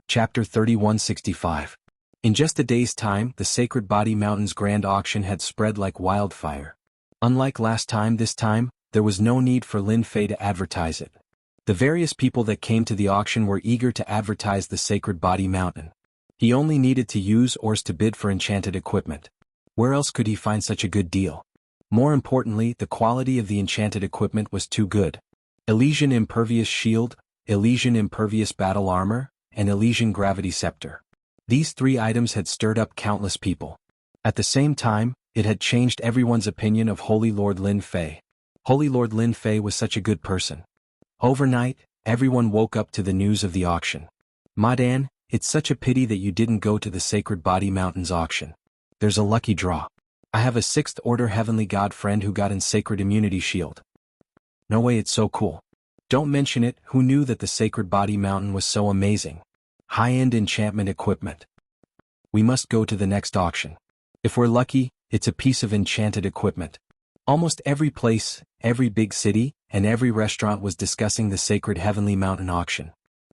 Chapter 3165. In just a day's time, the Sacred Body Mountain's grand auction had spread like wildfire. Unlike last time, this time, there was no need for Lin Fei to advertise it. The various people that came to the auction were eager to advertise the Sacred Body Mountain. He only needed to use ores to bid for enchanted equipment. Where else could he find such a good deal? More importantly, the quality of the enchanted equipment was too good. Elysian Impervious Shield, Elysian Impervious Battle Armor, and Elysian Gravity Scepter. These three items had stirred up countless people. At the same time, it had changed everyone's opinion of Holy Lord Lin Fei. Holy Lord Lin Fei was such a good person. Overnight, everyone woke up to the news of the auction. Madan, it's such a pity that you didn't go to the Sacred Body Mountain's auction. There's a lucky draw. I have a 6th Order Heavenly God friend who got in Sacred Immunity Shield. No way, it's so cool. Don't mention it. Who knew that the Sacred Body Mountain was so amazing? High-end enchantment equipment. We must go to the next auction. If we're lucky, it's a piece of enchanted equipment. Almost every place, every big city, and every restaurant was discussing the Sacred Heavenly Mountain auction.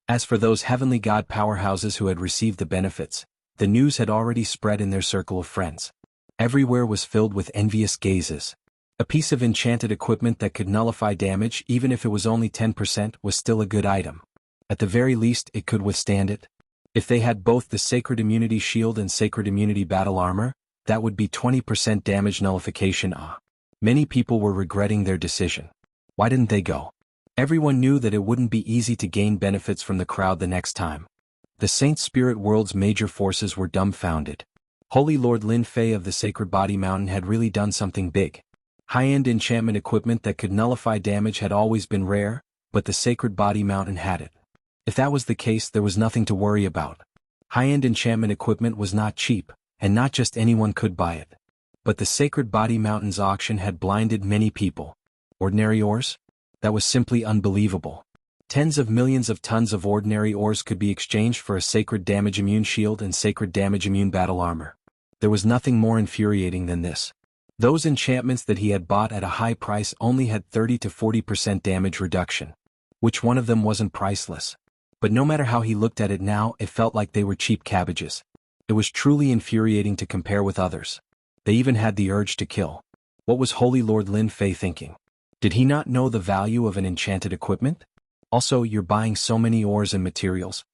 As for those Heavenly God powerhouses who had received the benefits, the news had already spread in their circle of friends. Everywhere was filled with envious gazes. A piece of enchanted equipment that could nullify damage even if it was only 10% was still a good item. At the very least, it could withstand it. If they had both the Sacred Immunity Shield and Sacred Immunity Battle Armor, that would be 20% damage nullification. Many people were regretting their decision. Why didn't they go? Everyone knew that it wouldn't be easy to gain benefits from the crowd the next time. The Saint Spirit World's major forces were dumbfounded. Holy Lord Lin Fei of the Sacred Body Mountain had really done something big. High-end enchantment equipment that could nullify damage had always been rare, but the Sacred Body Mountain had it. If that was the case, there was nothing to worry about. High-end enchantment equipment was not cheap, and not just anyone could buy it. But the Sacred Body Mountain's auction had blinded many people. Ordinary ores? That was simply unbelievable. Tens of millions of tons of ordinary ores could be exchanged for a Sacred Damage Immune Shield and Sacred Damage Immune Battle Armor. There was nothing more infuriating than this. Those enchantments that he had bought at a high price only had 30 to 40% damage reduction. Which one of them wasn't priceless? But no matter how he looked at it now, it felt like they were cheap cabbages. It was truly infuriating to compare with others. They even had the urge to kill. What was Holy Lord Lin Fei thinking? Did he not know the value of an enchanted equipment? Also, you're buying so many ores and materials.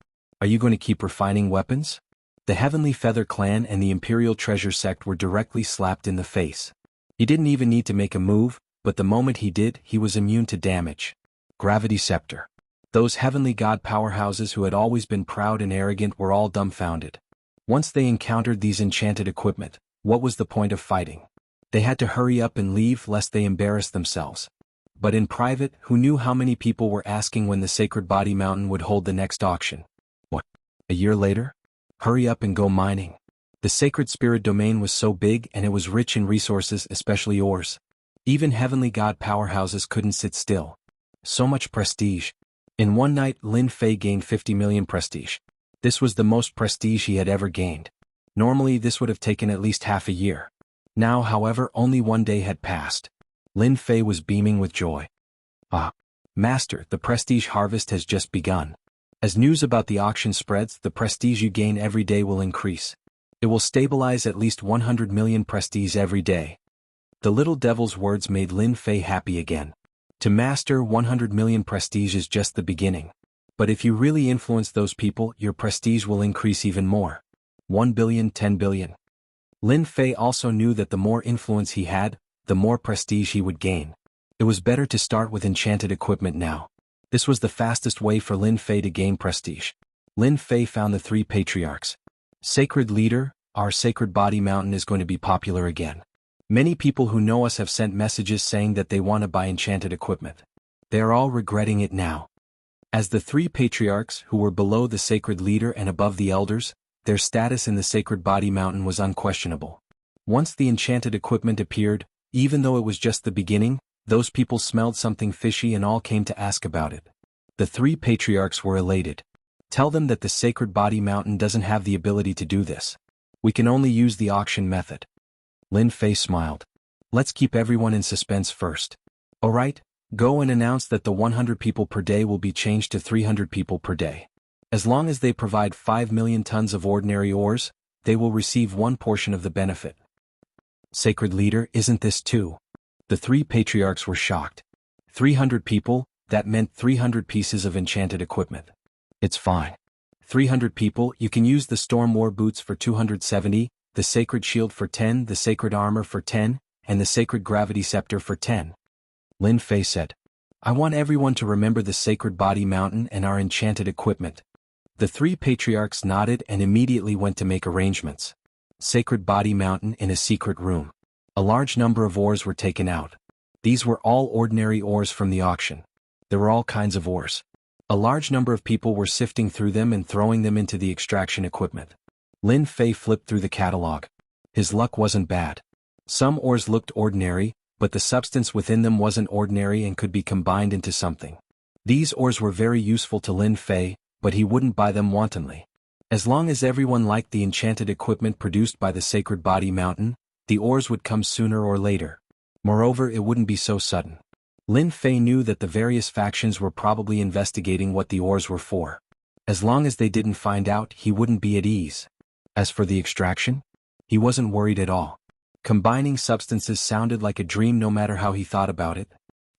Are you going to keep refining weapons? The Heavenly Feather Clan and the Imperial Treasure Sect were directly slapped in the face. He didn't even need to make a move, but the moment he did, he was immune to damage. Gravity Scepter. Those Heavenly God powerhouses who had always been proud and arrogant were all dumbfounded. Once they encountered these enchanted equipment, what was the point of fighting? They had to hurry up and leave lest they embarrass themselves. But in private, who knew how many people were asking when the Sacred Body Mountain would hold the next auction? What? A year later? Hurry up and go mining. The Sacred Spirit Domain was so big and it was rich in resources, especially ores. Even Heavenly God powerhouses couldn't sit still. So much prestige. In one night, Lin Fei gained 50 million prestige. This was the most prestige he had ever gained. Normally this would have taken at least half a year. Now, however, only one day had passed. Lin Fei was beaming with joy. Master, the prestige harvest has just begun. As news about the auction spreads, the prestige you gain every day will increase. It will stabilize at least 100 million prestige every day. The little devil's words made Lin Fei happy again. To master 100 million prestige is just the beginning. But if you really influence those people, your prestige will increase even more. 1 billion, 10 billion. Lin Fei also knew that the more influence he had, the more prestige he would gain. It was better to start with enchanted equipment now. This was the fastest way for Lin Fei to gain prestige. Lin Fei found the 3 patriarchs. Sacred Leader, our Sacred Body Mountain is going to be popular again. Many people who know us have sent messages saying that they want to buy enchanted equipment. They are all regretting it now. As the 3 patriarchs who were below the Sacred Leader and above the elders, their status in the Sacred Body Mountain was unquestionable. Once the enchanted equipment appeared, even though it was just the beginning, those people smelled something fishy and all came to ask about it. The 3 patriarchs were elated. Tell them that the Sacred Body Mountain doesn't have the ability to do this. We can only use the auction method. Lin Fei smiled. Let's keep everyone in suspense first. Alright, go and announce that the 100 people per day will be changed to 300 people per day. As long as they provide 5 million tons of ordinary ores, they will receive one portion of the benefit. Sacred leader, isn't this too? The three patriarchs were shocked. 300 people, that meant 300 pieces of enchanted equipment. It's fine. 300 people, you can use the storm war boots for 270, the sacred shield for 10, the sacred armor for 10, and the sacred gravity scepter for 10. Lin Fei said, I want everyone to remember the sacred body mountain and our enchanted equipment. The three patriarchs nodded and immediately went to make arrangements. Sacred body mountain in a secret room. A large number of ores were taken out. These were all ordinary ores from the auction. There were all kinds of ores. A large number of people were sifting through them and throwing them into the extraction equipment. Lin Fei flipped through the catalog. His luck wasn't bad. Some ores looked ordinary, but the substance within them wasn't ordinary and could be combined into something. These ores were very useful to Lin Fei, but he wouldn't buy them wantonly. As long as everyone liked the enchanted equipment produced by the sacred body mountain, the ores would come sooner or later. Moreover, it wouldn't be so sudden. Lin Fei knew that the various factions were probably investigating what the ores were for. As long as they didn't find out, he wouldn't be at ease. As for the extraction, he wasn't worried at all. Combining substances sounded like a dream no matter how he thought about it.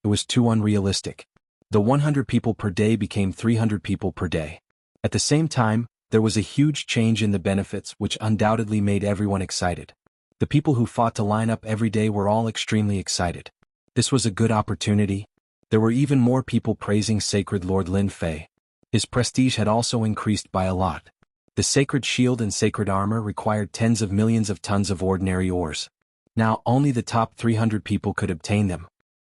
It was too unrealistic. The 100 people per day became 300 people per day. At the same time, there was a huge change in the benefits which undoubtedly made everyone excited. The people who fought to line up every day were all extremely excited. This was a good opportunity. There were even more people praising Sacred Lord Lin Fei. His prestige had also increased by a lot. The sacred shield and sacred armor required tens of millions of tons of ordinary ores. Now only the top 300 people could obtain them.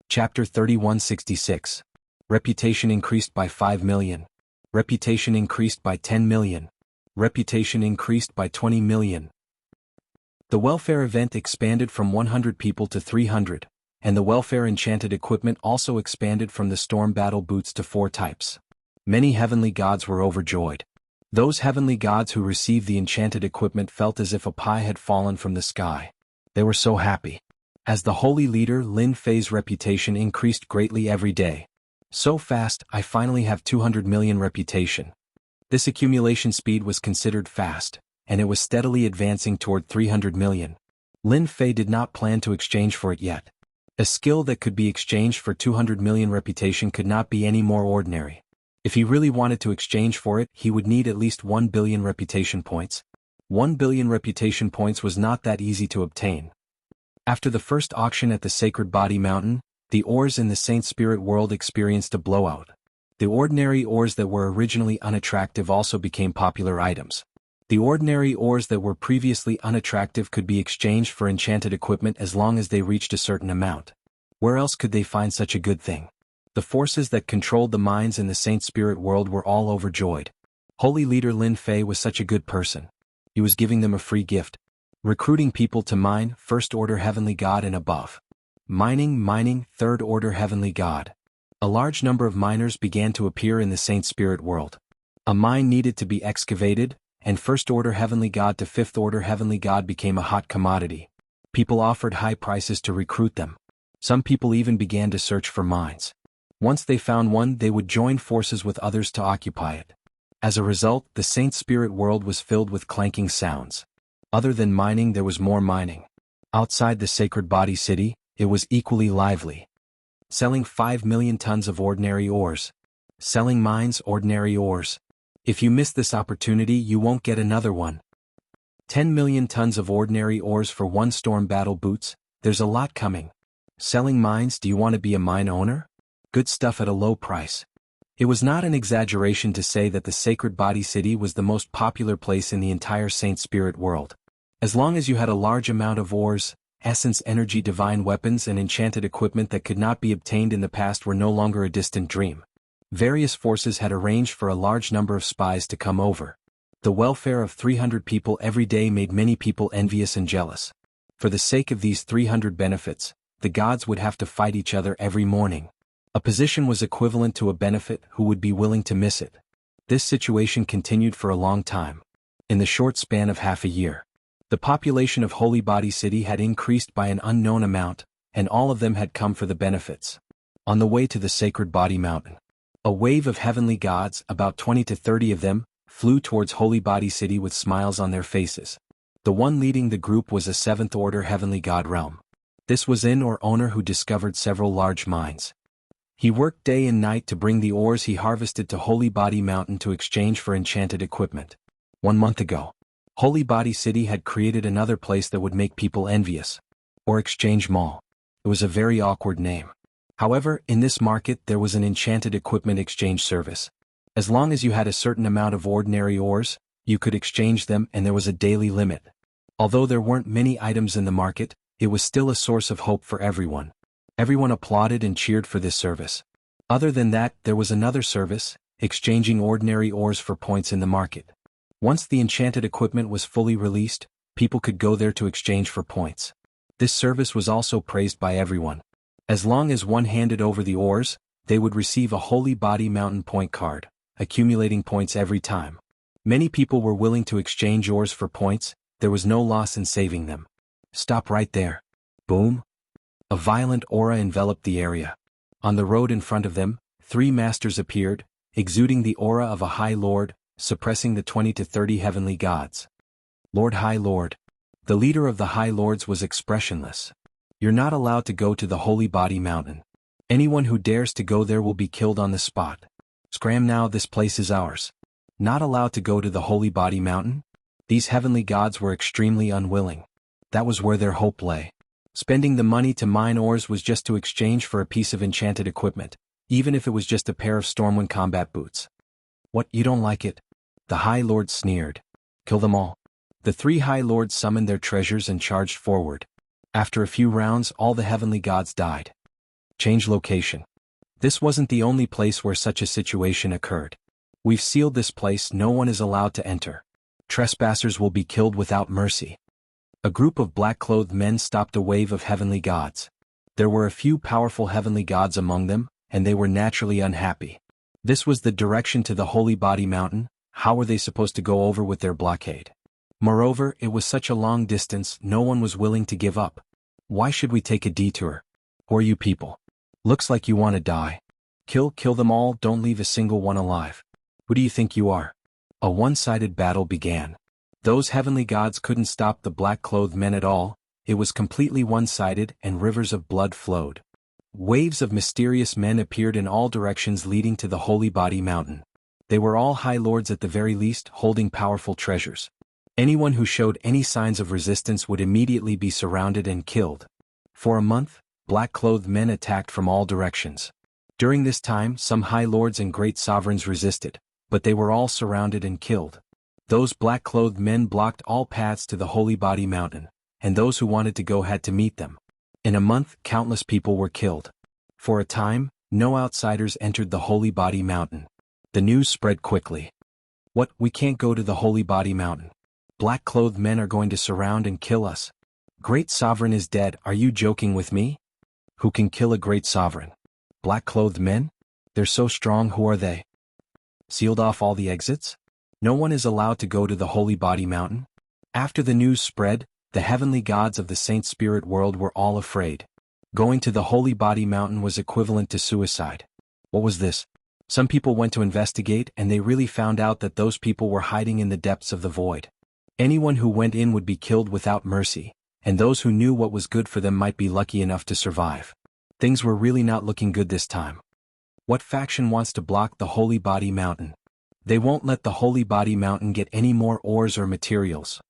Chapter 3166. Reputation increased by 5 million. Reputation increased by 10 million. Reputation increased by 20 million. The welfare event expanded from 100 people to 300, and the welfare enchanted equipment also expanded from the storm battle boots to 4 types. Many heavenly gods were overjoyed. Those heavenly gods who received the enchanted equipment felt as if a pie had fallen from the sky. They were so happy. As the holy leader, Lin Fei's reputation increased greatly every day. So fast, I finally have 200 million reputation. This accumulation speed was considered fast, and it was steadily advancing toward 300 million. Lin Fei did not plan to exchange for it yet. A skill that could be exchanged for 200 million reputation could not be any more ordinary. If he really wanted to exchange for it, he would need at least 1 billion reputation points. 1 billion reputation points was not that easy to obtain. After the first auction at the Sacred Body Mountain, the ores in the Saint Spirit world experienced a blowout. The ordinary ores that were originally unattractive also became popular items. The ordinary ores that were previously unattractive could be exchanged for enchanted equipment as long as they reached a certain amount. Where else could they find such a good thing? The forces that controlled the mines in the Saint Spirit world were all overjoyed. Holy leader Lin Fei was such a good person. He was giving them a free gift. Recruiting people to mine, first order heavenly god and above. Mining, third order heavenly god. A large number of miners began to appear in the Saint Spirit world. A mine needed to be excavated, and first order heavenly god to fifth order heavenly god became a hot commodity. People offered high prices to recruit them. Some people even began to search for mines. Once they found one, they would join forces with others to occupy it. As a result, the Saint Spirit world was filled with clanking sounds. Other than mining, there was more mining. Outside the Sacred Body City, it was equally lively. Selling 5 million tons of ordinary ores. Selling mines, ordinary ores. If you miss this opportunity, you won't get another one. 10 million tons of ordinary ores for 1 storm battle boots, there's a lot coming. Selling mines, do you want to be a mine owner? Good stuff at a low price. It was not an exaggeration to say that the Sacred Body City was the most popular place in the entire Saint Spirit world. As long as you had a large amount of ores, essence, energy, divine weapons and enchanted equipment that could not be obtained in the past were no longer a distant dream. Various forces had arranged for a large number of spies to come over. The welfare of 300 people every day made many people envious and jealous. For the sake of these 300 benefits, the gods would have to fight each other every morning. A position was equivalent to a benefit. Who would be willing to miss it? This situation continued for a long time. In the short span of half a year, the population of Holy Body City had increased by an unknown amount, and all of them had come for the benefits. On the way to the Sacred Body Mountain, a wave of heavenly gods, about 20 to 30 of them, flew towards Holy Body City with smiles on their faces. The one leading the group was a seventh-order heavenly god realm. This was an owner who discovered several large mines. He worked day and night to bring the ores he harvested to Holy Body Mountain to exchange for enchanted equipment. 1 month ago, Holy Body City had created another place that would make people envious. Or Exchange Mall. It was a very awkward name. However, in this market there was an enchanted equipment exchange service. As long as you had a certain amount of ordinary ores, you could exchange them and there was a daily limit. Although there weren't many items in the market, it was still a source of hope for everyone. Everyone applauded and cheered for this service. Other than that, there was another service, exchanging ordinary ores for points in the market. Once the enchanted equipment was fully released, people could go there to exchange for points. This service was also praised by everyone. As long as one handed over the ores, they would receive a Holy Body Mountain point card, accumulating points every time. Many people were willing to exchange ores for points. There was no loss in saving them. Stop right there. Boom. A violent aura enveloped the area. On the road in front of them, 3 masters appeared, exuding the aura of a High Lord, suppressing the 20 to 30 heavenly gods. Lord High Lord. The leader of the High Lords was expressionless. You're not allowed to go to the Holy Body Mountain. Anyone who dares to go there will be killed on the spot. Scram now, this place is ours. Not allowed to go to the Holy Body Mountain? These heavenly gods were extremely unwilling. That was where their hope lay. Spending the money to mine ores was just to exchange for a piece of enchanted equipment, even if it was just a pair of Stormwind combat boots. What, you don't like it? The High Lord sneered. Kill them all. The 3 High Lords summoned their treasures and charged forward. After a few rounds, all the heavenly gods died. Change location. This wasn't the only place where such a situation occurred. We've sealed this place, no one is allowed to enter. Trespassers will be killed without mercy. A group of black-clothed men stopped a wave of heavenly gods. There were a few powerful heavenly gods among them, and they were naturally unhappy. This was the direction to the Holy Body Mountain. How were they supposed to go over with their blockade? Moreover, it was such a long distance, no one was willing to give up. Why should we take a detour? Who are you people? Looks like you want to die. Kill them all, don't leave a single one alive. Who do you think you are? A one-sided battle began. Those heavenly gods couldn't stop the black-clothed men at all. It was completely one-sided and rivers of blood flowed. Waves of mysterious men appeared in all directions leading to the Holy Body Mountain. They were all High Lords at the very least, holding powerful treasures. Anyone who showed any signs of resistance would immediately be surrounded and killed. For a month, black-clothed men attacked from all directions. During this time, some High Lords and great sovereigns resisted, but they were all surrounded and killed. Those black-clothed men blocked all paths to the Holy Body Mountain, and those who wanted to go had to meet them. In a month, countless people were killed. For a time, no outsiders entered the Holy Body Mountain. The news spread quickly. What, we can't go to the Holy Body Mountain? Black-clothed men are going to surround and kill us. Great sovereign is dead, are you joking with me? Who can kill a great sovereign? Black-clothed men? They're so strong, who are they? Sealed off all the exits? No one is allowed to go to the Holy Body Mountain? After the news spread, the heavenly gods of the Saint Spirit world were all afraid. Going to the Holy Body Mountain was equivalent to suicide. What was this? Some people went to investigate and they really found out that those people were hiding in the depths of the void. Anyone who went in would be killed without mercy, and those who knew what was good for them might be lucky enough to survive. Things were really not looking good this time. What faction wants to block the Holy Body Mountain? They won't let the Holy Body Mountain get any more ores or materials.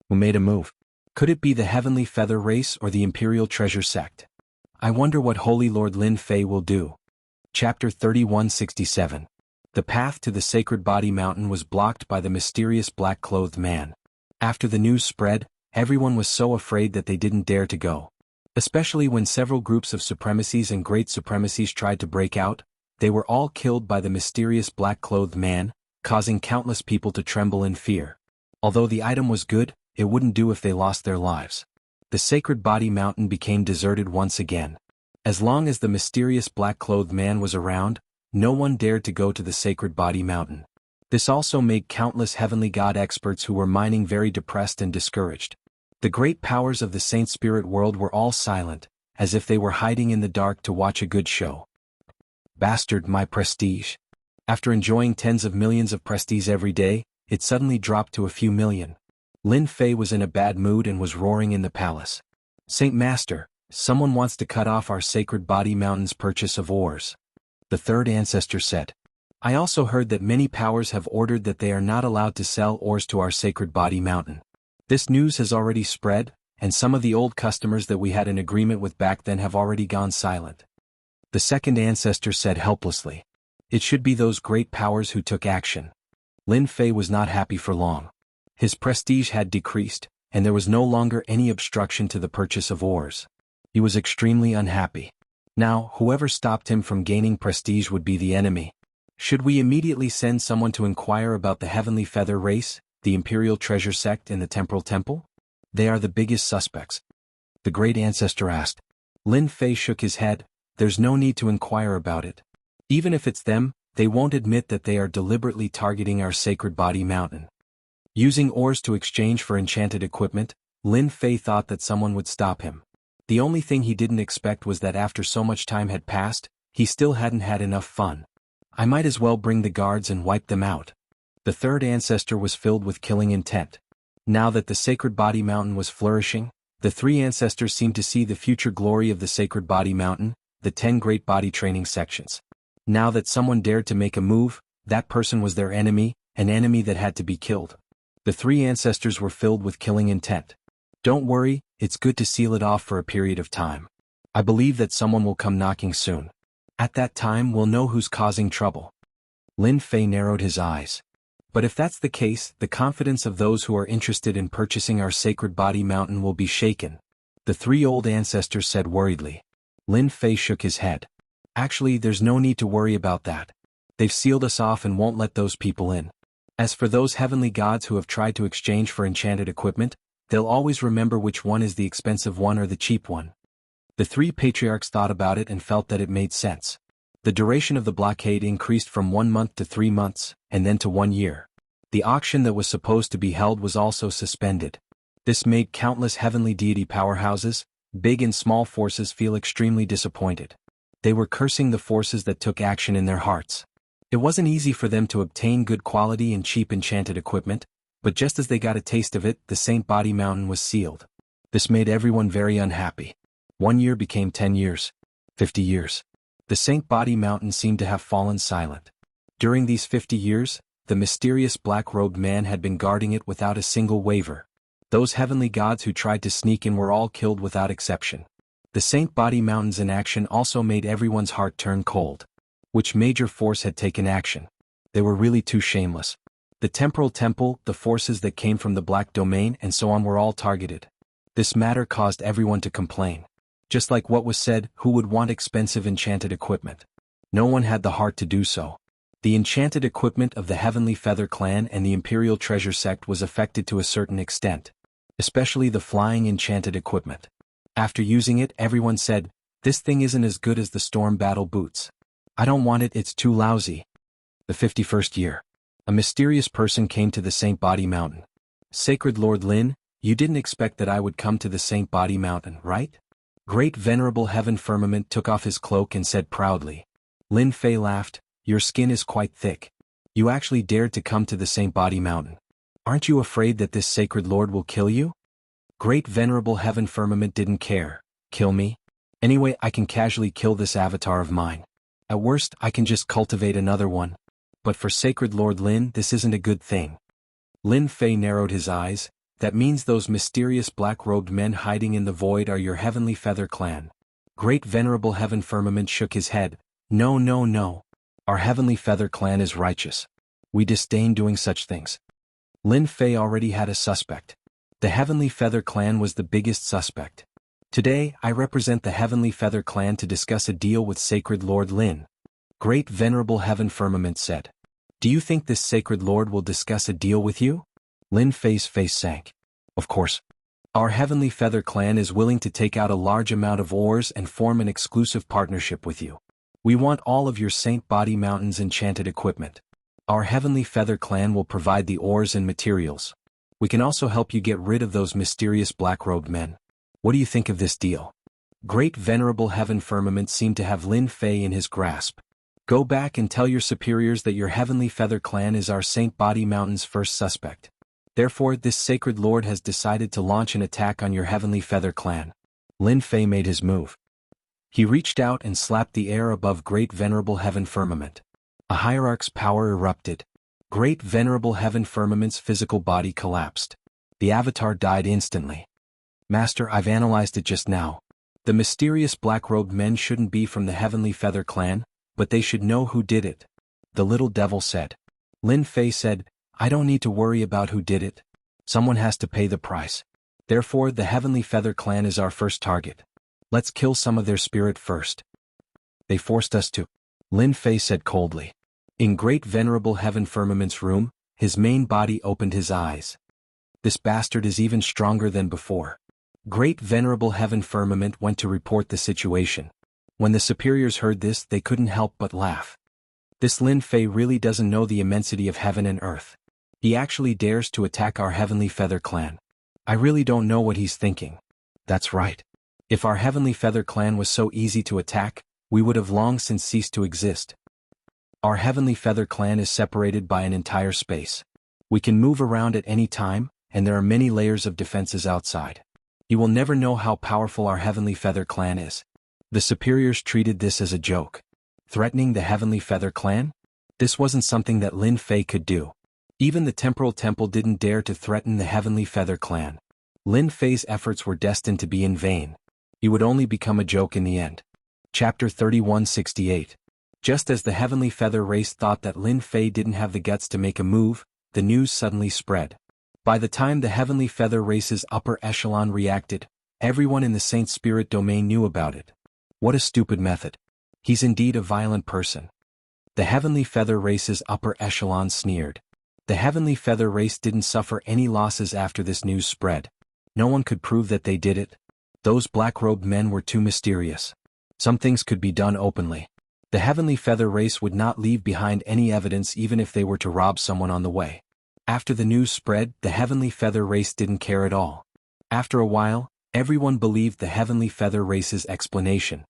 Who made a move? Could it be the Heavenly Feather Race or the Imperial Treasure Sect? I wonder what Holy Lord Lin Fei will do. Chapter 3167. The path to the Sacred Body Mountain was blocked by the mysterious black-clothed man. After the news spread, everyone was so afraid that they didn't dare to go. Especially when several groups of supremacies and great supremacies tried to break out, they were all killed by the mysterious black-clothed man, causing countless people to tremble in fear. Although the item was good, it wouldn't do if they lost their lives. The Sacred Body Mountain became deserted once again. As long as the mysterious black-clothed man was around, no one dared to go to the Sacred Body Mountain. This also made countless heavenly god experts who were mining very depressed and discouraged. The great powers of the Saint Spirit world were all silent, as if they were hiding in the dark to watch a good show. Bastard, my prestige. After enjoying tens of millions of prestige every day, it suddenly dropped to a few million. Lin Fei was in a bad mood and was roaring in the palace. Saint Master, someone wants to cut off our sacred body mountain's purchase of ores. The third ancestor said. I also heard that many powers have ordered that they are not allowed to sell ores to our sacred body mountain. This news has already spread, and some of the old customers that we had an agreement with back then have already gone silent. The second ancestor said helplessly. It should be those great powers who took action. Lin Fei was not happy for long. His prestige had decreased, and there was no longer any obstruction to the purchase of ores. He was extremely unhappy. Now, whoever stopped him from gaining prestige would be the enemy. Should we immediately send someone to inquire about the Heavenly Feather race, the Imperial Treasure Sect and the Temporal Temple? They are the biggest suspects. The great ancestor asked. Lin Fei shook his head. There's no need to inquire about it. Even if it's them, they won't admit that they are deliberately targeting our sacred body mountain. Using ores to exchange for enchanted equipment, Lin Fei thought that someone would stop him. The only thing he didn't expect was that after so much time had passed, he still hadn't had enough fun. I might as well bring the guards and wipe them out. The third ancestor was filled with killing intent. Now that the sacred body mountain was flourishing, the three ancestors seemed to see the future glory of the sacred body mountain, the 10 great body training sections. Now that someone dared to make a move, that person was their enemy, an enemy that had to be killed. The three ancestors were filled with killing intent. Don't worry, it's good to seal it off for a period of time. I believe that someone will come knocking soon. At that time we'll know who's causing trouble. Lin Fei narrowed his eyes. But if that's the case, the confidence of those who are interested in purchasing our sacred body mountain will be shaken. The three old ancestors said worriedly. Lin Fei shook his head. Actually, there's no need to worry about that. They've sealed us off and won't let those people in. As for those heavenly gods who have tried to exchange for enchanted equipment, they'll always remember which one is the expensive one or the cheap one. The three patriarchs thought about it and felt that it made sense. The duration of the blockade increased from 1 month to 3 months, and then to 1 year. The auction that was supposed to be held was also suspended. This made countless heavenly deity powerhouses, big and small forces feel extremely disappointed. They were cursing the forces that took action in their hearts. It wasn't easy for them to obtain good quality and cheap enchanted equipment, but just as they got a taste of it, the Saint Body Mountain was sealed. This made everyone very unhappy. 1 year became 10 years. 50 years. The Saint Body Mountain seemed to have fallen silent. During these 50 years, the mysterious black-robed man had been guarding it without a single waver. Those heavenly gods who tried to sneak in were all killed without exception. The Saint Body Mountain's inaction also made everyone's heart turn cold. Which major force had taken action? They were really too shameless. The Temporal Temple, the forces that came from the Black Domain and so on were all targeted. This matter caused everyone to complain. Just like what was said, who would want expensive enchanted equipment? No one had the heart to do so. The enchanted equipment of the Heavenly Feather Clan and the Imperial Treasure Sect was affected to a certain extent. Especially the flying enchanted equipment. After using it, everyone said, this thing isn't as good as the Storm Battle Boots. I don't want it, it's too lousy. The 51st year. A mysterious person came to the Saint Body Mountain. Sacred Lord Lin, you didn't expect that I would come to the Saint Body Mountain, right? Great Venerable Heaven Firmament took off his cloak and said proudly. Lin Fei laughed, your skin is quite thick. You actually dared to come to the Saint Body Mountain. Aren't you afraid that this sacred lord will kill you? Great Venerable Heaven Firmament didn't care. Kill me? Anyway, I can casually kill this avatar of mine. At worst, I can just cultivate another one. But for Sacred Lord Lin, this isn't a good thing. Lin Fei narrowed his eyes. That means those mysterious black-robed men hiding in the void are your Heavenly Feather Clan. Great Venerable Heaven Firmament shook his head. No, no, no. Our Heavenly Feather Clan is righteous. We disdain doing such things. Lin Fei already had a suspect. The Heavenly Feather Clan was the biggest suspect. Today, I represent the Heavenly Feather Clan to discuss a deal with Sacred Lord Lin. Great Venerable Heaven Firmament said. Do you think this Sacred Lord will discuss a deal with you? Lin Fei's face sank. Of course. Our Heavenly Feather Clan is willing to take out a large amount of ores and form an exclusive partnership with you. We want all of your Saint Body Mountain's enchanted equipment. Our Heavenly Feather Clan will provide the ores and materials. We can also help you get rid of those mysterious black-robed men. What do you think of this deal? Great Venerable Heaven Firmament seemed to have Lin Fei in his grasp. Go back and tell your superiors that your Heavenly Feather clan is our Saint Body Mountain's first suspect. Therefore, this sacred lord has decided to launch an attack on your Heavenly Feather clan. Lin Fei made his move. He reached out and slapped the air above Great Venerable Heaven Firmament. A hierarch's power erupted. Great Venerable Heaven Firmament's physical body collapsed. The avatar died instantly. Master, I've analyzed it just now. The mysterious black-robed men shouldn't be from the Heavenly Feather clan, but they should know who did it. The little devil said. Lin Fei said, I don't need to worry about who did it. Someone has to pay the price. Therefore, the Heavenly Feather clan is our first target. Let's kill some of their spirit first. They forced us to. Lin Fei said coldly. In Great Venerable Heaven Firmament's room, his main body opened his eyes. This bastard is even stronger than before. Great Venerable Heaven Firmament went to report the situation. When the superiors heard this, they couldn't help but laugh. This Lin Fei really doesn't know the immensity of heaven and earth. He actually dares to attack our Heavenly Feather clan. I really don't know what he's thinking. That's right. If our Heavenly Feather clan was so easy to attack, we would have long since ceased to exist. Our Heavenly Feather clan is separated by an entire space. We can move around at any time, and there are many layers of defenses outside. You will never know how powerful our Heavenly Feather clan is. The superiors treated this as a joke. Threatening the Heavenly Feather clan? This wasn't something that Lin Fei could do. Even the Temporal Temple didn't dare to threaten the Heavenly Feather clan. Lin Fei's efforts were destined to be in vain. He would only become a joke in the end. Chapter 3168. Just as the Heavenly Feather race thought that Lin Fei didn't have the guts to make a move, the news suddenly spread. By the time the Heavenly Feather race's upper echelon reacted, everyone in the Saint Spirit domain knew about it. What a stupid method. He's indeed a violent person. The Heavenly Feather race's upper echelon sneered. The Heavenly Feather race didn't suffer any losses after this news spread. No one could prove that they did it. Those black-robed men were too mysterious. Some things could be done openly. The Heavenly Feather race would not leave behind any evidence even if they were to rob someone on the way. After the news spread, the Heavenly Feather race didn't care at all. After a while, everyone believed the Heavenly Feather race's explanation.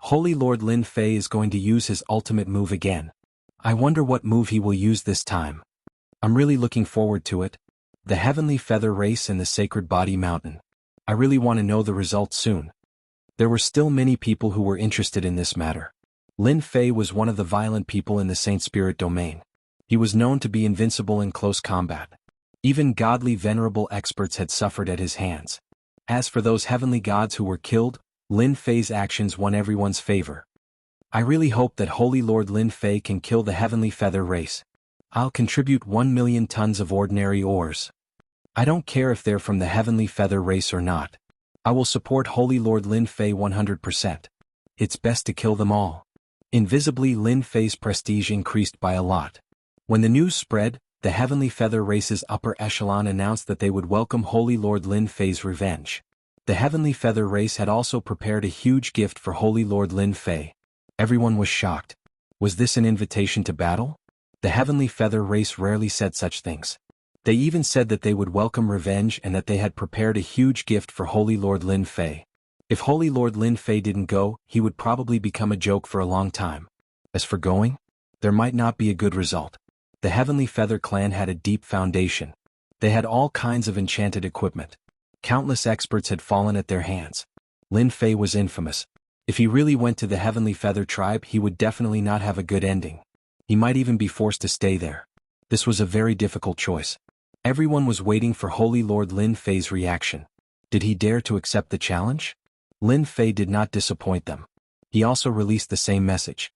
Holy Lord Lin Fei is going to use his ultimate move again. I wonder what move he will use this time. I'm really looking forward to it. The Heavenly Feather race and the Sacred Body Mountain. I really want to know the results soon. There were still many people who were interested in this matter. Lin Fei was one of the violent people in the Saint Spirit domain. He was known to be invincible in close combat. Even godly venerable experts had suffered at his hands. As for those heavenly gods who were killed, Lin Fei's actions won everyone's favor. I really hope that Holy Lord Lin Fei can kill the Heavenly Feather race. I'll contribute 1 million tons of ordinary ores. I don't care if they're from the Heavenly Feather race or not. I will support Holy Lord Lin Fei 100%. It's best to kill them all. Invisibly, Lin Fei's prestige increased by a lot. When the news spread, the Heavenly Feather race's upper echelon announced that they would welcome Holy Lord Lin Fei's revenge. The Heavenly Feather race had also prepared a huge gift for Holy Lord Lin Fei. Everyone was shocked. Was this an invitation to battle? The Heavenly Feather race rarely said such things. They even said that they would welcome revenge and that they had prepared a huge gift for Holy Lord Lin Fei. If Holy Lord Lin Fei didn't go, he would probably become a joke for a long time. As for going, there might not be a good result. The Heavenly Feather clan had a deep foundation. They had all kinds of enchanted equipment. Countless experts had fallen at their hands. Lin Fei was infamous. If he really went to the Heavenly Feather tribe, he would definitely not have a good ending. He might even be forced to stay there. This was a very difficult choice. Everyone was waiting for Holy Lord Lin Fei's reaction. Did he dare to accept the challenge? Lin Fei did not disappoint them. He also released the same message.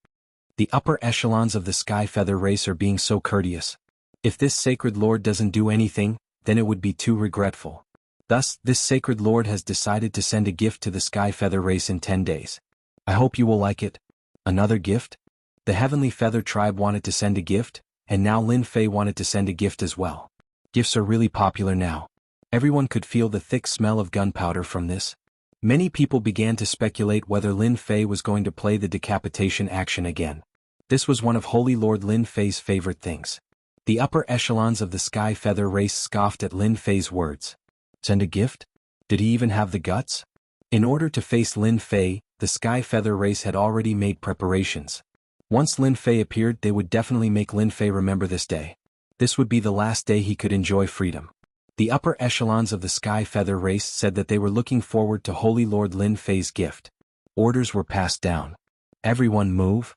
The upper echelons of the Sky Feather race are being so courteous. If this sacred lord doesn't do anything, then it would be too regretful. Thus, this sacred lord has decided to send a gift to the Sky Feather race in 10 days. I hope you will like it. Another gift? The Heavenly Feather tribe wanted to send a gift, and now Lin Fei wanted to send a gift as well. Gifts are really popular now. Everyone could feel the thick smell of gunpowder from this. Many people began to speculate whether Lin Fei was going to play the decapitation action again. This was one of Holy Lord Lin Fei's favorite things. The upper echelons of the Sky Feather race scoffed at Lin Fei's words. Send a gift? Did he even have the guts? In order to face Lin Fei, the Sky Feather race had already made preparations. Once Lin Fei appeared, they would definitely make Lin Fei remember this day. This would be the last day he could enjoy freedom. The upper echelons of the Sky Feather race said that they were looking forward to Holy Lord Lin Fei's gift. Orders were passed down. Everyone move.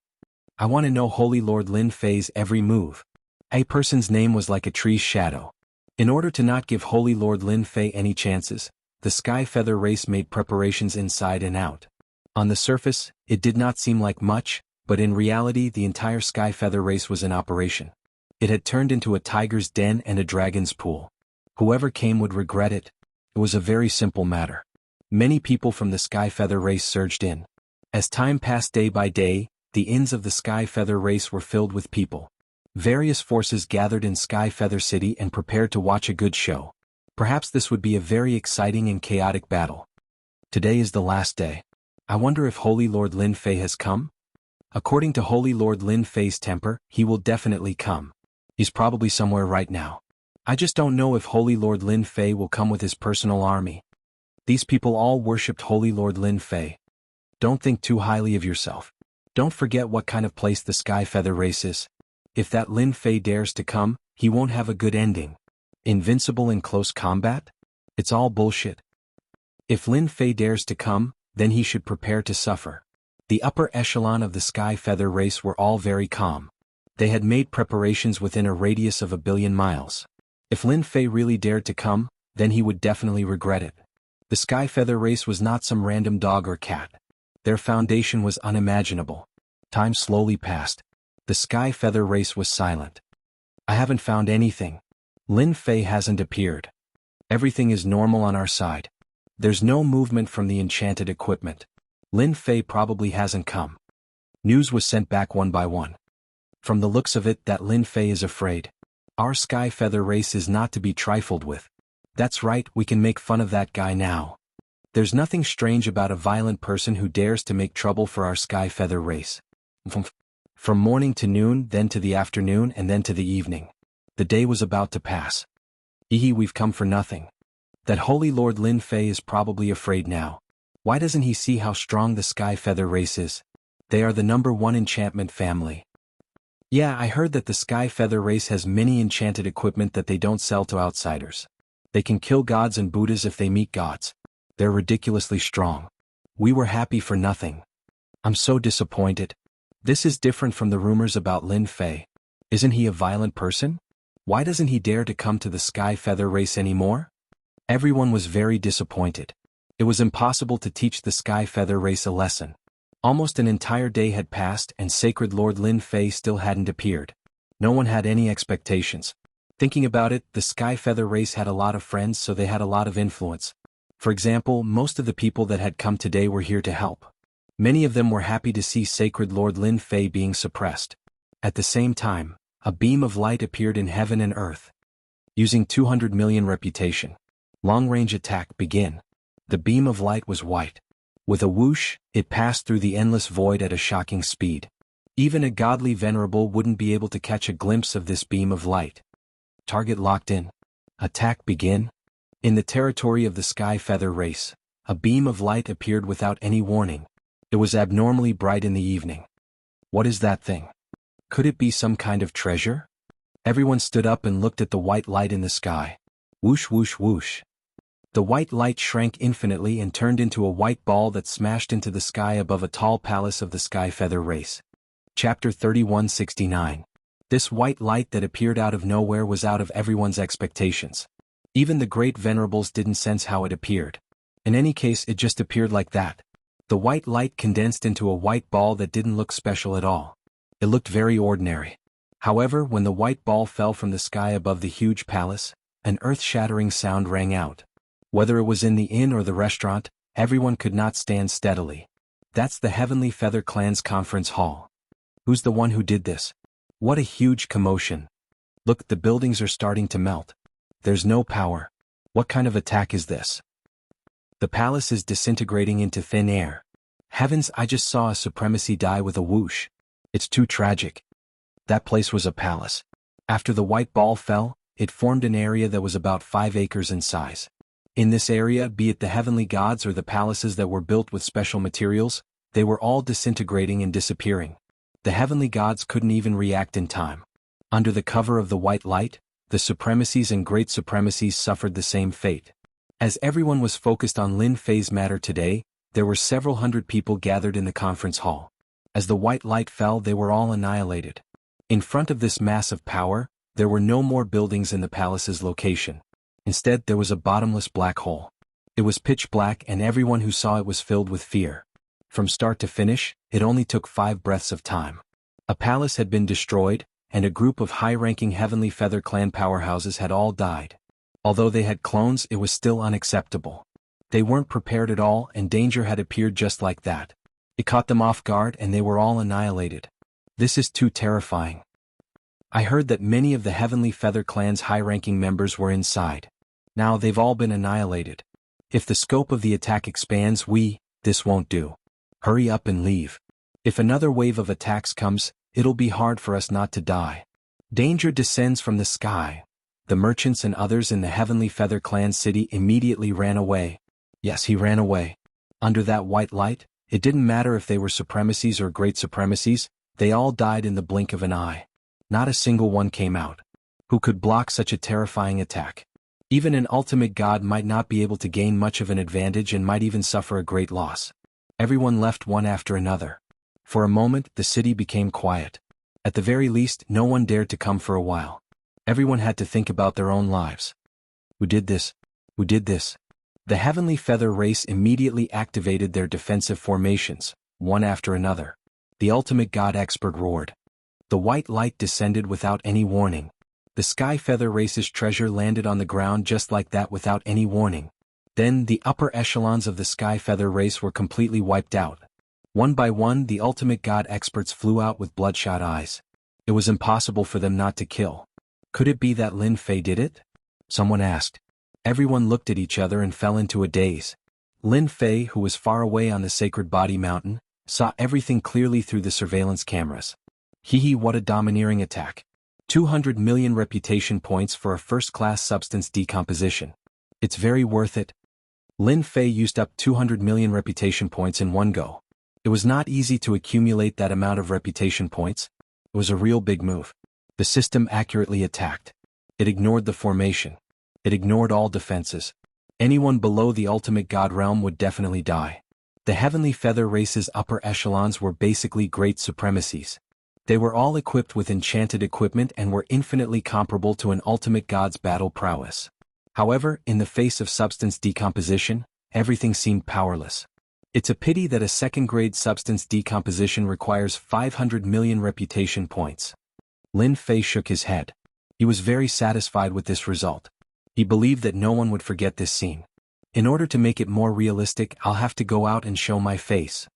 I want to know Holy Lord Lin Fei's every move. A person's name was like a tree's shadow. In order to not give Holy Lord Lin Fei any chances, the Sky Feather race made preparations inside and out. On the surface, it did not seem like much, but in reality the entire Sky Feather race was in operation. It had turned into a tiger's den and a dragon's pool. Whoever came would regret it. It was a very simple matter. Many people from the Sky Feather race surged in. As time passed day by day, the inns of the Sky Feather race were filled with people. Various forces gathered in Sky Feather City and prepared to watch a good show. Perhaps this would be a very exciting and chaotic battle. Today is the last day. I wonder if Holy Lord Lin Fei has come? According to Holy Lord Lin Fei's temper, he will definitely come. He's probably somewhere right now. I just don't know if Holy Lord Lin Fei will come with his personal army. These people all worshipped Holy Lord Lin Fei. Don't think too highly of yourself. Don't forget what kind of place the Sky Feather race is. If that Lin Fei dares to come, he won't have a good ending. Invincible in close combat? It's all bullshit. If Lin Fei dares to come, then he should prepare to suffer. The upper echelon of the Sky Feather race were all very calm. They had made preparations within a radius of 1 billion miles. If Lin Fei really dared to come, then he would definitely regret it. The Sky Feather race was not some random dog or cat. Their foundation was unimaginable. Time slowly passed. The Sky Feather race was silent. I haven't found anything. Lin Fei hasn't appeared. Everything is normal on our side. There's no movement from the enchanted equipment. Lin Fei probably hasn't come. News was sent back one by one. From the looks of it, that Lin Fei is afraid. Our Sky Feather race is not to be trifled with. That's right, we can make fun of that guy now. There's nothing strange about a violent person who dares to make trouble for our Sky Feather race. From morning to noon, then to the afternoon, and then to the evening. The day was about to pass. We've come for nothing. That Holy Lord Lin Fei is probably afraid now. Why doesn't he see how strong the Sky Feather race is? They are the #1 enchantment family. Yeah, I heard that the Sky Feather race has many enchanted equipment that they don't sell to outsiders. They can kill gods and Buddhas if they meet gods. They're ridiculously strong. We were happy for nothing. I'm so disappointed. This is different from the rumors about Lin Fei. Isn't he a violent person? Why doesn't he dare to come to the Sky Feather race anymore? Everyone was very disappointed. It was impossible to teach the Sky Feather race a lesson. Almost an entire day had passed and Sacred Lord Lin Fei still hadn't appeared. No one had any expectations. Thinking about it, the Sky Feather race had a lot of friends, so they had a lot of influence. For example, most of the people that had come today were here to help. Many of them were happy to see Sacred Lord Lin Fei being suppressed. At the same time, a beam of light appeared in heaven and earth. Using 200 million reputation. Long-range attack begin. The beam of light was white. With a whoosh, it passed through the endless void at a shocking speed. Even a godly venerable wouldn't be able to catch a glimpse of this beam of light. Target locked in. Attack begin. In the territory of the Sky Feather race, a beam of light appeared without any warning. It was abnormally bright in the evening. What is that thing? Could it be some kind of treasure? Everyone stood up and looked at the white light in the sky. Whoosh whoosh whoosh. The white light shrank infinitely and turned into a white ball that smashed into the sky above a tall palace of the Sky Feather race. Chapter 3169. This white light that appeared out of nowhere was out of everyone's expectations. Even the great venerables didn't sense how it appeared. In any case, it just appeared like that. The white light condensed into a white ball that didn't look special at all. It looked very ordinary. However, when the white ball fell from the sky above the huge palace, an earth-shattering sound rang out. Whether it was in the inn or the restaurant, everyone could not stand steadily. That's the Heavenly Feather Clan's conference hall. Who's the one who did this? What a huge commotion. Look, the buildings are starting to melt. There's no power. What kind of attack is this? The palace is disintegrating into thin air. Heavens, I just saw a supremacy die with a whoosh. It's too tragic. That place was a palace. After the white ball fell, it formed an area that was about 5 acres in size. In this area, be it the heavenly gods or the palaces that were built with special materials, they were all disintegrating and disappearing. The heavenly gods couldn't even react in time. Under the cover of the white light, the supremacies and great supremacies suffered the same fate. As everyone was focused on Lin Fei's matter today, there were several hundred people gathered in the conference hall. As the white light fell, they were all annihilated. In front of this mass of power, there were no more buildings in the palace's location. Instead, there was a bottomless black hole. It was pitch black, and everyone who saw it was filled with fear. From start to finish, it only took 5 breaths of time. A palace had been destroyed, and a group of high-ranking Heavenly Feather clan powerhouses had all died. Although they had clones, it was still unacceptable. They weren't prepared at all, and danger had appeared just like that. It caught them off guard, and they were all annihilated. This is too terrifying. I heard that many of the Heavenly Feather clan's high-ranking members were inside. Now they've all been annihilated. If the scope of the attack expands, this won't do. Hurry up and leave. If another wave of attacks comes, it'll be hard for us not to die. Danger descends from the sky. The merchants and others in the Heavenly Feather clan city immediately ran away. Yes, he ran away. Under that white light, it didn't matter if they were supremacies or great supremacies, they all died in the blink of an eye. Not a single one came out. Who could block such a terrifying attack? Even an ultimate god might not be able to gain much of an advantage and might even suffer a great loss. Everyone left one after another. For a moment, the city became quiet. At the very least, no one dared to come for a while. Everyone had to think about their own lives. Who did this? Who did this? The Heavenly Feather race immediately activated their defensive formations, one after another. The ultimate god expert roared. The white light descended without any warning. The Sky Feather race's treasure landed on the ground just like that without any warning. Then the upper echelons of the Sky Feather race were completely wiped out. One by one, the ultimate god experts flew out with bloodshot eyes. It was impossible for them not to kill. Could it be that Lin Fei did it? Someone asked. Everyone looked at each other and fell into a daze. Lin Fei, who was far away on the Sacred Body Mountain, saw everything clearly through the surveillance cameras. What a domineering attack. 200 million reputation points for a first-class substance decomposition. It's very worth it. Lin Fei used up 200 million reputation points in one go. It was not easy to accumulate that amount of reputation points. It was a real big move. The system accurately attacked. It ignored the formation. It ignored all defenses. Anyone below the ultimate god realm would definitely die. The Heavenly Feather race's upper echelons were basically great supremacies. They were all equipped with enchanted equipment and were infinitely comparable to an ultimate god's battle prowess. However, in the face of substance decomposition, everything seemed powerless. It's a pity that a second-grade substance decomposition requires 500 million reputation points. Lin Fei shook his head. He was very satisfied with this result. He believed that no one would forget this scene. In order to make it more realistic, I'll have to go out and show my face.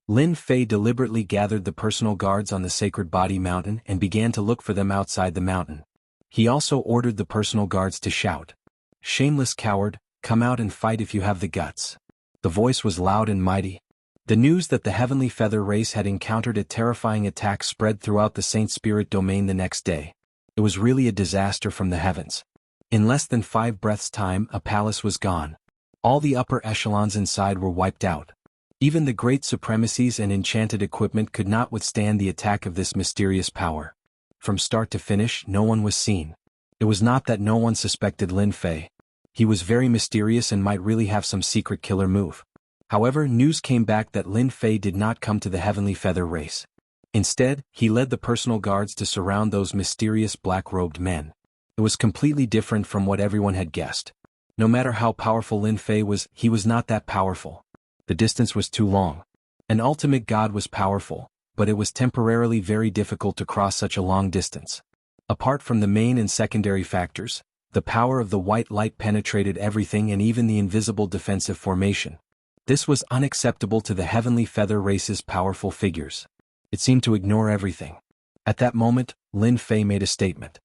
Lin Fei deliberately gathered the personal guards on the Sacred Body Mountain and began to look for them outside the mountain. He also ordered the personal guards to shout, "Shameless coward, come out and fight if you have the guts." The voice was loud and mighty. The news that the Heavenly Feather race had encountered a terrifying attack spread throughout the Saint Spirit domain the next day. It was really a disaster from the heavens. In less than 5 breaths' time, a palace was gone. All the upper echelons inside were wiped out. Even the great supremacies and enchanted equipment could not withstand the attack of this mysterious power. From start to finish, no one was seen. It was not that no one suspected Lin Fei. He was very mysterious and might really have some secret killer move. However, news came back that Lin Fei did not come to the Heavenly Feather race. Instead, he led the personal guards to surround those mysterious black-robed men. It was completely different from what everyone had guessed. No matter how powerful Lin Fei was, he was not that powerful. The distance was too long. An ultimate god was powerful, but it was temporarily very difficult to cross such a long distance. Apart from the main and secondary factors, the power of the white light penetrated everything and even the invisible defensive formation. This was unacceptable to the Heavenly Feather race's powerful figures. It seemed to ignore everything. At that moment, Lin Fei made a statement.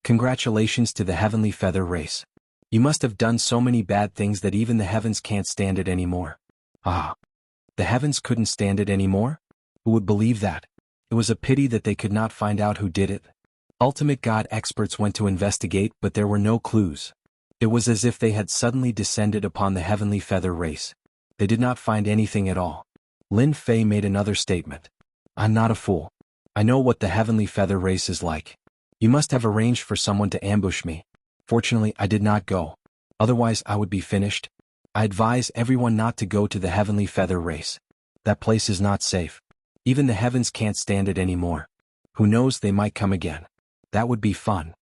"Congratulations to the Heavenly Feather race. You must have done so many bad things that even the heavens can't stand it anymore." Ah. The heavens couldn't stand it anymore? Who would believe that? It was a pity that they could not find out who did it. Ultimate God experts went to investigate, but there were no clues. It was as if they had suddenly descended upon the Heavenly Feather race. They did not find anything at all. Lin Fei made another statement. "I'm not a fool. I know what the heavenly feather race is like. You must have arranged for someone to ambush me. Fortunately, I did not go. Otherwise, I would be finished. I advise everyone not to go to the heavenly feather race. That place is not safe. Even the heavens can't stand it anymore. Who knows, they might come again. That would be fun.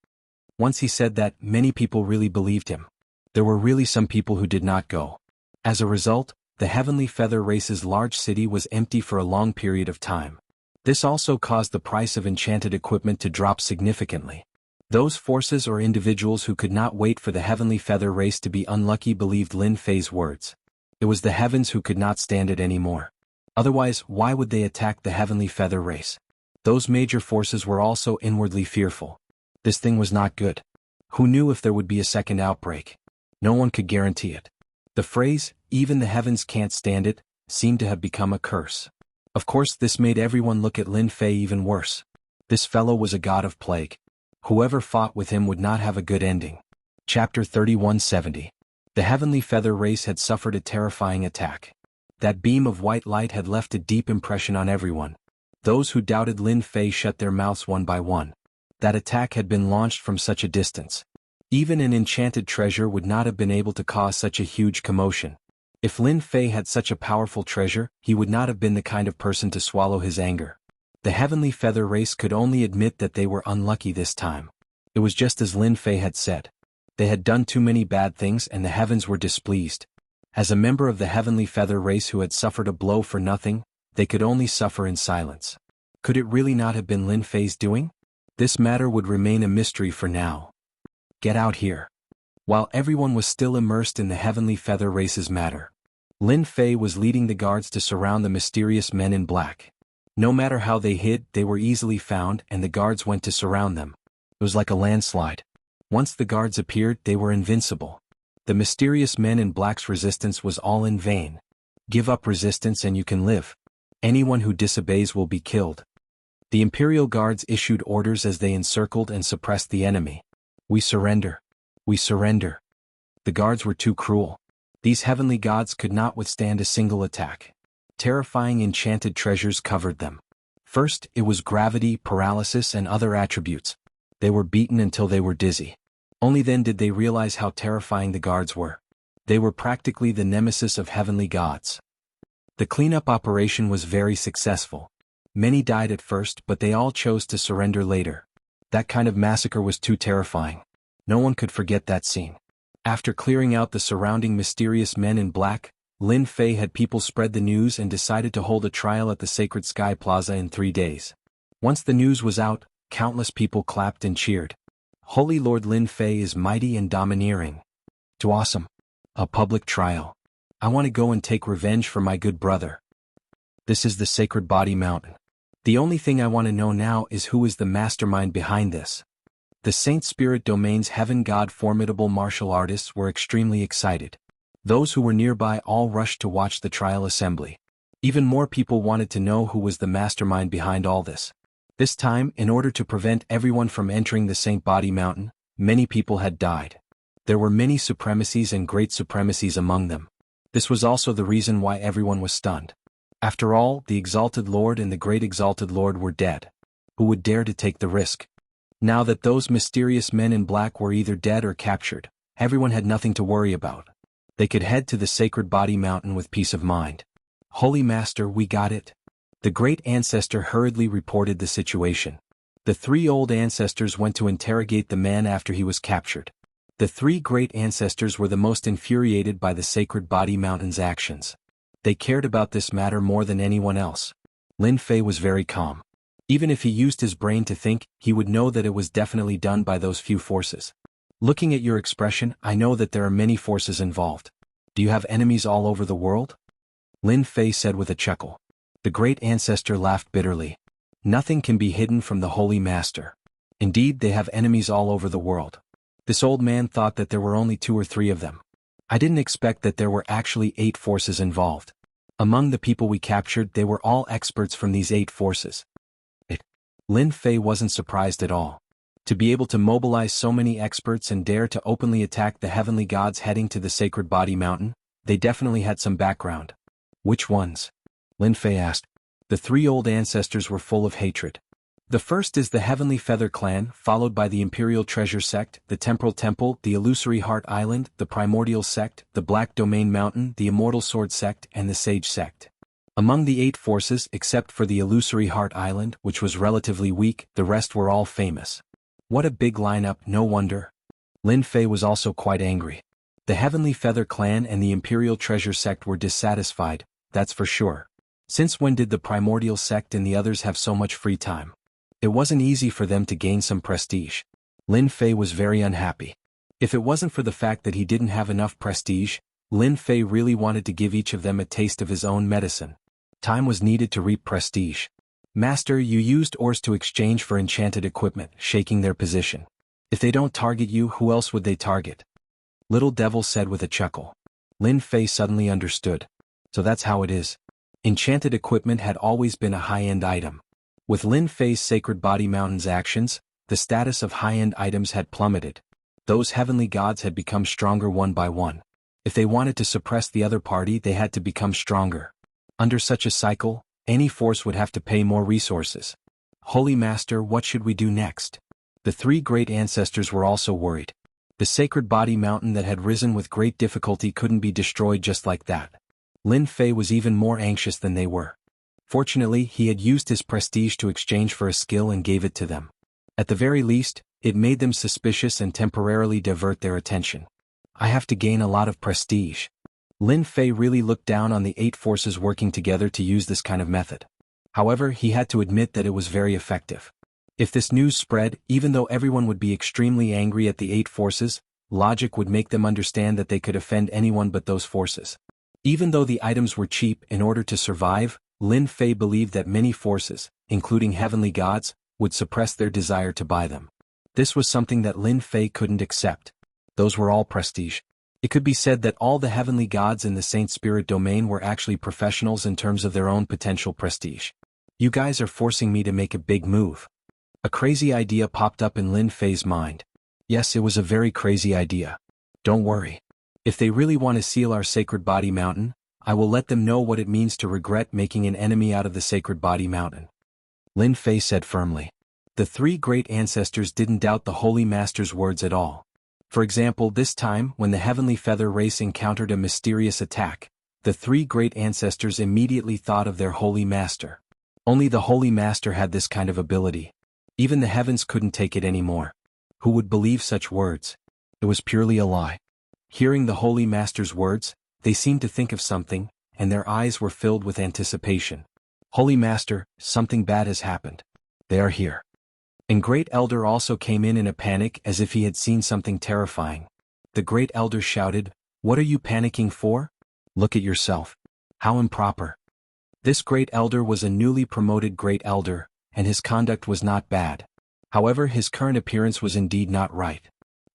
Once he said that, many people really believed him. There were really some people who did not go. As a result, the heavenly feather race's large city was empty for a long period of time. This also caused the price of enchanted equipment to drop significantly. Those forces or individuals who could not wait for the heavenly feather race to be unlucky believed Lin Fei's words. It was the heavens who could not stand it anymore. Otherwise, why would they attack the heavenly feather race? Those major forces were also inwardly fearful. This thing was not good. Who knew if there would be a second outbreak? No one could guarantee it. The phrase, "even the heavens can't stand it," seemed to have become a curse. Of course, this made everyone look at Lin Fei even worse. This fellow was a god of plague. Whoever fought with him would not have a good ending. Chapter 3170. The heavenly feather race had suffered a terrifying attack. That beam of white light had left a deep impression on everyone. Those who doubted Lin Fei shut their mouths one by one. That attack had been launched from such a distance. Even an enchanted treasure would not have been able to cause such a huge commotion. If Lin Fei had such a powerful treasure, he would not have been the kind of person to swallow his anger. The heavenly feather race could only admit that they were unlucky this time. It was just as Lin Fei had said. They had done too many bad things and the heavens were displeased. As a member of the heavenly feather race who had suffered a blow for nothing, they could only suffer in silence. Could it really not have been Lin Fei's doing? This matter would remain a mystery for now. Get out here. While everyone was still immersed in the heavenly feather race's matter, Lin Fei was leading the guards to surround the mysterious men in black. No matter how they hid, they were easily found and the guards went to surround them. It was like a landslide. Once the guards appeared, they were invincible. The mysterious men in black's resistance was all in vain. Give up resistance and you can live. Anyone who disobeys will be killed. The Imperial Guards issued orders as they encircled and suppressed the enemy. We surrender. We surrender. The guards were too cruel. These heavenly gods could not withstand a single attack. Terrifying enchanted treasures covered them. First, it was gravity, paralysis, and other attributes. They were beaten until they were dizzy. Only then did they realize how terrifying the guards were. They were practically the nemesis of heavenly gods. The cleanup operation was very successful. Many died at first, but they all chose to surrender later. That kind of massacre was too terrifying. No one could forget that scene. After clearing out the surrounding mysterious men in black, Lin Fei had people spread the news and decided to hold a trial at the Sacred Sky Plaza in 3 days. Once the news was out, countless people clapped and cheered. Holy Lord Lin Fei is mighty and domineering. Too awesome. A public trial. I want to go and take revenge for my good brother. This is the Sacred Body Mountain. The only thing I want to know now is who is the mastermind behind this. The Saint Spirit Domain's heaven god formidable martial artists were extremely excited. Those who were nearby all rushed to watch the trial assembly. Even more people wanted to know who was the mastermind behind all this. This time, in order to prevent everyone from entering the Saint Body Mountain, many people had died. There were many supremacies and great supremacies among them. This was also the reason why everyone was stunned. After all, the Exalted Lord and the Great Exalted Lord were dead. Who would dare to take the risk? Now that those mysterious men in black were either dead or captured, everyone had nothing to worry about. They could head to the Sacred Body Mountain with peace of mind. Holy Master, we got it. The great ancestor hurriedly reported the situation. The 3 old ancestors went to interrogate the man after he was captured. The 3 great ancestors were the most infuriated by the Sacred Body Mountain's actions. They cared about this matter more than anyone else. Lin Fei was very calm. Even if he used his brain to think, he would know that it was definitely done by those few forces. Looking at your expression, I know that there are many forces involved. Do you have enemies all over the world? Lin Fei said with a chuckle. The great ancestor laughed bitterly. Nothing can be hidden from the Holy Master. Indeed, they have enemies all over the world. This old man thought that there were only 2 or 3 of them. I didn't expect that there were actually 8 forces involved. Among the people we captured, they were all experts from these 8 forces. Lin Fei wasn't surprised at all. To be able to mobilize so many experts and dare to openly attack the heavenly gods heading to the Sacred Body Mountain, they definitely had some background. Which ones? Lin Fei asked. The 3 old ancestors were full of hatred. The first is the Heavenly Feather Clan, followed by the Imperial Treasure Sect, the Temporal Temple, the Illusory Heart Island, the Primordial Sect, the Black Domain Mountain, the Immortal Sword Sect, and the Sage Sect. Among the 8 forces, except for the Illusory Heart Island, which was relatively weak, the rest were all famous. What a big lineup, no wonder. Lin Fei was also quite angry. The Heavenly Feather Clan and the Imperial Treasure Sect were dissatisfied, that's for sure. Since when did the Primordial Sect and the others have so much free time? It wasn't easy for them to gain some prestige. Lin Fei was very unhappy. If it wasn't for the fact that he didn't have enough prestige, Lin Fei really wanted to give each of them a taste of his own medicine. Time was needed to reap prestige. Master, you used ores to exchange for enchanted equipment, shaking their position. If they don't target you, who else would they target? Little Devil said with a chuckle. Lin Fei suddenly understood. So that's how it is. Enchanted equipment had always been a high-end item. With Lin Fei's Sacred Body Mountain's actions, the status of high-end items had plummeted. Those heavenly gods had become stronger one by one. If they wanted to suppress the other party, they had to become stronger. Under such a cycle, any force would have to pay more resources. Holy Master, what should we do next? The 3 great ancestors were also worried. The Sacred Body Mountain that had risen with great difficulty couldn't be destroyed just like that. Lin Fei was even more anxious than they were. Fortunately, he had used his prestige to exchange for a skill and gave it to them. At the very least, it made them suspicious and temporarily divert their attention. I have to gain a lot of prestige. Lin Fei really looked down on the 8 forces working together to use this kind of method. However, he had to admit that it was very effective. If this news spread, even though everyone would be extremely angry at the 8 forces, logic would make them understand that they could offend anyone but those forces. Even though the items were cheap, in order to survive, Lin Fei believed that many forces, including heavenly gods, would suppress their desire to buy them. This was something that Lin Fei couldn't accept. Those were all prestige. It could be said that all the heavenly gods in the Saint Spirit domain were actually professionals in terms of their own potential prestige. You guys are forcing me to make a big move. A crazy idea popped up in Lin Fei's mind. Yes, it was a very crazy idea. Don't worry. If they really want to seal our Sacred Body Mountain, I will let them know what it means to regret making an enemy out of the Sacred Body Mountain. Lin Fei said firmly. The 3 great ancestors didn't doubt the Holy Master's words at all. For example, this time, when the Heavenly Feather race encountered a mysterious attack, the 3 great ancestors immediately thought of their Holy Master. Only the Holy Master had this kind of ability. Even the heavens couldn't take it anymore. Who would believe such words? It was purely a lie. Hearing the Holy Master's words, they seemed to think of something, and their eyes were filled with anticipation. Holy Master, something bad has happened. They are here. And Great Elder also came in a panic as if he had seen something terrifying. The Great Elder shouted, "What are you panicking for? Look at yourself. How improper." This Great Elder was a newly promoted Great Elder, and his conduct was not bad. However, his current appearance was indeed not right.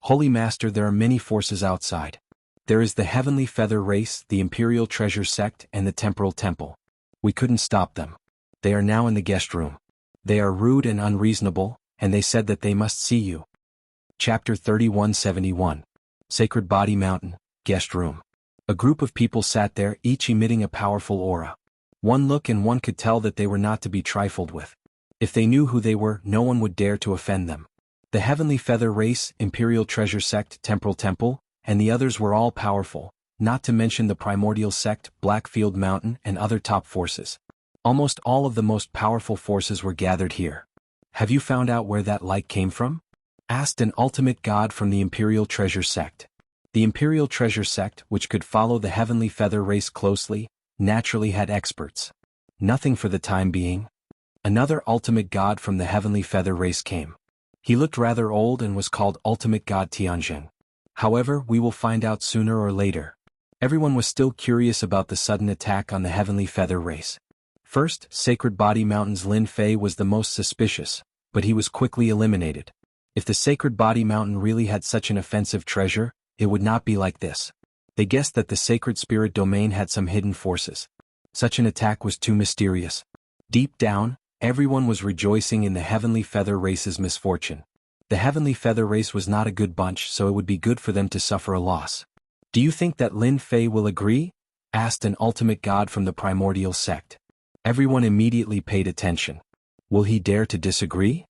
Holy Master, there are many forces outside. There is the Heavenly Feather Race, the Imperial Treasure Sect, and the Temporal Temple. We couldn't stop them. They are now in the guest room. They are rude and unreasonable, and they said that they must see you. Chapter 3171. Sacred Body Mountain, Guest Room. A group of people sat there, each emitting a powerful aura. One look and one could tell that they were not to be trifled with. If they knew who they were, no one would dare to offend them. The Heavenly Feather Race, Imperial Treasure Sect, Temporal Temple, and the others were all powerful, not to mention the Primordial Sect, Blackfield Mountain, and other top forces. Almost all of the most powerful forces were gathered here. Have you found out where that light came from? Asked an ultimate god from the Imperial Treasure Sect. The Imperial Treasure Sect, which could follow the Heavenly Feather Race closely, naturally had experts. Nothing for the time being. Another ultimate god from the Heavenly Feather Race came. He looked rather old and was called Ultimate God Tianjin. However, we will find out sooner or later. Everyone was still curious about the sudden attack on the Heavenly Feather Race. First, Sacred Body Mountain's Lin Fei was the most suspicious, but he was quickly eliminated. If the Sacred Body Mountain really had such an offensive treasure, it would not be like this. They guessed that the Sacred Spirit Domain had some hidden forces. Such an attack was too mysterious. Deep down, everyone was rejoicing in the Heavenly Feather Race's misfortune. The Heavenly Feather Race was not a good bunch, so it would be good for them to suffer a loss. Do you think that Lin Fei will agree? Asked an ultimate god from the Primordial Sect. Everyone immediately paid attention. Will he dare to disagree?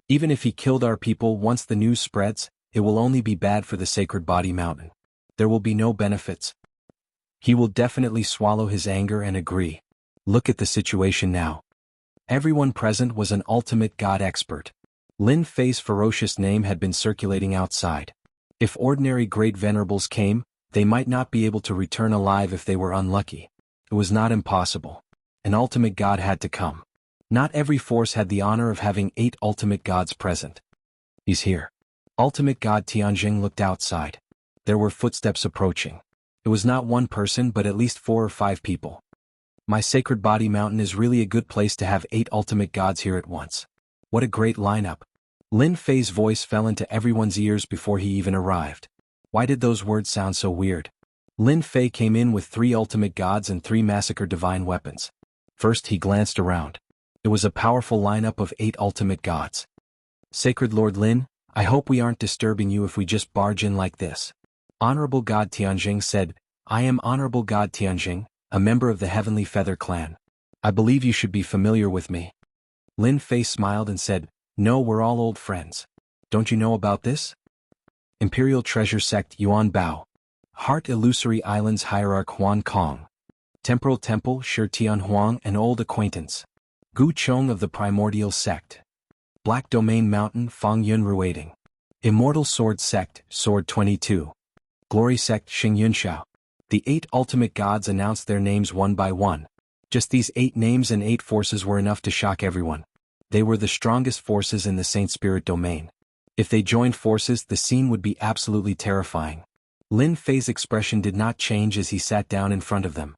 Even if he killed our people once the news spreads, it will only be bad for the Sacred Body Mountain. There will be no benefits. He will definitely swallow his anger and agree. Look at the situation now. Everyone present was an ultimate god expert. Lin Fei's ferocious name had been circulating outside. If ordinary great venerables came, they might not be able to return alive if they were unlucky. It was not impossible. An ultimate god had to come. Not every force had the honor of having 8 ultimate gods present. He's here. Ultimate god Tianjing looked outside. There were footsteps approaching. It was not one person but at least 4 or 5 people. My Sacred Body Mountain is really a good place to have 8 ultimate gods here at once. What a great lineup. Lin Fei's voice fell into everyone's ears before he even arrived. Why did those words sound so weird? Lin Fei came in with 3 ultimate gods and 3 massacre divine weapons. First he glanced around. It was a powerful lineup of 8 ultimate gods. Sacred Lord Lin, I hope we aren't disturbing you if we just barge in like this. Honorable God Tianjing said, I am Honorable God Tianjing, a member of the Heavenly Feather Clan. I believe you should be familiar with me. Lin Fei smiled and said, No, we're all old friends. Don't you know about this? Imperial Treasure Sect Yuan Bao. Heart Illusory Islands Hierarch Huan Kong. Temporal Temple Shi Tian Huang, an old acquaintance. Gu Chong of the Primordial Sect. Black Domain Mountain Fang Yun Ruading. Immortal Sword Sect, Sword 22. Glory Sect Xing Yunxiao. The 8 ultimate gods announced their names one by one. Just these 8 names and 8 forces were enough to shock everyone. They were the strongest forces in the Saint Spirit domain. If they joined forces, the scene would be absolutely terrifying. Lin Fei's expression did not change as he sat down in front of them.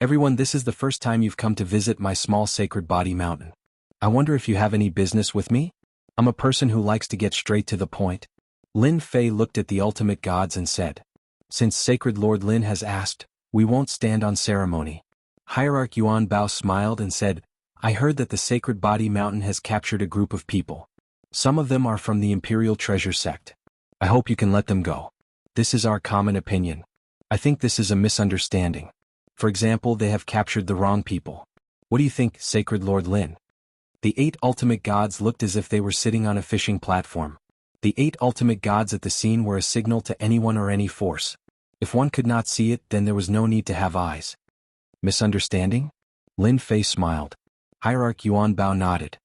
Everyone, this is the first time you've come to visit my small Sacred Body Mountain. I wonder if you have any business with me? I'm a person who likes to get straight to the point. Lin Fei looked at the ultimate gods and said, Since Sacred Lord Lin has asked, we won't stand on ceremony. Hierarch Yuan Bao smiled and said, I heard that the Sacred Body Mountain has captured a group of people. Some of them are from the Imperial Treasure Sect. I hope you can let them go. This is our common opinion. I think this is a misunderstanding. For example, they have captured the wrong people. What do you think, Sacred Lord Lin? The 8 ultimate gods looked as if they were sitting on a fishing platform. The 8 ultimate gods at the scene were a signal to anyone or any force. If one could not see it, then there was no need to have eyes. Misunderstanding? Lin Fei smiled. Hierarch Yuan Bao nodded.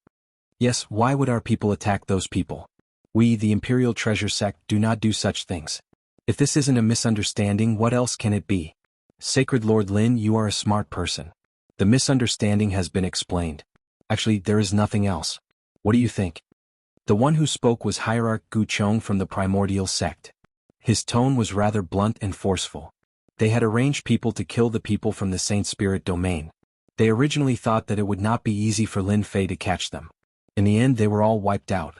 Yes, why would our people attack those people? We, the Imperial Treasure Sect, do not do such things. If this isn't a misunderstanding, what else can it be? Sacred Lord Lin, you are a smart person. The misunderstanding has been explained. Actually, there is nothing else. What do you think? The one who spoke was Hierarch Gu Chong from the Primordial Sect. His tone was rather blunt and forceful. They had arranged people to kill the people from the Saint Spirit domain. They originally thought that it would not be easy for Lin Fei to catch them. In the end, they were all wiped out.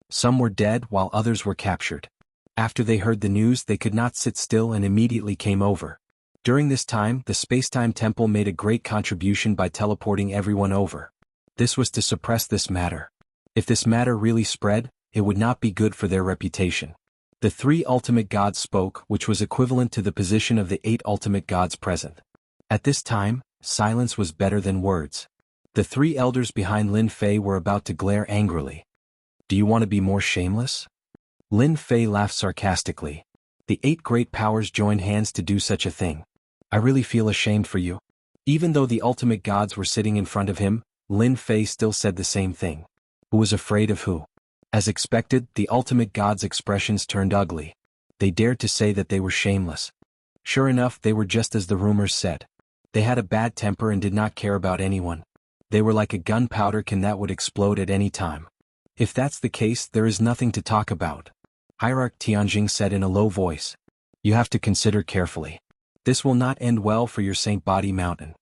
Some were dead while others were captured. After they heard the news, they could not sit still and immediately came over. During this time, the Spacetime Temple made a great contribution by teleporting everyone over. This was to suppress this matter. If this matter really spread, it would not be good for their reputation. The 3 ultimate gods spoke, which was equivalent to the position of the 8 ultimate gods present. At this time, silence was better than words. The 3 elders behind Lin Fei were about to glare angrily. Do you want to be more shameless? Lin Fei laughed sarcastically. The 8 great powers joined hands to do such a thing. I really feel ashamed for you. Even though the ultimate gods were sitting in front of him, Lin Fei still said the same thing. Who was afraid of who? As expected, the ultimate gods' expressions turned ugly. They dared to say that they were shameless. Sure enough, they were just as the rumors said. They had a bad temper and did not care about anyone. They were like a gunpowder can that would explode at any time. If that's the case, there is nothing to talk about. Hierarch Tianjing said in a low voice. You have to consider carefully. This will not end well for your Saint Body Mountain.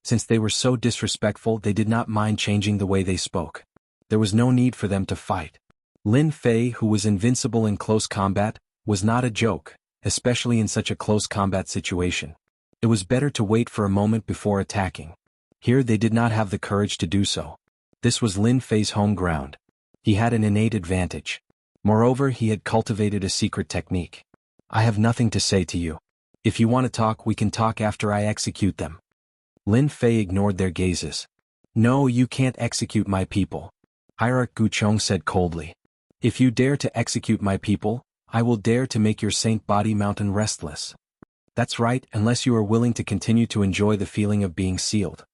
Since they were so disrespectful, they did not mind changing the way they spoke. There was no need for them to fight. Lin Fei, who was invincible in close combat, was not a joke, especially in such a close combat situation. It was better to wait for a moment before attacking. Here they did not have the courage to do so. This was Lin Fei's home ground. He had an innate advantage. Moreover, he had cultivated a secret technique. I have nothing to say to you. If you want to talk, we can talk after I execute them. Lin Fei ignored their gazes. No, you can't execute my people. Hierarch Guchong said coldly. If you dare to execute my people, I will dare to make your Saint Body Mountain restless. That's right, unless you are willing to continue to enjoy the feeling of being sealed.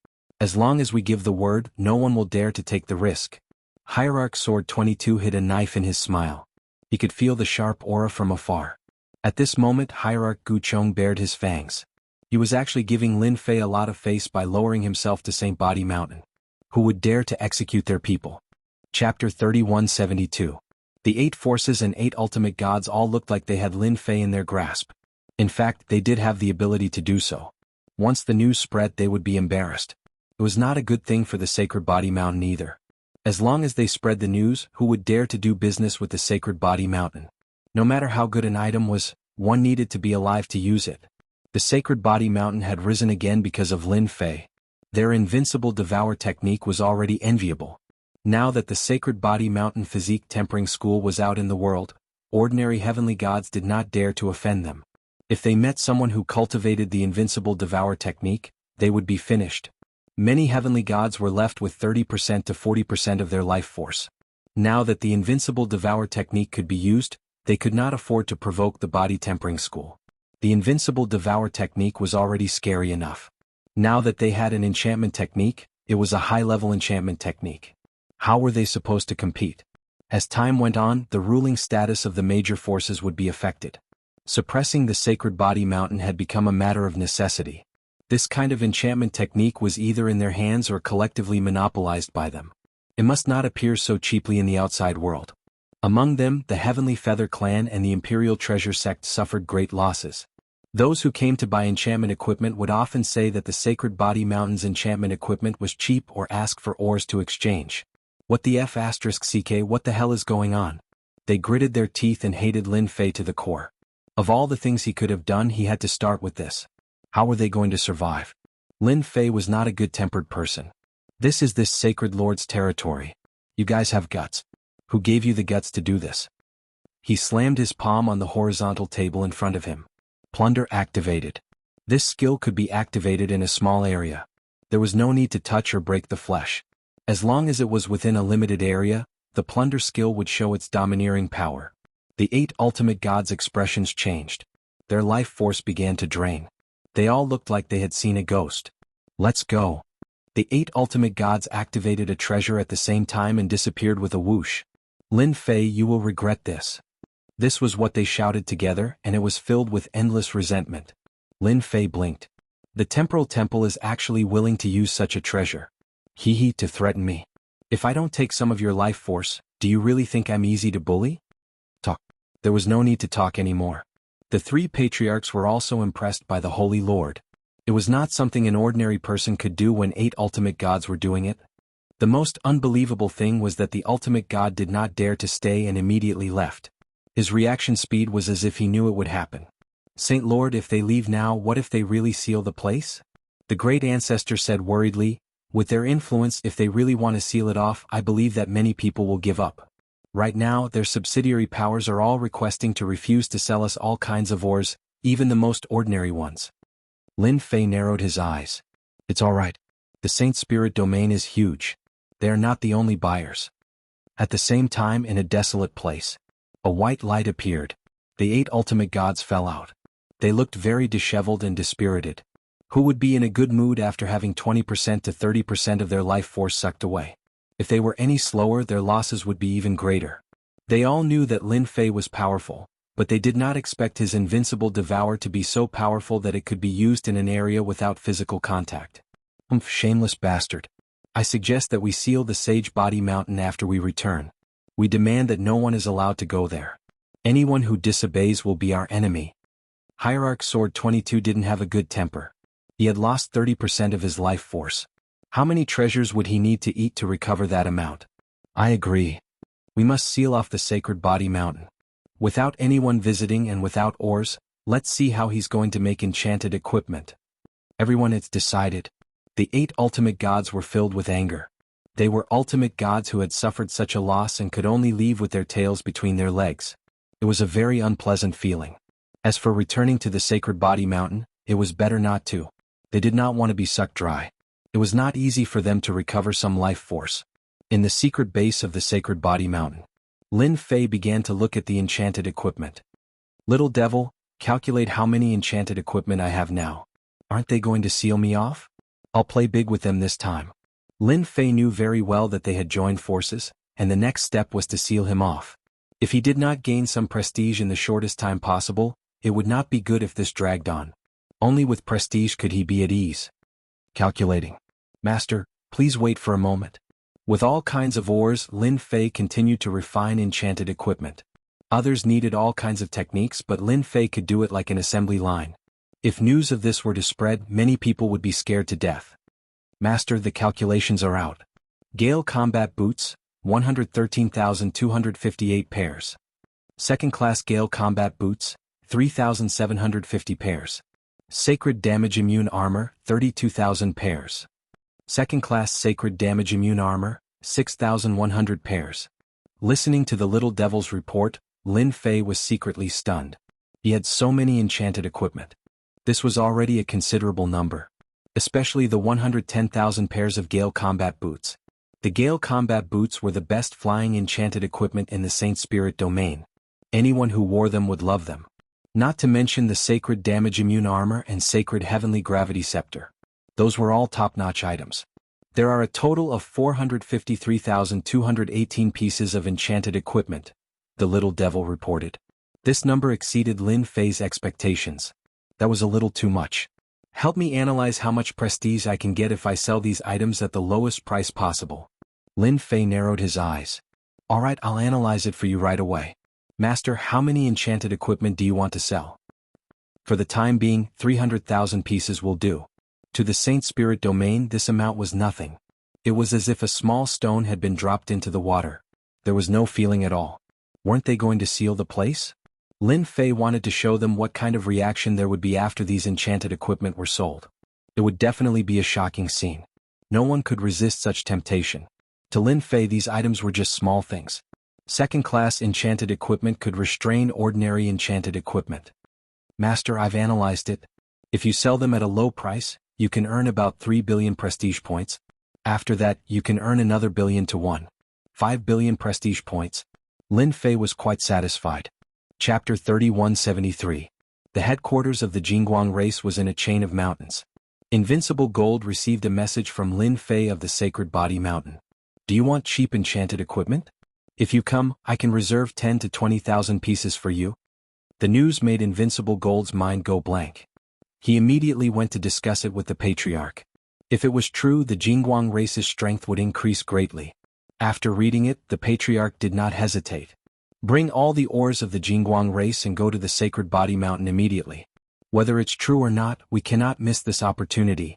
As long as we give the word, no one will dare to take the risk. Hierarch Sword 22 hid a knife in his smile. He could feel the sharp aura from afar. At this moment Hierarch Guchong bared his fangs. He was actually giving Lin Fei a lot of face by lowering himself to Saint Body Mountain. Who would dare to execute their people? Chapter 3172. The 8 forces and 8 ultimate gods all looked like they had Lin Fei in their grasp. In fact, they did have the ability to do so. Once the news spread, they would be embarrassed. It was not a good thing for the Sacred Body Mountain either. As long as they spread the news, who would dare to do business with the Sacred Body Mountain? No matter how good an item was, one needed to be alive to use it. The Sacred Body Mountain had risen again because of Lin Fei. Their invincible devour technique was already enviable. Now that the Sacred Body Mountain Physique Tempering School was out in the world, ordinary heavenly gods did not dare to offend them. If they met someone who cultivated the invincible devour technique, they would be finished. Many heavenly gods were left with 30% to 40% of their life force. Now that the invincible devour technique could be used, they could not afford to provoke the Body Tempering School. The invincible devour technique was already scary enough. Now that they had an enchantment technique, it was a high-level enchantment technique. How were they supposed to compete? As time went on, the ruling status of the major forces would be affected. Suppressing the Sacred Body Mountain had become a matter of necessity. This kind of enchantment technique was either in their hands or collectively monopolized by them. It must not appear so cheaply in the outside world. Among them, the Heavenly Feather Clan and the Imperial Treasure Sect suffered great losses. Those who came to buy enchantment equipment would often say that the Sacred Body Mountain's enchantment equipment was cheap or ask for ores to exchange. What the F***ck, what the hell is going on? They gritted their teeth and hated Lin Fei to the core. Of all the things he could have done, he had to start with this. How were they going to survive? Lin Fei was not a good-tempered person. This is this Sacred Lord's territory. You guys have guts. Who gave you the guts to do this? He slammed his palm on the horizontal table in front of him. Plunder activated. This skill could be activated in a small area. There was no need to touch or break the flesh. As long as it was within a limited area, the plunder skill would show its domineering power. The 8 ultimate gods' expressions changed. Their life force began to drain. They all looked like they had seen a ghost. Let's go. The 8 ultimate gods activated a treasure at the same time and disappeared with a whoosh. Lin Fei, you will regret this. This was what they shouted together, and it was filled with endless resentment. Lin Fei blinked. The Temporal Temple is actually willing to use such a treasure. Hee to threaten me. If I don't take some of your life force, do you really think I'm easy to bully? Talk. There was no need to talk anymore. The 3 patriarchs were also impressed by the Holy Lord. It was not something an ordinary person could do when 8 ultimate gods were doing it. The most unbelievable thing was that the ultimate god did not dare to stay and immediately left. His reaction speed was as if he knew it would happen. Saint Lord, if they leave now, what if they really seal the place? The great ancestor said worriedly, with their influence, if they really want to seal it off, I believe that many people will give up. Right now, their subsidiary powers are all requesting to refuse to sell us all kinds of ores, even the most ordinary ones. Lin Fei narrowed his eyes. It's all right. The Saint Spirit domain is huge. They are not the only buyers. At the same time, in a desolate place, a white light appeared. The 8 ultimate gods fell out. They looked very disheveled and dispirited. Who would be in a good mood after having 20% to 30% of their life force sucked away? If they were any slower, their losses would be even greater. They all knew that Lin Fei was powerful, but they did not expect his invincible devour to be so powerful that it could be used in an area without physical contact. Shameless bastard. I suggest that we seal the Sage Body Mountain after we return. We demand that no one is allowed to go there. Anyone who disobeys will be our enemy. Hierarch Sword 22 didn't have a good temper. He had lost 30% of his life force. How many treasures would he need to eat to recover that amount? I agree. We must seal off the Sacred Body Mountain. Without anyone visiting and without ores, let's see how he's going to make enchanted equipment. Everyone, it's decided. The 8 ultimate gods were filled with anger. They were ultimate gods who had suffered such a loss and could only leave with their tails between their legs. It was a very unpleasant feeling. As for returning to the Sacred Body Mountain, it was better not to. They did not want to be sucked dry. It was not easy for them to recover some life force. In the secret base of the Sacred Body Mountain, Lin Fei began to look at the enchanted equipment. Little devil, calculate how many enchanted equipment I have now. Aren't they going to seal me off? I'll play big with them this time. Lin Fei knew very well that they had joined forces, and the next step was to seal him off. If he did not gain some prestige in the shortest time possible, it would not be good if this dragged on. Only with prestige could he be at ease. Calculating. Master, please wait for a moment. With all kinds of ores, Lin Fei continued to refine enchanted equipment. Others needed all kinds of techniques, but Lin Fei could do it like an assembly line. If news of this were to spread, many people would be scared to death. Master, the calculations are out. Gale Combat Boots, 113,258 pairs. Second-class Gale Combat Boots, 3,750 pairs. Sacred Damage Immune Armor, 32,000 pairs. Second-class Sacred Damage Immune Armor, 6,100 pairs. Listening to the little devil's report, Lin Fei was secretly stunned. He had so many enchanted equipment. This was already a considerable number. Especially the 110,000 pairs of Gale Combat Boots. The Gale Combat Boots were the best flying enchanted equipment in the Saint Spirit domain. Anyone who wore them would love them. Not to mention the Sacred Damage Immune Armor and Sacred Heavenly Gravity Scepter. Those were all top-notch items. There are a total of 453,218 pieces of enchanted equipment, the little devil reported. This number exceeded Lin Fei's expectations. That was a little too much. Help me analyze how much prestige I can get if I sell these items at the lowest price possible. Lin Fei narrowed his eyes. Alright, I'll analyze it for you right away. Master, how many enchanted equipment do you want to sell? For the time being, 300,000 pieces will do. To the Saint Spirit domain, this amount was nothing. It was as if a small stone had been dropped into the water. There was no feeling at all. Weren't they going to seal the place? Lin Fei wanted to show them what kind of reaction there would be after these enchanted equipment were sold. It would definitely be a shocking scene. No one could resist such temptation. To Lin Fei, these items were just small things. Second-class enchanted equipment could restrain ordinary enchanted equipment. Master, I've analyzed it. If you sell them at a low price, you can earn about 3 billion prestige points. After that, you can earn another billion to 5 billion prestige points. Lin Fei was quite satisfied. Chapter 3173. The headquarters of the Jingguang race was in a chain of mountains. Invincible Gold received a message from Lin Fei of the Sacred Body Mountain. Do you want cheap enchanted equipment? If you come, I can reserve 10 to 20,000 pieces for you. The news made Invincible Gold's mind go blank. He immediately went to discuss it with the Patriarch. If it was true, the Jingguang race's strength would increase greatly. After reading it, the Patriarch did not hesitate. Bring all the ores of the Jingguang race and go to the Sacred Body Mountain immediately. Whether it's true or not, we cannot miss this opportunity.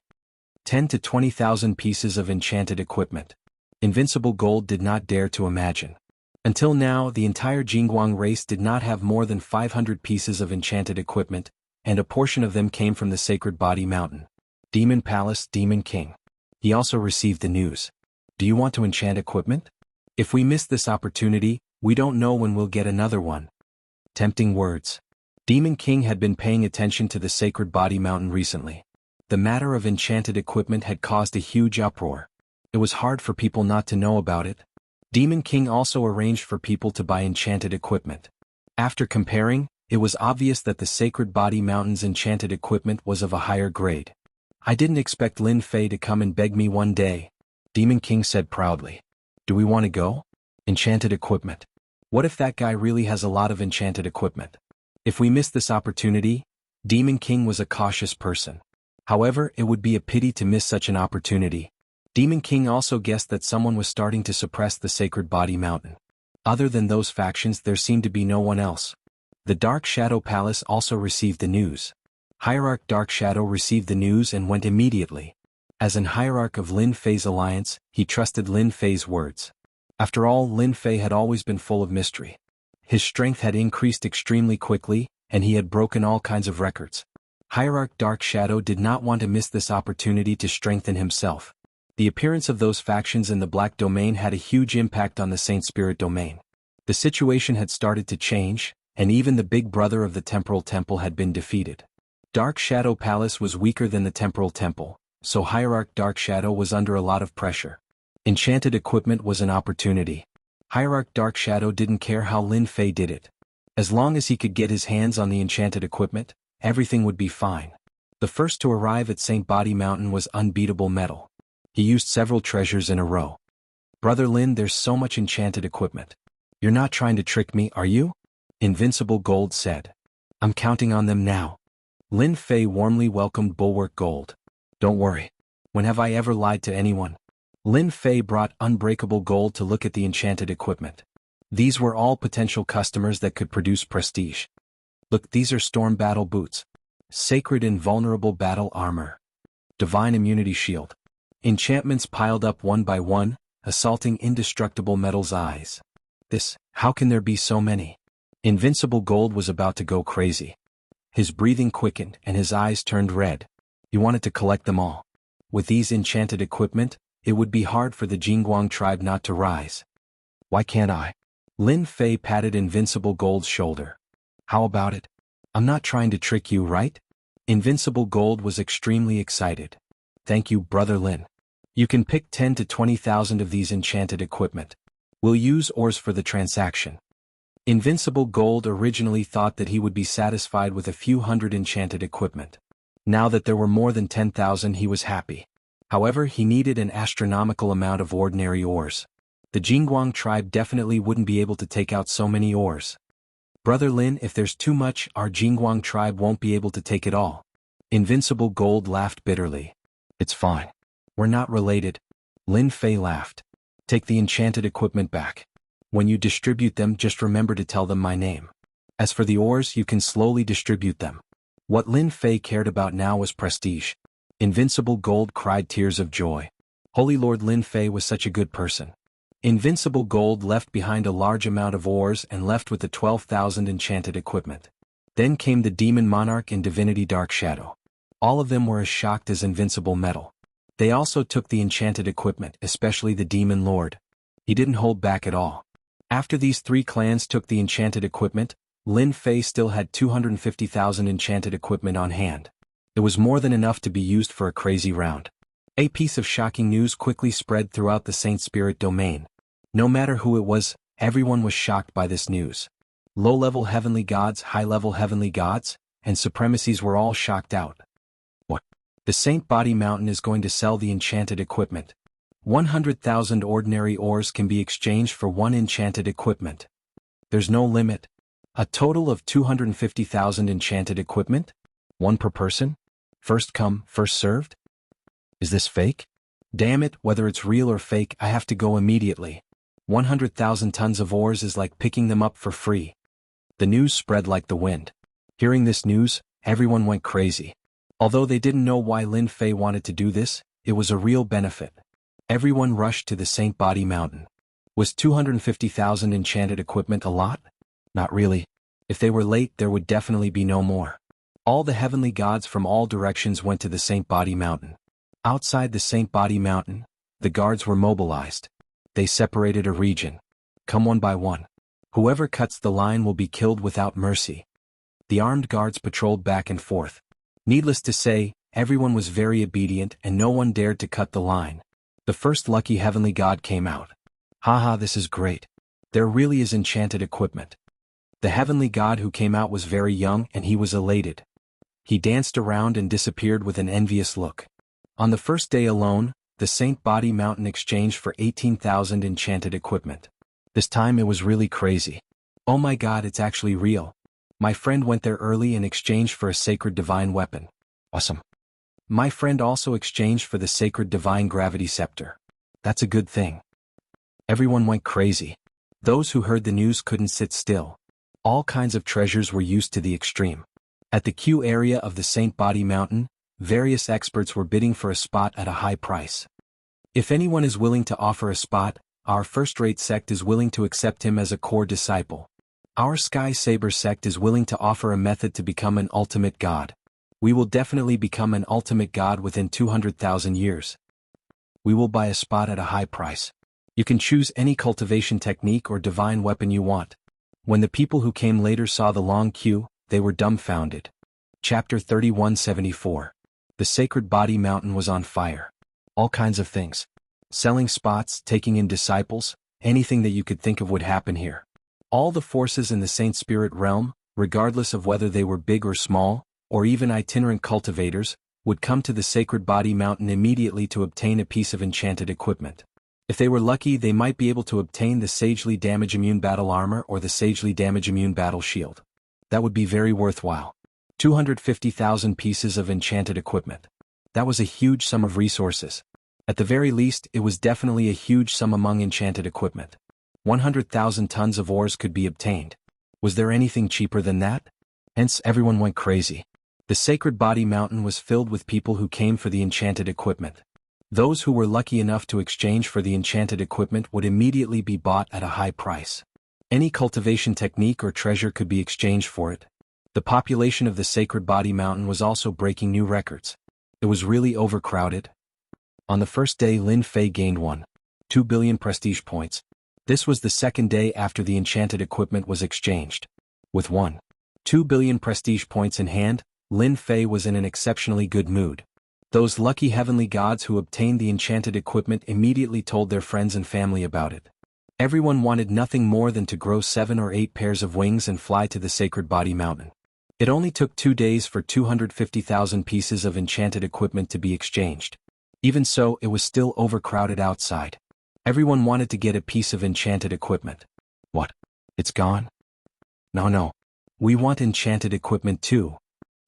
10 to 20,000 pieces of enchanted equipment. Invincible Gold did not dare to imagine. Until now, the entire Jingguang race did not have more than 500 pieces of enchanted equipment, and a portion of them came from the Sacred Body Mountain. Demon Palace, Demon King. He also received the news. Do you want to enchant equipment? If we miss this opportunity, we don't know when we'll get another one. Tempting words. Demon King had been paying attention to the Sacred Body Mountain recently. The matter of enchanted equipment had caused a huge uproar. It was hard for people not to know about it. Demon King also arranged for people to buy enchanted equipment. After comparing, it was obvious that the Sacred Body Mountain's enchanted equipment was of a higher grade. I didn't expect Lin Fei to come and beg me one day, Demon King said proudly. Do we want to go? Enchanted equipment. What if that guy really has a lot of enchanted equipment? If we miss this opportunity, Demon King was a cautious person. However, it would be a pity to miss such an opportunity. Demon King also guessed that someone was starting to suppress the Sacred Body Mountain. Other than those factions, there seemed to be no one else. The Dark Shadow Palace also received the news. Hierarch Dark Shadow received the news and went immediately. As an hierarch of Lin Fei's alliance, he trusted Lin Fei's words. After all, Lin Fei had always been full of mystery. His strength had increased extremely quickly, and he had broken all kinds of records. Hierarch Dark Shadow did not want to miss this opportunity to strengthen himself. The appearance of those factions in the Black Domain had a huge impact on the Saint Spirit Domain. The situation had started to change, and even the big brother of the Temporal Temple had been defeated. Dark Shadow Palace was weaker than the Temporal Temple, so Hierarch Dark Shadow was under a lot of pressure. Enchanted equipment was an opportunity. Hierarch Dark Shadow didn't care how Lin Fei did it. As long as he could get his hands on the enchanted equipment, everything would be fine. The first to arrive at St. Body Mountain was Unbeatable Metal. He used several treasures in a row. Brother Lin, there's so much enchanted equipment. You're not trying to trick me, are you? Invincible Gold said. I'm counting on them now. Lin Fei warmly welcomed Bulwark Gold. Don't worry. When have I ever lied to anyone? Lin Fei brought Unbreakable Gold to look at the enchanted equipment. These were all potential customers that could produce prestige. Look, these are Storm Battle Boots. Sacred Invulnerable Battle Armor. Divine Immunity Shield. Enchantments piled up one by one, assaulting Indestructible Metal's eyes. How can there be so many? Invincible Gold was about to go crazy. His breathing quickened and his eyes turned red. He wanted to collect them all. With these enchanted equipment, it would be hard for the Jingguang tribe not to rise. Why can't I? Lin Fei patted Invincible Gold's shoulder. How about it? I'm not trying to trick you, right? Invincible Gold was extremely excited. Thank you, Brother Lin. You can pick 10 to 20,000 of these enchanted equipment. We'll use ores for the transaction. Invincible Gold originally thought that he would be satisfied with a few hundred enchanted equipment. Now that there were more than 10,000, he was happy. However, he needed an astronomical amount of ordinary ores. The Jingguang tribe definitely wouldn't be able to take out so many ores. Brother Lin, if there's too much, our Jingguang tribe won't be able to take it all. Invincible Gold laughed bitterly. It's fine. We're not related. Lin Fei laughed. Take the enchanted equipment back. When you distribute them, just remember to tell them my name. As for the ores, you can slowly distribute them. What Lin Fei cared about now was prestige. Invincible Gold cried tears of joy. Holy Lord, Lin Fei was such a good person. Invincible Gold left behind a large amount of ores and left with the 12,000 enchanted equipment. Then came the Demon Monarch and Divinity Dark Shadow. All of them were as shocked as Invincible Metal. They also took the enchanted equipment, especially the Demon Lord. He didn't hold back at all. After these three clans took the enchanted equipment, Lin Fei still had 250,000 enchanted equipment on hand. It was more than enough to be used for a crazy round. A piece of shocking news quickly spread throughout the Saint Spirit domain. No matter who it was, everyone was shocked by this news. Low-level heavenly gods, high-level heavenly gods, and supremacies were all shocked out. What? The Saint Body Mountain is going to sell the enchanted equipment. 100,000 ordinary ores can be exchanged for one enchanted equipment. There's no limit. A total of 250,000 enchanted equipment? One per person? First come, first served? Is this fake? Damn it, whether it's real or fake, I have to go immediately. 100,000 tons of ores is like picking them up for free. The news spread like the wind. Hearing this news, everyone went crazy. Although they didn't know why Lin Fei wanted to do this, it was a real benefit. Everyone rushed to the Saint Body Mountain. Was 250,000 enchanted equipment a lot? Not really. If they were late, there would definitely be no more. All the heavenly gods from all directions went to the Saint Body Mountain. Outside the Saint Body Mountain, the guards were mobilized. They separated a region. Come one by one. Whoever cuts the line will be killed without mercy. The armed guards patrolled back and forth. Needless to say, everyone was very obedient and no one dared to cut the line. The first lucky heavenly god came out. Haha, this is great. There really is enchanted equipment. The heavenly god who came out was very young and he was elated. He danced around and disappeared with an envious look. On the first day alone, the Saint Body Mountain exchanged for 18,000 enchanted equipment. This time it was really crazy. Oh my god, it's actually real. My friend went there early and exchanged for a sacred divine weapon. Awesome. My friend also exchanged for the sacred divine gravity scepter. That's a good thing. Everyone went crazy. Those who heard the news couldn't sit still. All kinds of treasures were used to the extreme. At the Q area of the Saint Body Mountain, various experts were bidding for a spot at a high price. If anyone is willing to offer a spot, our first-rate sect is willing to accept him as a core disciple. Our Sky Saber sect is willing to offer a method to become an ultimate god. We will definitely become an ultimate god within 200,000 years. We will buy a spot at a high price. You can choose any cultivation technique or divine weapon you want. When the people who came later saw the long queue, they were dumbfounded. Chapter 3174. The Sacred Body Mountain was on fire. All kinds of things. Selling spots, taking in disciples, anything that you could think of would happen here. All the forces in the Saint Spirit realm, regardless of whether they were big or small, or even itinerant cultivators, would come to the Sacred Body Mountain immediately to obtain a piece of enchanted equipment. If they were lucky, they might be able to obtain the Sagely Damage Immune Battle Armor or the Sagely Damage Immune Battle Shield. That would be very worthwhile. 250,000 pieces of enchanted equipment. That was a huge sum of resources. At the very least, it was definitely a huge sum among enchanted equipment. 100,000 tons of ores could be obtained. Was there anything cheaper than that? Hence, everyone went crazy. The Sacred Body Mountain was filled with people who came for the enchanted equipment. Those who were lucky enough to exchange for the enchanted equipment would immediately be bought at a high price. Any cultivation technique or treasure could be exchanged for it. The population of the Sacred Body Mountain was also breaking new records. It was really overcrowded. On the first day, Lin Fei gained 1.2 billion prestige points. This was the second day after the enchanted equipment was exchanged. With 1.2 billion prestige points in hand, Lin Fei was in an exceptionally good mood. Those lucky heavenly gods who obtained the enchanted equipment immediately told their friends and family about it. Everyone wanted nothing more than to grow 7 or 8 pairs of wings and fly to the Sacred Body Mountain. It only took 2 days for 250,000 pieces of enchanted equipment to be exchanged. Even so, it was still overcrowded outside. Everyone wanted to get a piece of enchanted equipment. What? It's gone? No. We want enchanted equipment too.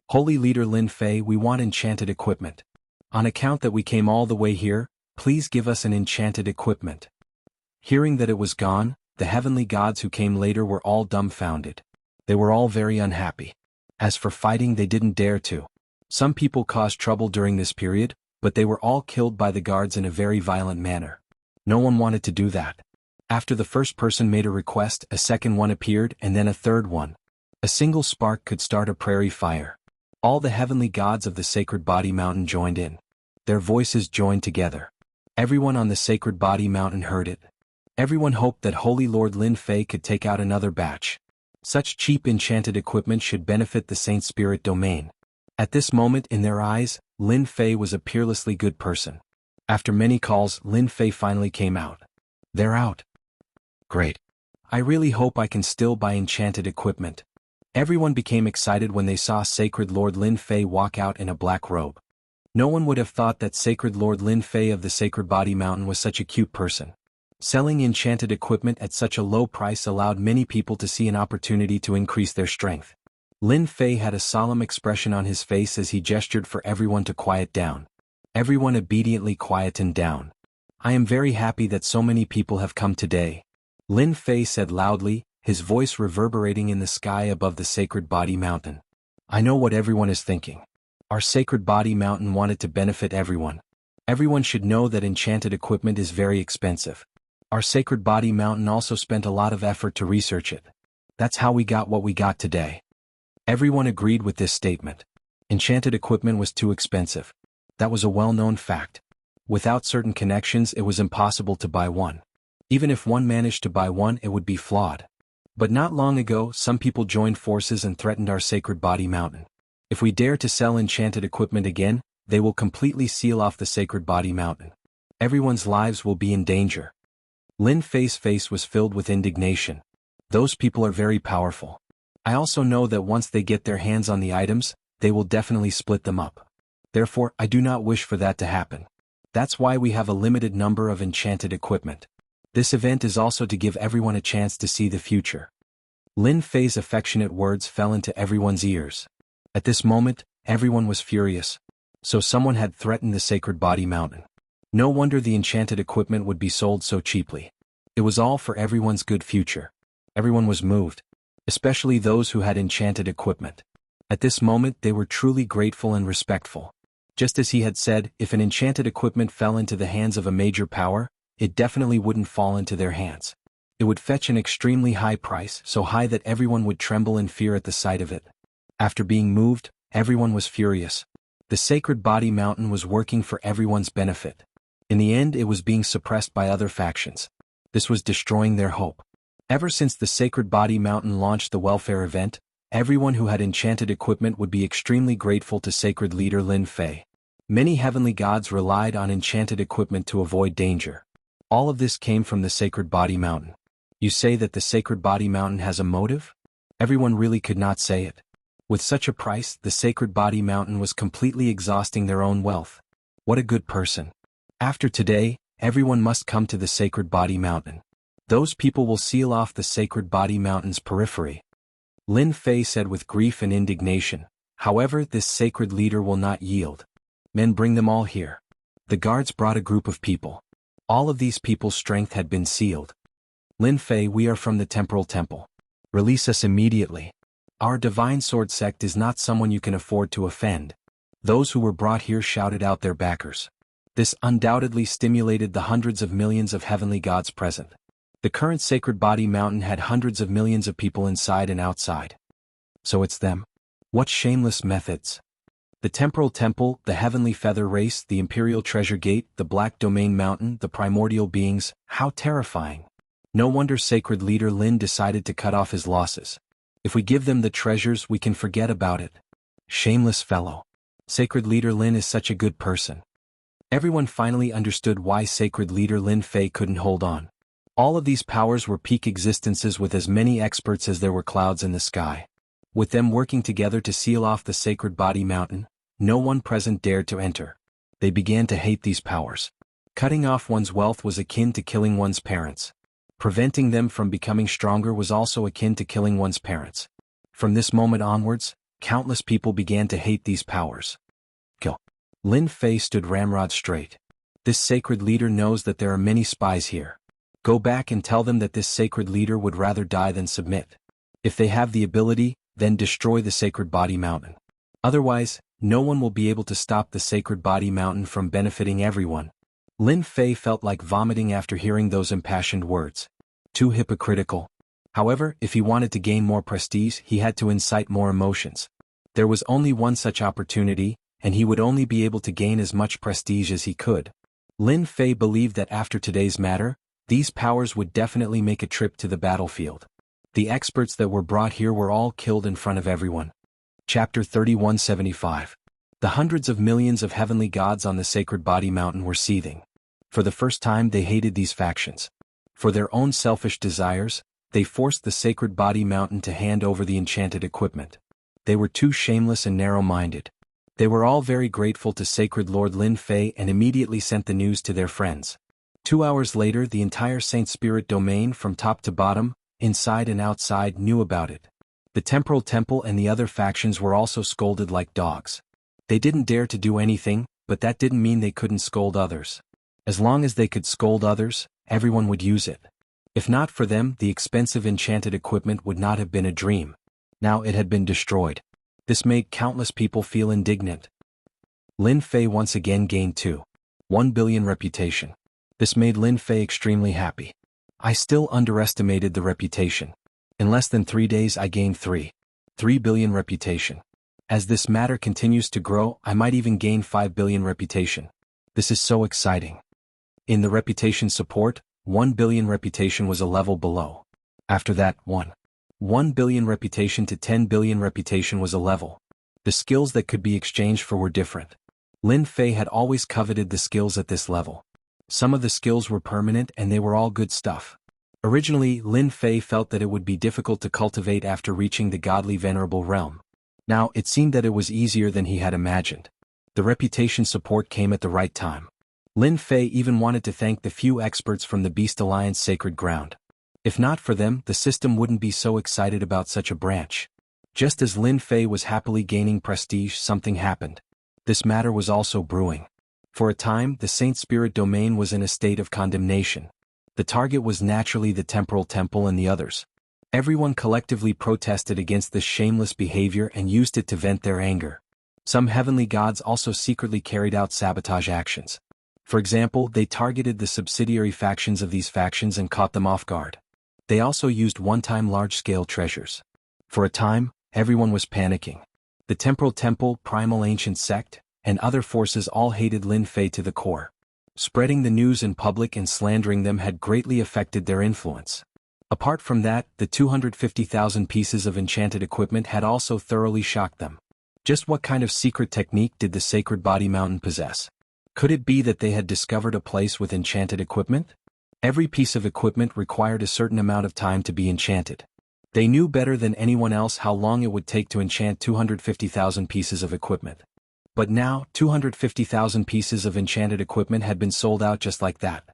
Holy Leader Lin Fei, we want enchanted equipment. On account that we came all the way here, please give us an enchanted equipment. Hearing that it was gone, the heavenly gods who came later were all dumbfounded. They were all very unhappy. As for fighting, they didn't dare to. Some people caused trouble during this period, but they were all killed by the guards in a very violent manner. No one wanted to do that. After the first person made a request, a second one appeared and then a third one. A single spark could start a prairie fire. All the heavenly gods of the Sacred Body Mountain joined in. Their voices joined together. Everyone on the Sacred Body Mountain heard it. Everyone hoped that Holy Lord Lin Fei could take out another batch. Such cheap enchanted equipment should benefit the Saint Spirit domain. At this moment in their eyes, Lin Fei was a peerlessly good person. After many calls, Lin Fei finally came out. They're out. Great. I really hope I can still buy enchanted equipment. Everyone became excited when they saw Sacred Lord Lin Fei walk out in a black robe. No one would have thought that Sacred Lord Lin Fei of the Sacred Body Mountain was such a cute person. Selling enchanted equipment at such a low price allowed many people to see an opportunity to increase their strength. Lin Fei had a solemn expression on his face as he gestured for everyone to quiet down. Everyone obediently quietened down. I am very happy that so many people have come today. Lin Fei said loudly, his voice reverberating in the sky above the Sacred Body Mountain. I know what everyone is thinking. Our Sacred Body Mountain wanted to benefit everyone. Everyone should know that enchanted equipment is very expensive. Our Sacred Body Mountain also spent a lot of effort to research it. That's how we got what we got today. Everyone agreed with this statement. Enchanted equipment was too expensive. That was a well-known fact. Without certain connections, it was impossible to buy one. Even if one managed to buy one, it would be flawed. But not long ago, some people joined forces and threatened our Sacred Body Mountain. If we dare to sell enchanted equipment again, they will completely seal off the Sacred Body Mountain. Everyone's lives will be in danger. Lin Fei's face was filled with indignation. Those people are very powerful. I also know that once they get their hands on the items, they will definitely split them up. Therefore, I do not wish for that to happen. That's why we have a limited number of enchanted equipment. This event is also to give everyone a chance to see the future. Lin Fei's affectionate words fell into everyone's ears. At this moment, everyone was furious. So someone had threatened the Sacred Body Mountain. No wonder the enchanted equipment would be sold so cheaply. It was all for everyone's good future. Everyone was moved, especially those who had enchanted equipment. At this moment they were truly grateful and respectful. Just as he had said, if an enchanted equipment fell into the hands of a major power, it definitely wouldn't fall into their hands. It would fetch an extremely high price, so high that everyone would tremble in fear at the sight of it. After being moved, everyone was furious. The Sacred Body Mountain was working for everyone's benefit. In the end, it was being suppressed by other factions. This was destroying their hope. Ever since the Sacred Body Mountain launched the welfare event, everyone who had enchanted equipment would be extremely grateful to Sacred Leader Lin Fei. Many heavenly gods relied on enchanted equipment to avoid danger. All of this came from the Sacred Body Mountain. You say that the Sacred Body Mountain has a motive? Everyone really could not say it. With such a price, the Sacred Body Mountain was completely exhausting their own wealth. What a good person. After today, everyone must come to the Sacred Body Mountain. Those people will seal off the Sacred Body Mountain's periphery. Lin Fei said with grief and indignation. However, this sacred leader will not yield. Men, bring them all here. The guards brought a group of people. All of these people's strength had been sealed. Lin Fei, we are from the Temporal Temple. Release us immediately. Our divine sword sect is not someone you can afford to offend. Those who were brought here shouted out their backers. This undoubtedly stimulated the hundreds of millions of heavenly gods present. The current Sacred Body Mountain had hundreds of millions of people inside and outside. So it's them. What shameless methods. The Temporal Temple, the Heavenly Feather Race, the Imperial Treasure Gate, the Black Domain Mountain, the primordial beings, how terrifying. No wonder Sacred Leader Lin decided to cut off his losses. If we give them the treasures, we can forget about it. Shameless fellow. Sacred Leader Lin is such a good person. Everyone finally understood why Sacred Leader Lin Fei couldn't hold on. All of these powers were peak existences with as many experts as there were clouds in the sky. With them working together to seal off the Sacred Body Mountain, no one present dared to enter. They began to hate these powers. Cutting off one's wealth was akin to killing one's parents. Preventing them from becoming stronger was also akin to killing one's parents. From this moment onwards, countless people began to hate these powers. Go. Lin Fei stood ramrod straight. This sacred leader knows that there are many spies here. Go back and tell them that this sacred leader would rather die than submit. If they have the ability, then destroy the Sacred Body Mountain. Otherwise, no one will be able to stop the Sacred Body Mountain from benefiting everyone. Lin Fei felt like vomiting after hearing those impassioned words. Too hypocritical. However, if he wanted to gain more prestige, he had to incite more emotions. There was only one such opportunity, and he would only be able to gain as much prestige as he could. Lin Fei believed that after today's matter, these powers would definitely make a trip to the battlefield. The experts that were brought here were all killed in front of everyone. Chapter 3175. The hundreds of millions of heavenly gods on the Sacred Body Mountain were seething. For the first time they hated these factions. For their own selfish desires, they forced the Sacred Body Mountain to hand over the enchanted equipment. They were too shameless and narrow-minded. They were all very grateful to Sacred Lord Lin Fei and immediately sent the news to their friends. 2 hours later, the entire Saint Spirit domain from top to bottom, inside and outside, knew about it. The Temporal Temple and the other factions were also scolded like dogs. They didn't dare to do anything, but that didn't mean they couldn't scold others. As long as they could scold others, everyone would use it. If not for them, the expensive enchanted equipment would not have been a dream. Now it had been destroyed. This made countless people feel indignant. Lin Fei once again gained 1 billion reputation. This made Lin Fei extremely happy. I still underestimated the reputation. In less than 3 days I gained 3 billion reputation. As this matter continues to grow, I might even gain 5 billion reputation. This is so exciting. In the reputation support, 1 billion reputation was a level below. After that, 1 billion reputation to 10 billion reputation was a level. The skills that could be exchanged for were different. Lin Fei had always coveted the skills at this level. Some of the skills were permanent and they were all good stuff. Originally, Lin Fei felt that it would be difficult to cultivate after reaching the godly venerable realm. Now, it seemed that it was easier than he had imagined. The reputation support came at the right time. Lin Fei even wanted to thank the few experts from the Beast Alliance Sacred Ground. If not for them, the system wouldn't be so excited about such a branch. Just as Lin Fei was happily gaining prestige, something happened. This matter was also brewing. For a time, the Saint Spirit domain was in a state of condemnation. The target was naturally the Temporal Temple and the others. Everyone collectively protested against this shameless behavior and used it to vent their anger. Some heavenly gods also secretly carried out sabotage actions. For example, they targeted the subsidiary factions of these factions and caught them off guard. They also used one-time large-scale treasures. For a time, everyone was panicking. The Temporal Temple, Primal Ancient Sect, and other forces all hated Lin Fei to the core. Spreading the news in public and slandering them had greatly affected their influence. Apart from that, the 250,000 pieces of enchanted equipment had also thoroughly shocked them. Just what kind of secret technique did the Sacred Body Mountain possess? Could it be that they had discovered a place with enchanted equipment? Every piece of equipment required a certain amount of time to be enchanted. They knew better than anyone else how long it would take to enchant 250,000 pieces of equipment. But now, 250,000 pieces of enchanted equipment had been sold out just like that.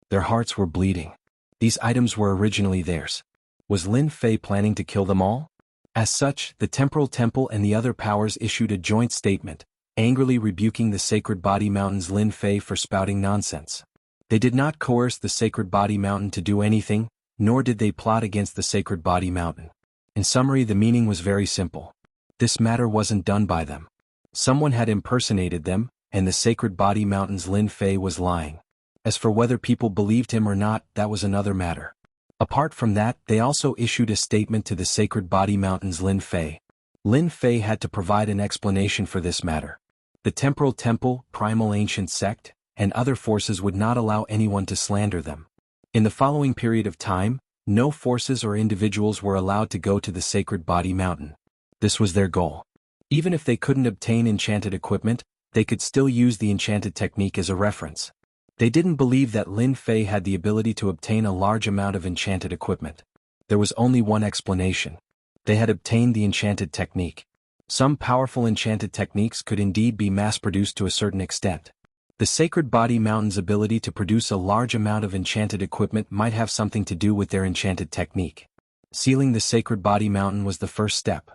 Their hearts were bleeding. These items were originally theirs. Was Lin Fei planning to kill them all? As such, the Temporal Temple and the other powers issued a joint statement, angrily rebuking the Sacred Body Mountain's Lin Fei for spouting nonsense. They did not coerce the Sacred Body Mountain to do anything, nor did they plot against the Sacred Body Mountain. In summary, the meaning was very simple. This matter wasn't done by them. Someone had impersonated them, and the Sacred Body Mountain's Lin Fei was lying. As for whether people believed him or not, that was another matter. Apart from that, they also issued a statement to the Sacred Body Mountain's Lin Fei. Lin Fei had to provide an explanation for this matter. The Temporal Temple, Primal Ancient Sect, and other forces would not allow anyone to slander them. In the following period of time, no forces or individuals were allowed to go to the Sacred Body Mountain. This was their goal. Even if they couldn't obtain enchanted equipment, they could still use the enchanted technique as a reference. They didn't believe that Lin Fei had the ability to obtain a large amount of enchanted equipment. There was only one explanation. They had obtained the enchanted technique. Some powerful enchanted techniques could indeed be mass-produced to a certain extent. The Sacred Body Mountain's ability to produce a large amount of enchanted equipment might have something to do with their enchanted technique. Sealing the Sacred Body Mountain was the first step.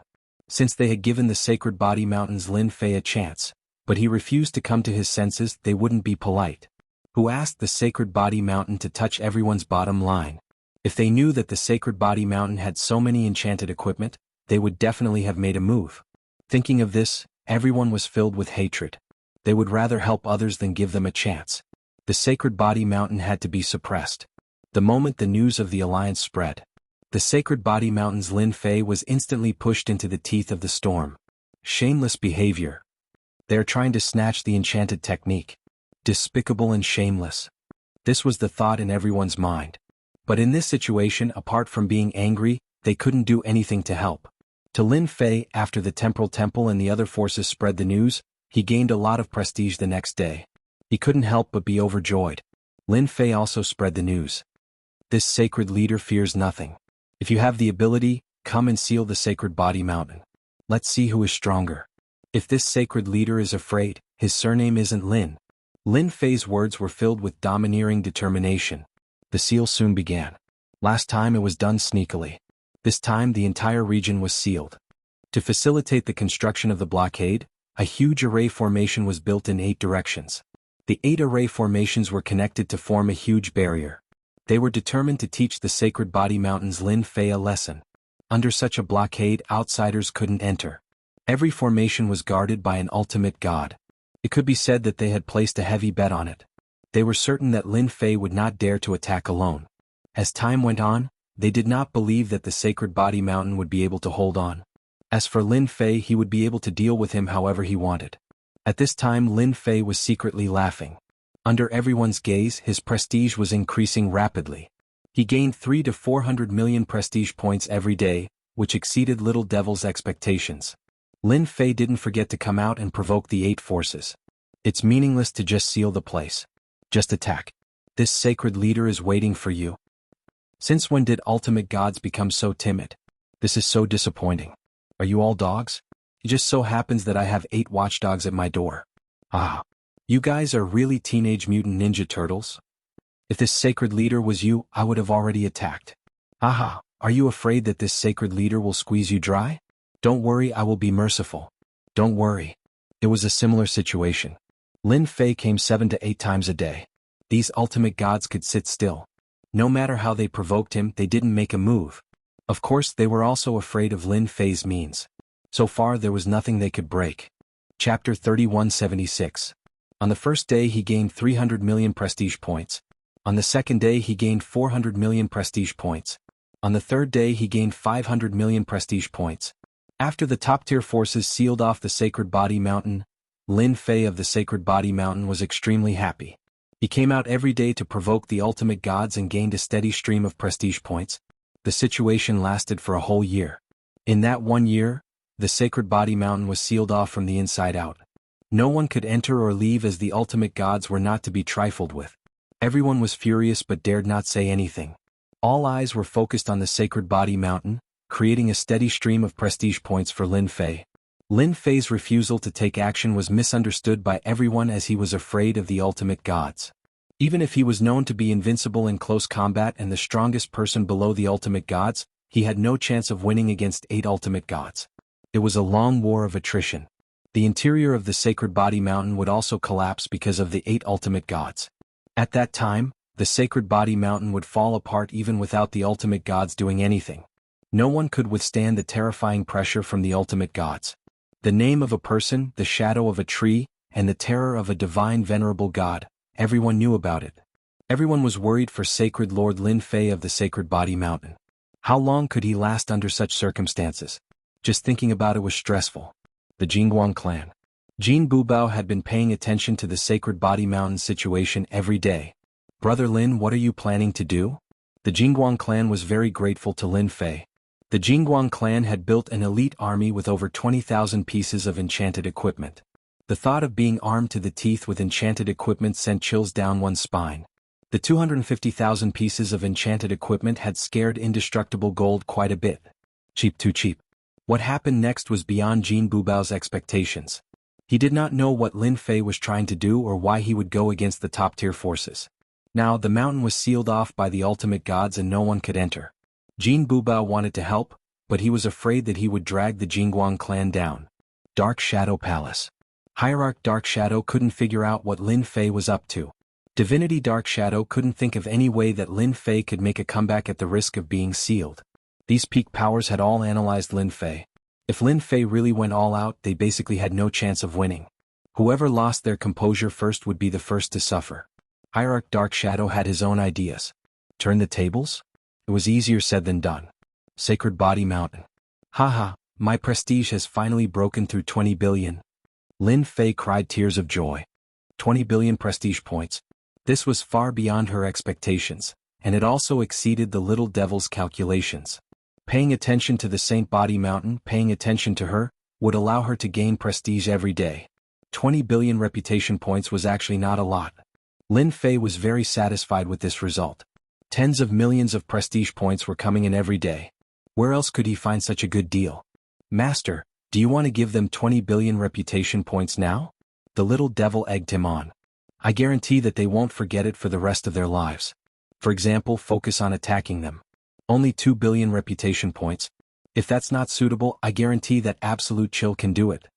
Since they had given the Sacred Body Mountain's Lin Fei a chance, but he refused to come to his senses, they wouldn't be polite. Who asked the Sacred Body Mountain to touch everyone's bottom line? If they knew that the Sacred Body Mountain had so many enchanted equipment, they would definitely have made a move. Thinking of this, everyone was filled with hatred. They would rather help others than give them a chance. The Sacred Body Mountain had to be suppressed. The moment the news of the alliance spread, the Sacred Body Mountain's Lin Fei was instantly pushed into the teeth of the storm. Shameless behavior. They are trying to snatch the enchanted technique. Despicable and shameless. This was the thought in everyone's mind. But in this situation, apart from being angry, they couldn't do anything to help. To Lin Fei, after the Temporal Temple and the other forces spread the news, he gained a lot of prestige the next day. He couldn't help but be overjoyed. Lin Fei also spread the news. This sacred leader fears nothing. If you have the ability, come and seal the Sacred Body Mountain. Let's see who is stronger. If this sacred leader is afraid, his surname isn't Lin. Lin Fei's words were filled with domineering determination. The seal soon began. Last time it was done sneakily. This time the entire region was sealed. To facilitate the construction of the blockade, a huge array formation was built in 8 directions. The 8 array formations were connected to form a huge barrier. They were determined to teach the Sacred Body Mountain's Lin Fei a lesson. Under such a blockade, outsiders couldn't enter. Every formation was guarded by an ultimate god. It could be said that they had placed a heavy bet on it. They were certain that Lin Fei would not dare to attack alone. As time went on, they did not believe that the Sacred Body Mountain would be able to hold on. As for Lin Fei, he would be able to deal with him however he wanted. At this time, Lin Fei was secretly laughing. Under everyone's gaze, his prestige was increasing rapidly. He gained 300 to 400 million prestige points every day, which exceeded Little Devil's expectations. Lin Fei didn't forget to come out and provoke the 8 forces. It's meaningless to just seal the place. Just attack. This sacred leader is waiting for you. Since when did ultimate gods become so timid? This is so disappointing. Are you all dogs? It just so happens that I have 8 watchdogs at my door. Ah. You guys are really Teenage Mutant Ninja Turtles? If this sacred leader was you, I would have already attacked. Aha. Are you afraid that this sacred leader will squeeze you dry? Don't worry, I will be merciful. Don't worry. It was a similar situation. Lin Fei came 7 to 8 times a day. These ultimate gods could sit still. No matter how they provoked him, they didn't make a move. Of course, they were also afraid of Lin Fei's means. So far, there was nothing they could break. Chapter 3176. On the first day he gained 300 million prestige points. On the second day he gained 400 million prestige points. On the third day he gained 500 million prestige points. After the top-tier forces sealed off the Sacred Body Mountain, Lin Fei of the Sacred Body Mountain was extremely happy. He came out every day to provoke the ultimate gods and gained a steady stream of prestige points. The situation lasted for a whole year. In that 1 year, the sacred body mountain was sealed off from the inside out. No one could enter or leave as the ultimate gods were not to be trifled with. Everyone was furious but dared not say anything. All eyes were focused on the sacred body mountain, creating a steady stream of prestige points for Lin Fei. Lin Fei's refusal to take action was misunderstood by everyone as he was afraid of the ultimate gods. Even if he was known to be invincible in close combat and the strongest person below the ultimate gods, he had no chance of winning against 8 ultimate gods. It was a long war of attrition. The interior of the sacred body mountain would also collapse because of the 8 ultimate gods. At that time, the sacred body mountain would fall apart even without the ultimate gods doing anything. No one could withstand the terrifying pressure from the ultimate gods. The name of a person, the shadow of a tree, and the terror of a divine venerable god, everyone knew about it. Everyone was worried for sacred Lord Lin Fei of the sacred body mountain. How long could he last under such circumstances? Just thinking about it was stressful. The Jingguang clan. Jin Bubao had been paying attention to the sacred body mountain situation every day. Brother Lin, what are you planning to do? The Jingguang clan was very grateful to Lin Fei. The Jingguang clan had built an elite army with over 20,000 pieces of enchanted equipment. The thought of being armed to the teeth with enchanted equipment sent chills down one's spine. The 250,000 pieces of enchanted equipment had scared indestructible gold quite a bit. Cheap too cheap. What happened next was beyond Jin Bubao's expectations. He did not know what Lin Fei was trying to do or why he would go against the top-tier forces. Now the mountain was sealed off by the ultimate gods and no one could enter. Jin Bubao wanted to help, but he was afraid that he would drag the Jingguang clan down. Dark Shadow Palace. Hierarch Dark Shadow couldn't figure out what Lin Fei was up to. Divinity Dark Shadow couldn't think of any way that Lin Fei could make a comeback at the risk of being sealed. These peak powers had all analyzed Lin Fei. If Lin Fei really went all out, they basically had no chance of winning. Whoever lost their composure first would be the first to suffer. Hierarch Dark Shadow had his own ideas. Turn the tables? It was easier said than done. Sacred Body Mountain. Haha, my prestige has finally broken through 20 billion. Lin Fei cried tears of joy. 20 billion prestige points. This was far beyond her expectations, and it also exceeded the little devil's calculations. Paying attention to the Saint Body Mountain, paying attention to her, would allow her to gain prestige every day. 20 billion reputation points was actually not a lot. Lin Fei was very satisfied with this result. Tens of millions of prestige points were coming in every day. Where else could he find such a good deal? Master, do you want to give them 20 billion reputation points now? The little devil egged him on. I guarantee that they won't forget it for the rest of their lives. For example, focus on attacking them. Only 2 billion reputation points. If that's not suitable, I guarantee that Absolute Chill can do it.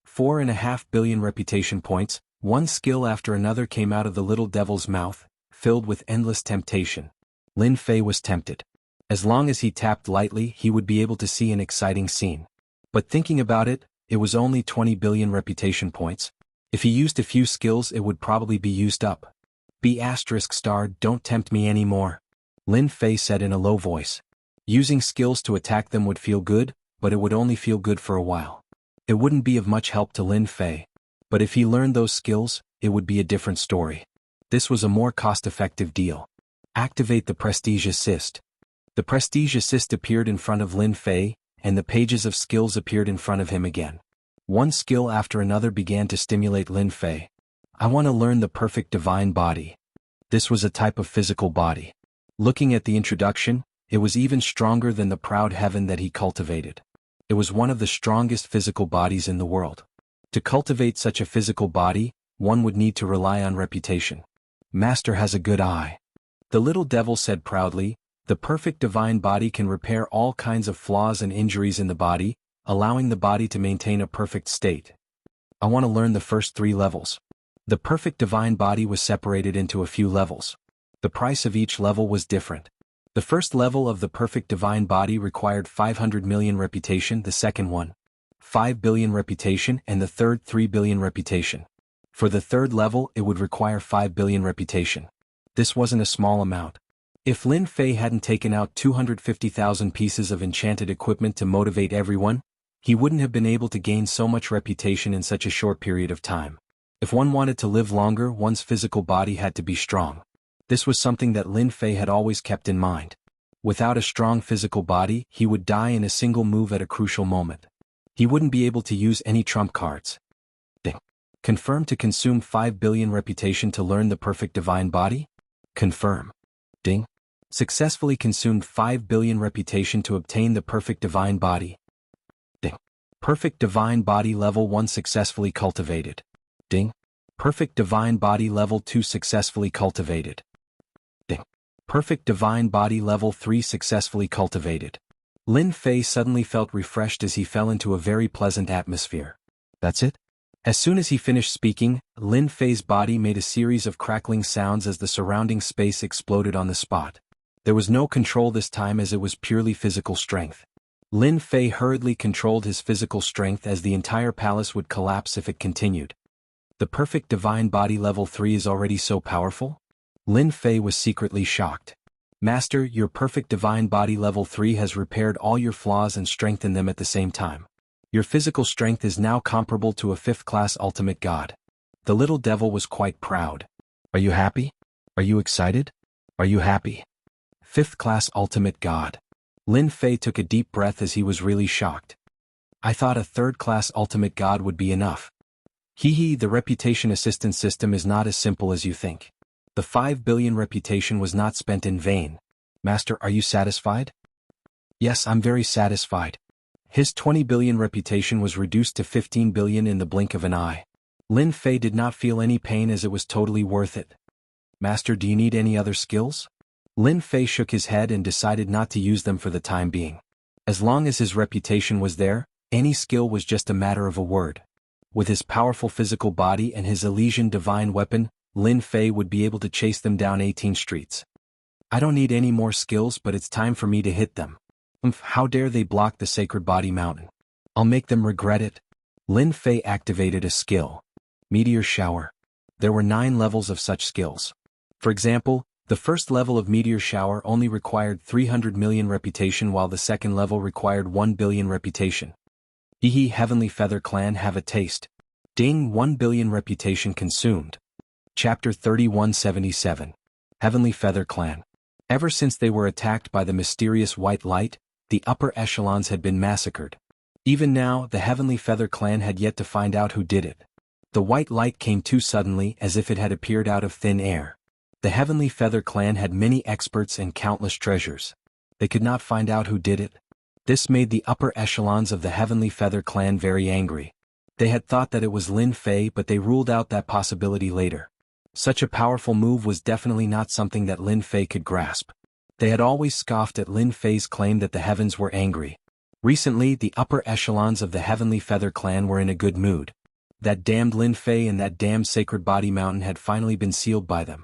4.5 billion reputation points. One skill after another came out of the little devil's mouth, filled with endless temptation. Lin Fei was tempted. As long as he tapped lightly, he would be able to see an exciting scene. But thinking about it, it was only 20 billion reputation points. If he used a few skills, it would probably be used up. Don't tempt me anymore. Lin Fei said in a low voice. Using skills to attack them would feel good, but it would only feel good for a while. It wouldn't be of much help to Lin Fei. But if he learned those skills, it would be a different story. This was a more cost-effective deal. Activate the Prestige Assist. The Prestige Assist appeared in front of Lin Fei, and the pages of skills appeared in front of him again. One skill after another began to stimulate Lin Fei. I want to learn the perfect divine body. This was a type of physical body. Looking at the introduction, it was even stronger than the proud heaven that he cultivated. It was one of the strongest physical bodies in the world. To cultivate such a physical body, one would need to rely on reputation. Master has a good eye. The little devil said proudly, the perfect divine body can repair all kinds of flaws and injuries in the body, allowing the body to maintain a perfect state. I want to learn the first 3 levels. The perfect divine body was separated into a few levels. The price of each level was different. The first level of the perfect divine body required 500 million reputation, the second one, 5 billion reputation, and the third 3 billion reputation. For the third level, it would require 5 billion reputation. This wasn't a small amount. If Lin Fei hadn't taken out 250,000 pieces of enchanted equipment to motivate everyone, he wouldn't have been able to gain so much reputation in such a short period of time. If one wanted to live longer, one's physical body had to be strong. This was something that Lin Fei had always kept in mind. Without a strong physical body, he would die in a single move at a crucial moment. He wouldn't be able to use any trump cards. Ding. Confirm to consume 5 billion reputation to learn the perfect divine body? Confirm. Ding. Successfully consumed 5 billion reputation to obtain the perfect divine body. Ding. Perfect divine body level 1 successfully cultivated. Ding. Perfect divine body level 2 successfully cultivated. Ding. Perfect divine body level 3 successfully cultivated. Lin Fei suddenly felt refreshed as he fell into a very pleasant atmosphere. That's it? As soon as he finished speaking, Lin Fei's body made a series of crackling sounds as the surrounding space exploded on the spot. There was no control this time as it was purely physical strength. Lin Fei hurriedly controlled his physical strength as the entire palace would collapse if it continued. The perfect divine body level 3 is already so powerful? Lin Fei was secretly shocked. Master, your perfect divine body level 3 has repaired all your flaws and strengthened them at the same time. Your physical strength is now comparable to a 5th-class ultimate god. The little devil was quite proud. Are you happy? Are you excited? Are you happy? 5th-class ultimate god. Lin Fei took a deep breath as he was really shocked. I thought a 3rd-class ultimate god would be enough. The reputation assistance system is not as simple as you think. The 5 billion reputation was not spent in vain. Master, are you satisfied? Yes, I'm very satisfied. His 20 billion reputation was reduced to 15 billion in the blink of an eye. Lin Fei did not feel any pain as it was totally worth it. Master, do you need any other skills? Lin Fei shook his head and decided not to use them for the time being. As long as his reputation was there, any skill was just a matter of a word. With his powerful physical body and his Elysian divine weapon, Lin Fei would be able to chase them down 18 streets. I don't need any more skills, but it's time for me to hit them. How dare they block the sacred body mountain? I'll make them regret it. Lin Fei activated a skill. Meteor Shower. There were 9 levels of such skills. For example, the first level of Meteor Shower only required 300 million reputation while the second level required 1 billion reputation. Heavenly Feather Clan have a taste. Ding, 1 billion reputation consumed. Chapter 3177. Heavenly Feather Clan. Ever since they were attacked by the mysterious white light, the upper echelons had been massacred. Even now, the Heavenly Feather Clan had yet to find out who did it. The white light came too suddenly as if it had appeared out of thin air. The Heavenly Feather Clan had many experts and countless treasures. They could not find out who did it. This made the upper echelons of the Heavenly Feather Clan very angry. They had thought that it was Lin Fei, but they ruled out that possibility later. Such a powerful move was definitely not something that Lin Fei could grasp. They had always scoffed at Lin Fei's claim that the heavens were angry. Recently, the upper echelons of the Heavenly Feather Clan were in a good mood. That damned Lin Fei and that damned Sacred Body Mountain had finally been sealed by them.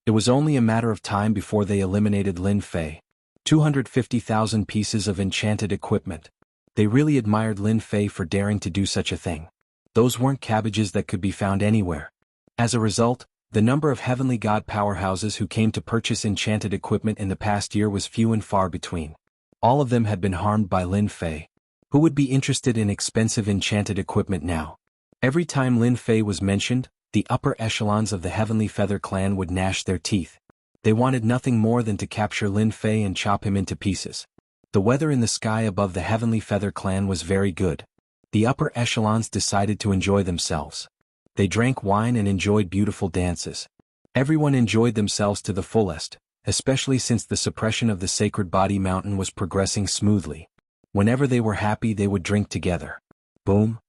It was only a matter of time before they eliminated Lin Fei. 250,000 pieces of enchanted equipment. They really admired Lin Fei for daring to do such a thing. Those weren't cabbages that could be found anywhere. As a result, the number of heavenly god powerhouses who came to purchase enchanted equipment in the past year was few and far between. All of them had been harmed by Lin Fei. Who would be interested in expensive enchanted equipment now? Every time Lin Fei was mentioned, the upper echelons of the Heavenly Feather Clan would gnash their teeth. They wanted nothing more than to capture Lin Fei and chop him into pieces. The weather in the sky above the Heavenly Feather Clan was very good. The upper echelons decided to enjoy themselves. They drank wine and enjoyed beautiful dances. Everyone enjoyed themselves to the fullest, especially since the suppression of the Sacred Body Mountain was progressing smoothly. Whenever they were happy, they would drink together. Boom!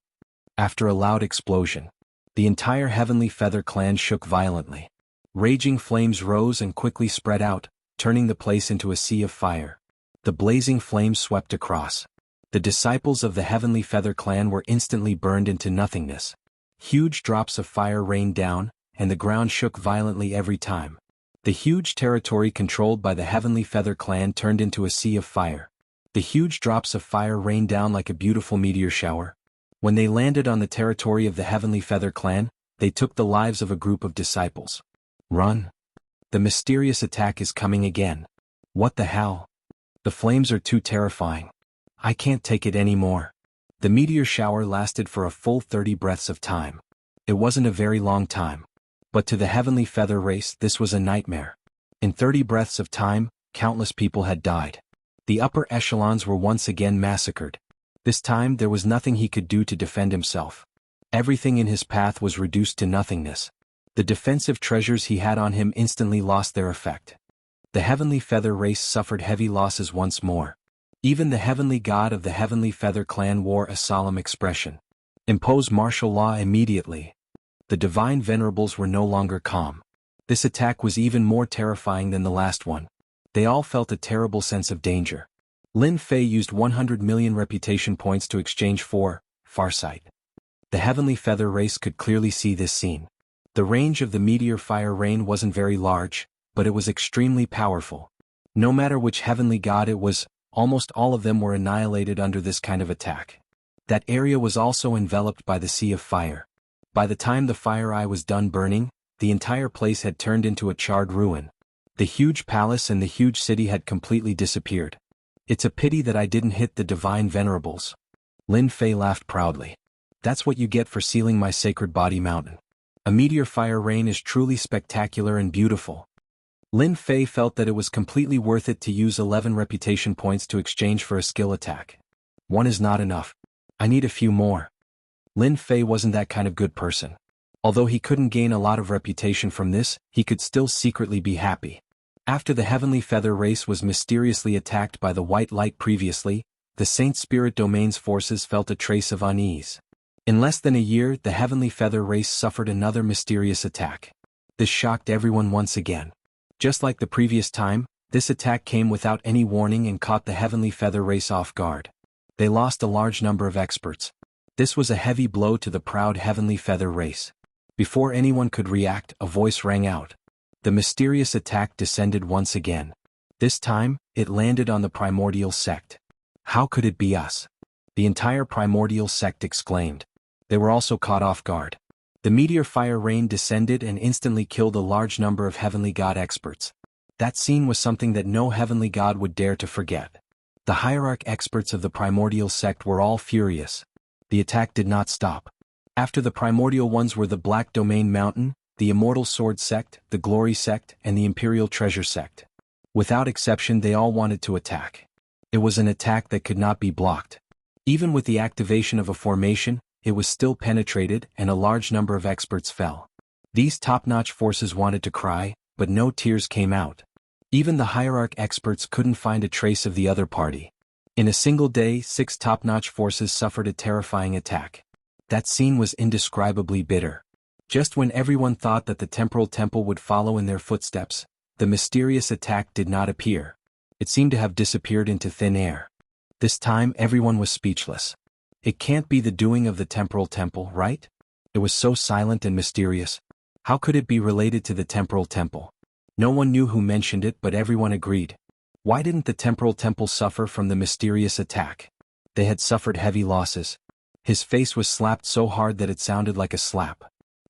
After a loud explosion, the entire Heavenly Feather Clan shook violently. Raging flames rose and quickly spread out, turning the place into a sea of fire. The blazing flames swept across. The disciples of the Heavenly Feather Clan were instantly burned into nothingness. Huge drops of fire rained down, and the ground shook violently every time. The huge territory controlled by the Heavenly Feather Clan turned into a sea of fire. The huge drops of fire rained down like a beautiful meteor shower. When they landed on the territory of the Heavenly Feather Clan, they took the lives of a group of disciples. Run! The mysterious attack is coming again. What the hell? The flames are too terrifying. I can't take it anymore. The meteor shower lasted for a full 30 breaths of time. It wasn't a very long time. But to the Heavenly Feather race, this was a nightmare. In 30 breaths of time, countless people had died. The upper echelons were once again massacred. This time there was nothing he could do to defend himself. Everything in his path was reduced to nothingness. The defensive treasures he had on him instantly lost their effect. The Heavenly Feather race suffered heavy losses once more. Even the heavenly god of the Heavenly Feather clan wore a solemn expression. Impose martial law immediately. The divine venerables were no longer calm. This attack was even more terrifying than the last one. They all felt a terrible sense of danger. Lin Fei used 100 million reputation points to exchange for farsight. The Heavenly Feather race could clearly see this scene. The range of the meteor fire rain wasn't very large, but it was extremely powerful. No matter which heavenly god it was, almost all of them were annihilated under this kind of attack. That area was also enveloped by the sea of fire. By the time the fire eye was done burning, the entire place had turned into a charred ruin. The huge palace and the huge city had completely disappeared. It's a pity that I didn't hit the divine venerables. Lin Fei laughed proudly. That's what you get for sealing my sacred body mountain. A meteor fire rain is truly spectacular and beautiful. Lin Fei felt that it was completely worth it to use 11 reputation points to exchange for a skill attack. One is not enough. I need a few more. Lin Fei wasn't that kind of good person. Although he couldn't gain a lot of reputation from this, he could still secretly be happy. After the Heavenly Feather race was mysteriously attacked by the white light previously, the Saint Spirit Domain's forces felt a trace of unease. In less than a year, the Heavenly Feather race suffered another mysterious attack. This shocked everyone once again. Just like the previous time, this attack came without any warning and caught the Heavenly Feather race off guard. They lost a large number of experts. This was a heavy blow to the proud Heavenly Feather race. Before anyone could react, a voice rang out. The mysterious attack descended once again. This time, it landed on the primordial sect. How could it be us? The entire primordial sect exclaimed. They were also caught off guard. The meteor fire rain descended and instantly killed a large number of heavenly god experts. That scene was something that no heavenly god would dare to forget. The hierarch experts of the primordial sect were all furious. The attack did not stop. After the primordial ones were the Black Domain Mountain, the Immortal Sword Sect, the Glory Sect, and the Imperial Treasure Sect. Without exception, they all wanted to attack. It was an attack that could not be blocked. Even with the activation of a formation, it was still penetrated and a large number of experts fell. These top-notch forces wanted to cry, but no tears came out. Even the hierarch experts couldn't find a trace of the other party. In a single day, 6 top-notch forces suffered a terrifying attack. That scene was indescribably bitter. Just when everyone thought that the temporal temple would follow in their footsteps, the mysterious attack did not appear. It seemed to have disappeared into thin air. This time everyone was speechless. It can't be the doing of the temporal temple, right? It was so silent and mysterious. How could it be related to the temporal temple? No one knew who mentioned it, but everyone agreed. Why didn't the temporal temple suffer from the mysterious attack? They had suffered heavy losses. His face was slapped so hard that it sounded like a slap.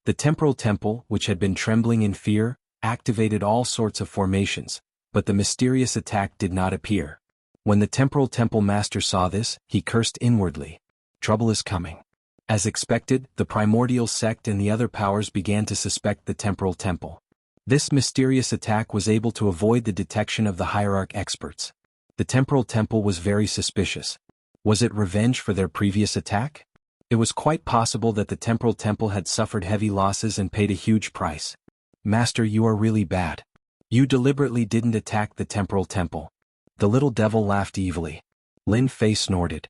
The temporal temple, which had been trembling in fear, activated all sorts of formations, but the mysterious attack did not appear. When the temporal temple master saw this, he cursed inwardly. Trouble is coming. As expected, the primordial sect and the other powers began to suspect the temporal temple. This mysterious attack was able to avoid the detection of the hierarch experts. The temporal temple was very suspicious. Was it revenge for their previous attack? It was quite possible that the temporal temple had suffered heavy losses and paid a huge price. Master, you are really bad. You deliberately didn't attack the temporal temple. The little devil laughed evilly. Lin Fei snorted.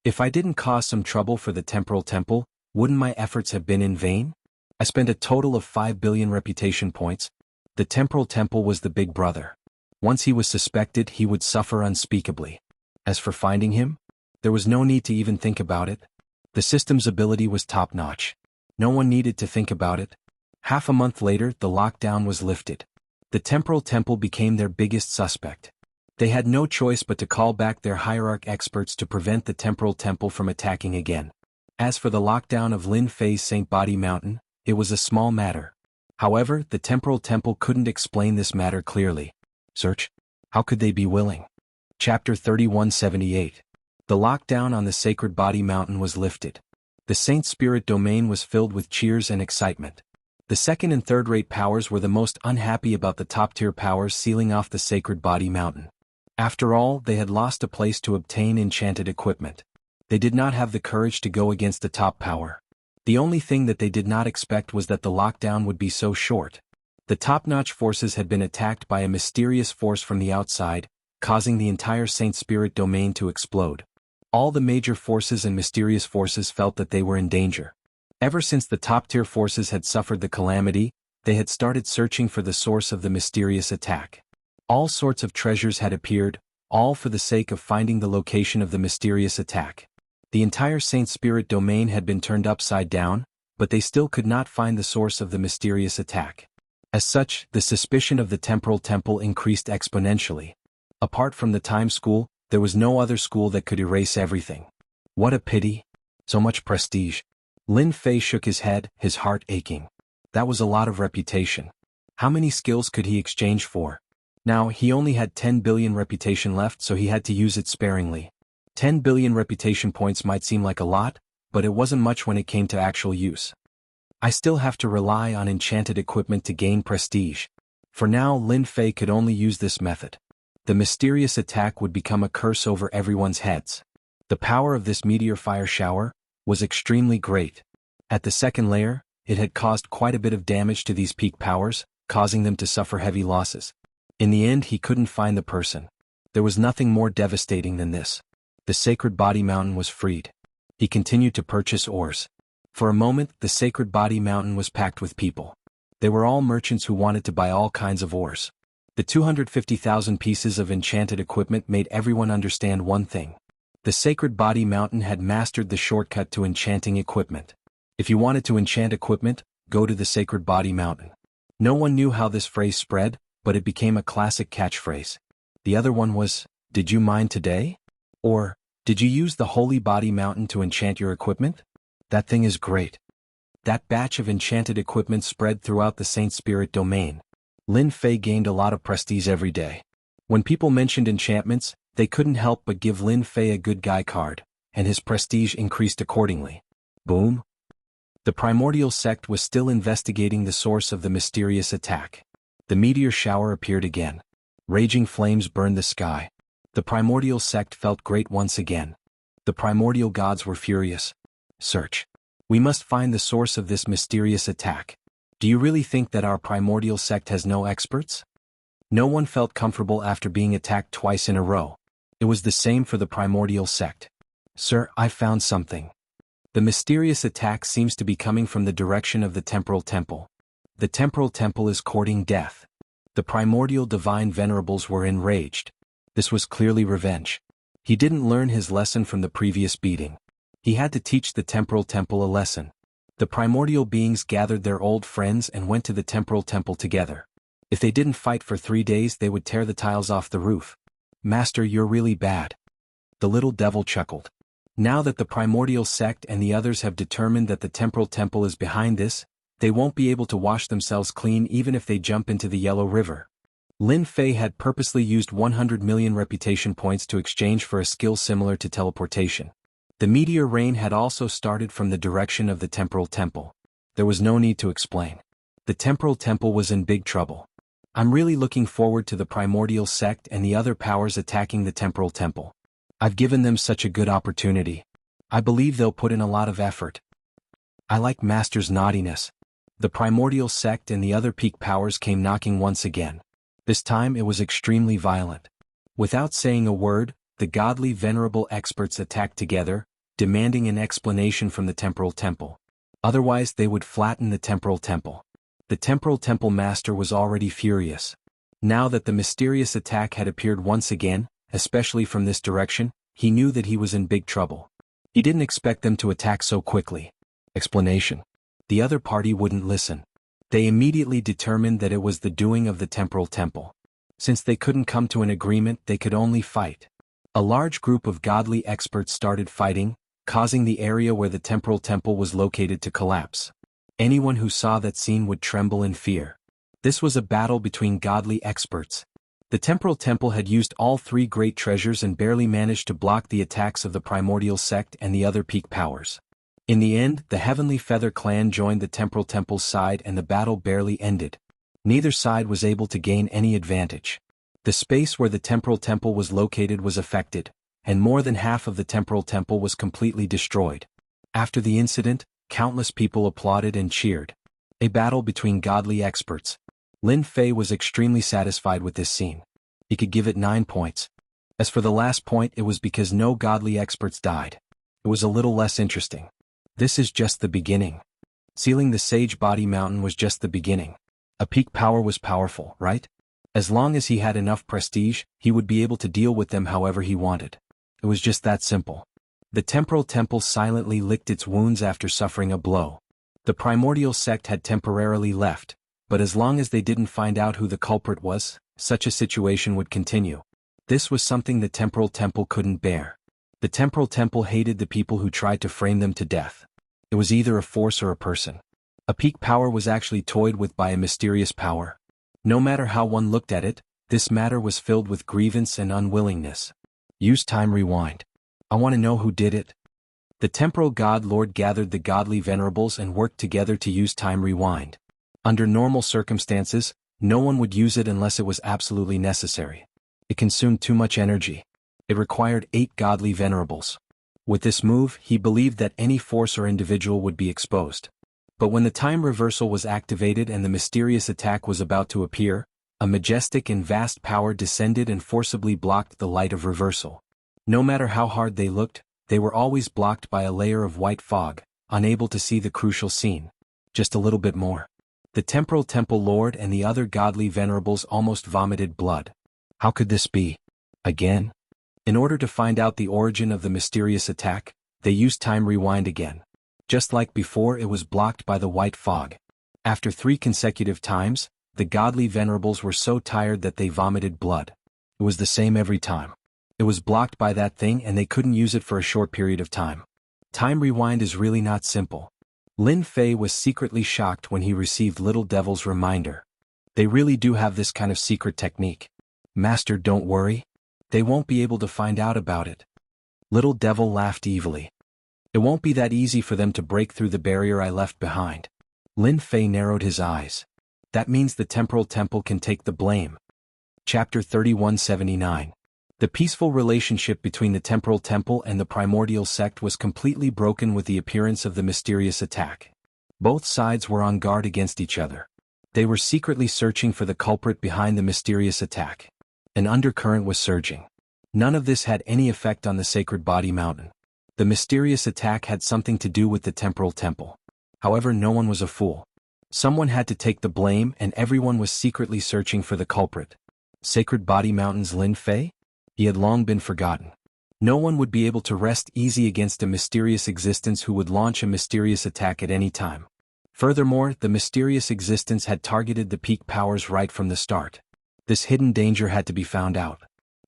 If I didn't cause some trouble for the temporal temple, wouldn't my efforts have been in vain? I spent a total of 5 billion reputation points. The temporal temple was the big brother. Once he was suspected, he would suffer unspeakably. As for finding him, there was no need to even think about it. The system's ability was top-notch. No one needed to think about it. Half a month later, the lockdown was lifted. The temporal temple became their biggest suspect. They had no choice but to call back their hierarch experts to prevent the temporal temple from attacking again. As for the lockdown of Lin Fei's Saint Body Mountain, it was a small matter. However, the temporal temple couldn't explain this matter clearly. Search? How could they be willing? Chapter 3178. The lockdown on the Sacred Body Mountain was lifted. The Saint Spirit Domain was filled with cheers and excitement. The second and third-rate powers were the most unhappy about the top-tier powers sealing off the Sacred Body Mountain. After all, they had lost a place to obtain enchanted equipment. They did not have the courage to go against the top power. The only thing that they did not expect was that the lockdown would be so short. The top-notch forces had been attacked by a mysterious force from the outside, causing the entire Saint Spirit domain to explode. All the major forces and mysterious forces felt that they were in danger. Ever since the top-tier forces had suffered the calamity, they had started searching for the source of the mysterious attack. All sorts of treasures had appeared, all for the sake of finding the location of the mysterious attack. The entire Saint Spirit domain had been turned upside down, but they still could not find the source of the mysterious attack. As such, the suspicion of the temporal temple increased exponentially. Apart from the time school, there was no other school that could erase everything. What a pity. So much prestige. Lin Fei shook his head, his heart aching. That was a lot of reputation. How many skills could he exchange for? Now, he only had 10 billion reputation left, so he had to use it sparingly. 10 billion reputation points might seem like a lot, but it wasn't much when it came to actual use. I still have to rely on enchanted equipment to gain prestige. For now, Lin Fei could only use this method. The mysterious attack would become a curse over everyone's heads. The power of this meteor fire shower was extremely great. At the second layer, it had caused quite a bit of damage to these peak powers, causing them to suffer heavy losses. In the end, he couldn't find the person. There was nothing more devastating than this. The sacred body mountain was freed. He continued to purchase ores. For a moment, the sacred body mountain was packed with people. They were all merchants who wanted to buy all kinds of ores. The 250,000 pieces of enchanted equipment made everyone understand one thing. The sacred body mountain had mastered the shortcut to enchanting equipment. If you wanted to enchant equipment, go to the sacred body mountain. No one knew how this phrase spread, but it became a classic catchphrase. The other one was, "Did you mine today?" Or, "Did you use the holy body mountain to enchant your equipment? That thing is great." That batch of enchanted equipment spread throughout the Saint Spirit domain. Lin Fei gained a lot of prestige every day. When people mentioned enchantments, they couldn't help but give Lin Fei a good guy card, and his prestige increased accordingly. Boom. The primordial sect was still investigating the source of the mysterious attack. The meteor shower appeared again. Raging flames burned the sky. The primordial sect felt great once again. The primordial gods were furious. Search. We must find the source of this mysterious attack. Do you really think that our primordial sect has no experts? No one felt comfortable after being attacked twice in a row. It was the same for the primordial sect. Sir, I found something. The mysterious attack seems to be coming from the direction of the temporal temple. The temporal temple is courting death. The primordial divine venerables were enraged. This was clearly revenge. He didn't learn his lesson from the previous beating. He had to teach the temporal temple a lesson. The primordial beings gathered their old friends and went to the temporal temple together. If they didn't fight for 3 days, they would tear the tiles off the roof. Master, you're really bad. The little devil chuckled. Now that the primordial sect and the others have determined that the temporal temple is behind this, they won't be able to wash themselves clean even if they jump into the Yellow River. Lin Fei had purposely used 100 million reputation points to exchange for a skill similar to teleportation. The meteor rain had also started from the direction of the temporal temple. There was no need to explain. The temporal temple was in big trouble. I'm really looking forward to the primordial sect and the other powers attacking the temporal temple. I've given them such a good opportunity. I believe they'll put in a lot of effort. I like Master's naughtiness. The primordial sect and the other peak powers came knocking once again. This time it was extremely violent. Without saying a word, the godly venerable experts attacked together, demanding an explanation from the temporal temple. Otherwise they would flatten the temporal temple. The temporal temple master was already furious. Now that the mysterious attack had appeared once again, especially from this direction, he knew that he was in big trouble. He didn't expect them to attack so quickly. Explanation. The other party wouldn't listen. They immediately determined that it was the doing of the temporal temple. Since they couldn't come to an agreement, they could only fight. A large group of godly experts started fighting, causing the area where the temporal temple was located to collapse. Anyone who saw that scene would tremble in fear. This was a battle between godly experts. The temporal temple had used all 3 great treasures and barely managed to block the attacks of the primordial sect and the other peak powers. In the end, the Heavenly Feather clan joined the temporal temple's side and the battle barely ended. Neither side was able to gain any advantage. The space where the temporal temple was located was affected, and more than half of the temporal temple was completely destroyed. After the incident, countless people applauded and cheered. A battle between godly experts. Lin Fei was extremely satisfied with this scene. He could give it 9 points. As for the last point, it was because no godly experts died. It was a little less interesting. This is just the beginning. Sealing the Sage Body Mountain was just the beginning. A peak power was powerful, right? As long as he had enough prestige, he would be able to deal with them however he wanted. It was just that simple. The temporal temple silently licked its wounds after suffering a blow. The primordial sect had temporarily left, but as long as they didn't find out who the culprit was, such a situation would continue. This was something the temporal temple couldn't bear. The temporal temple hated the people who tried to frame them to death. It was either a force or a person. A peak power was actually toyed with by a mysterious power. No matter how one looked at it, this matter was filled with grievance and unwillingness. Use time rewind. I want to know who did it. The temporal god lord gathered the godly venerables and worked together to use time rewind. Under normal circumstances, no one would use it unless it was absolutely necessary. It consumed too much energy. It required 8 godly venerables. With this move, he believed that any force or individual would be exposed. But when the time reversal was activated and the mysterious attack was about to appear, a majestic and vast power descended and forcibly blocked the light of reversal. No matter how hard they looked, they were always blocked by a layer of white fog, unable to see the crucial scene. Just a little bit more. The temporal temple lord and the other godly venerables almost vomited blood. How could this be? Again? In order to find out the origin of the mysterious attack, they used time rewind again. Just like before, it was blocked by the white fog. After 3 consecutive times, the godly venerables were so tired that they vomited blood. It was the same every time. It was blocked by that thing and they couldn't use it for a short period of time. Time rewind is really not simple. Lin Fei was secretly shocked when he received Little Devil's reminder. They really do have this kind of secret technique. Master, don't worry. They won't be able to find out about it. Little Devil laughed evilly. It won't be that easy for them to break through the barrier I left behind. Lin Fei narrowed his eyes. That means the temporal temple can take the blame. Chapter 3179. The peaceful relationship between the temporal temple and the primordial sect was completely broken with the appearance of the mysterious attack. Both sides were on guard against each other. They were secretly searching for the culprit behind the mysterious attack. An undercurrent was surging. None of this had any effect on the sacred body mountain. The mysterious attack had something to do with the temporal temple. However, no one was a fool. Someone had to take the blame and everyone was secretly searching for the culprit. Sacred Body Mountain's Lin Fei? He had long been forgotten. No one would be able to rest easy against a mysterious existence who would launch a mysterious attack at any time. Furthermore, the mysterious existence had targeted the peak powers right from the start. This hidden danger had to be found out.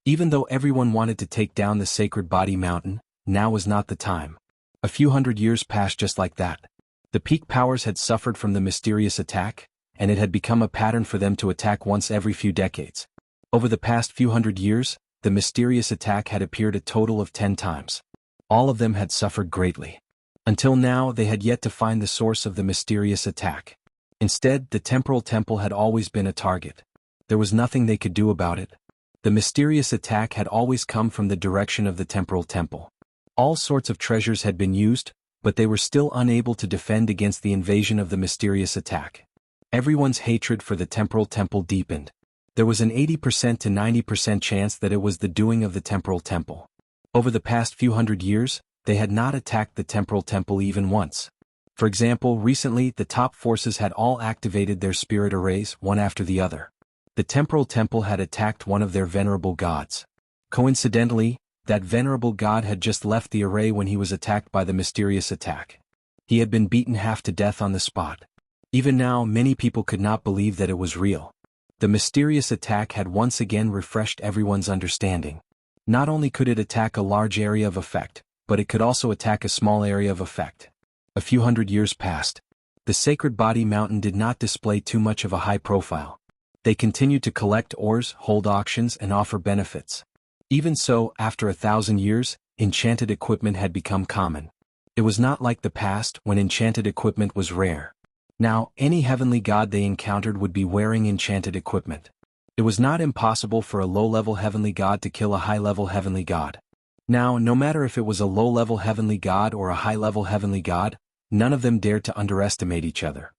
Even though everyone wanted to take down the Sacred Body Mountain, now was not the time. A few hundred years passed just like that. The peak powers had suffered from the mysterious attack, and it had become a pattern for them to attack once every few decades. Over the past few hundred years, the mysterious attack had appeared a total of 10 times. All of them had suffered greatly. Until now, they had yet to find the source of the mysterious attack. Instead, the temporal temple had always been a target. There was nothing they could do about it. The mysterious attack had always come from the direction of the temporal temple. All sorts of treasures had been used, but they were still unable to defend against the invasion of the mysterious attack. Everyone's hatred for the temporal temple deepened. There was an 80% to 90% chance that it was the doing of the temporal temple. Over the past few hundred years, they had not attacked the temporal temple even once. For example, recently the top forces had all activated their spirit arrays one after the other. The temporal temple had attacked one of their venerable gods. Coincidentally, that venerable god had just left the array when he was attacked by the mysterious attack. He had been beaten half to death on the spot. Even now, many people could not believe that it was real. The mysterious attack had once again refreshed everyone's understanding. Not only could it attack a large area of effect, but it could also attack a small area of effect. A few hundred years passed. The Sacred Body Mountain did not display too much of a high profile. They continued to collect ores, hold auctions, and offer benefits. Even so, after 1,000 years, enchanted equipment had become common. It was not like the past when enchanted equipment was rare. Now, any heavenly god they encountered would be wearing enchanted equipment. It was not impossible for a low-level heavenly god to kill a high-level heavenly god. Now, no matter if it was a low-level heavenly god or a high-level heavenly god, none of them dared to underestimate each other.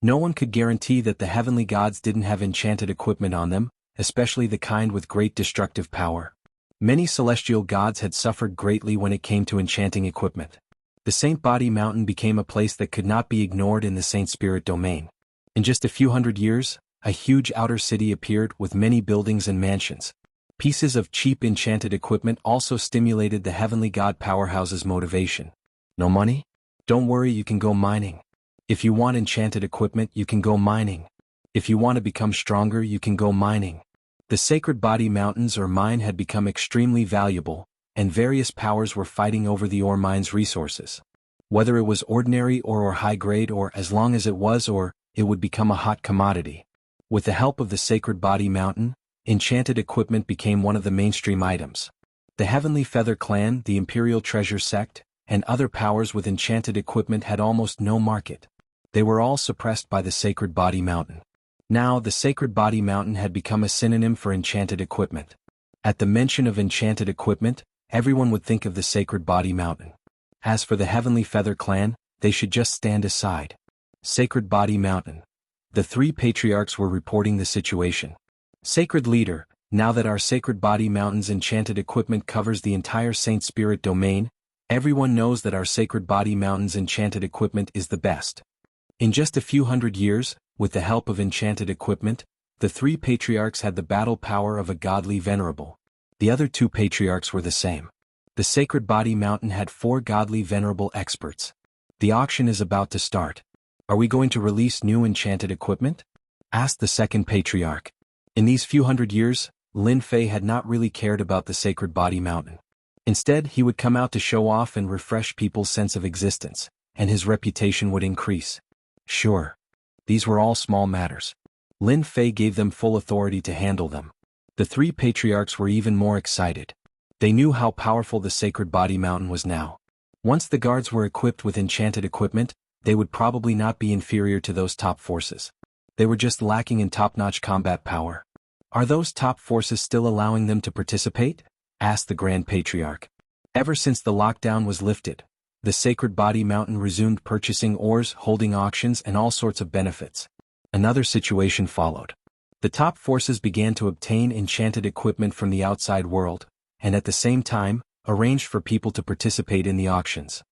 No one could guarantee that the heavenly gods didn't have enchanted equipment on them, especially the kind with great destructive power. Many celestial gods had suffered greatly when it came to enchanting equipment. The Saint Body Mountain became a place that could not be ignored in the Saint Spirit domain. In just a few hundred years, a huge outer city appeared with many buildings and mansions. Pieces of cheap enchanted equipment also stimulated the heavenly god powerhouse's motivation. No money? Don't worry, you can go mining. If you want enchanted equipment, you can go mining. If you want to become stronger, you can go mining. The Sacred Body Mountains or mine had become extremely valuable, and various powers were fighting over the ore mine's resources. Whether it was ordinary or high grade or as long as it was ore, it would become a hot commodity. With the help of the Sacred Body Mountain, enchanted equipment became one of the mainstream items. The Heavenly Feather Clan, the Imperial Treasure Sect, and other powers with enchanted equipment had almost no market. They were all suppressed by the Sacred Body Mountain. Now, the Sacred Body Mountain had become a synonym for enchanted equipment. At the mention of enchanted equipment, everyone would think of the Sacred Body Mountain. As for the Heavenly Feather Clan, they should just stand aside. Sacred Body Mountain. The three patriarchs were reporting the situation. Sacred Leader, now that our Sacred Body Mountain's enchanted equipment covers the entire Saint Spirit domain, everyone knows that our Sacred Body Mountain's enchanted equipment is the best. In just a few hundred years, with the help of enchanted equipment, the three patriarchs had the battle power of a godly venerable. The other two patriarchs were the same. The Sacred Body Mountain had 4 godly venerable experts. The auction is about to start. Are we going to release new enchanted equipment? Asked the second patriarch. In these few hundred years, Lin Fei had not really cared about the Sacred Body Mountain. Instead, he would come out to show off and refresh people's sense of existence, and his reputation would increase. Sure. These were all small matters. Lin Fei gave them full authority to handle them. The three patriarchs were even more excited. They knew how powerful the Sacred Body Mountain was now. Once the guards were equipped with enchanted equipment, they would probably not be inferior to those top forces. They were just lacking in top-notch combat power. Are those top forces still allowing them to participate? Asked the Grand Patriarch. Ever since the lockdown was lifted, the Sacred Body Mountain resumed purchasing ores, holding auctions, and all sorts of benefits. Another situation followed. The top forces began to obtain enchanted equipment from the outside world, and at the same time, arranged for people to participate in the auctions.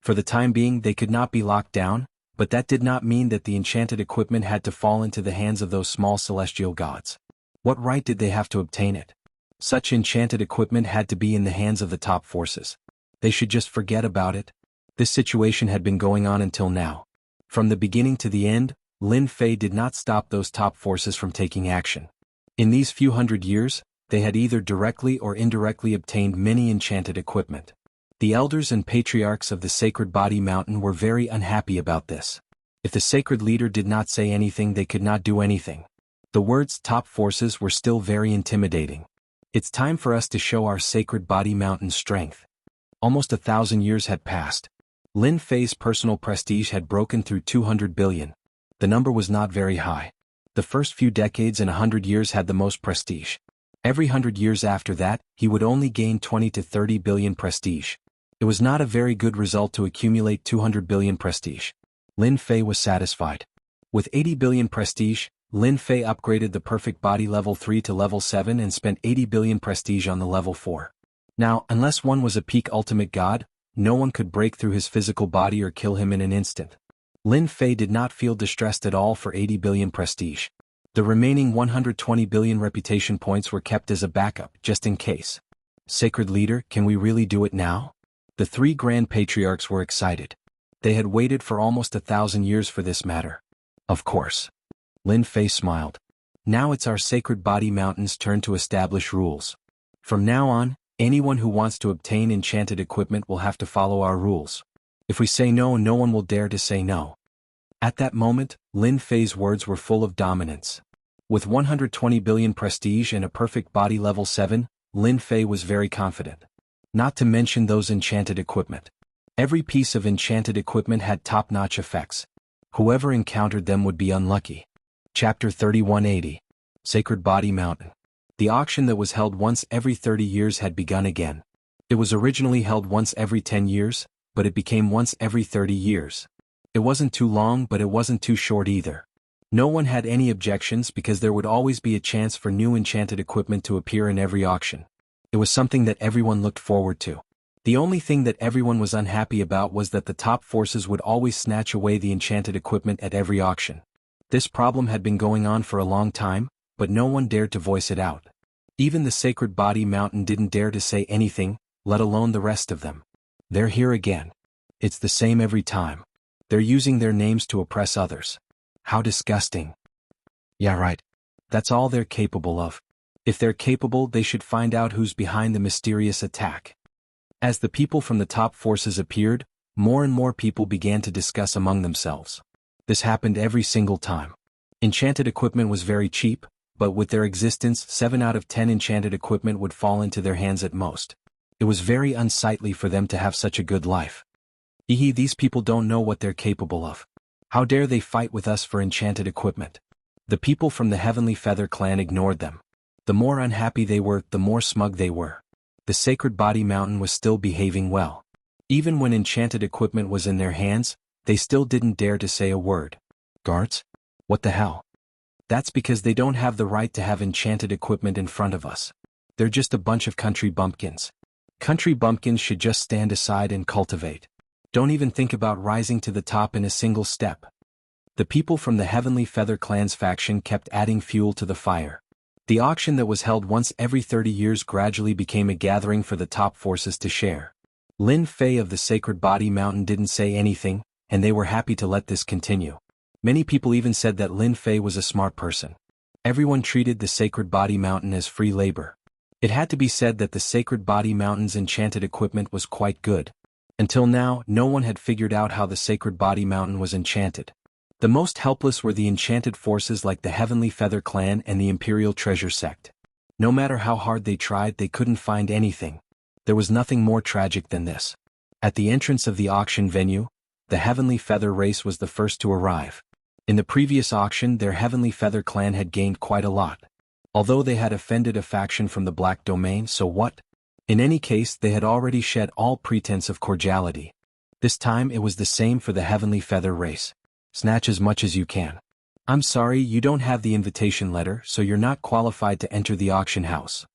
For the time being, they could not be locked down, but that did not mean that the enchanted equipment had to fall into the hands of those small celestial gods. What right did they have to obtain it? Such enchanted equipment had to be in the hands of the top forces. They should just forget about it. This situation had been going on until now. From the beginning to the end, Lin Fei did not stop those top forces from taking action. In these few hundred years, they had either directly or indirectly obtained many enchanted equipment. The elders and patriarchs of the Sacred Body Mountain were very unhappy about this. If the sacred leader did not say anything, they could not do anything. The words top forces were still very intimidating. It's time for us to show our Sacred Body Mountain's strength. Almost 1,000 years had passed. Lin Fei's personal prestige had broken through 200 billion. The number was not very high. The first few decades in 100 years had the most prestige. Every 100 years after that, he would only gain 20 to 30 billion prestige. It was not a very good result to accumulate 200 billion prestige. Lin Fei was satisfied. With 80 billion prestige, Lin Fei upgraded the perfect body level 3 to level 7 and spent 80 billion prestige on the level 4. Now, unless one was a peak ultimate god, no one could break through his physical body or kill him in an instant. Lin Fei did not feel distressed at all for 80 billion prestige. The remaining 120 billion reputation points were kept as a backup, just in case. Sacred Leader, can we really do it now? The 3 Grand Patriarchs were excited. They had waited for almost 1,000 years for this matter. Of course. Lin Fei smiled. Now it's our Sacred Body Mountain's turn to establish rules. From now on, anyone who wants to obtain enchanted equipment will have to follow our rules. If we say no, no one will dare to say no. At that moment, Lin Fei's words were full of dominance. With 120 billion prestige and a perfect body level 7, Lin Fei was very confident. Not to mention those enchanted equipment. Every piece of enchanted equipment had top-notch effects. Whoever encountered them would be unlucky. Chapter 3180. Sacred Body Mountain. The auction that was held once every 30 years had begun again. It was originally held once every 10 years, but it became once every 30 years. It wasn't too long, but it wasn't too short either. No one had any objections because there would always be a chance for new enchanted equipment to appear in every auction. It was something that everyone looked forward to. The only thing that everyone was unhappy about was that the top forces would always snatch away the enchanted equipment at every auction. This problem had been going on for a long time, but no one dared to voice it out. Even the Sacred Body Mountain didn't dare to say anything, let alone the rest of them. They're here again. It's the same every time. They're using their names to oppress others. How disgusting. Yeah, right. That's all they're capable of. If they're capable, they should find out who's behind the mysterious attack. As the people from the top forces appeared, more and more people began to discuss among themselves. This happened every single time. Enchanted equipment was very cheap, but with their existence, 7 out of 10 enchanted equipment would fall into their hands at most. It was very unsightly for them to have such a good life. These people don't know what they're capable of. How dare they fight with us for enchanted equipment? The people from the Heavenly Feather clan ignored them. The more unhappy they were, the more smug they were. The Sacred Body Mountain was still behaving well. Even when enchanted equipment was in their hands, they still didn't dare to say a word. Guards? What the hell? That's because they don't have the right to have enchanted equipment in front of us. They're just a bunch of country bumpkins. Country bumpkins should just stand aside and cultivate. Don't even think about rising to the top in a single step. The people from the Heavenly Feather Clan's faction kept adding fuel to the fire. The auction that was held once every 30 years gradually became a gathering for the top forces to share. Lin Fei of the Sacred Body Mountain didn't say anything, and they were happy to let this continue. Many people even said that Lin Fei was a smart person. Everyone treated the Sacred Body Mountain as free labor. It had to be said that the Sacred Body Mountain's enchanted equipment was quite good. Until now, no one had figured out how the Sacred Body Mountain was enchanted. The most helpless were the enchanted forces like the Heavenly Feather Clan and the Imperial Treasure Sect. No matter how hard they tried, they couldn't find anything. There was nothing more tragic than this. At the entrance of the auction venue, the Heavenly Feather race was the first to arrive. In the previous auction, their Heavenly Feather Clan had gained quite a lot. Although they had offended a faction from the Black Domain, so what? In any case, they had already shed all pretense of cordiality. This time it was the same for the Heavenly Feather race. Snatch as much as you can. I'm sorry, you don't have the invitation letter, so you're not qualified to enter the auction house.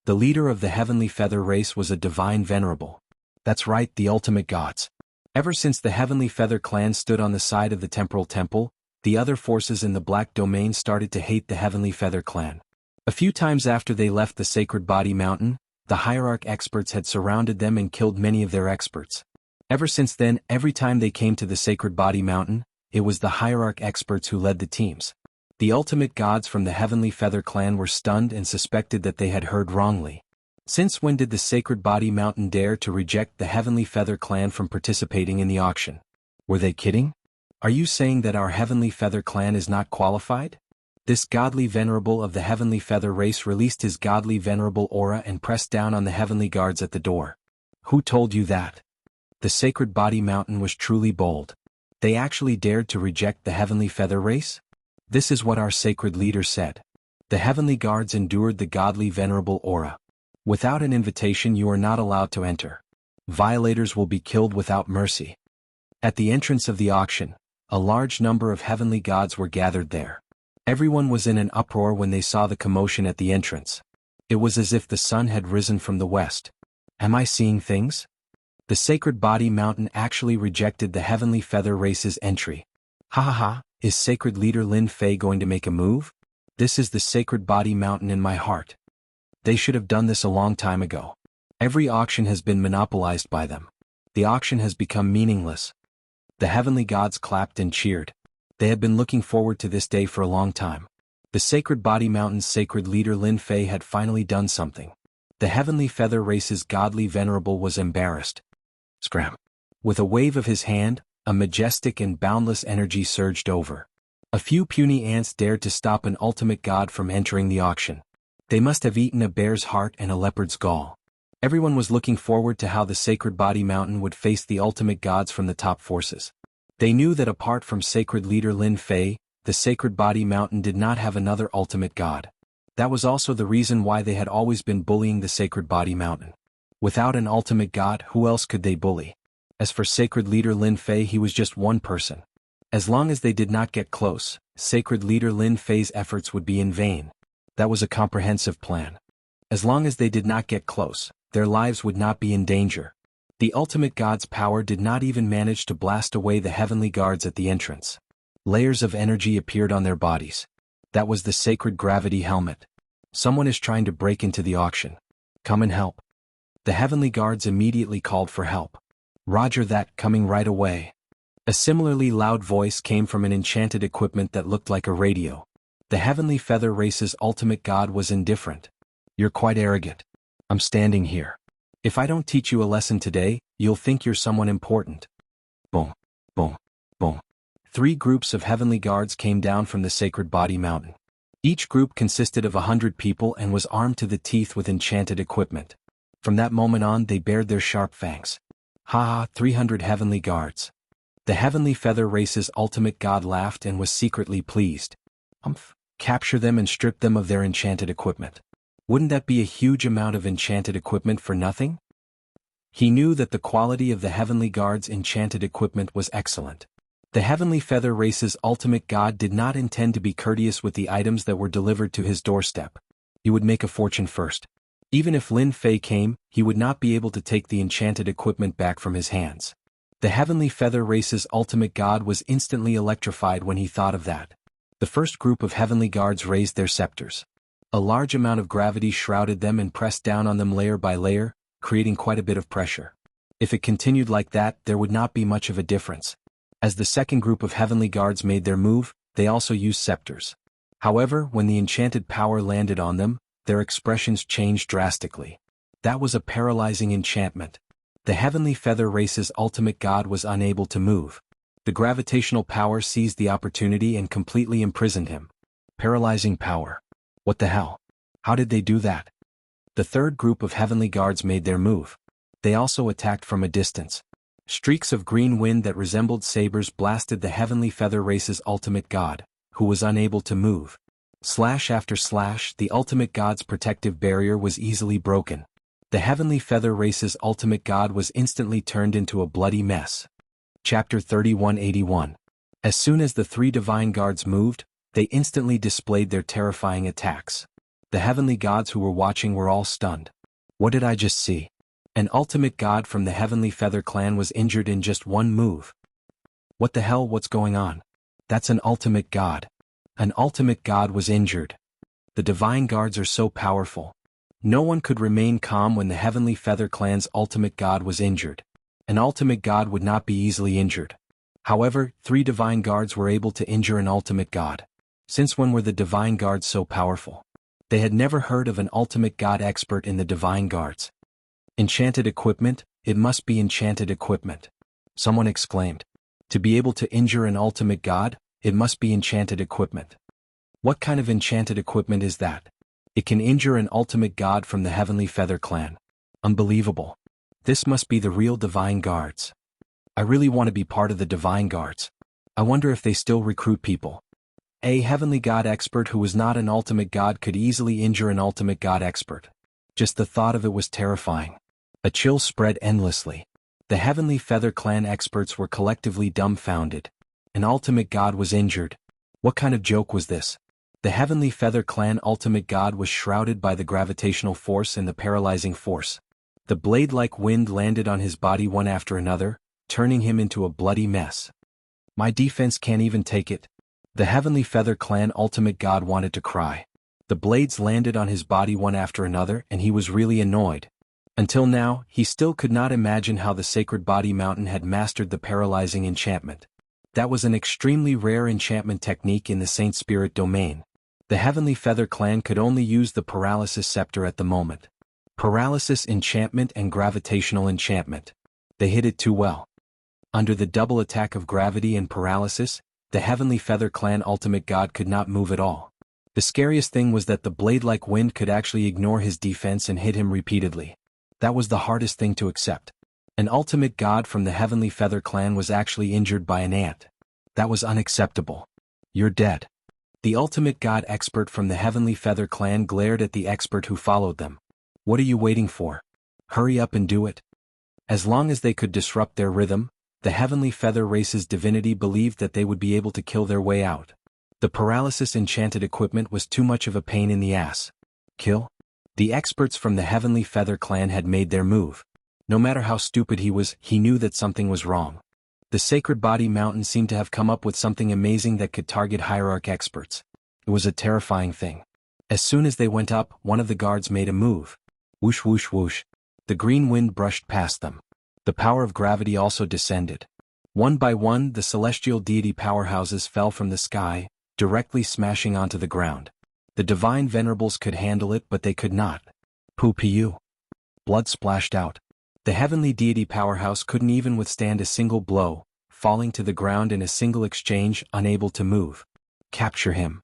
The leader of the Heavenly Feather race was a divine venerable. That's right, the ultimate gods. Ever since the Heavenly Feather clan stood on the side of the Temporal Temple, the other forces in the Black Domain started to hate the Heavenly Feather clan. A few times after they left the Sacred Body Mountain, the Hierarch experts had surrounded them and killed many of their experts. Ever since then, every time they came to the Sacred Body Mountain, it was the Hierarch experts who led the teams. The ultimate gods from the Heavenly Feather clan were stunned and suspected that they had heard wrongly. Since when did the Sacred Body Mountain dare to reject the Heavenly Feather clan from participating in the auction? Were they kidding? Are you saying that our Heavenly Feather clan is not qualified? This godly venerable of the Heavenly Feather race released his godly venerable aura and pressed down on the heavenly guards at the door. Who told you that? The Sacred Body Mountain was truly bold. They actually dared to reject the Heavenly Feather race? This is what our sacred leader said. The heavenly guards endured the godly venerable aura. Without an invitation, you are not allowed to enter. Violators will be killed without mercy. At the entrance of the auction, a large number of heavenly gods were gathered there. Everyone was in an uproar when they saw the commotion at the entrance. It was as if the sun had risen from the west. Am I seeing things? The Sacred Body Mountain actually rejected the Heavenly Feather race's entry. Ha ha ha, is Sacred Leader Lin Fei going to make a move? This is the Sacred Body Mountain in my heart. They should have done this a long time ago. Every auction has been monopolized by them. The auction has become meaningless. The heavenly gods clapped and cheered. They had been looking forward to this day for a long time. The Sacred Body Mountain's sacred leader Lin Fei had finally done something. The Heavenly Feather race's godly venerable was embarrassed. Scram. With a wave of his hand, a majestic and boundless energy surged over. A few puny ants dared to stop an ultimate god from entering the auction. They must have eaten a bear's heart and a leopard's gall. Everyone was looking forward to how the Sacred Body Mountain would face the ultimate gods from the top forces. They knew that apart from sacred leader Lin Fei, the Sacred Body Mountain did not have another ultimate god. That was also the reason why they had always been bullying the Sacred Body Mountain. Without an ultimate god, who else could they bully? As for Sacred Leader Lin Fei, he was just one person. As long as they did not get close, Sacred Leader Lin Fei's efforts would be in vain. That was a comprehensive plan. As long as they did not get close, their lives would not be in danger. The ultimate god's power did not even manage to blast away the heavenly guards at the entrance. Layers of energy appeared on their bodies. That was the sacred gravity helmet. Someone is trying to break into the auction. Come and help. The heavenly guards immediately called for help. Roger that, coming right away. A similarly loud voice came from an enchanted equipment that looked like a radio. The heavenly feather race's ultimate god was indifferent. You're quite arrogant. I'm standing here. If I don't teach you a lesson today, you'll think you're someone important. Boom, boom, boom. 3 groups of heavenly guards came down from the sacred body mountain. Each group consisted of 100 people and was armed to the teeth with enchanted equipment. From that moment on, they bared their sharp fangs. Ha ha, 300 heavenly guards. The heavenly feather race's ultimate god laughed and was secretly pleased. Capture them and strip them of their enchanted equipment. Wouldn't that be a huge amount of enchanted equipment for nothing? He knew that the quality of the heavenly guard's enchanted equipment was excellent. The heavenly feather race's ultimate god did not intend to be courteous with the items that were delivered to his doorstep. He would make a fortune first. Even if Lin Fei came, he would not be able to take the enchanted equipment back from his hands. The heavenly feather race's ultimate god was instantly electrified when he thought of that. The first group of heavenly guards raised their scepters. A large amount of gravity shrouded them and pressed down on them layer by layer, creating quite a bit of pressure. If it continued like that, there would not be much of a difference. As the second group of heavenly guards made their move, they also used scepters. However, when the enchanted power landed on them, their expressions changed drastically. That was a paralyzing enchantment. The heavenly feather race's ultimate god was unable to move. The gravitational power seized the opportunity and completely imprisoned him. Paralyzing power. What the hell? How did they do that? The third group of heavenly guards made their move. They also attacked from a distance. Streaks of green wind that resembled sabers blasted the heavenly feather race's ultimate god, who was unable to move. Slash after slash, the ultimate god's protective barrier was easily broken. The heavenly feather race's ultimate god was instantly turned into a bloody mess. Chapter 3181. As soon as the 3 divine guards moved, they instantly displayed their terrifying attacks. The heavenly gods who were watching were all stunned. What did I just see? An ultimate god from the heavenly feather clan was injured in just one move. What the hell, what's going on? That's an ultimate god. An ultimate god was injured. The divine guards are so powerful. No one could remain calm when the heavenly feather clan's ultimate god was injured. An ultimate god would not be easily injured. However, 3 divine guards were able to injure an ultimate god. Since when were the divine guards so powerful? They had never heard of an ultimate god expert in the divine guards. Enchanted equipment, it must be enchanted equipment. Someone exclaimed. To be able to injure an ultimate god, it must be enchanted equipment. What kind of enchanted equipment is that? It can injure an ultimate god from the heavenly feather clan. Unbelievable. This must be the real divine guards. I really want to be part of the divine guards. I wonder if they still recruit people. A heavenly god expert who was not an ultimate god could easily injure an ultimate god expert. Just the thought of it was terrifying. A chill spread endlessly. The heavenly feather clan experts were collectively dumbfounded. An ultimate god was injured. What kind of joke was this? The heavenly feather clan ultimate god was shrouded by the gravitational force and the paralyzing force. The blade-like wind landed on his body one after another, turning him into a bloody mess. My defense can't even take it. The heavenly feather clan ultimate god wanted to cry. The blades landed on his body one after another and he was really annoyed. Until now, he still could not imagine how the sacred body mountain had mastered the paralyzing enchantment. That was an extremely rare enchantment technique in the Saint Spirit domain. The heavenly feather clan could only use the paralysis scepter at the moment. Paralysis enchantment and gravitational enchantment. They hit it too well. Under the double attack of gravity and paralysis, the heavenly feather clan ultimate god could not move at all. The scariest thing was that the blade-like wind could actually ignore his defense and hit him repeatedly. That was the hardest thing to accept. An ultimate god from the heavenly feather clan was actually injured by an ant. That was unacceptable. You're dead. The ultimate god expert from the heavenly feather clan glared at the expert who followed them. What are you waiting for? Hurry up and do it. As long as they could disrupt their rhythm, the Heavenly Feather Race's divinity believed that they would be able to kill their way out. The paralysis enchanted equipment was too much of a pain in the ass. Kill? The experts from the Heavenly Feather clan had made their move. No matter how stupid he was, he knew that something was wrong. The Sacred Body Mountain seemed to have come up with something amazing that could target Hierarch experts. It was a terrifying thing. As soon as they went up, one of the guards made a move. Whoosh whoosh whoosh. The green wind brushed past them. The power of gravity also descended. One by one, the celestial deity powerhouses fell from the sky, directly smashing onto the ground. The divine venerables could handle it, but they could not. Poo-pee-you. Blood splashed out. The heavenly deity powerhouse couldn't even withstand a single blow, falling to the ground in a single exchange, unable to move. Capture him.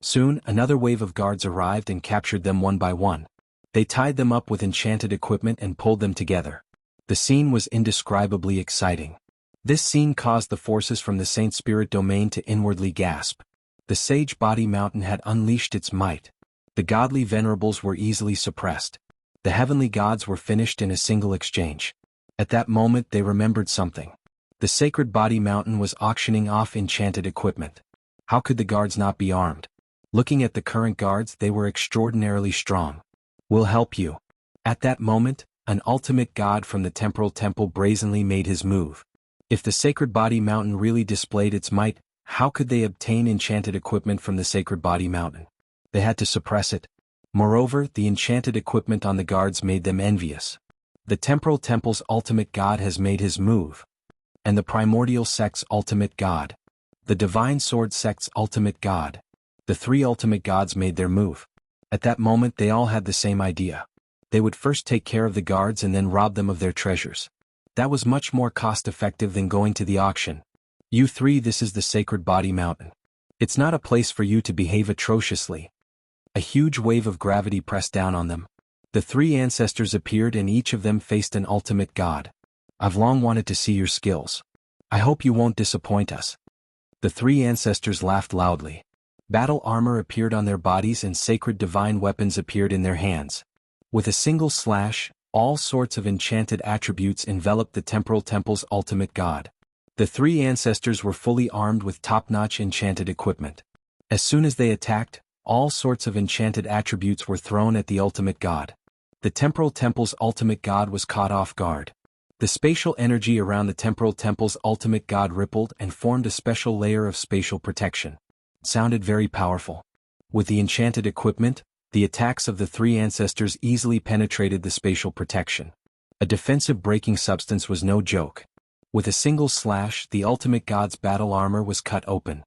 Soon, another wave of guards arrived and captured them one by one. They tied them up with enchanted equipment and pulled them together. The scene was indescribably exciting. This scene caused the forces from the Saint Spirit domain to inwardly gasp. The Sage Body Mountain had unleashed its might. The godly venerables were easily suppressed. The heavenly gods were finished in a single exchange. At that moment they remembered something. The Sacred Body Mountain was auctioning off enchanted equipment. How could the guards not be armed? Looking at the current guards, they were extraordinarily strong. We'll help you. At that moment, an ultimate god from the Temporal Temple brazenly made his move. If the Sacred Body Mountain really displayed its might, how could they obtain enchanted equipment from the Sacred Body Mountain? They had to suppress it. Moreover, the enchanted equipment on the guards made them envious. The Temporal Temple's ultimate god has made his move. And the Primordial Sect's ultimate god. The Divine Sword Sect's ultimate god. The three ultimate gods made their move. At that moment they all had the same idea. They would first take care of the guards and then rob them of their treasures. That was much more cost-effective than going to the auction. You three, this is the Sacred Body Mountain. It's not a place for you to behave atrociously. A huge wave of gravity pressed down on them. The three ancestors appeared and each of them faced an ultimate god. I've long wanted to see your skills. I hope you won't disappoint us. The three ancestors laughed loudly. Battle armor appeared on their bodies and sacred divine weapons appeared in their hands. With a single slash, all sorts of enchanted attributes enveloped the Temporal Temple's ultimate god. The three ancestors were fully armed with top-notch enchanted equipment. As soon as they attacked, all sorts of enchanted attributes were thrown at the ultimate god. The Temporal Temple's ultimate god was caught off guard. The spatial energy around the Temporal Temple's ultimate god rippled and formed a special layer of spatial protection. It sounded very powerful. With the enchanted equipment, the attacks of the three ancestors easily penetrated the spatial protection. A defensive breaking substance was no joke. With a single slash, the ultimate god's battle armor was cut open.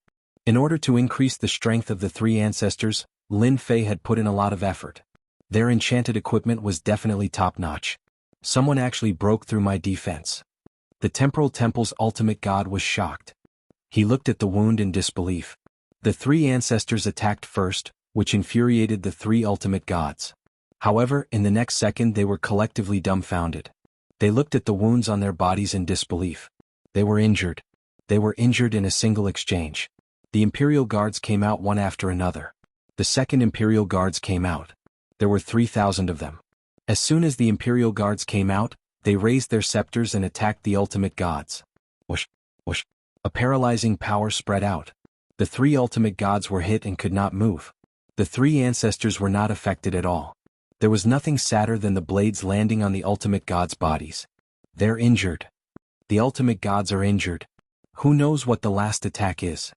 In order to increase the strength of the three ancestors, Lin Fei had put in a lot of effort. Their enchanted equipment was definitely top-notch. Someone actually broke through my defense. The Temporal Temple's ultimate god was shocked. He looked at the wound in disbelief. The three ancestors attacked first, which infuriated the three ultimate gods. However, in the next second they were collectively dumbfounded. They looked at the wounds on their bodies in disbelief. They were injured. They were injured in a single exchange. The Imperial Guards came out one after another. The second Imperial Guards came out. There were 3,000 of them. As soon as the Imperial Guards came out, they raised their scepters and attacked the ultimate gods. Whoosh, whoosh. A paralyzing power spread out. The three ultimate gods were hit and could not move. The three ancestors were not affected at all. There was nothing sadder than the blades landing on the ultimate gods' bodies. They're injured. The ultimate gods are injured. Who knows what the last attack is?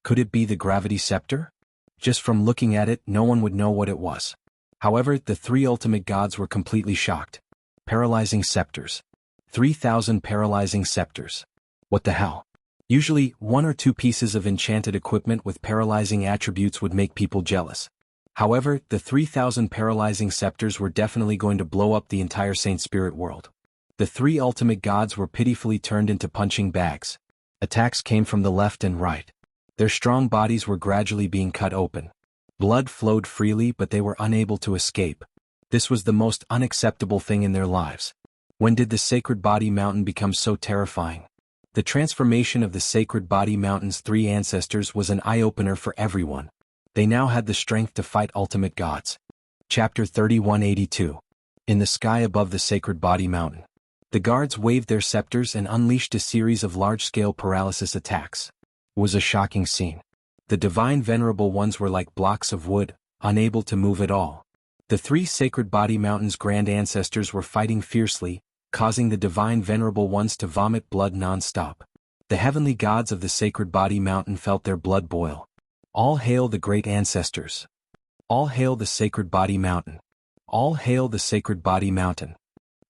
Could it be the gravity scepter? Just from looking at it, no one would know what it was. However, the three ultimate gods were completely shocked. Paralyzing scepters. 3,000 paralyzing scepters. What the hell? Usually, one or two pieces of enchanted equipment with paralyzing attributes would make people jealous. However, the 3,000 paralyzing scepters were definitely going to blow up the entire Saint Spirit world. The three ultimate gods were pitifully turned into punching bags. Attacks came from the left and right. Their strong bodies were gradually being cut open. Blood flowed freely, but they were unable to escape. This was the most unacceptable thing in their lives. When did the Sacred Body Mountain become so terrifying? The transformation of the Sacred Body Mountain's three ancestors was an eye-opener for everyone. They now had the strength to fight ultimate gods. Chapter 3182. In the sky above the Sacred Body Mountain, the guards waved their scepters and unleashed a series of large-scale paralysis attacks. It was a shocking scene. The divine venerable ones were like blocks of wood, unable to move at all. The three Sacred Body Mountain's grand ancestors were fighting fiercely, causing the divine venerable ones to vomit blood non-stop. The heavenly gods of the Sacred Body Mountain felt their blood boil. All hail the great ancestors. All hail the Sacred Body Mountain. All hail the Sacred Body Mountain.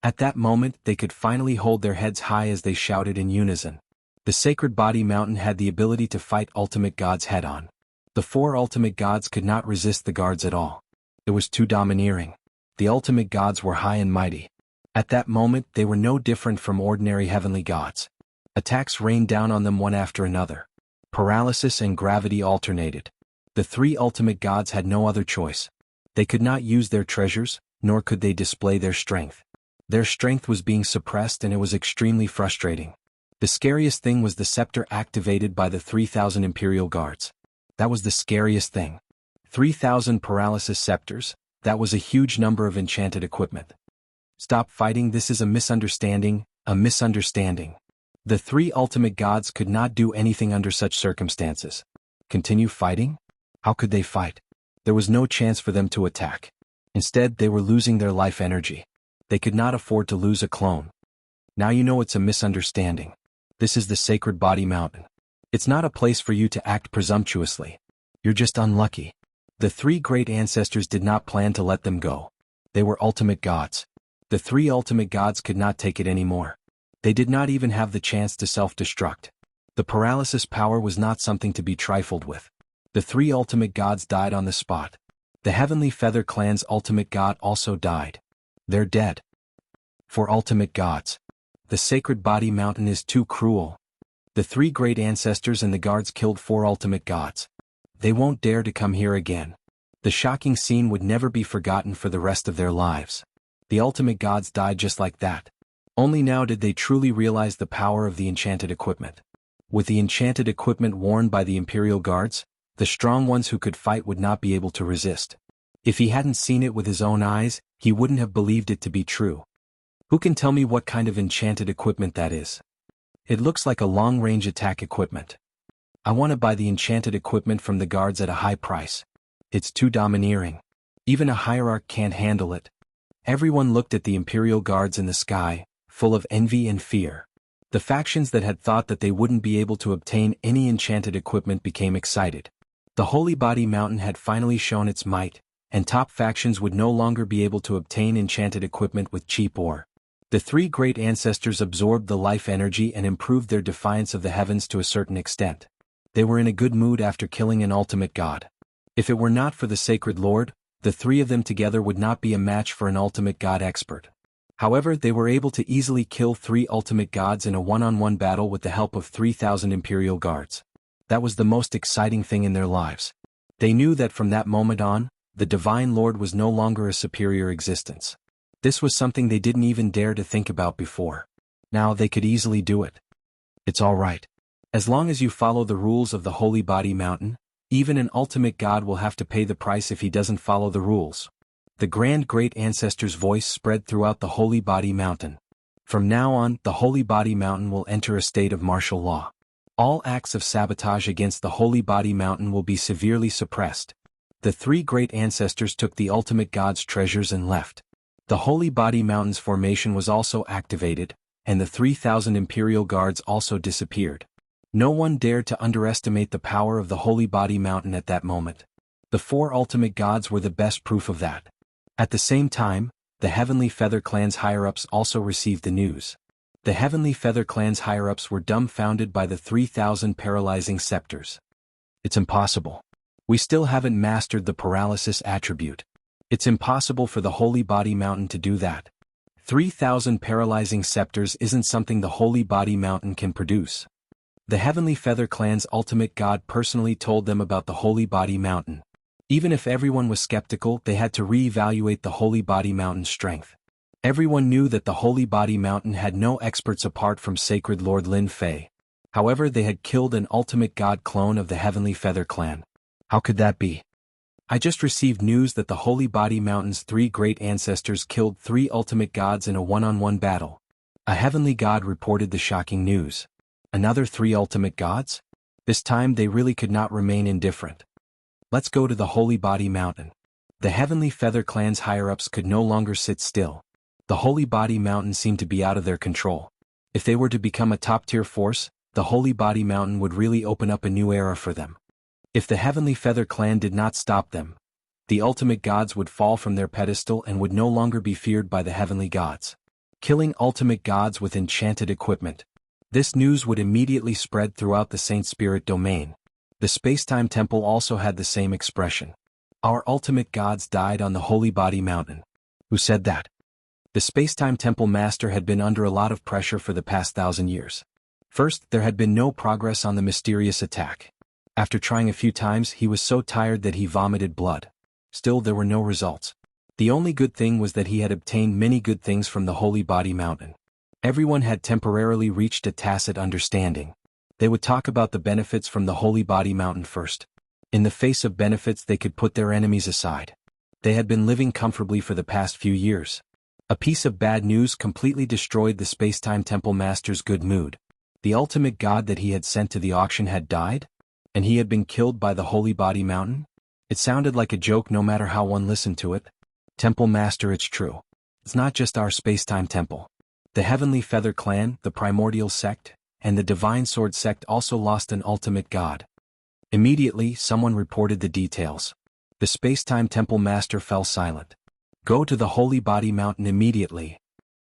At that moment they could finally hold their heads high as they shouted in unison. The Sacred Body Mountain had the ability to fight ultimate gods head-on. The four ultimate gods could not resist the guards at all. It was too domineering. The ultimate gods were high and mighty. At that moment they were no different from ordinary heavenly gods. Attacks rained down on them one after another. Paralysis and gravity alternated. The three ultimate gods had no other choice. They could not use their treasures, nor could they display their strength. Their strength was being suppressed and it was extremely frustrating. The scariest thing was the scepter activated by the 3,000 Imperial Guards. That was the scariest thing. 3,000 paralysis scepters, that was a huge number of enchanted equipment. Stop fighting, this is a misunderstanding, a misunderstanding. The three ultimate gods could not do anything under such circumstances. Continue fighting? How could they fight? There was no chance for them to attack. Instead, they were losing their life energy. They could not afford to lose a clone. Now you know it's a misunderstanding. This is the Sacred Body Mountain. It's not a place for you to act presumptuously. You're just unlucky. The three great ancestors did not plan to let them go. They were ultimate gods. The three ultimate gods could not take it anymore. They did not even have the chance to self-destruct. The paralysis power was not something to be trifled with. The three ultimate gods died on the spot. The Heavenly Feather Clan's ultimate god also died. They're dead. For ultimate gods, the Sacred Body Mountain is too cruel. The three great ancestors and the guards killed four ultimate gods. They won't dare to come here again. The shocking scene would never be forgotten for the rest of their lives. The ultimate gods died just like that. Only now did they truly realize the power of the enchanted equipment. With the enchanted equipment worn by the Imperial Guards, the strong ones who could fight would not be able to resist. If he hadn't seen it with his own eyes, he wouldn't have believed it to be true. Who can tell me what kind of enchanted equipment that is? It looks like a long-range attack equipment. I want to buy the enchanted equipment from the guards at a high price. It's too domineering. Even a hierarch can't handle it. Everyone looked at the Imperial Guards in the sky, full of envy and fear. The factions that had thought that they wouldn't be able to obtain any enchanted equipment became excited. The Holy Body Mountain had finally shown its might, and top factions would no longer be able to obtain enchanted equipment with cheap ore. The three great ancestors absorbed the life energy and improved their defiance of the heavens to a certain extent. They were in a good mood after killing an ultimate god. If it were not for the Sacred Lord, the three of them together would not be a match for an ultimate god expert. However, they were able to easily kill three ultimate gods in a one-on-one battle with the help of 3,000 Imperial Guards. That was the most exciting thing in their lives. They knew that from that moment on, the Divine Lord was no longer a superior existence. This was something they didn't even dare to think about before. Now they could easily do it. It's all right. As long as you follow the rules of the Holy Body Mountain, even an ultimate god will have to pay the price if he doesn't follow the rules. The grand great ancestor's voice spread throughout the Holy Body Mountain. From now on, the Holy Body Mountain will enter a state of martial law. All acts of sabotage against the Holy Body Mountain will be severely suppressed. The three great ancestors took the ultimate god's treasures and left. The Holy Body Mountain's formation was also activated, and the 3,000 Imperial Guards also disappeared. No one dared to underestimate the power of the Holy Body Mountain at that moment. The four ultimate gods were the best proof of that. At the same time, the Heavenly Feather Clan's higher-ups also received the news. The Heavenly Feather Clan's higher-ups were dumbfounded by the 3,000 paralyzing scepters. It's impossible. We still haven't mastered the paralysis attribute. It's impossible for the Holy Body Mountain to do that. 3,000 paralyzing scepters isn't something the Holy Body Mountain can produce. The Heavenly Feather Clan's ultimate god personally told them about the Holy Body Mountain. Even if everyone was skeptical, they had to re-evaluate the Holy Body Mountain's strength. Everyone knew that the Holy Body Mountain had no experts apart from Sacred Lord Lin Fei. However, they had killed an ultimate god clone of the Heavenly Feather Clan. How could that be? I just received news that the Holy Body Mountain's 3 great ancestors killed 3 ultimate gods in a one-on-one battle. A heavenly god reported the shocking news. Another 3 ultimate gods? This time they really could not remain indifferent. Let's go to the Holy Body Mountain. The Heavenly Feather Clan's higher-ups could no longer sit still. The Holy Body Mountain seemed to be out of their control. If they were to become a top-tier force, the Holy Body Mountain would really open up a new era for them. If the Heavenly Feather Clan did not stop them, the ultimate gods would fall from their pedestal and would no longer be feared by the heavenly gods. Killing ultimate gods with enchanted equipment. This news would immediately spread throughout the Saint Spirit domain. The Space-Time Temple also had the same expression. Our ultimate gods died on the Holy Body Mountain. Who said that? The Space-Time Temple Master had been under a lot of pressure for the past 1,000 years. First, there had been no progress on the mysterious attack. After trying a few times, he was so tired that he vomited blood. Still, there were no results. The only good thing was that he had obtained many good things from the Holy Body Mountain. Everyone had temporarily reached a tacit understanding. They would talk about the benefits from the Holy Body Mountain first. In the face of benefits, they could put their enemies aside. They had been living comfortably for the past few years. A piece of bad news completely destroyed the Space-Time Temple Master's good mood. The ultimate god that he had sent to the auction had died? And he had been killed by the Holy Body Mountain? It sounded like a joke no matter how one listened to it. Temple Master, it's true. It's not just our Space-Time Temple. The Heavenly Feather Clan, the Primordial Sect, and the Divine Sword Sect also lost an ultimate god. Immediately, someone reported the details. The Space-Time Temple Master fell silent. Go to the Holy Body Mountain immediately.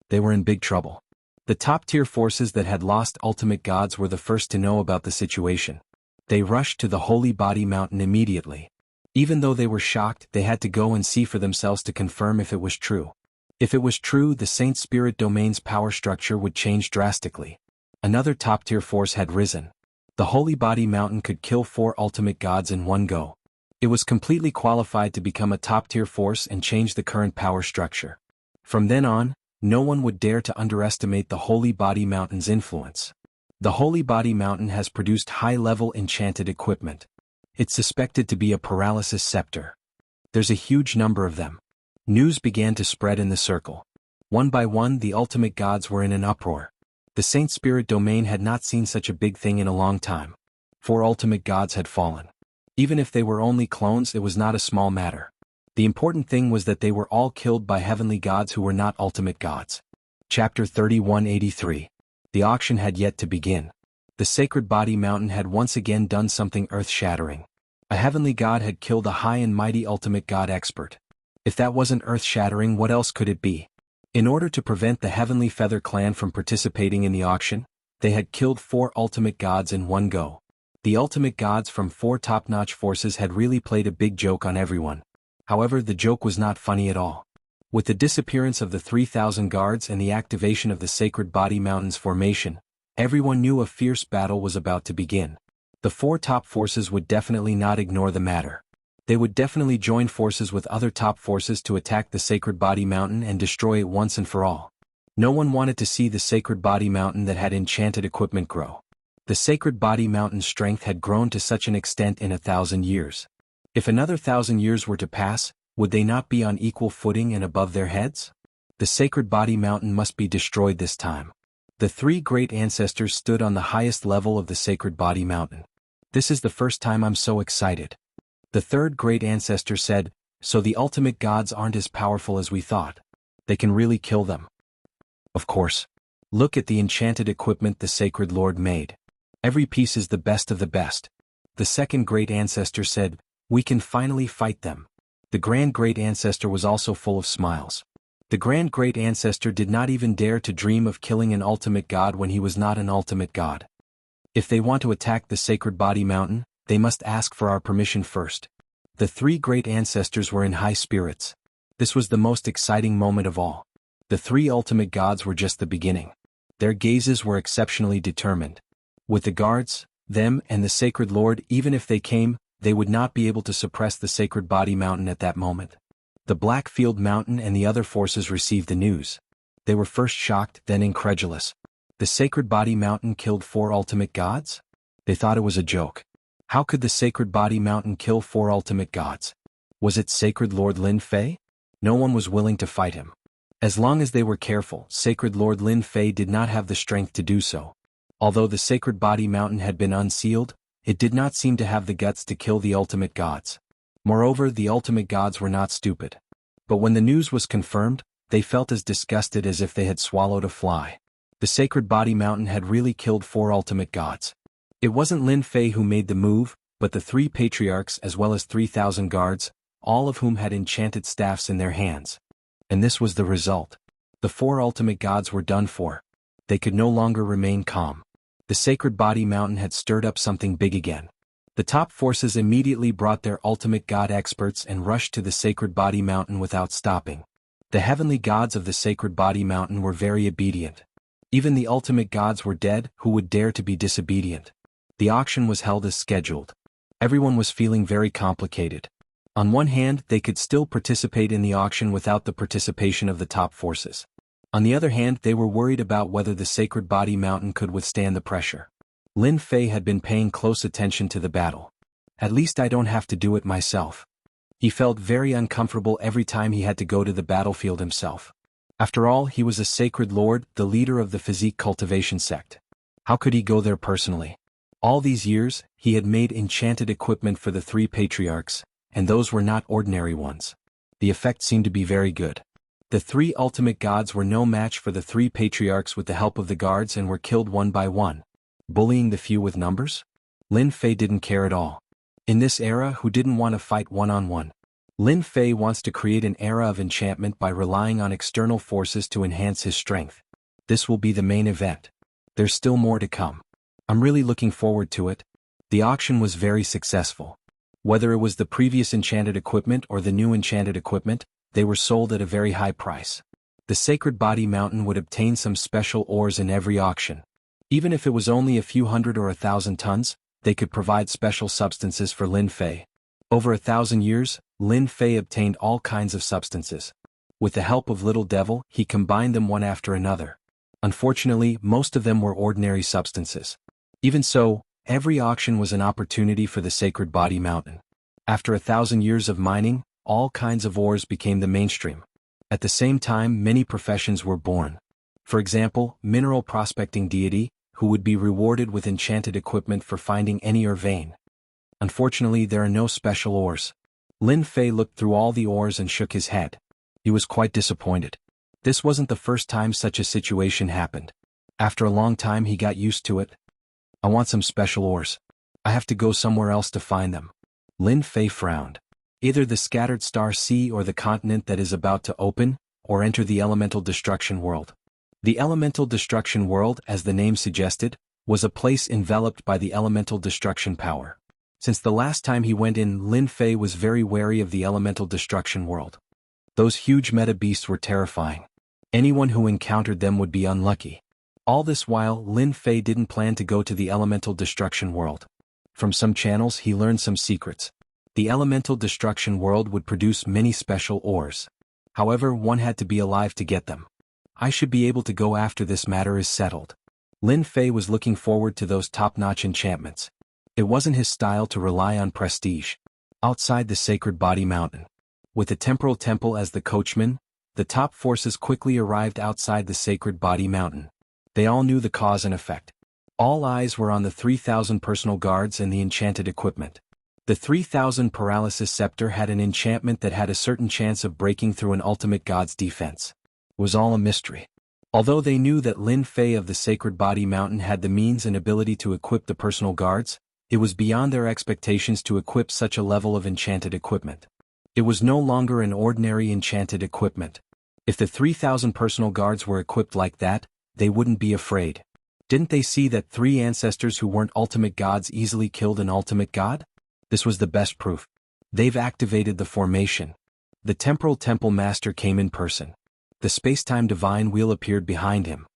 They were in big trouble. The top-tier forces that had lost ultimate gods were the first to know about the situation. They rushed to the Holy Body Mountain immediately. Even though they were shocked, they had to go and see for themselves to confirm if it was true. If it was true, the Saint Spirit Domain's power structure would change drastically. Another top-tier force had risen. The Holy Body Mountain could kill 4 ultimate gods in one go. It was completely qualified to become a top-tier force and change the current power structure. From then on, no one would dare to underestimate the Holy Body Mountain's influence. The Holy Body Mountain has produced high-level enchanted equipment. It's suspected to be a paralysis scepter. There's a huge number of them. News began to spread in the circle. One by one, the ultimate gods were in an uproar. The Saint Spirit Domain had not seen such a big thing in a long time. 4 ultimate gods had fallen. Even if they were only clones, it was not a small matter. The important thing was that they were all killed by heavenly gods who were not ultimate gods. Chapter 3183. The auction had yet to begin. The Sacred Body Mountain had once again done something earth-shattering. A heavenly god had killed a high and mighty ultimate god expert. If that wasn't earth-shattering, what else could it be? In order to prevent the Heavenly Feather Clan from participating in the auction, they had killed 4 ultimate gods in one go. The ultimate gods from 4 top-notch forces had really played a big joke on everyone. However, the joke was not funny at all. With the disappearance of the 3,000 guards and the activation of the Sacred Body Mountain's formation, everyone knew a fierce battle was about to begin. The 4 top forces would definitely not ignore the matter. They would definitely join forces with other top forces to attack the Sacred Body Mountain and destroy it once and for all. No one wanted to see the Sacred Body Mountain that had enchanted equipment grow. The Sacred Body Mountain's strength had grown to such an extent in 1,000 years. If another 1,000 years were to pass, would they not be on equal footing and above their heads? The Sacred Body Mountain must be destroyed this time. The 3 great ancestors stood on the highest level of the Sacred Body Mountain. This is the first time I'm so excited. The 3rd great ancestor said, so the ultimate gods aren't as powerful as we thought. They can really kill them. Of course. Look at the enchanted equipment the Sacred Lord made. Every piece is the best of the best. The 2nd great ancestor said, we can finally fight them. The Grand Great Ancestor was also full of smiles. The Grand Great Ancestor did not even dare to dream of killing an ultimate god when he was not an ultimate god. If they want to attack the Sacred Body Mountain, they must ask for our permission first. The 3 great ancestors were in high spirits. This was the most exciting moment of all. The 3 ultimate gods were just the beginning. Their gazes were exceptionally determined. With the guards, them, and the Sacred Lord, even if they came, they would not be able to suppress the Sacred Body Mountain at that moment. The Blackfield Mountain and the other forces received the news. They were first shocked, then incredulous. The Sacred Body Mountain killed 4 ultimate gods? They thought it was a joke. How could the Sacred Body Mountain kill 4 ultimate gods? Was it Sacred Lord Lin Fei? No one was willing to fight him. As long as they were careful, Sacred Lord Lin Fei did not have the strength to do so. Although the Sacred Body Mountain had been unsealed, it did not seem to have the guts to kill the ultimate gods. Moreover, the ultimate gods were not stupid. But when the news was confirmed, they felt as disgusted as if they had swallowed a fly. The Sacred Body Mountain had really killed 4 ultimate gods. It wasn't Lin Fei who made the move, but the 3 patriarchs as well as 3,000 guards, all of whom had enchanted staffs in their hands. And this was the result. The 4 ultimate gods were done for. They could no longer remain calm. The Sacred Body Mountain had stirred up something big again. The top forces immediately brought their ultimate god experts and rushed to the Sacred Body Mountain without stopping. The heavenly gods of the Sacred Body Mountain were very obedient. Even the ultimate gods were dead, who would dare to be disobedient. The auction was held as scheduled. Everyone was feeling very complicated. On one hand, they could still participate in the auction without the participation of the top forces. On the other hand, they were worried about whether the Sacred Body Mountain could withstand the pressure. Lin Fei had been paying close attention to the battle. At least I don't have to do it myself. He felt very uncomfortable every time he had to go to the battlefield himself. After all, he was a sacred lord, the leader of the physique cultivation sect. How could he go there personally? All these years, he had made enchanted equipment for the 3 patriarchs, and those were not ordinary ones. The effect seemed to be very good. The 3 ultimate gods were no match for the 3 patriarchs with the help of the guards and were killed one by one. Bullying the few with numbers? Lin Fei didn't care at all. In this era, who didn't want to fight one-on-one? Lin Fei wants to create an era of enchantment by relying on external forces to enhance his strength. This will be the main event. There's still more to come. I'm really looking forward to it. The auction was very successful. Whether it was the previous enchanted equipment or the new enchanted equipment, they were sold at a very high price. The Sacred Body Mountain would obtain some special ores in every auction. Even if it was only a few hundred or 1,000 tons, they could provide special substances for Lin Fei. Over 1,000 years, Lin Fei obtained all kinds of substances. With the help of Little Devil, he combined them one after another. Unfortunately, most of them were ordinary substances. Even so, every auction was an opportunity for the Sacred Body Mountain. After 1,000 years of mining, all kinds of ores became the mainstream. At the same time, many professions were born. For example, mineral prospecting deity, who would be rewarded with enchanted equipment for finding any ore vein. Unfortunately, there are no special ores. Lin Fei looked through all the ores and shook his head. He was quite disappointed. This wasn't the first time such a situation happened. After a long time he got used to it. I want some special ores. I have to go somewhere else to find them. Lin Fei frowned. Either the scattered star sea or the continent that is about to open, or enter the elemental destruction world. The elemental destruction world, as the name suggested, was a place enveloped by the elemental destruction power. Since the last time he went in, Lin Fei was very wary of the elemental destruction world. Those huge meta beasts were terrifying. Anyone who encountered them would be unlucky. All this while, Lin Fei didn't plan to go to the elemental destruction world. From some channels he learned some secrets. The elemental destruction world would produce many special ores. However, one had to be alive to get them. I should be able to go after this matter is settled. Lin Fei was looking forward to those top-notch enchantments. It wasn't his style to rely on prestige. Outside the Sacred Body Mountain, with the Temporal Temple as the coachman, the top forces quickly arrived outside the Sacred Body Mountain. They all knew the cause and effect. All eyes were on the 3,000 personal guards and the enchanted equipment. The 3,000 Paralysis Scepter had an enchantment that had a certain chance of breaking through an ultimate god's defense. It was all a mystery. Although they knew that Lin Fei of the Sacred Body Mountain had the means and ability to equip the personal guards, it was beyond their expectations to equip such a level of enchanted equipment. It was no longer an ordinary enchanted equipment. If the 3,000 personal guards were equipped like that, they wouldn't be afraid. Didn't they see that 3 ancestors who weren't ultimate gods easily killed an ultimate god? This was the best proof. They've activated the formation. The Temporal Temple Master came in person. The space-time divine wheel appeared behind him.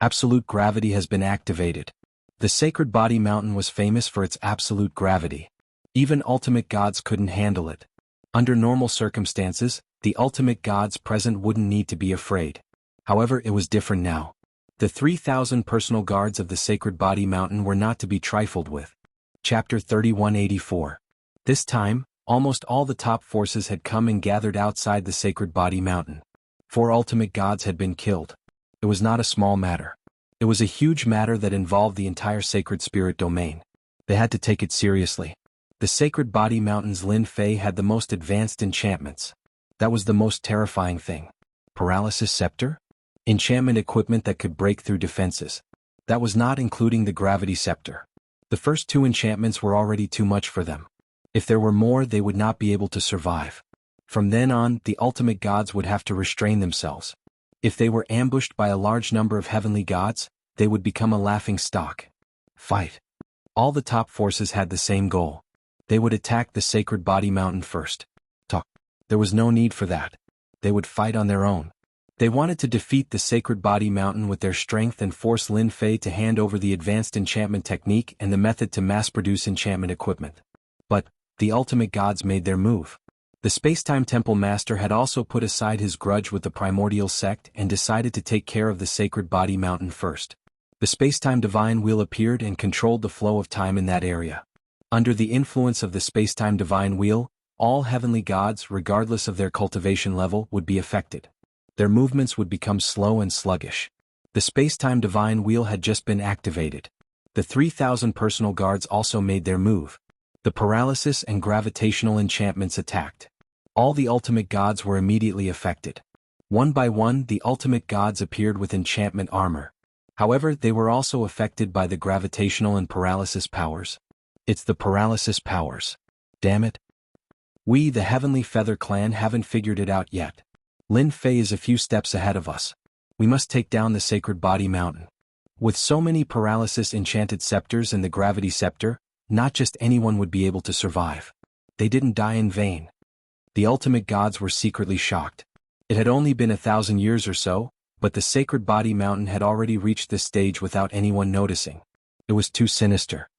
Absolute gravity has been activated. The Sacred Body Mountain was famous for its absolute gravity. Even ultimate gods couldn't handle it. Under normal circumstances, the ultimate gods present wouldn't need to be afraid. However, it was different now. The 3,000 personal guards of the Sacred Body Mountain were not to be trifled with. Chapter 3184. This time, Almost all the top forces had come and gathered outside the sacred body mountain. 4 ultimate gods had been killed. It was not a small matter. It was a huge matter that involved the entire sacred spirit domain. They had to take it seriously. The sacred body mountain's Lin Fei had the most advanced enchantments. That was the most terrifying thing. Paralysis scepter? Enchantment equipment that could break through defenses. That was not including the gravity scepter. The first 2 enchantments were already too much for them. If there were more, they would not be able to survive. From then on, the ultimate gods would have to restrain themselves. If they were ambushed by a large number of heavenly gods, they would become a laughing stock. Fight. All the top forces had the same goal. They would attack the sacred body mountain first. There was no need for that. They would fight on their own. They wanted to defeat the sacred body mountain with their strength and force Lin Fei to hand over the advanced enchantment technique and the method to mass-produce enchantment equipment. But the ultimate gods made their move. The Spacetime Temple Master had also put aside his grudge with the primordial sect and decided to take care of the sacred body mountain first. The Spacetime Divine Wheel appeared and controlled the flow of time in that area. Under the influence of the Spacetime Divine Wheel, all heavenly gods, regardless of their cultivation level, would be affected. Their movements would become slow and sluggish. The Spacetime Divine Wheel had just been activated. The 3,000 personal guards also made their move. The paralysis and gravitational enchantments attacked. All the ultimate gods were immediately affected. One by one, the ultimate gods appeared with enchantment armor. However, they were also affected by the gravitational and paralysis powers. It's the paralysis powers. Damn it. We, the Heavenly Feather Clan, haven't figured it out yet. Lin Fei is a few steps ahead of us. We must take down the sacred body mountain. With so many paralysis enchanted scepters and the gravity scepter, not just anyone would be able to survive. They didn't die in vain. The ultimate gods were secretly shocked. It had only been 1,000 years or so, but the sacred body mountain had already reached this stage without anyone noticing. It was too sinister.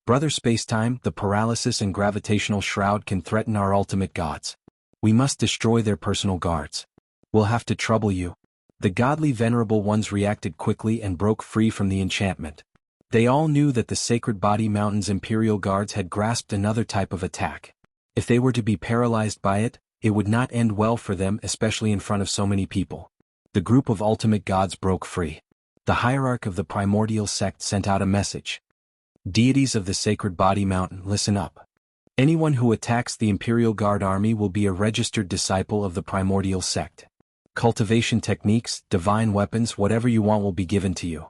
Brother Spacetime, the paralysis and gravitational shroud can threaten our ultimate gods. We must destroy their personal guards. We'll have to trouble you. The godly venerable ones reacted quickly and broke free from the enchantment. They all knew that the sacred body mountain's imperial guards had grasped another type of attack. If they were to be paralyzed by it, it would not end well for them, especially in front of so many people. The group of ultimate gods broke free. The hierarch of the primordial sect sent out a message. Deities of the sacred body mountain, listen up. Anyone who attacks the Imperial Guard army will be a registered disciple of the primordial sect. Cultivation techniques, divine weapons, whatever you want will be given to you.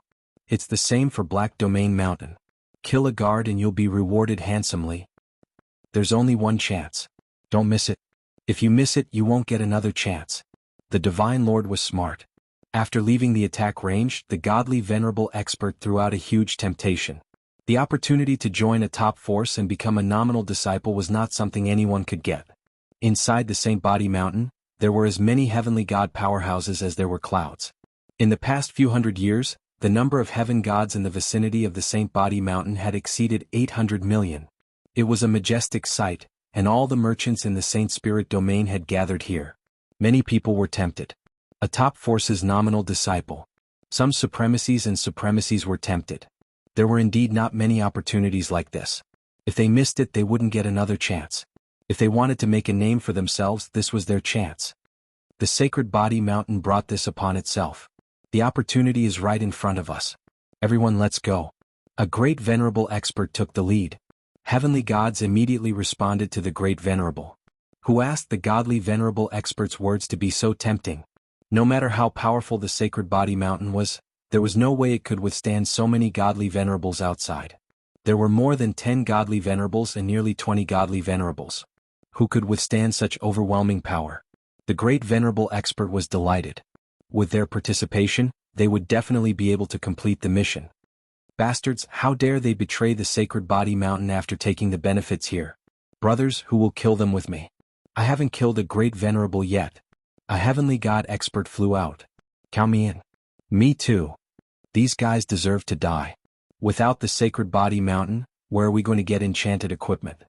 It's the same for Black Domain Mountain. Kill a guard and you'll be rewarded handsomely. There's only one chance. Don't miss it. If you miss it, you won't get another chance. The Divine Lord was smart. After leaving the attack range, the godly venerable expert threw out a huge temptation. The opportunity to join a top force and become a nominal disciple was not something anyone could get. Inside the Saint Body Mountain, there were as many heavenly god powerhouses as there were clouds. In the past few hundred years, the number of heaven gods in the vicinity of the Saint Body Mountain had exceeded 800 million. It was a majestic sight, and all the merchants in the Saint Spirit domain had gathered here. Many people were tempted. A top force's nominal disciple. Some supremacies and supremacies were tempted. There were indeed not many opportunities like this. If they missed it, they wouldn't get another chance. If they wanted to make a name for themselves, this was their chance. The sacred body mountain brought this upon itself. The opportunity is right in front of us. Everyone, let's go. A great venerable expert took the lead. Heavenly gods immediately responded to the great venerable, who asked the godly venerable expert's words to be so tempting. No matter how powerful the sacred body mountain was, there was no way it could withstand so many godly venerables outside. There were more than 10 godly venerables and nearly 20 godly venerables. Who could withstand such overwhelming power? The great venerable expert was delighted. With their participation, they would definitely be able to complete the mission. Bastards, how dare they betray the sacred body mountain after taking the benefits here? Brothers, who will kill them with me? I haven't killed a great venerable yet. A heavenly god expert flew out. Count me in. Me too. These guys deserve to die. Without the sacred body mountain, where are we going to get enchanted equipment?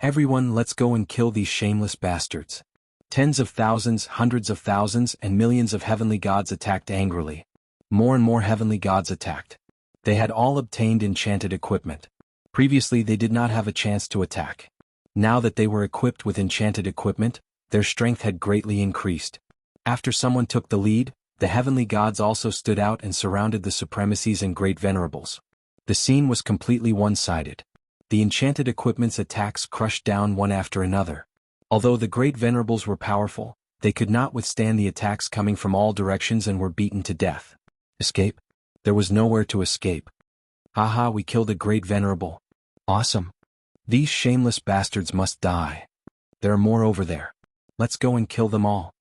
Everyone, let's go and kill these shameless bastards. Tens of thousands, hundreds of thousands, and millions of heavenly gods attacked angrily. More and more heavenly gods attacked. They had all obtained enchanted equipment. Previously they did not have a chance to attack. Now that they were equipped with enchanted equipment, their strength had greatly increased. After someone took the lead, the heavenly gods also stood out and surrounded the supremacies and great venerables. The scene was completely one-sided. The enchanted equipment's attacks crushed down one after another. Although the great venerables were powerful, they could not withstand the attacks coming from all directions and were beaten to death. Escape? There was nowhere to escape. Haha, we killed a great venerable. Awesome. These shameless bastards must die. There are more over there. Let's go and kill them all.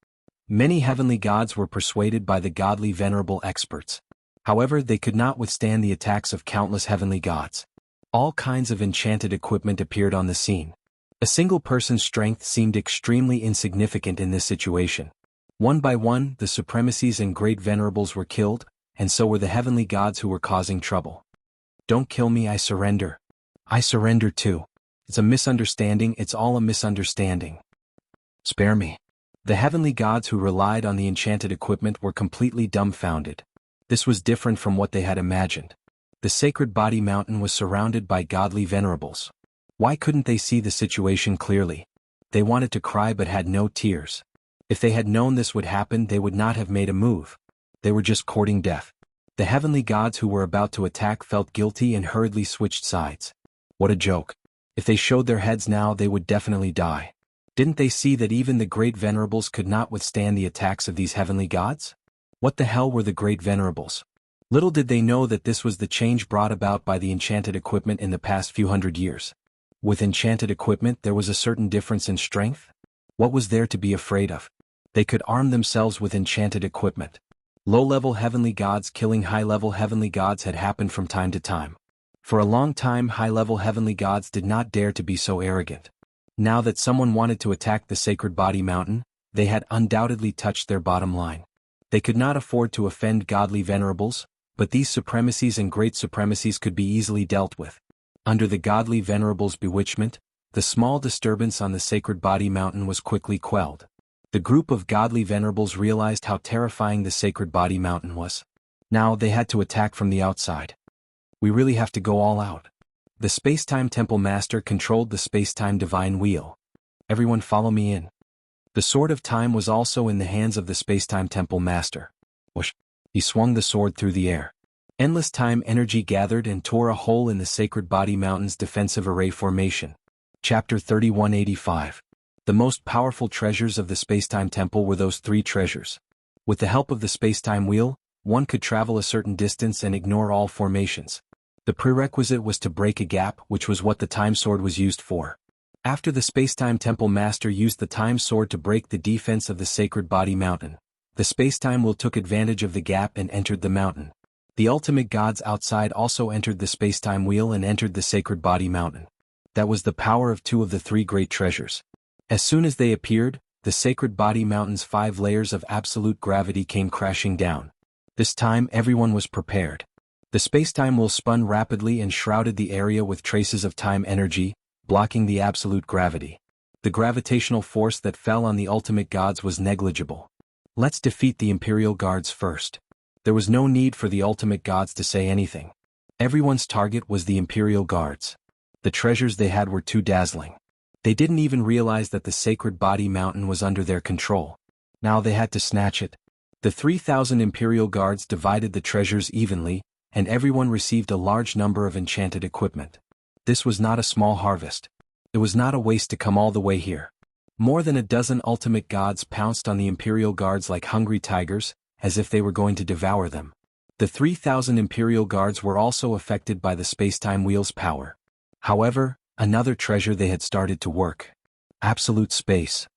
Many heavenly gods were persuaded by the godly venerable experts. However, they could not withstand the attacks of countless heavenly gods. All kinds of enchanted equipment appeared on the scene. A single person's strength seemed extremely insignificant in this situation. One by one, the supremacies and great venerables were killed, and so were the heavenly gods who were causing trouble. Don't kill me, I surrender. I surrender too. It's a misunderstanding, it's all a misunderstanding. Spare me. The heavenly gods who relied on the enchanted equipment were completely dumbfounded. This was different from what they had imagined. The sacred body mountain was surrounded by godly venerables. Why couldn't they see the situation clearly? They wanted to cry but had no tears. If they had known this would happen, they would not have made a move. They were just courting death. The heavenly gods who were about to attack felt guilty and hurriedly switched sides. What a joke. If they showed their heads now, they would definitely die. Didn't they see that even the great venerables could not withstand the attacks of these heavenly gods? What the hell were the great venerables? Little did they know that this was the change brought about by the enchanted equipment in the past few hundred years. With enchanted equipment, there was a certain difference in strength. What was there to be afraid of? They could arm themselves with enchanted equipment. Low-level heavenly gods killing high-level heavenly gods had happened from time to time. For a long time, high-level heavenly gods did not dare to be so arrogant. Now that someone wanted to attack the sacred body mountain, they had undoubtedly touched their bottom line. They could not afford to offend godly venerables, but these supremacies and great supremacies could be easily dealt with. Under the godly venerables' bewitchment, the small disturbance on the sacred body mountain was quickly quelled. The group of godly venerables realized how terrifying the sacred body mountain was. Now they had to attack from the outside. We really have to go all out. The Space-Time Temple Master controlled the Space-Time Divine Wheel. Everyone follow me in. The Sword of Time was also in the hands of the Space-Time Temple Master. Whoosh! He swung the sword through the air. Endless time energy gathered and tore a hole in the sacred body mountain's defensive array formation. Chapter 3185. The most powerful treasures of the Space-Time Temple were those three treasures. With the help of the Space-Time Wheel, one could travel a certain distance and ignore all formations. The prerequisite was to break a gap, which was what the Time Sword was used for. After the Space-Time Temple Master used the Time Sword to break the defense of the sacred body mountain, the Space-Time Wheel took advantage of the gap and entered the mountain. The ultimate gods outside also entered the Space-Time Wheel and entered the sacred body mountain. That was the power of two of the three great treasures. As soon as they appeared, the sacred body mountain's 5 layers of absolute gravity came crashing down. This time everyone was prepared. The Space-Time Wheel spun rapidly and shrouded the area with traces of time energy, blocking the absolute gravity. The gravitational force that fell on the ultimate gods was negligible. Let's defeat the Imperial Guards first. There was no need for the ultimate gods to say anything. Everyone's target was the Imperial Guards. The treasures they had were too dazzling. They didn't even realize that the sacred body mountain was under their control. Now they had to snatch it. The 3,000 Imperial Guards divided the treasures evenly, and everyone received a large number of enchanted equipment. This was not a small harvest. It was not a waste to come all the way here. More than a dozen ultimate gods pounced on the Imperial Guards like hungry tigers, as if they were going to devour them. The 3,000 Imperial Guards were also affected by the Space-Time Wheel's power. However, another treasure they had started to work. Absolute space.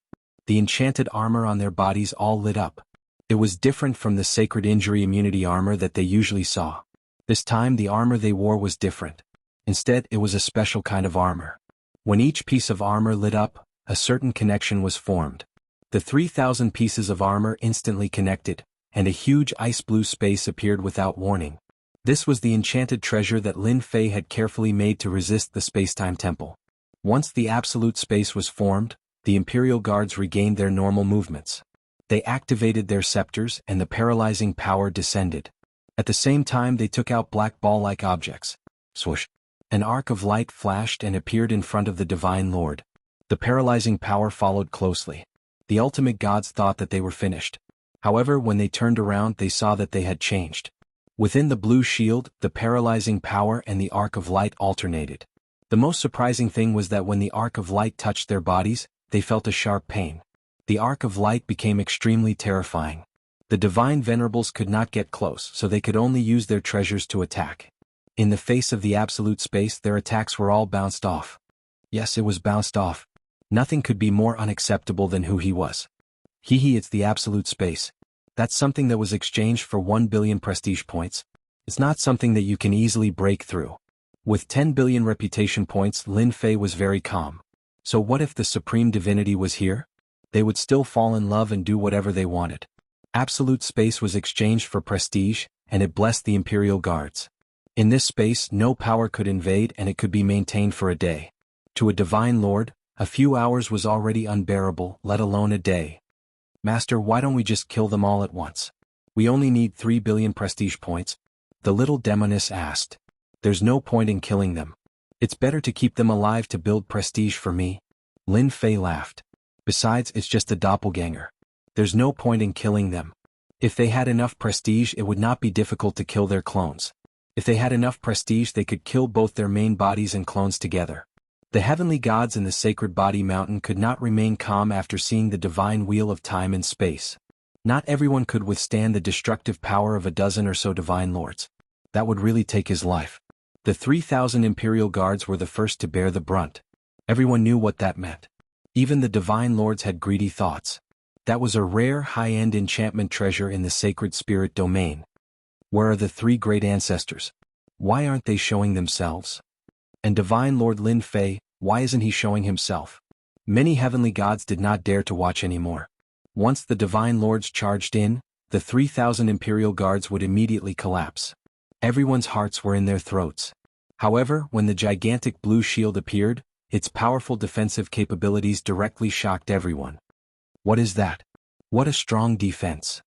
The enchanted armor on their bodies all lit up. It was different from the sacred injury immunity armor that they usually saw. This time the armor they wore was different. Instead, it was a special kind of armor. When each piece of armor lit up, a certain connection was formed. The 3,000 pieces of armor instantly connected, and a huge ice blue space appeared without warning. This was the enchanted treasure that Lin Fei had carefully made to resist the Space-Time Temple. Once the absolute space was formed, the Imperial Guards regained their normal movements. They activated their scepters and the paralyzing power descended. At the same time they took out black ball-like objects. Swoosh! An arc of light flashed and appeared in front of the Divine Lord. The paralyzing power followed closely. The ultimate gods thought that they were finished. However, when they turned around, they saw that they had changed. Within the blue shield, the paralyzing power and the arc of light alternated. The most surprising thing was that when the arc of light touched their bodies, they felt a sharp pain. The arc of light became extremely terrifying. The divine venerables could not get close, so they could only use their treasures to attack. In the face of the absolute space, their attacks were all bounced off. Yes, it was bounced off. Nothing could be more unacceptable than who he was. It's the absolute space. That's something that was exchanged for 1 billion prestige points. It's not something that you can easily break through. With 10 billion reputation points, Lin Fei was very calm. So what if the supreme divinity was here? They would still fall in love and do whatever they wanted. Absolute space was exchanged for prestige, and it blessed the Imperial Guards. In this space, no power could invade and it could be maintained for a day. To a divine lord, a few hours was already unbearable, let alone a day. Master, why don't we just kill them all at once? We only need 3 billion prestige points. The little demoness asked. There's no point in killing them. It's better to keep them alive to build prestige for me. Lin Fei laughed. Besides, it's just a doppelganger. There's no point in killing them. If they had enough prestige, it would not be difficult to kill their clones. If they had enough prestige, they could kill both their main bodies and clones together. The heavenly gods in the sacred body mountain could not remain calm after seeing the divine wheel of time and space. Not everyone could withstand the destructive power of a dozen or so divine lords. That would really take his life. The 3,000 Imperial Guards were the first to bear the brunt. Everyone knew what that meant. Even the divine lords had greedy thoughts. That was a rare high-end enchantment treasure in the sacred spirit domain. Where are the 3 great ancestors? Why aren't they showing themselves? And Divine Lord Lin Fei, why isn't he showing himself? Many heavenly gods did not dare to watch anymore. Once the divine lords charged in, the 3,000 Imperial Guards would immediately collapse. Everyone's hearts were in their throats. However, when the gigantic blue shield appeared, its powerful defensive capabilities directly shocked everyone. What is that? What a strong defense.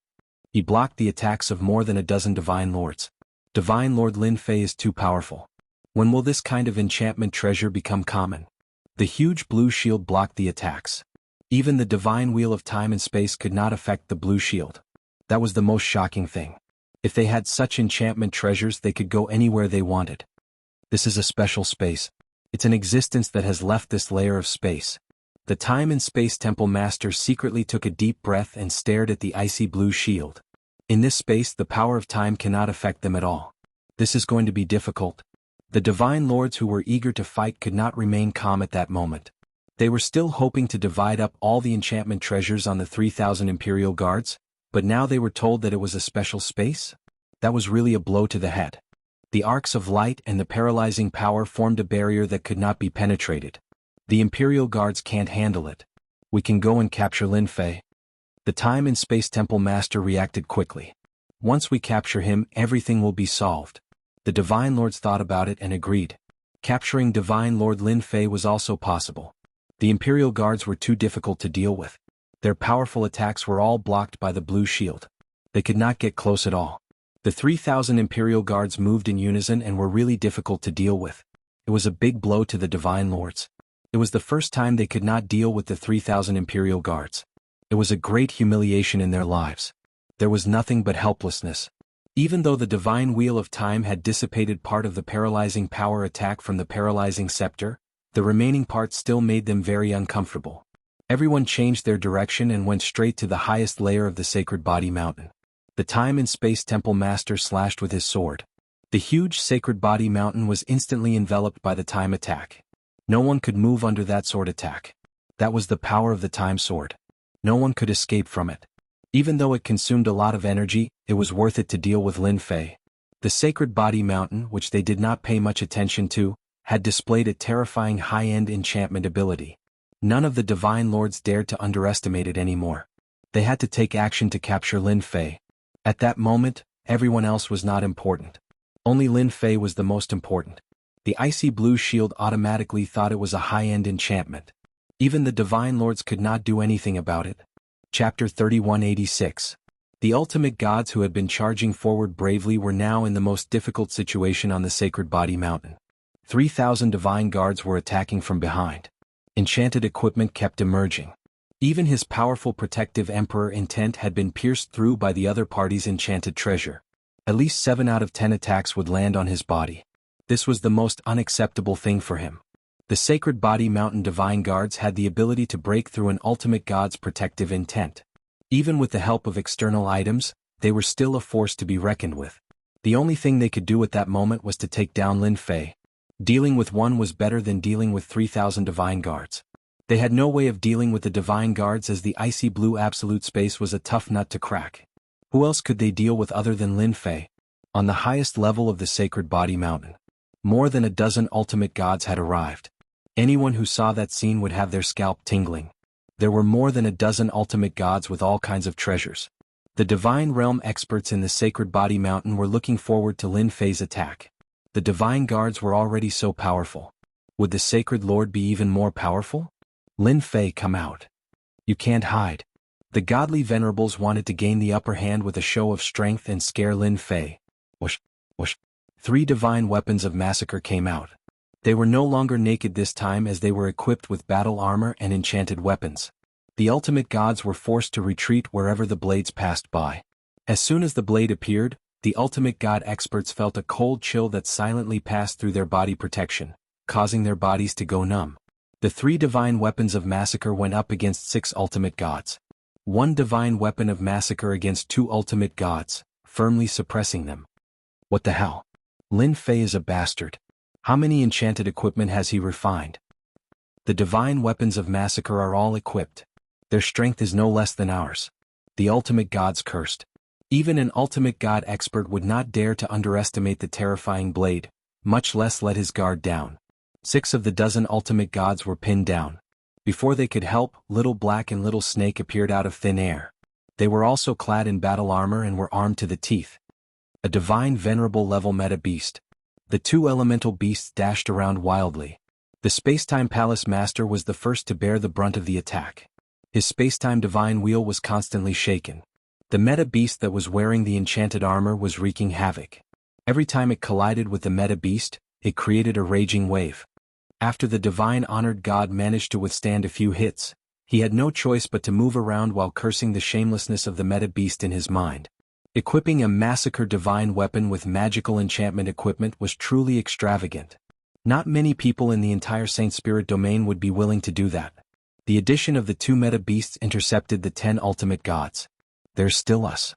He blocked the attacks of more than a dozen divine lords. Divine Lord Lin Fei is too powerful. When will this kind of enchantment treasure become common? The huge blue shield blocked the attacks. Even the divine wheel of time and space could not affect the blue shield. That was the most shocking thing. If they had such enchantment treasures, they could go anywhere they wanted. This is a special space. It's an existence that has left this layer of space. The Time and Space Temple Master secretly took a deep breath and stared at the icy blue shield. In this space, the power of time cannot affect them at all. This is going to be difficult. The divine lords who were eager to fight could not remain calm at that moment. They were still hoping to divide up all the enchantment treasures on the 3,000 Imperial Guards, but now they were told that it was a special space? That was really a blow to the head. The arcs of light and the paralyzing power formed a barrier that could not be penetrated. The Imperial Guards can't handle it. We can go and capture Lin Fei. The Time and Space Temple Master reacted quickly. Once we capture him, everything will be solved. The Divine Lords thought about it and agreed. Capturing Divine Lord Lin Fei was also possible. The Imperial Guards were too difficult to deal with. Their powerful attacks were all blocked by the blue shield. They could not get close at all. The 3,000 Imperial Guards moved in unison and were really difficult to deal with. It was a big blow to the Divine Lords. It was the first time they could not deal with the 3,000 Imperial Guards. It was a great humiliation in their lives. There was nothing but helplessness. Even though the divine wheel of time had dissipated part of the paralyzing power attack from the paralyzing scepter, the remaining part still made them very uncomfortable. Everyone changed their direction and went straight to the highest layer of the sacred body mountain. The Time and Space Temple Master slashed with his sword. The huge sacred body mountain was instantly enveloped by the time attack. No one could move under that sword attack. That was the power of the time sword. No one could escape from it. Even though it consumed a lot of energy, it was worth it to deal with Lin Fei. The sacred body mountain, which they did not pay much attention to, had displayed a terrifying high-end enchantment ability. None of the divine lords dared to underestimate it anymore. They had to take action to capture Lin Fei. At that moment, everyone else was not important. Only Lin Fei was the most important. The icy blue shield automatically thought it was a high-end enchantment. Even the divine lords could not do anything about it. Chapter 3186. The ultimate gods who had been charging forward bravely were now in the most difficult situation on the sacred body mountain. 3,000 divine guards were attacking from behind. Enchanted equipment kept emerging. Even his powerful protective emperor intent had been pierced through by the other party's enchanted treasure. At least 7 out of 10 attacks would land on his body. This was the most unacceptable thing for him. The Sacred Body Mountain Divine Guards had the ability to break through an ultimate god's protective intent. Even with the help of external items, they were still a force to be reckoned with. The only thing they could do at that moment was to take down Lin Fei. Dealing with one was better than dealing with 3,000 Divine Guards. They had no way of dealing with the Divine Guards as the icy blue absolute space was a tough nut to crack. Who else could they deal with other than Lin Fei? On the highest level of the Sacred Body Mountain, more than a dozen ultimate gods had arrived. Anyone who saw that scene would have their scalp tingling. There were more than a dozen ultimate gods with all kinds of treasures. The Divine Realm experts in the Sacred Body Mountain were looking forward to Lin Fei's attack. The Divine Guards were already so powerful. Would the Sacred Lord be even more powerful? Lin Fei, come out. You can't hide. The godly venerables wanted to gain the upper hand with a show of strength and scare Lin Fei. Whoosh, whoosh. 3 divine weapons of massacre came out. They were no longer naked this time as they were equipped with battle armor and enchanted weapons. The ultimate gods were forced to retreat wherever the blades passed by. As soon as the blade appeared, the ultimate god experts felt a cold chill that silently passed through their body protection, causing their bodies to go numb. The 3 divine weapons of massacre went up against 6 ultimate gods. 1 divine weapon of massacre against 2 ultimate gods, firmly suppressing them. What the hell? Lin Fei is a bastard. How many enchanted equipment has he refined? The divine weapons of massacre are all equipped. Their strength is no less than ours. The ultimate gods cursed. Even an ultimate god expert would not dare to underestimate the terrifying blade, much less let his guard down. 6 of the dozen ultimate gods were pinned down. Before they could help, Little Black and Little Snake appeared out of thin air. They were also clad in battle armor and were armed to the teeth. A divine venerable level meta beast. The 2 elemental beasts dashed around wildly. The Spacetime Palace Master was the first to bear the brunt of the attack. His Spacetime Divine Wheel was constantly shaken. The meta beast that was wearing the enchanted armor was wreaking havoc. Every time it collided with the meta beast, it created a raging wave. After the divine honored god managed to withstand a few hits, he had no choice but to move around while cursing the shamelessness of the meta beast in his mind. Equipping a massacre divine weapon with magical enchantment equipment was truly extravagant. Not many people in the entire Saint Spirit domain would be willing to do that. The addition of the 2 meta beasts intercepted the 10 ultimate gods. There's still us.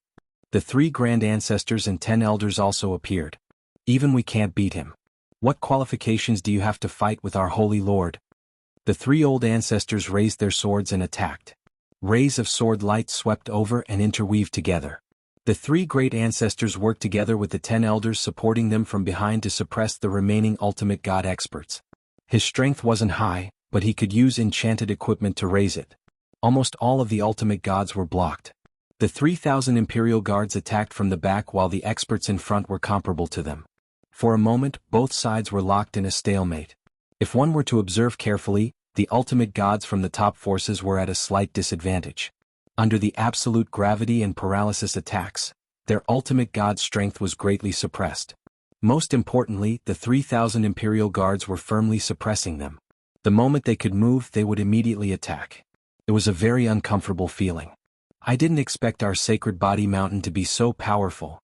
The 3 grand ancestors and 10 elders also appeared. Even we can't beat him. What qualifications do you have to fight with our holy lord? The 3 old ancestors raised their swords and attacked. Rays of sword light swept over and interweaved together. The 3 great ancestors worked together with the 10 elders supporting them from behind to suppress the remaining ultimate god experts. His strength wasn't high, but he could use enchanted equipment to raise it. Almost all of the ultimate gods were blocked. The 3,000 Imperial Guards attacked from the back while the experts in front were comparable to them. For a moment, both sides were locked in a stalemate. If one were to observe carefully, the ultimate gods from the top forces were at a slight disadvantage. Under the absolute gravity and paralysis attacks, their ultimate god's strength was greatly suppressed. Most importantly, the 3,000 Imperial Guards were firmly suppressing them. The moment they could move, they would immediately attack. It was a very uncomfortable feeling. I didn't expect our Sacred Body Mountain to be so powerful.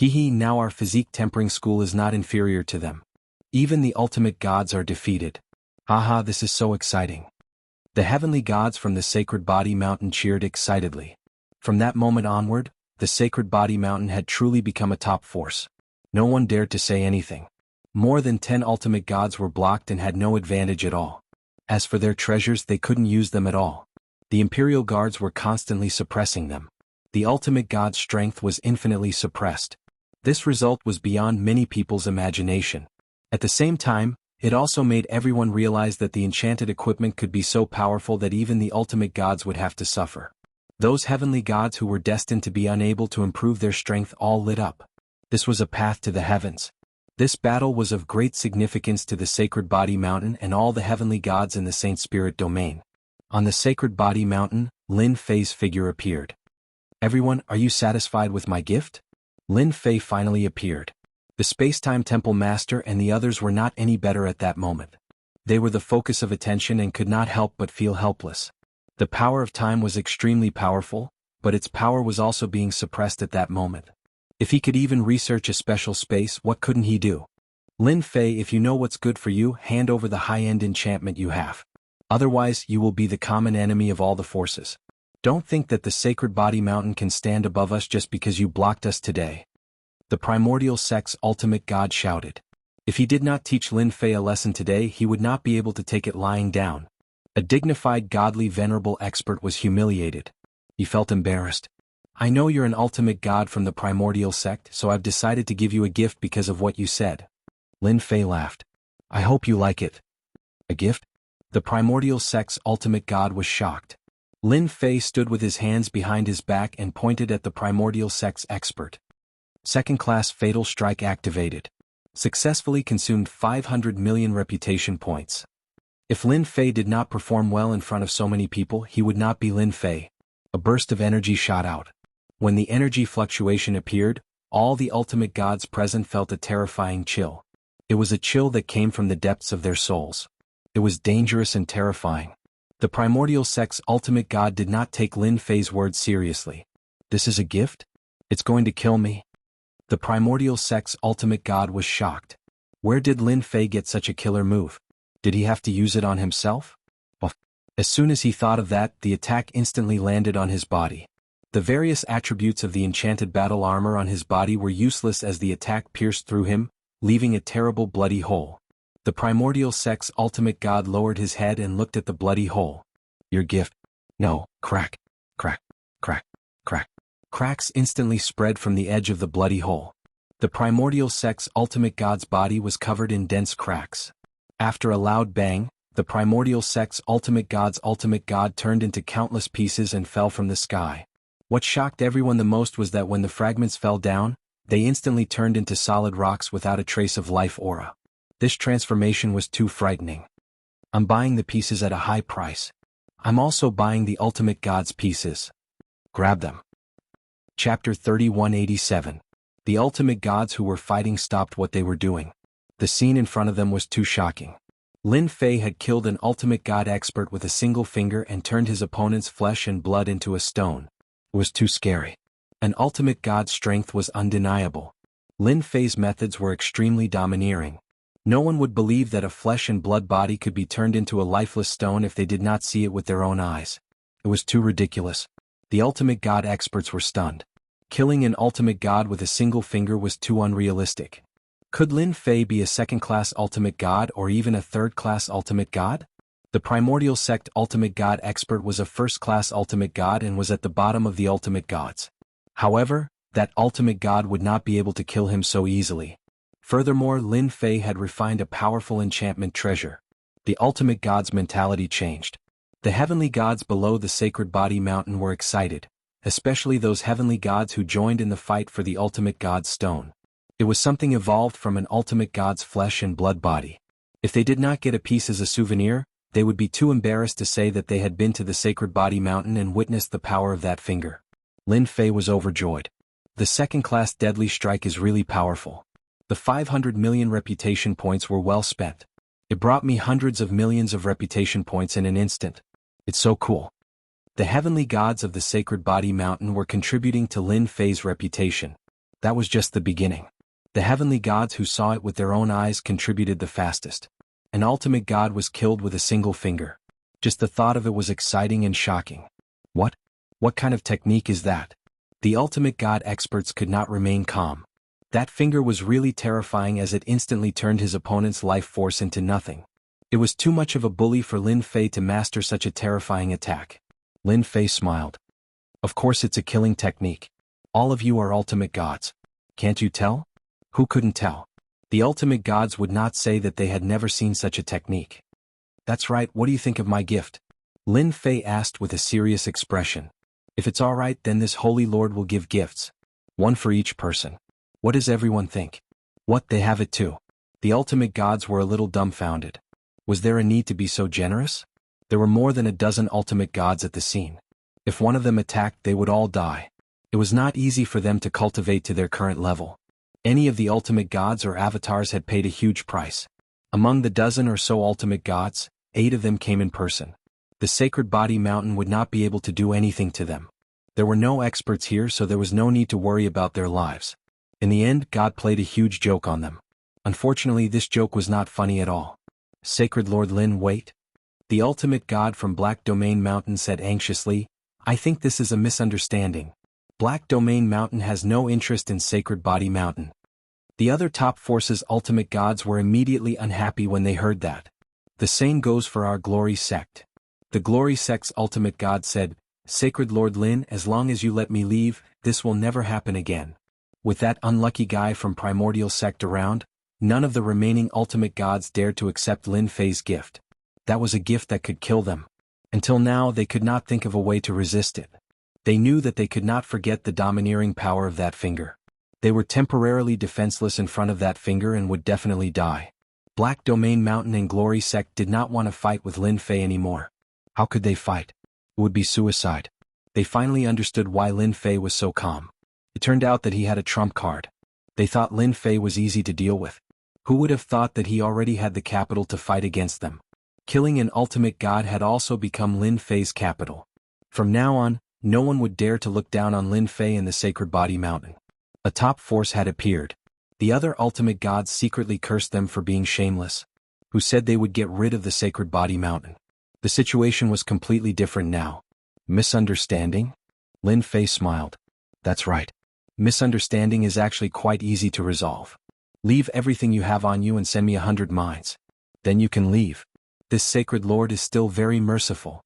Now our physique tempering school is not inferior to them. Even the ultimate gods are defeated. Haha, this is so exciting. The heavenly gods from the Sacred Body Mountain cheered excitedly. From that moment onward, the Sacred Body Mountain had truly become a top force. No one dared to say anything. More than 10 ultimate gods were blocked and had no advantage at all. As for their treasures, they couldn't use them at all. The Imperial Guards were constantly suppressing them. The ultimate god's strength was infinitely suppressed. This result was beyond many people's imagination. At the same time, it also made everyone realize that the enchanted equipment could be so powerful that even the ultimate gods would have to suffer. Those heavenly gods who were destined to be unable to improve their strength all lit up. This was a path to the heavens. This battle was of great significance to the Sacred Body Mountain and all the heavenly gods in the Saint Spirit domain. On the Sacred Body Mountain, Lin Fei's figure appeared. Everyone, are you satisfied with my gift? Lin Fei finally appeared. The Spacetime Temple Master and the others were not any better at that moment. They were the focus of attention and could not help but feel helpless. The power of time was extremely powerful, but its power was also being suppressed at that moment. If he could even research a special space, what couldn't he do? Lin Fei, if you know what's good for you, hand over the high-end enchantment you have. Otherwise, you will be the common enemy of all the forces. Don't think that the sacred body mountain can stand above us just because you blocked us today. The primordial sect's ultimate god shouted. If he did not teach Lin Fei a lesson today, he would not be able to take it lying down. A dignified, godly, venerable expert was humiliated. He felt embarrassed. I know you're an ultimate god from the primordial sect, so I've decided to give you a gift because of what you said. Lin Fei laughed. I hope you like it. A gift? The primordial sect's ultimate god was shocked. Lin Fei stood with his hands behind his back and pointed at the primordial sect's expert. Second-class fatal strike activated. Successfully consumed 500 million reputation points. If Lin Fei did not perform well in front of so many people, he would not be Lin Fei. A burst of energy shot out. When the energy fluctuation appeared, all the ultimate gods present felt a terrifying chill. It was a chill that came from the depths of their souls. It was dangerous and terrifying. The primordial sect's ultimate god did not take Lin Fei's words seriously. This is a gift? It's going to kill me? The primordial sect's ultimate god was shocked. Where did Lin Fei get such a killer move? Did he have to use it on himself? Well, as soon as he thought of that, the attack instantly landed on his body. The various attributes of the enchanted battle armor on his body were useless as the attack pierced through him, leaving a terrible bloody hole. The primordial sect's ultimate god lowered his head and looked at the bloody hole. Your gift? No, crack, crack, crack, crack. Cracks instantly spread from the edge of the bloody hole. The primordial sect's ultimate god's body was covered in dense cracks. After a loud bang, the primordial sect's ultimate god turned into countless pieces and fell from the sky. What shocked everyone the most was that when the fragments fell down, they instantly turned into solid rocks without a trace of life aura. This transformation was too frightening. I'm buying the pieces at a high price. I'm also buying the ultimate god's pieces. Grab them. Chapter 3187. The ultimate gods who were fighting stopped what they were doing. The scene in front of them was too shocking. Lin Fei had killed an ultimate god expert with a single finger and turned his opponent's flesh and blood into a stone. It was too scary. An ultimate god's strength was undeniable. Lin Fei's methods were extremely domineering. No one would believe that a flesh and blood body could be turned into a lifeless stone if they did not see it with their own eyes. It was too ridiculous. The ultimate god experts were stunned. Killing an ultimate god with a single finger was too unrealistic. Could Lin Fei be a second-class ultimate god or even a third-class ultimate god? The primordial sect ultimate god expert was a first-class ultimate god and was at the bottom of the ultimate gods. However, that ultimate god would not be able to kill him so easily. Furthermore, Lin Fei had refined a powerful enchantment treasure. The ultimate god's mentality changed. The heavenly gods below the sacred body mountain were excited, especially those heavenly gods who joined in the fight for the ultimate god's stone. It was something evolved from an ultimate god's flesh and blood body. If they did not get a piece as a souvenir, they would be too embarrassed to say that they had been to the sacred body mountain and witnessed the power of that finger. Lin Fei was overjoyed. The second-class deadly strike is really powerful. The 500 million reputation points were well spent. It brought me hundreds of millions of reputation points in an instant. It's so cool. The heavenly gods of the sacred body mountain were contributing to Lin Fei's reputation. That was just the beginning. The heavenly gods who saw it with their own eyes contributed the fastest. An ultimate god was killed with a single finger. Just the thought of it was exciting and shocking. What? What kind of technique is that? The ultimate god experts could not remain calm. That finger was really terrifying as it instantly turned his opponent's life force into nothing. It was too much of a bully for Lin Fei to master such a terrifying attack. Lin Fei smiled. Of course it's a killing technique. All of you are ultimate gods. Can't you tell? Who couldn't tell? The ultimate gods would not say that they had never seen such a technique. That's right, what do you think of my gift? Lin Fei asked with a serious expression. If it's all right, then this holy lord will give gifts. One for each person. What does everyone think? What, they have it too? The ultimate gods were a little dumbfounded. Was there a need to be so generous? There were more than a dozen ultimate gods at the scene. If one of them attacked, they would all die. It was not easy for them to cultivate to their current level. Any of the ultimate gods or avatars had paid a huge price. Among the dozen or so ultimate gods, 8 of them came in person. The sacred body mountain would not be able to do anything to them. There were no experts here, so there was no need to worry about their lives. In the end, God played a huge joke on them. Unfortunately, this joke was not funny at all. Sacred Lord Lin, wait. The ultimate god from Black Domain Mountain said anxiously, I think this is a misunderstanding. Black Domain Mountain has no interest in Sacred Body Mountain. The other top forces' ultimate gods were immediately unhappy when they heard that. The same goes for our Glory Sect. The Glory Sect's ultimate god said, Sacred Lord Lin, as long as you let me leave, this will never happen again. With that unlucky guy from Primordial Sect around, none of the remaining ultimate gods dared to accept Lin Fei's gift. That was a gift that could kill them. Until now, they could not think of a way to resist it. They knew that they could not forget the domineering power of that finger. They were temporarily defenseless in front of that finger and would definitely die. Black Domain Mountain and Glory Sect did not want to fight with Lin Fei anymore. How could they fight? It would be suicide. They finally understood why Lin Fei was so calm. It turned out that he had a trump card. They thought Lin Fei was easy to deal with. Who would have thought that he already had the capital to fight against them? Killing an ultimate god had also become Lin Fei's capital. From now on, no one would dare to look down on Lin Fei in the Sacred Body Mountain. A top force had appeared. The other ultimate gods secretly cursed them for being shameless, who said they would get rid of the Sacred Body Mountain. The situation was completely different now. Misunderstanding? Lin Fei smiled. That's right. Misunderstanding is actually quite easy to resolve. Leave everything you have on you and send me 100 mines. Then you can leave. This sacred lord is still very merciful.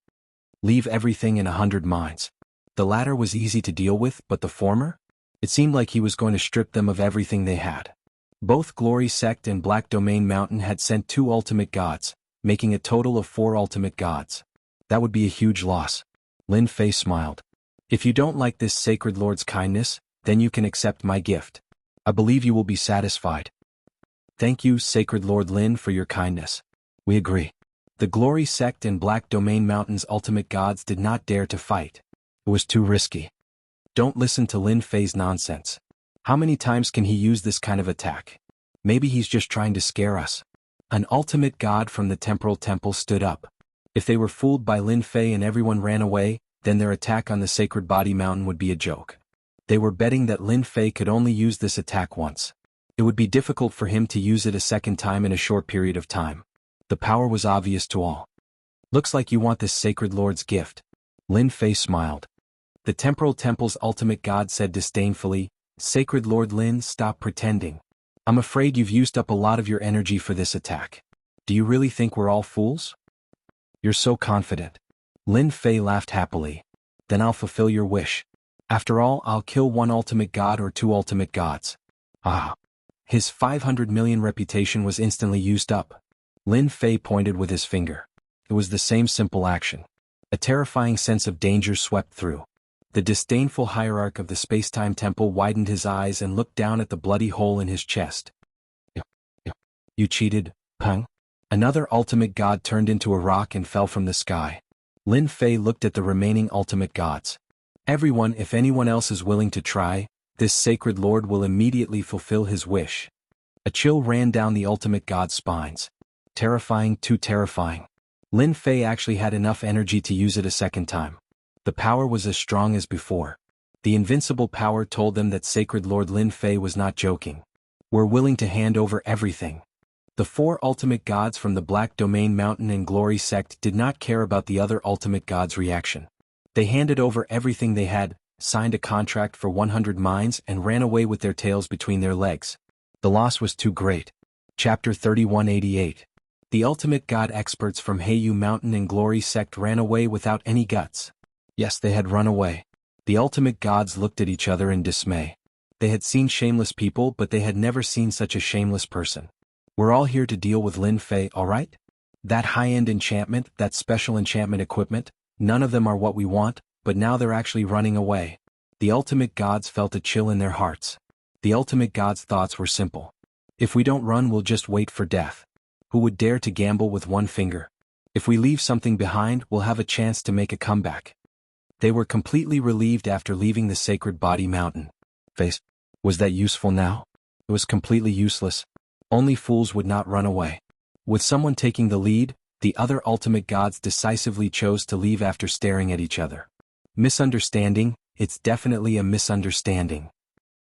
Leave everything in 100 mines. The latter was easy to deal with, but the former? It seemed like he was going to strip them of everything they had. Both Glory Sect and Black Domain Mountain had sent 2 ultimate gods, making a total of 4 ultimate gods. That would be a huge loss. Lin Fei smiled. If you don't like this sacred lord's kindness, then you can accept my gift. I believe you will be satisfied. Thank you, Sacred Lord Lin, for your kindness. We agree. The Glory Sect and Black Domain Mountain's ultimate gods did not dare to fight. It was too risky. Don't listen to Lin Fei's nonsense. How many times can he use this kind of attack? Maybe he's just trying to scare us. An ultimate god from the Temporal Temple stood up. If they were fooled by Lin Fei and everyone ran away, then their attack on the Sacred Body Mountain would be a joke. They were betting that Lin Fei could only use this attack once. It would be difficult for him to use it a second time in a short period of time. The power was obvious to all. Looks like you want this sacred lord's gift. Lin Fei smiled. The Temporal Temple's ultimate god said disdainfully, Sacred Lord Lin, stop pretending. I'm afraid you've used up a lot of your energy for this attack. Do you really think we're all fools? You're so confident. Lin Fei laughed happily. Then I'll fulfill your wish. After all, I'll kill 1 ultimate god or 2 ultimate gods. Ah. His 500 million reputation was instantly used up. Lin Fei pointed with his finger. It was the same simple action. A terrifying sense of danger swept through. The disdainful hierarch of the space-time temple widened his eyes and looked down at the bloody hole in his chest. You cheated, Peng? Another ultimate god turned into a rock and fell from the sky. Lin Fei looked at the remaining ultimate gods. Everyone, if anyone else is willing to try, this sacred lord will immediately fulfill his wish. A chill ran down the ultimate god's spines. Terrifying, too terrifying. Lin Fei actually had enough energy to use it a second time. The power was as strong as before. The invincible power told them that Sacred Lord Lin Fei was not joking. We're willing to hand over everything. The 4 ultimate gods from the Black Domain Mountain and Glory Sect did not care about the other ultimate gods' reaction. They handed over everything they had, signed a contract for 100 mines and ran away with their tails between their legs. The loss was too great. Chapter 3188. The ultimate god experts from Heiyu Mountain and Glory Sect ran away without any guts. Yes, they had run away. The ultimate gods looked at each other in dismay. They had seen shameless people, but they had never seen such a shameless person. We're all here to deal with Lin Fei, alright? That high-end enchantment, that special enchantment equipment, none of them are what we want, but now they're actually running away. The ultimate gods felt a chill in their hearts. The ultimate gods' thoughts were simple. If we don't run, we'll just wait for death. Who would dare to gamble with 1 finger? If we leave something behind, we'll have a chance to make a comeback. They were completely relieved after leaving the Sacred Body Mountain. Was that useful now? It was completely useless. Only fools would not run away. With someone taking the lead, the other ultimate gods decisively chose to leave after staring at each other. Misunderstanding, it's definitely a misunderstanding.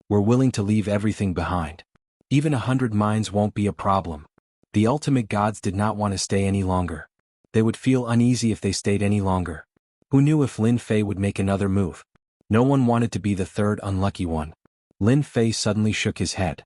We're willing to leave everything behind. Even 100 minds won't be a problem. The ultimate gods did not want to stay any longer. They would feel uneasy if they stayed any longer. Who knew if Lin Fei would make another move? No one wanted to be the third unlucky one. Lin Fei suddenly shook his head.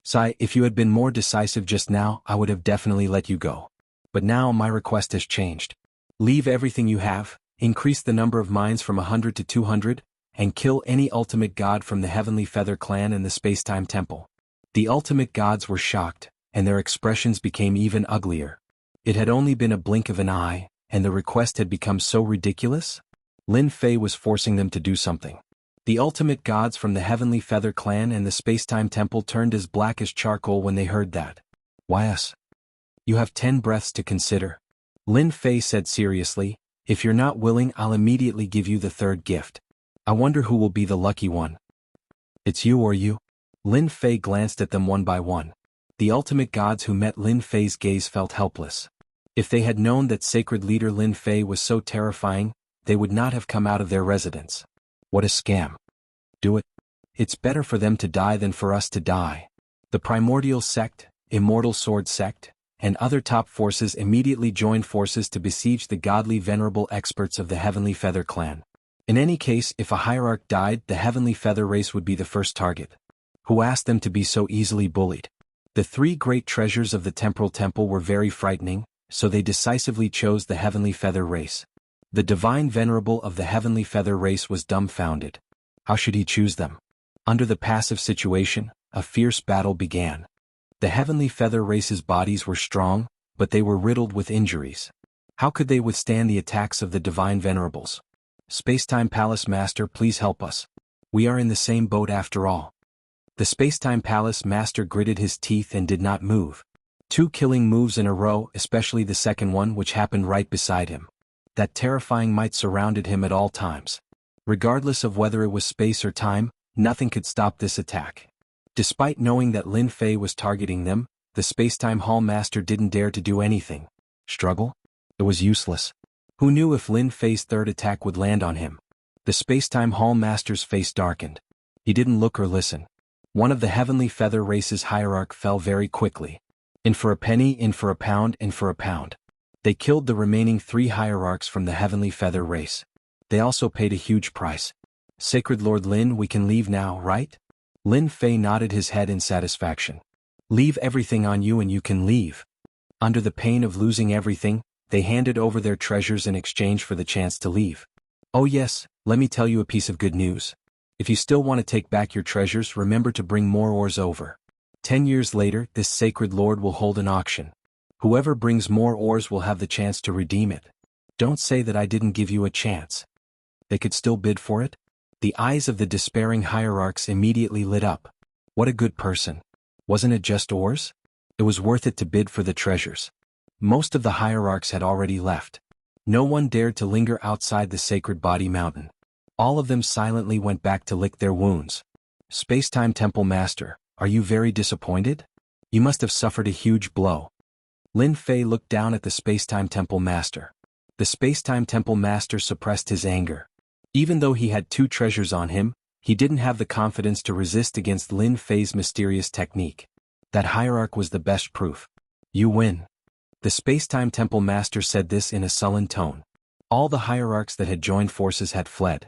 Sai, if you had been more decisive just now, I would have definitely let you go. But now my request has changed. Leave everything you have, increase the number of minds from 100 to 200, and kill any ultimate god from the Heavenly Feather clan and the Spacetime Temple. The ultimate gods were shocked, and their expressions became even uglier. It had only been a blink of an eye, and the request had become so ridiculous? Lin Fei was forcing them to do something. The ultimate gods from the Heavenly Feather clan and the Spacetime Temple turned as black as charcoal when they heard that. Why us? You have 10 breaths to consider. Lin Fei said seriously, if you're not willing, I'll immediately give you the third gift. I wonder who will be the lucky one. It's you or you? Lin Fei glanced at them one by one. The ultimate gods who met Lin Fei's gaze felt helpless. If they had known that sacred leader Lin Fei was so terrifying, they would not have come out of their residence. What a scam. Do it. It's better for them to die than for us to die. The Primordial Sect, Immortal Sword Sect, and other top forces immediately joined forces to besiege the godly venerable experts of the Heavenly Feather clan. In any case, if a hierarch died, the Heavenly Feather race would be the first target. Who asked them to be so easily bullied? The 3 great treasures of the Temporal Temple were very frightening, so they decisively chose the Heavenly Feather race. The divine venerable of the Heavenly Feather race was dumbfounded. How should he choose them? Under the passive situation, a fierce battle began. The Heavenly Feather race's bodies were strong, but they were riddled with injuries. How could they withstand the attacks of the divine venerables? Spacetime Palace Master, please help us. We are in the same boat after all. The Spacetime Palace Master gritted his teeth and did not move. 2 killing moves in a row, especially the second one which happened right beside him. That terrifying might surrounded him at all times. Regardless of whether it was space or time, nothing could stop this attack. Despite knowing that Lin Fei was targeting them, the Spacetime Hall Master didn't dare to do anything. Struggle? It was useless. Who knew if Lin Fei's third attack would land on him? The Spacetime Hall Master's face darkened. He didn't look or listen. One of the Heavenly Feather race's hierarch fell very quickly. In for a penny, in for a pound, in for a pound. They killed the remaining 3 hierarchs from the Heavenly Feather race. They also paid a huge price. Sacred Lord Lin, we can leave now, right? Lin Fei nodded his head in satisfaction. Leave everything on you and you can leave. Under the pain of losing everything, they handed over their treasures in exchange for the chance to leave. Oh yes, let me tell you a piece of good news. If you still want to take back your treasures, remember to bring more ores over. 10 years later, this sacred lord will hold an auction. Whoever brings more ores will have the chance to redeem it. Don't say that I didn't give you a chance. They could still bid for it? The eyes of the despairing hierarchs immediately lit up. What a good person. Wasn't it just ores? It was worth it to bid for the treasures. Most of the hierarchs had already left. No one dared to linger outside the Sacred Body Mountain. All of them silently went back to lick their wounds. Spacetime Temple Master, are you very disappointed? You must have suffered a huge blow. Lin Fei looked down at the Spacetime Temple Master. The Spacetime Temple Master suppressed his anger. Even though he had 2 treasures on him, he didn't have the confidence to resist against Lin Fei's mysterious technique. That hierarch was the best proof. You win. The Spacetime Temple Master said this in a sullen tone. All the hierarchs that had joined forces had fled.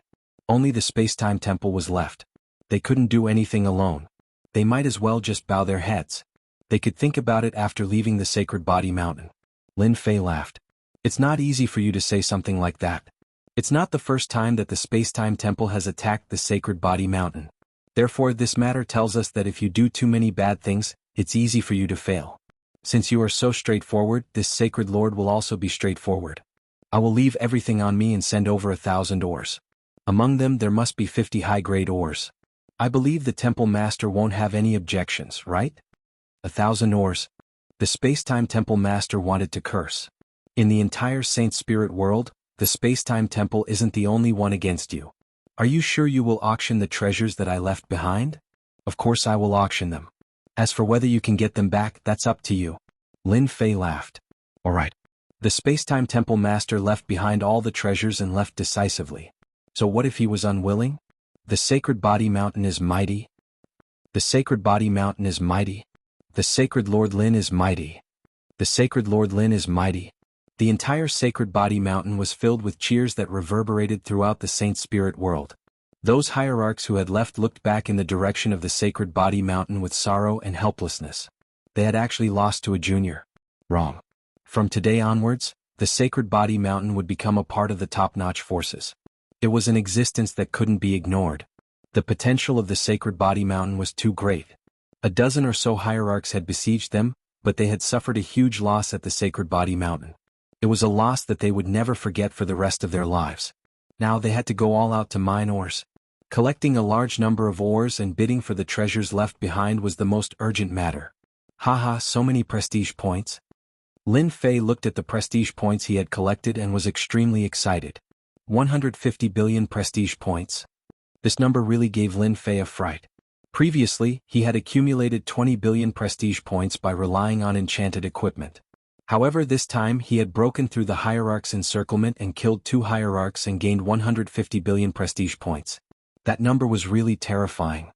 Only the Spacetime Temple was left. They couldn't do anything alone. They might as well just bow their heads. They could think about it after leaving the Sacred Body Mountain. Lin Fei laughed. It's not easy for you to say something like that. It's not the first time that the Spacetime Temple has attacked the Sacred Body Mountain. Therefore, this matter tells us that if you do too many bad things, it's easy for you to fail. Since you are so straightforward, this Sacred Lord will also be straightforward. I will leave everything on me and send over 1,000 ores. Among them there must be 50 high-grade ores. I believe the Temple Master won't have any objections, right? 1,000 ores. The Spacetime Temple Master wanted to curse. In the entire Saint Spirit world, the Spacetime Temple isn't the only one against you. Are you sure you will auction the treasures that I left behind? Of course I will auction them. As for whether you can get them back, that's up to you. Lin Fei laughed. Alright. The Spacetime Temple Master left behind all the treasures and left decisively. So what if he was unwilling? The Sacred Body Mountain is mighty. The Sacred Body Mountain is mighty. The Sacred Lord Lin is mighty. The Sacred Lord Lin is mighty. The entire Sacred Body Mountain was filled with cheers that reverberated throughout the Saint Spirit world. Those hierarchs who had left looked back in the direction of the Sacred Body Mountain with sorrow and helplessness. They had actually lost to a junior. Wrong. From today onwards, the Sacred Body Mountain would become a part of the top-notch forces. It was an existence that couldn't be ignored. The potential of the Sacred Body Mountain was too great. A dozen or so hierarchs had besieged them, but they had suffered a huge loss at the Sacred Body Mountain. It was a loss that they would never forget for the rest of their lives. Now they had to go all out to mine ores. Collecting a large number of ores and bidding for the treasures left behind was the most urgent matter. Haha, so many prestige points. Lin Fei looked at the prestige points he had collected and was extremely excited. 150 billion prestige points. This number really gave Lin Fei a fright. Previously, he had accumulated 20 billion prestige points by relying on enchanted equipment. However, this time he had broken through the hierarch's encirclement and killed 2 hierarchs and gained 150 billion prestige points. That number was really terrifying.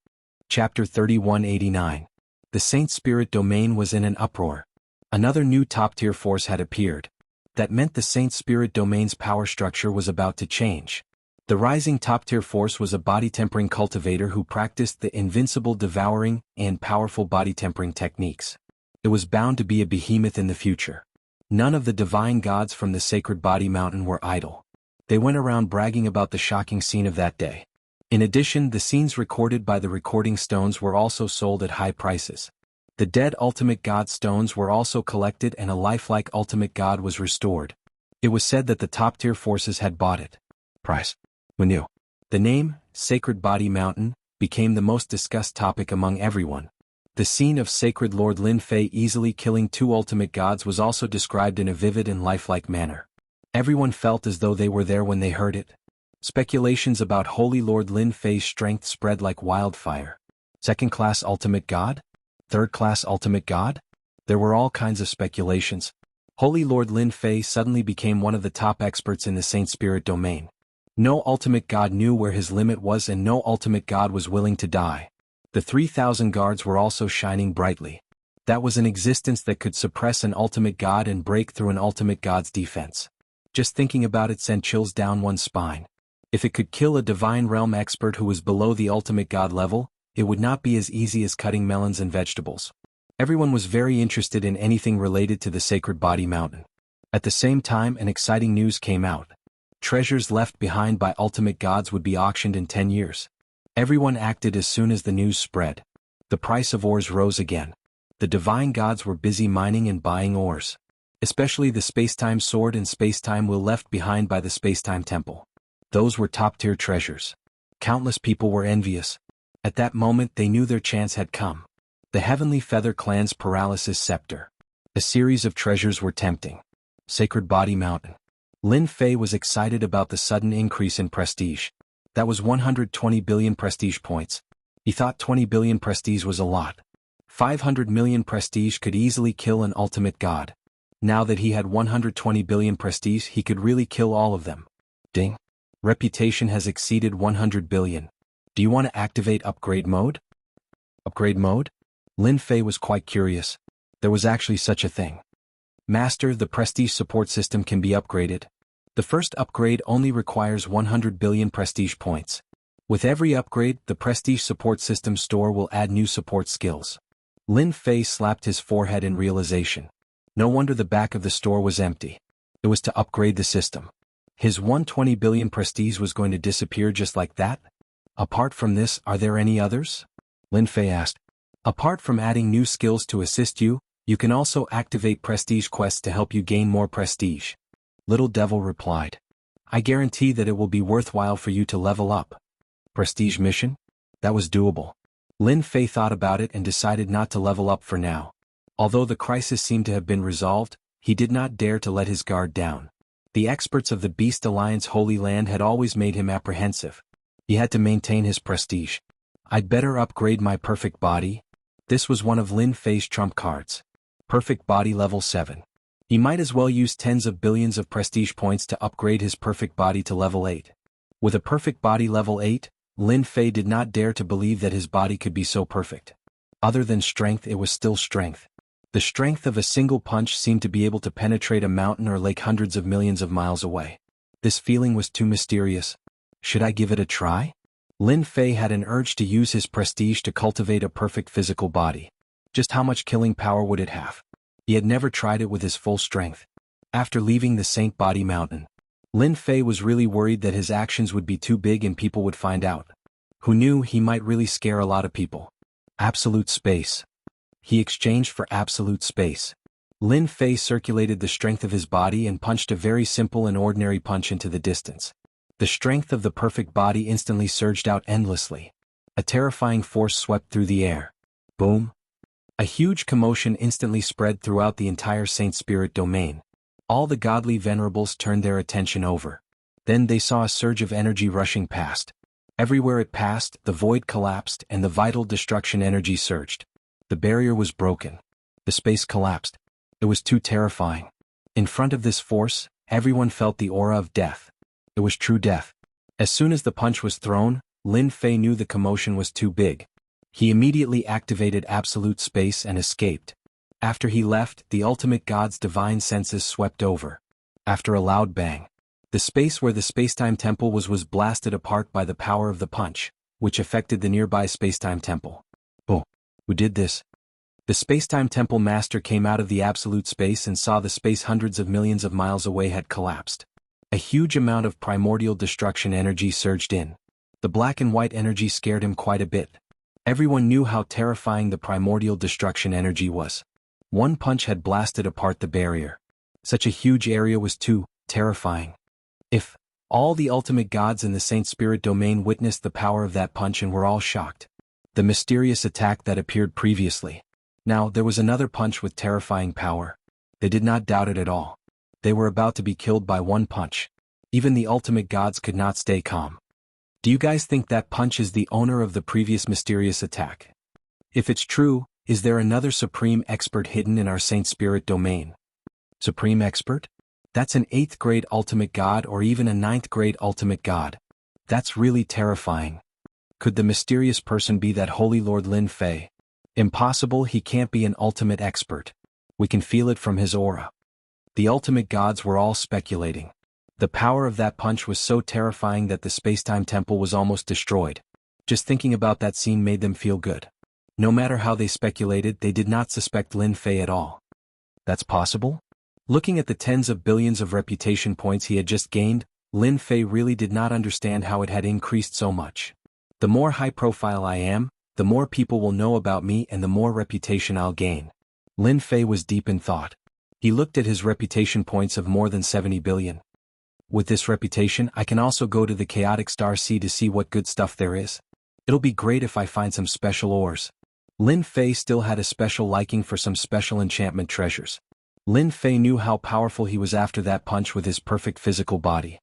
Chapter 3189. The Saint Spirit Domain was in an uproar. Another new top-tier force had appeared. That meant the Saint Spirit Domain's power structure was about to change. The rising top-tier force was a body-tempering cultivator who practiced the invincible devouring and powerful body-tempering techniques. It was bound to be a behemoth in the future. None of the divine gods from the Sacred Body Mountain were idle. They went around bragging about the shocking scene of that day. In addition, the scenes recorded by the recording stones were also sold at high prices. The dead Ultimate God stones were also collected and a lifelike Ultimate God was restored. It was said that the top-tier forces had bought it. Price. Who knew? The name, Sacred Body Mountain, became the most discussed topic among everyone. The scene of Sacred Lord Lin Fei easily killing 2 ultimate gods was also described in a vivid and lifelike manner. Everyone felt as though they were there when they heard it. Speculations about Holy Lord Lin Fei's strength spread like wildfire. Second-class ultimate god? Third-class ultimate god? There were all kinds of speculations. Holy Lord Lin Fei suddenly became one of the top experts in the Saint Spirit Domain. No ultimate god knew where his limit was and no ultimate god was willing to die. The 3,000 guards were also shining brightly. That was an existence that could suppress an ultimate god and break through an ultimate god's defense. Just thinking about it sent chills down one's spine. If it could kill a divine realm expert who was below the ultimate god level, it would not be as easy as cutting melons and vegetables. Everyone was very interested in anything related to the Sacred Body Mountain. At the same time, an exciting news came out. Treasures left behind by ultimate gods would be auctioned in 10 years. Everyone acted as soon as the news spread. The price of ores rose again. The divine gods were busy mining and buying ores. Especially the Spacetime Sword and Spacetime Will left behind by the Spacetime Temple. Those were top-tier treasures. Countless people were envious. At that moment they knew their chance had come. The Heavenly Feather Clan's Paralysis Scepter. A series of treasures were tempting. Sacred Body Mountain. Lin Fei was excited about the sudden increase in prestige. That was 120 billion prestige points. He thought 20 billion prestige was a lot. 500 million prestige could easily kill an ultimate god. Now that he had 120 billion prestige, he could really kill all of them. Ding. Reputation has exceeded 100 billion. Do you want to activate upgrade mode? Upgrade mode? Lin Fei was quite curious. There was actually such a thing. Master, the prestige support system can be upgraded. The first upgrade only requires 100 billion prestige points. With every upgrade, the prestige support system store will add new support skills. Lin Fei slapped his forehead in realization. No wonder the back of the store was empty. It was to upgrade the system. His 120 billion prestige was going to disappear just like that? Apart from this, are there any others? Lin Fei asked. Apart from adding new skills to assist you, you can also activate prestige quests to help you gain more prestige. Little Devil replied. I guarantee that it will be worthwhile for you to level up. Prestige mission? That was doable. Lin Fei thought about it and decided not to level up for now. Although the crisis seemed to have been resolved, he did not dare to let his guard down. The experts of the Beast Alliance Holy Land had always made him apprehensive. He had to maintain his prestige. I'd better upgrade my perfect body. This was one of Lin Fei's trump cards. Perfect body level 7. He might as well use tens of billions of prestige points to upgrade his perfect body to level 8. With a perfect body level 8, Lin Fei did not dare to believe that his body could be so perfect. Other than strength, it was still strength. The strength of a single punch seemed to be able to penetrate a mountain or lake hundreds of millions of miles away. This feeling was too mysterious. Should I give it a try? Lin Fei had an urge to use his prestige to cultivate a perfect physical body. Just how much killing power would it have? He had never tried it with his full strength. After leaving the Saint Body Mountain, Lin Fei was really worried that his actions would be too big and people would find out. Who knew, he might really scare a lot of people. Absolute space. He exchanged for absolute space. Lin Fei circulated the strength of his body and punched a very simple and ordinary punch into the distance. The strength of the perfect body instantly surged out endlessly. A terrifying force swept through the air. Boom. A huge commotion instantly spread throughout the entire Saint Spirit domain. All the godly venerables turned their attention over. Then they saw a surge of energy rushing past. Everywhere it passed, the void collapsed and the vital destruction energy surged. The barrier was broken. The space collapsed. It was too terrifying. In front of this force, everyone felt the aura of death. It was true death. As soon as the punch was thrown, Lin Fei knew the commotion was too big. He immediately activated absolute space and escaped. After he left, the ultimate god's divine senses swept over. After a loud bang, the space where the spacetime temple was blasted apart by the power of the punch, which affected the nearby spacetime temple. Oh, who did this? The spacetime temple master came out of the absolute space and saw the space hundreds of millions of miles away had collapsed. A huge amount of primordial destruction energy surged in. The black and white energy scared him quite a bit. Everyone knew how terrifying the primordial destruction energy was. One punch had blasted apart the barrier. Such a huge area was too terrifying. If all the ultimate gods in the Saint Spirit domain witnessed the power of that punch and were all shocked. The mysterious attack that appeared previously. Now there was another punch with terrifying power. They did not doubt it at all. They were about to be killed by one punch. Even the ultimate gods could not stay calm. Do you guys think that punch is the owner of the previous mysterious attack? If it's true, is there another supreme expert hidden in our Saint Spirit domain? Supreme expert? That's an 8th grade ultimate god or even a 9th grade ultimate god. That's really terrifying. Could the mysterious person be that Holy Lord Lin Fei? Impossible, he can't be an ultimate expert. We can feel it from his aura. The ultimate gods were all speculating. The power of that punch was so terrifying that the spacetime temple was almost destroyed. Just thinking about that scene made them feel good. No matter how they speculated, they did not suspect Lin Fei at all. That's possible? Looking at the tens of billions of reputation points he had just gained, Lin Fei really did not understand how it had increased so much. The more high profile I am, the more people will know about me and the more reputation I'll gain. Lin Fei was deep in thought. He looked at his reputation points of more than 70 billion. With this reputation, I can also go to the chaotic star sea to see what good stuff there is. It'll be great if I find some special ores. Lin Fei still had a special liking for some special enchantment treasures. Lin Fei knew how powerful he was after that punch with his perfect physical body.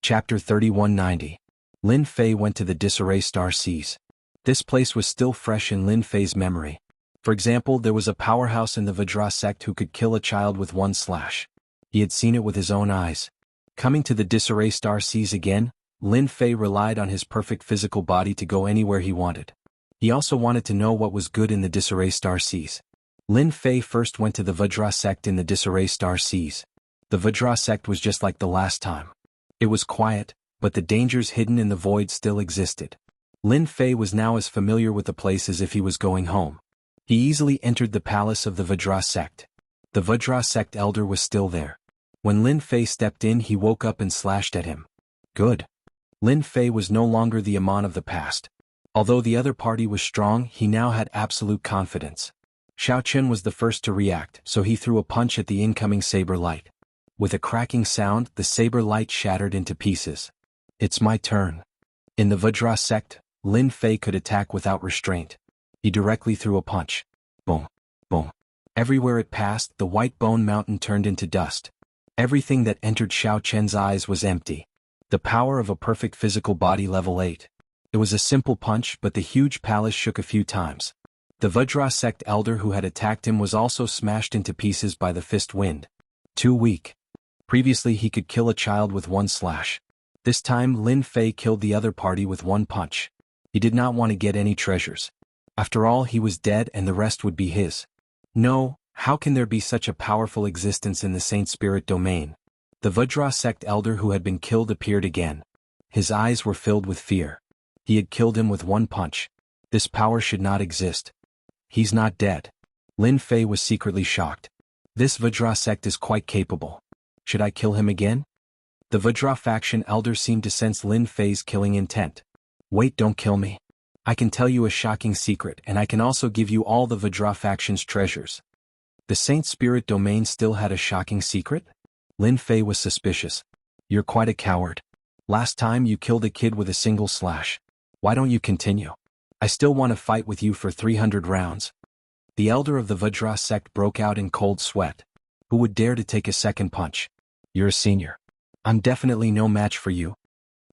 Chapter 3190. Lin Fei went to the disarray star seas. This place was still fresh in Lin Fei's memory. For example, there was a powerhouse in the Vajra sect who could kill a child with one slash. He had seen it with his own eyes. Coming to the disarray star seas again, Lin Fei relied on his perfect physical body to go anywhere he wanted. He also wanted to know what was good in the disarray star seas. Lin Fei first went to the Vajra sect in the disarray star seas. The Vajra sect was just like the last time. It was quiet, but the dangers hidden in the void still existed. Lin Fei was now as familiar with the place as if he was going home. He easily entered the palace of the Vajra sect. The Vajra sect elder was still there. When Lin Fei stepped in, he woke up and slashed at him. Good. Lin Fei was no longer the Amon of the past. Although the other party was strong, he now had absolute confidence. Xiao Chen was the first to react, so he threw a punch at the incoming saber light. With a cracking sound, the saber light shattered into pieces. It's my turn. In the Vajra sect, Lin Fei could attack without restraint. He directly threw a punch. Boom. Boom. Everywhere it passed, the white bone mountain turned into dust. Everything that entered Xiao Chen's eyes was empty. The power of a perfect physical body level 8. It was a simple punch, but the huge palace shook a few times. The Vajra sect elder who had attacked him was also smashed into pieces by the fist wind. Too weak. Previously he could kill a child with one slash. This time Lin Fei killed the other party with one punch. He did not want to get any treasures. After all, he was dead and the rest would be his. No, how can there be such a powerful existence in the Saint Spirit domain? The Vajra sect elder who had been killed appeared again. His eyes were filled with fear. He had killed him with one punch. This power should not exist. He's not dead. Lin Fei was secretly shocked. This Vajra sect is quite capable. Should I kill him again? The Vajra faction elder seemed to sense Lin Fei's killing intent. Wait, don't kill me. I can tell you a shocking secret and I can also give you all the Vajra faction's treasures. The Saint Spirit domain still had a shocking secret? Lin Fei was suspicious. You're quite a coward. Last time you killed a kid with a single slash. Why don't you continue? I still want to fight with you for 300 rounds. The elder of the Vajra sect broke out in cold sweat. Who would dare to take a second punch? You're a senior. I'm definitely no match for you.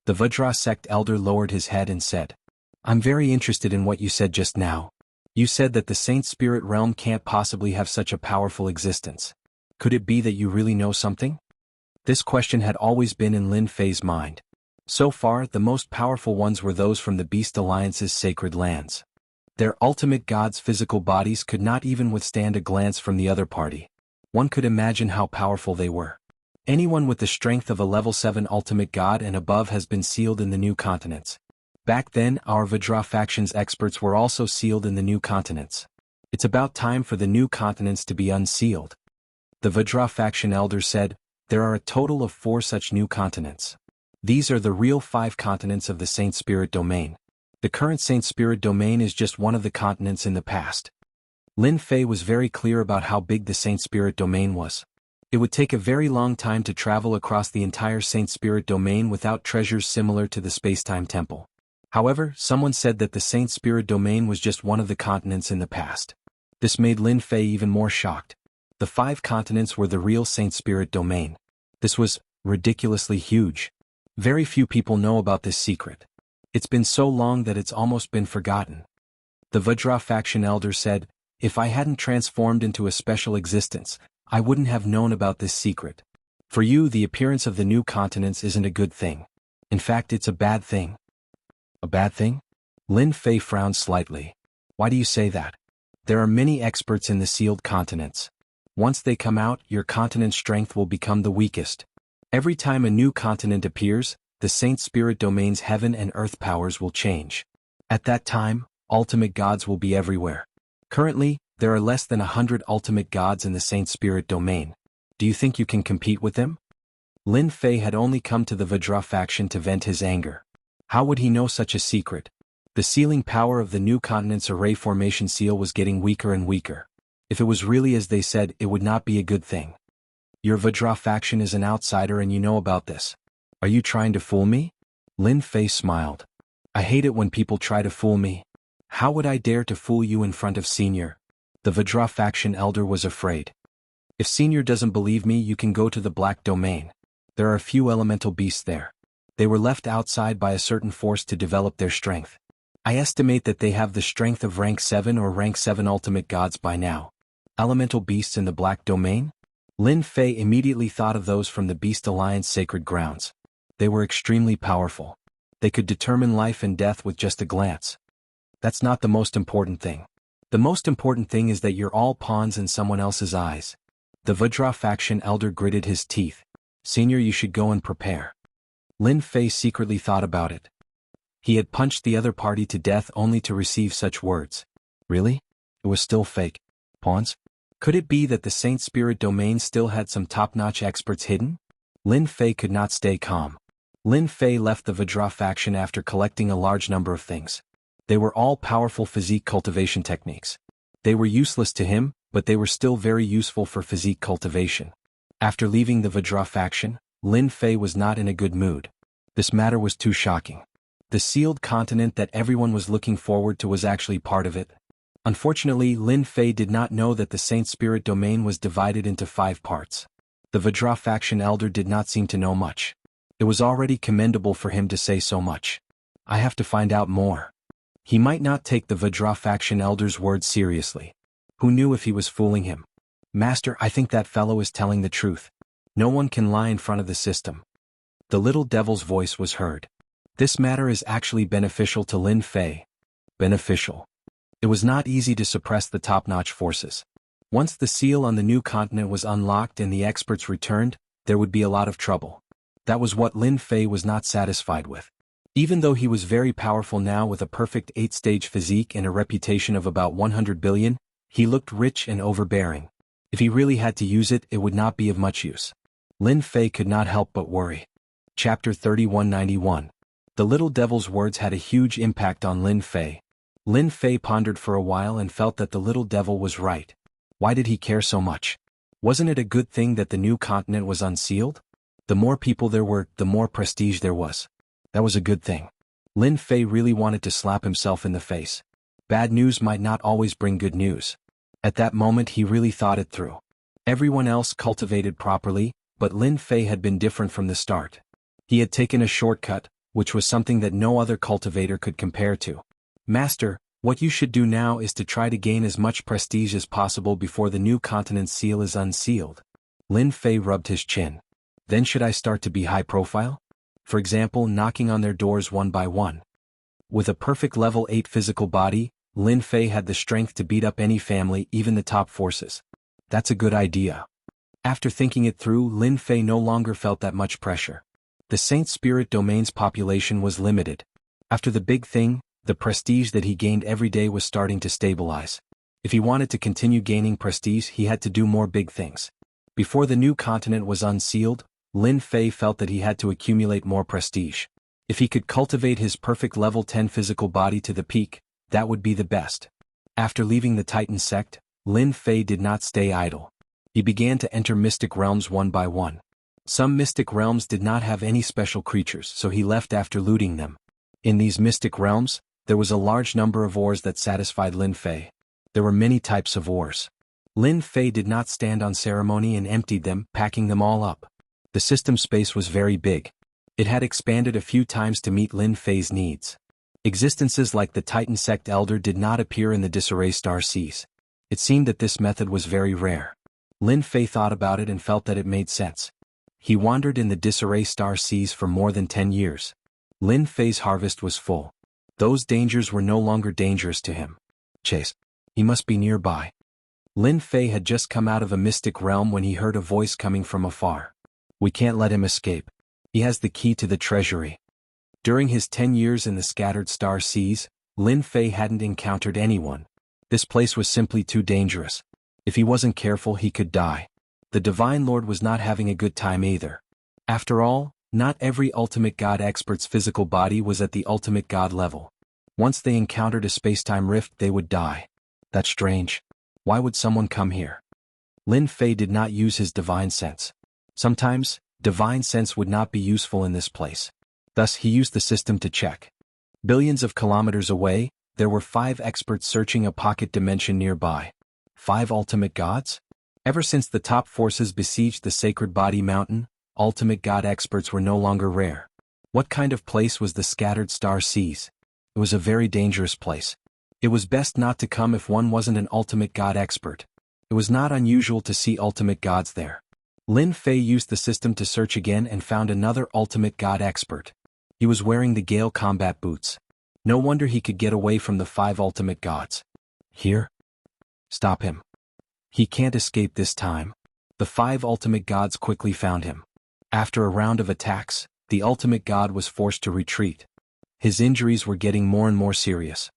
The Vajra sect elder lowered his head and said, I'm very interested in what you said just now. You said that the Saint Spirit realm can't possibly have such a powerful existence. Could it be that you really know something? This question had always been in Lin Fei's mind. So far, the most powerful ones were those from the Beast Alliance's sacred lands. Their ultimate gods' physical bodies could not even withstand a glance from the other party. One could imagine how powerful they were. Anyone with the strength of a level 7 ultimate god and above has been sealed in the new continents. Back then, our Vajra faction's experts were also sealed in the new continents. It's about time for the new continents to be unsealed. The Vajra faction elder said, there are a total of 4 such new continents. These are the real 5 continents of the Saint Spirit domain. The current Saint Spirit domain is just one of the continents in the past. Lin Fei was very clear about how big the Saint Spirit domain was. It would take a very long time to travel across the entire Saint Spirit domain without treasures similar to the Spacetime Temple. However, someone said that the Saint Spirit domain was just one of the continents in the past. This made Lin Fei even more shocked. The 5 continents were the real Saint Spirit domain. This was ridiculously huge. Very few people know about this secret. It's been so long that it's almost been forgotten. The Vajra faction elder said, if I hadn't transformed into a special existence, I wouldn't have known about this secret. For you, the appearance of the new continents isn't a good thing. In fact, it's a bad thing. A bad thing? Lin Fei frowned slightly. Why do you say that? There are many experts in the sealed continents. Once they come out, your continent's strength will become the weakest. Every time a new continent appears, the Saint Spirit domain's heaven and earth powers will change. At that time, ultimate gods will be everywhere. Currently, there are less than 100 ultimate gods in the Saint Spirit domain. Do you think you can compete with them? Lin Fei had only come to the Vajra faction to vent his anger. How would he know such a secret? The sealing power of the new continent's array formation seal was getting weaker and weaker. If it was really as they said, it would not be a good thing. Your Vajra faction is an outsider and you know about this. Are you trying to fool me? Lin Fei smiled. I hate it when people try to fool me. How would I dare to fool you in front of Senior? The Vajra faction elder was afraid. If Senior doesn't believe me, you can go to the Black Domain. There are a few elemental beasts there. They were left outside by a certain force to develop their strength. I estimate that they have the strength of rank 7 or rank 7 ultimate gods by now. Elemental beasts in the Black Domain? Lin Fei immediately thought of those from the Beast Alliance sacred grounds. They were extremely powerful. They could determine life and death with just a glance. That's not the most important thing. The most important thing is that you're all pawns in someone else's eyes. The Vajra faction elder gritted his teeth. Senior, you should go and prepare. Lin Fei secretly thought about it. He had punched the other party to death only to receive such words. Really? It was still fake. Pawns? Could it be that the Saint Spirit domain still had some top-notch experts hidden? Lin Fei could not stay calm. Lin Fei left the Vajra faction after collecting a large number of things. They were all powerful physique cultivation techniques. They were useless to him, but they were still very useful for physique cultivation. After leaving the Vajra faction, Lin Fei was not in a good mood. This matter was too shocking. The sealed continent that everyone was looking forward to was actually part of it. Unfortunately, Lin Fei did not know that the Saint Spirit domain was divided into 5 parts. The Vajra faction elder did not seem to know much. It was already commendable for him to say so much. I have to find out more. He might not take the Vajra faction elder's words seriously. Who knew if he was fooling him? Master, I think that fellow is telling the truth. No one can lie in front of the system. The little devil's voice was heard. This matter is actually beneficial to Lin Fei. Beneficial. It was not easy to suppress the top-notch forces. Once the seal on the new continent was unlocked and the experts returned, there would be a lot of trouble. That was what Lin Fei was not satisfied with. Even though he was very powerful now with a perfect 8-stage physique and a reputation of about 100 billion, he looked rich and overbearing. If he really had to use it, it would not be of much use. Lin Fei could not help but worry. Chapter 3191. The little devil's words had a huge impact on Lin Fei. Lin Fei pondered for a while and felt that the little devil was right. Why did he care so much? Wasn't it a good thing that the new continent was unsealed? The more people there were, the more prestige there was. That was a good thing. Lin Fei really wanted to slap himself in the face. Bad news might not always bring good news. At that moment he really thought it through. Everyone else cultivated properly, but Lin Fei had been different from the start. He had taken a shortcut, which was something that no other cultivator could compare to. Master, what you should do now is to try to gain as much prestige as possible before the new continent's seal is unsealed. Lin Fei rubbed his chin. Then should I start to be high profile? For example, knocking on their doors one by one. With a perfect level 8 physical body, Lin Fei had the strength to beat up any family, even the top forces. That's a good idea. After thinking it through, Lin Fei no longer felt that much pressure. The Saint Spirit Domain's population was limited. After the big thing, the prestige that he gained every day was starting to stabilize. If he wanted to continue gaining prestige, he had to do more big things. Before the new continent was unsealed, Lin Fei felt that he had to accumulate more prestige. If he could cultivate his perfect level 10 physical body to the peak, that would be the best. After leaving the Titan sect, Lin Fei did not stay idle. He began to enter mystic realms one by one. Some mystic realms did not have any special creatures, so he left after looting them. In these mystic realms, there was a large number of ores that satisfied Lin Fei. There were many types of ores. Lin Fei did not stand on ceremony and emptied them, packing them all up. The system space was very big. It had expanded a few times to meet Lin Fei's needs. Existences like the Titan sect elder did not appear in the disarray star seas. It seemed that this method was very rare. Lin Fei thought about it and felt that it made sense. He wandered in the disarray star seas for more than 10 years. Lin Fei's harvest was full. Those dangers were no longer dangerous to him. Chase. He must be nearby. Lin Fei had just come out of a mystic realm when he heard a voice coming from afar. We can't let him escape. He has the key to the treasury. During his 10 years in the scattered star seas, Lin Fei hadn't encountered anyone. This place was simply too dangerous. If he wasn't careful, he could die. The Divine Lord was not having a good time either. After all, not every ultimate god expert's physical body was at the ultimate god level. Once they encountered a spacetime rift, they would die. That's strange. Why would someone come here? Lin Fei did not use his divine sense. Sometimes, divine sense would not be useful in this place. Thus he used the system to check. Billions of kilometers away, there were 5 experts searching a pocket dimension nearby. 5 ultimate gods? Ever since the top forces besieged the Sacred Body Mountain, ultimate god experts were no longer rare. What kind of place was the scattered star seas? It was a very dangerous place. It was best not to come if one wasn't an ultimate god expert. It was not unusual to see ultimate gods there. Lin Fei used the system to search again and found another ultimate god expert. He was wearing the Gale combat boots. No wonder he could get away from the 5 ultimate gods. Here? Stop him. He can't escape this time. The 5 ultimate gods quickly found him. After a round of attacks, the ultimate god was forced to retreat. His injuries were getting more and more serious.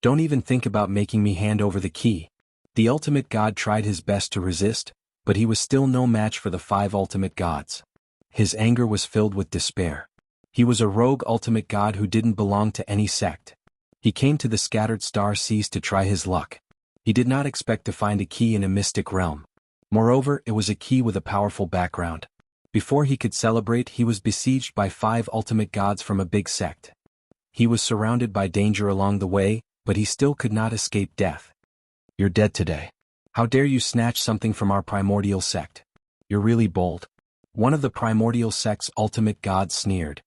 Don't even think about making me hand over the key. The ultimate god tried his best to resist, but he was still no match for the 5 ultimate gods. His anger was filled with despair. He was a rogue ultimate god who didn't belong to any sect. He came to the scattered star seas to try his luck. He did not expect to find a key in a mystic realm. Moreover, it was a key with a powerful background. Before he could celebrate, he was besieged by 5 ultimate gods from a big sect. He was surrounded by danger along the way, but he still could not escape death. You're dead today. How dare you snatch something from our primordial sect? You're really bold. One of the primordial sect's ultimate gods sneered.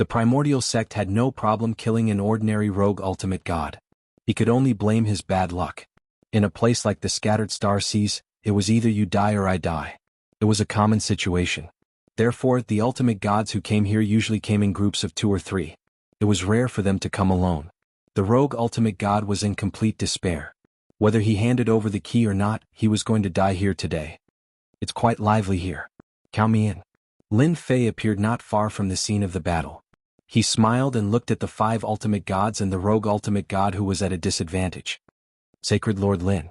The primordial sect had no problem killing an ordinary rogue ultimate god. He could only blame his bad luck. In a place like the Scattered Star Seas, it was either you die or I die. It was a common situation. Therefore, the ultimate gods who came here usually came in groups of 2 or 3. It was rare for them to come alone. The rogue ultimate god was in complete despair. Whether he handed over the key or not, he was going to die here today. It's quite lively here. Count me in. Lin Fei appeared not far from the scene of the battle. He smiled and looked at the 5 ultimate gods and the rogue ultimate god who was at a disadvantage. Sacred Lord Lin.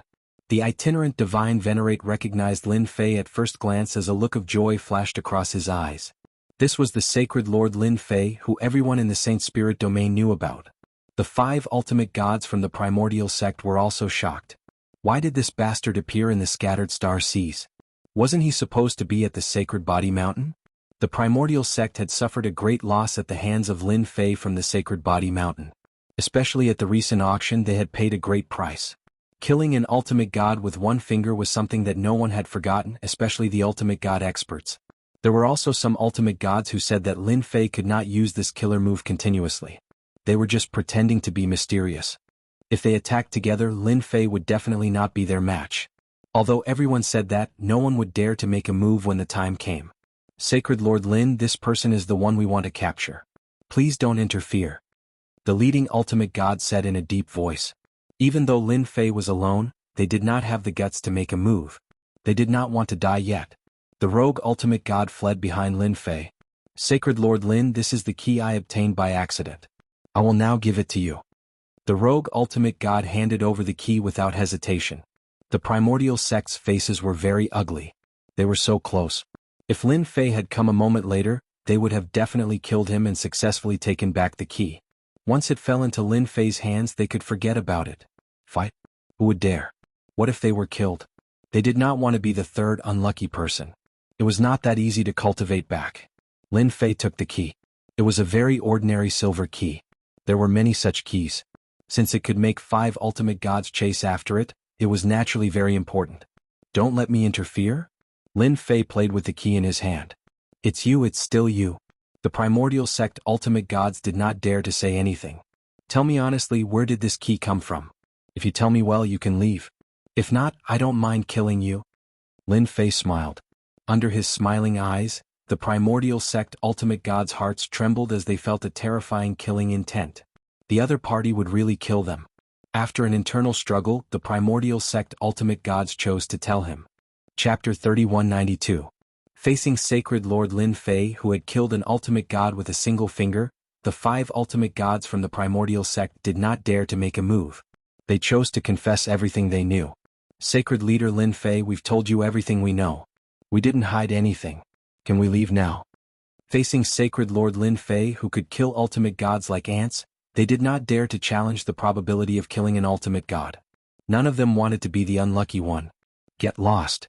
The itinerant divine venerate recognized Lin Fei at first glance as a look of joy flashed across his eyes. This was the Sacred Lord Lin Fei who everyone in the Saint Spirit domain knew about. The 5 ultimate gods from the primordial sect were also shocked. Why did this bastard appear in the Scattered Star Seas? Wasn't he supposed to be at the Sacred Body Mountain? The primordial sect had suffered a great loss at the hands of Lin Fei from the Sacred Body Mountain. Especially at the recent auction, they had paid a great price. Killing an ultimate god with one finger was something that no one had forgotten, especially the ultimate god experts. There were also some ultimate gods who said that Lin Fei could not use this killer move continuously. They were just pretending to be mysterious. If they attacked together, Lin Fei would definitely not be their match. Although everyone said that, no one would dare to make a move when the time came. Sacred Lord Lin, this person is the one we want to capture. Please don't interfere. The leading ultimate god said in a deep voice. Even though Lin Fei was alone, they did not have the guts to make a move. They did not want to die yet. The rogue ultimate god fled behind Lin Fei. Sacred Lord Lin, this is the key I obtained by accident. I will now give it to you. The rogue ultimate god handed over the key without hesitation. The primordial sect's faces were very ugly. They were so close. If Lin Fei had come a moment later, they would have definitely killed him and successfully taken back the key. Once it fell into Lin Fei's hands, they could forget about it. Fight? Who would dare? What if they were killed? They did not want to be the third unlucky person. It was not that easy to cultivate back. Lin Fei took the key. It was a very ordinary silver key. There were many such keys. Since it could make 5 ultimate gods chase after it, it was naturally very important. Don't let me interfere? Lin Fei played with the key in his hand. It's you, it's still you. The primordial sect ultimate gods did not dare to say anything. Tell me honestly, where did this key come from? If you tell me, well, you can leave. If not, I don't mind killing you. Lin Fei smiled. Under his smiling eyes, the primordial sect ultimate gods' hearts trembled as they felt a terrifying killing intent. The other party would really kill them. After an internal struggle, the primordial sect ultimate gods chose to tell him. Chapter 3192. Facing Sacred Lord Lin Fei, who had killed an ultimate god with a single finger, the 5 ultimate gods from the primordial sect did not dare to make a move. They chose to confess everything they knew. Sacred Leader Lin Fei, we've told you everything we know. We didn't hide anything. Can we leave now? Facing Sacred Lord Lin Fei, who could kill ultimate gods like ants, they did not dare to challenge the probability of killing an ultimate god. None of them wanted to be the unlucky one. Get lost.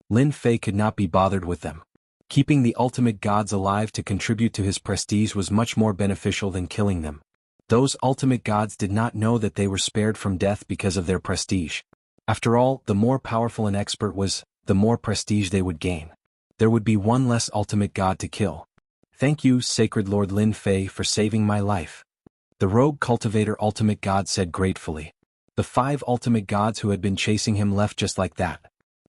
Lin Fei could not be bothered with them. Keeping the ultimate gods alive to contribute to his prestige was much more beneficial than killing them. Those ultimate gods did not know that they were spared from death because of their prestige. After all, the more powerful an expert was, the more prestige they would gain. There would be one less ultimate god to kill. Thank you, Sacred Lord Lin Fei, for saving my life. The rogue cultivator ultimate god said gratefully. The 5 ultimate gods who had been chasing him left just like that.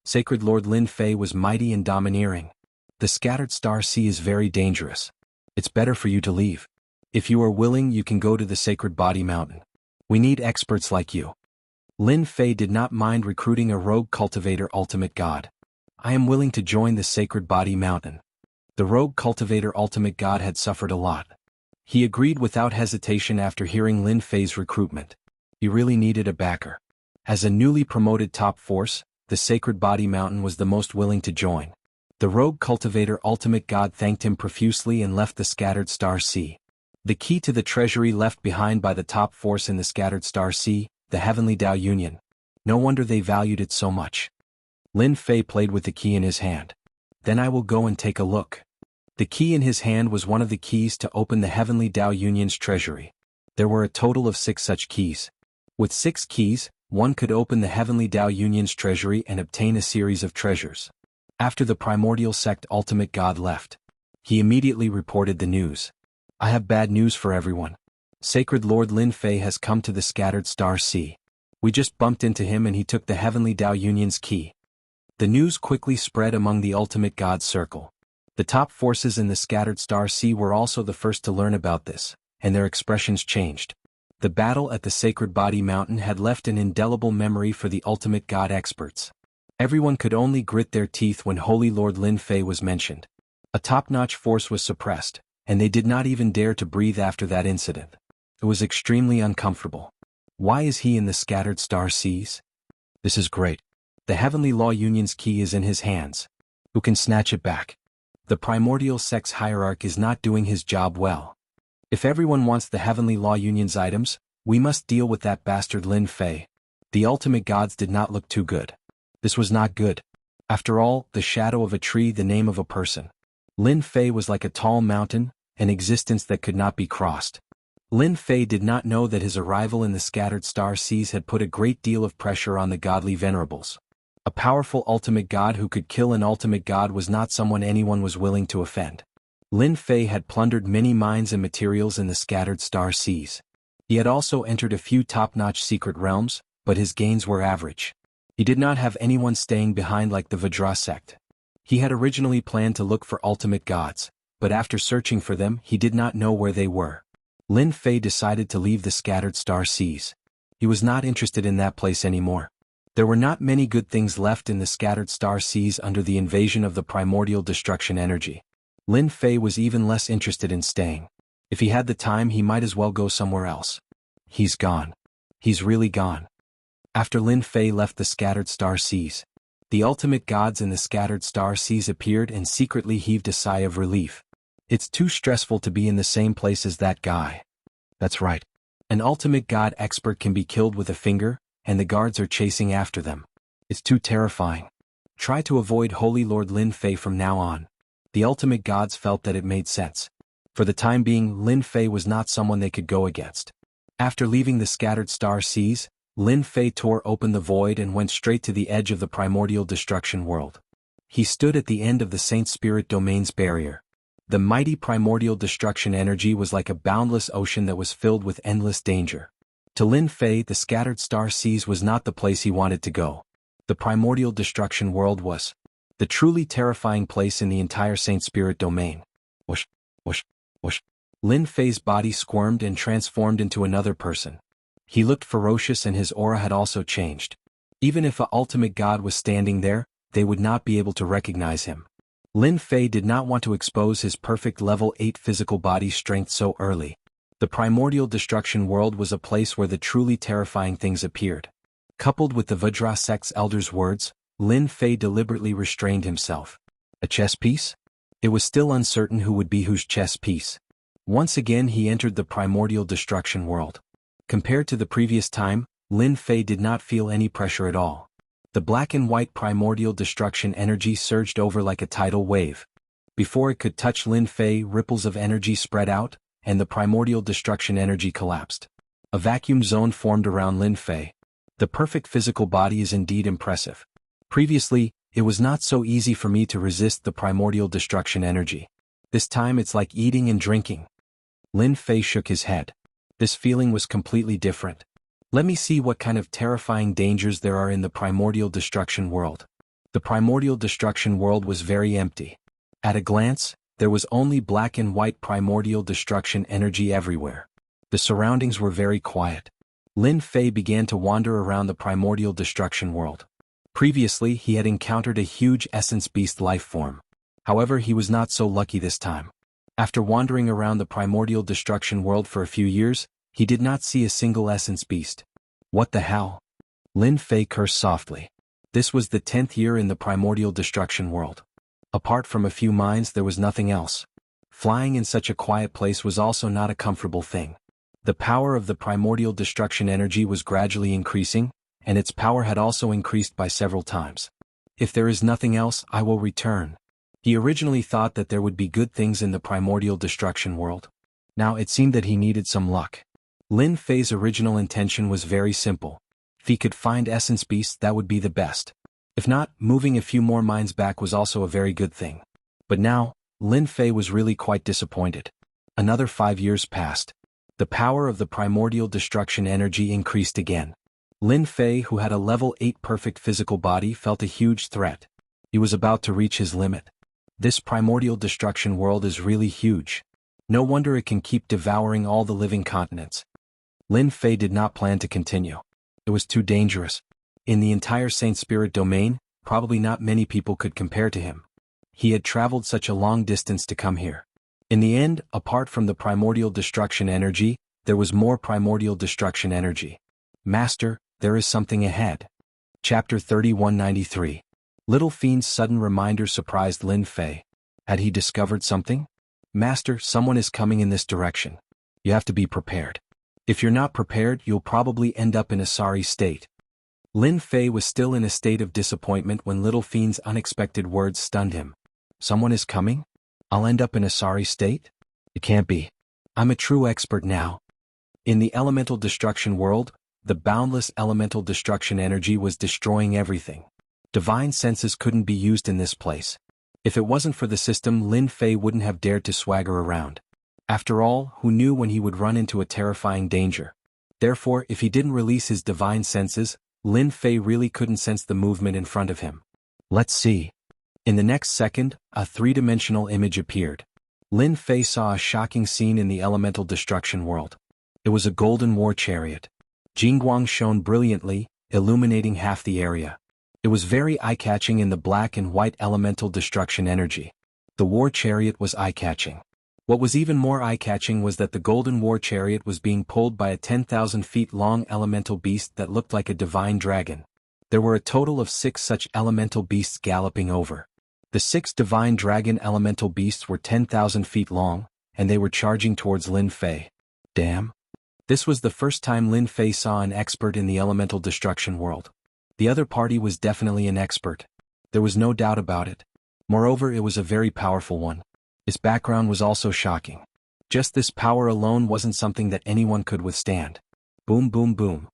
Sacred Lord Lin Fei was mighty and domineering. The Scattered Star Sea is very dangerous. It's better for you to leave. If you are willing, you can go to the Sacred Body Mountain. We need experts like you. Lin Fei did not mind recruiting a rogue cultivator ultimate god. I am willing to join the Sacred Body Mountain. The rogue cultivator ultimate god had suffered a lot. He agreed without hesitation after hearing Lin Fei's recruitment. He really needed a backer. As a newly promoted top force, the Sacred Body Mountain was the most willing to join. The rogue cultivator ultimate god thanked him profusely and left the Scattered Star Sea. The key to the treasury left behind by the top force in the Scattered Star Sea, the Heavenly Tao Union. No wonder they valued it so much. Lin Fei played with the key in his hand. Then I will go and take a look. The key in his hand was one of the keys to open the Heavenly Tao Union's treasury. There were a total of 6 such keys. With 6 keys, one could open the Heavenly Tao Union's treasury and obtain a series of treasures. After the primordial sect ultimate god left, he immediately reported the news. I have bad news for everyone. Sacred Lord Lin Fei has come to the Scattered Star Sea. We just bumped into him and he took the Heavenly Dao Union's key. The news quickly spread among the Ultimate God Circle. The top forces in the Scattered Star Sea were also the first to learn about this, and their expressions changed. The battle at the Sacred Body Mountain had left an indelible memory for the Ultimate God experts. Everyone could only grit their teeth when Holy Lord Lin Fei was mentioned. A top-notch force was suppressed, and they did not even dare to breathe after that incident. It was extremely uncomfortable. Why is he in the Scattered Star Seas? This is great. The Heavenly Law Union's key is in his hands. Who can snatch it back? The primordial sex hierarch is not doing his job well. If everyone wants the Heavenly Law Union's items, we must deal with that bastard Lin Fei. The ultimate gods did not look too good. This was not good. After all, the shadow of a tree, the name of a person. Lin Fei was like a tall mountain, an existence that could not be crossed. Lin Fei did not know that his arrival in the Scattered Star Seas had put a great deal of pressure on the godly venerables. A powerful ultimate god who could kill an ultimate god was not someone anyone was willing to offend. Lin Fei had plundered many mines and materials in the Scattered Star Seas. He had also entered a few top-notch secret realms, but his gains were average. He did not have anyone staying behind like the Vajra sect. He had originally planned to look for ultimate gods, but after searching for them he did not know where they were. Lin Fei decided to leave the Scattered Star Seas. He was not interested in that place anymore. There were not many good things left in the Scattered Star Seas under the invasion of the primordial destruction energy. Lin Fei was even less interested in staying. If he had the time he might as well go somewhere else. He's gone. He's really gone. After Lin Fei left the Scattered Star Seas, the ultimate gods in the Scattered Star Seas appeared and secretly heaved a sigh of relief. It's too stressful to be in the same place as that guy. That's right. An ultimate god expert can be killed with a finger, and the guards are chasing after them. It's too terrifying. Try to avoid Holy Lord Lin Fei from now on. The ultimate gods felt that it made sense. For the time being, Lin Fei was not someone they could go against. After leaving the Scattered Star Seas, Lin Fei tore open the void and went straight to the edge of the primordial destruction world. He stood at the end of the Saint Spirit Domain's barrier. The mighty primordial destruction energy was like a boundless ocean that was filled with endless danger. To Lin Fei, the Scattered Star Seas was not the place he wanted to go. The primordial destruction world was the truly terrifying place in the entire Saint Spirit Domain. Whoosh, whoosh, whoosh. Lin Fei's body squirmed and transformed into another person. He looked ferocious and his aura had also changed. Even if an ultimate god was standing there, they would not be able to recognize him. Lin Fei did not want to expose his perfect level 8 physical body strength so early. The primordial destruction world was a place where the truly terrifying things appeared. Coupled with the Vajra sect's elders' words, Lin Fei deliberately restrained himself. A chess piece? It was still uncertain who would be whose chess piece. Once again he entered the primordial destruction world. Compared to the previous time, Lin Fei did not feel any pressure at all. The black and white primordial destruction energy surged over like a tidal wave. Before it could touch Lin Fei, ripples of energy spread out, and the primordial destruction energy collapsed. A vacuum zone formed around Lin Fei. The perfect physical body is indeed impressive. Previously, it was not so easy for me to resist the primordial destruction energy. This time it's like eating and drinking. Lin Fei shook his head. This feeling was completely different. Let me see what kind of terrifying dangers there are in the primordial destruction world. The primordial destruction world was very empty. At a glance, there was only black and white primordial destruction energy everywhere. The surroundings were very quiet. Lin Fei began to wander around the primordial destruction world. Previously, he had encountered a huge essence beast life form. However, he was not so lucky this time. After wandering around the primordial destruction world for a few years, he did not see a single essence beast. What the hell? Lin Fei cursed softly. This was the 10th year in the primordial destruction world. Apart from a few mines, there was nothing else. Flying in such a quiet place was also not a comfortable thing. The power of the primordial destruction energy was gradually increasing, and its power had also increased by several times. If there is nothing else, I will return. He originally thought that there would be good things in the primordial destruction world. Now it seemed that he needed some luck. Lin Fei's original intention was very simple. If he could find essence beasts, that would be the best. If not, moving a few more mines back was also a very good thing. But now, Lin Fei was really quite disappointed. Another 5 years passed. The power of the primordial destruction energy increased again. Lin Fei, who had a level 8 perfect physical body, felt a huge threat. He was about to reach his limit. This primordial destruction world is really huge. No wonder it can keep devouring all the living continents. Lin Fei did not plan to continue. It was too dangerous. In the entire Saint Spirit domain, probably not many people could compare to him. He had traveled such a long distance to come here. In the end, apart from the primordial destruction energy, there was more primordial destruction energy. Master, there is something ahead. Chapter 3193. Little Fiend's sudden reminder surprised Lin Fei. Had he discovered something? Master, someone is coming in this direction. You have to be prepared. If you're not prepared, you'll probably end up in a sorry state. Lin Fei was still in a state of disappointment when Little Fiend's unexpected words stunned him. Someone is coming? I'll end up in a sorry state? It can't be. I'm a true expert now. In the elemental destruction world, the boundless elemental destruction energy was destroying everything. Divine senses couldn't be used in this place. If it wasn't for the system, Lin Fei wouldn't have dared to swagger around. After all, who knew when he would run into a terrifying danger? Therefore, if he didn't release his divine senses, Lin Fei really couldn't sense the movement in front of him. Let's see. In the next second, a three-dimensional image appeared. Lin Fei saw a shocking scene in the elemental destruction world. It was a golden war chariot. Jingguang shone brilliantly, illuminating half the area. It was very eye-catching in the black and white elemental destruction energy. The war chariot was eye-catching. What was even more eye-catching was that the golden war chariot was being pulled by a 10,000 feet long elemental beast that looked like a divine dragon. There were a total of 6 such elemental beasts galloping over. The 6 divine dragon elemental beasts were 10,000 feet long, and they were charging towards Lin Fei. Damn. This was the first time Lin Fei saw an expert in the elemental destruction world. The other party was definitely an expert. There was no doubt about it. Moreover, it was a very powerful one. Its background was also shocking. Just this power alone wasn't something that anyone could withstand. Boom, boom, boom.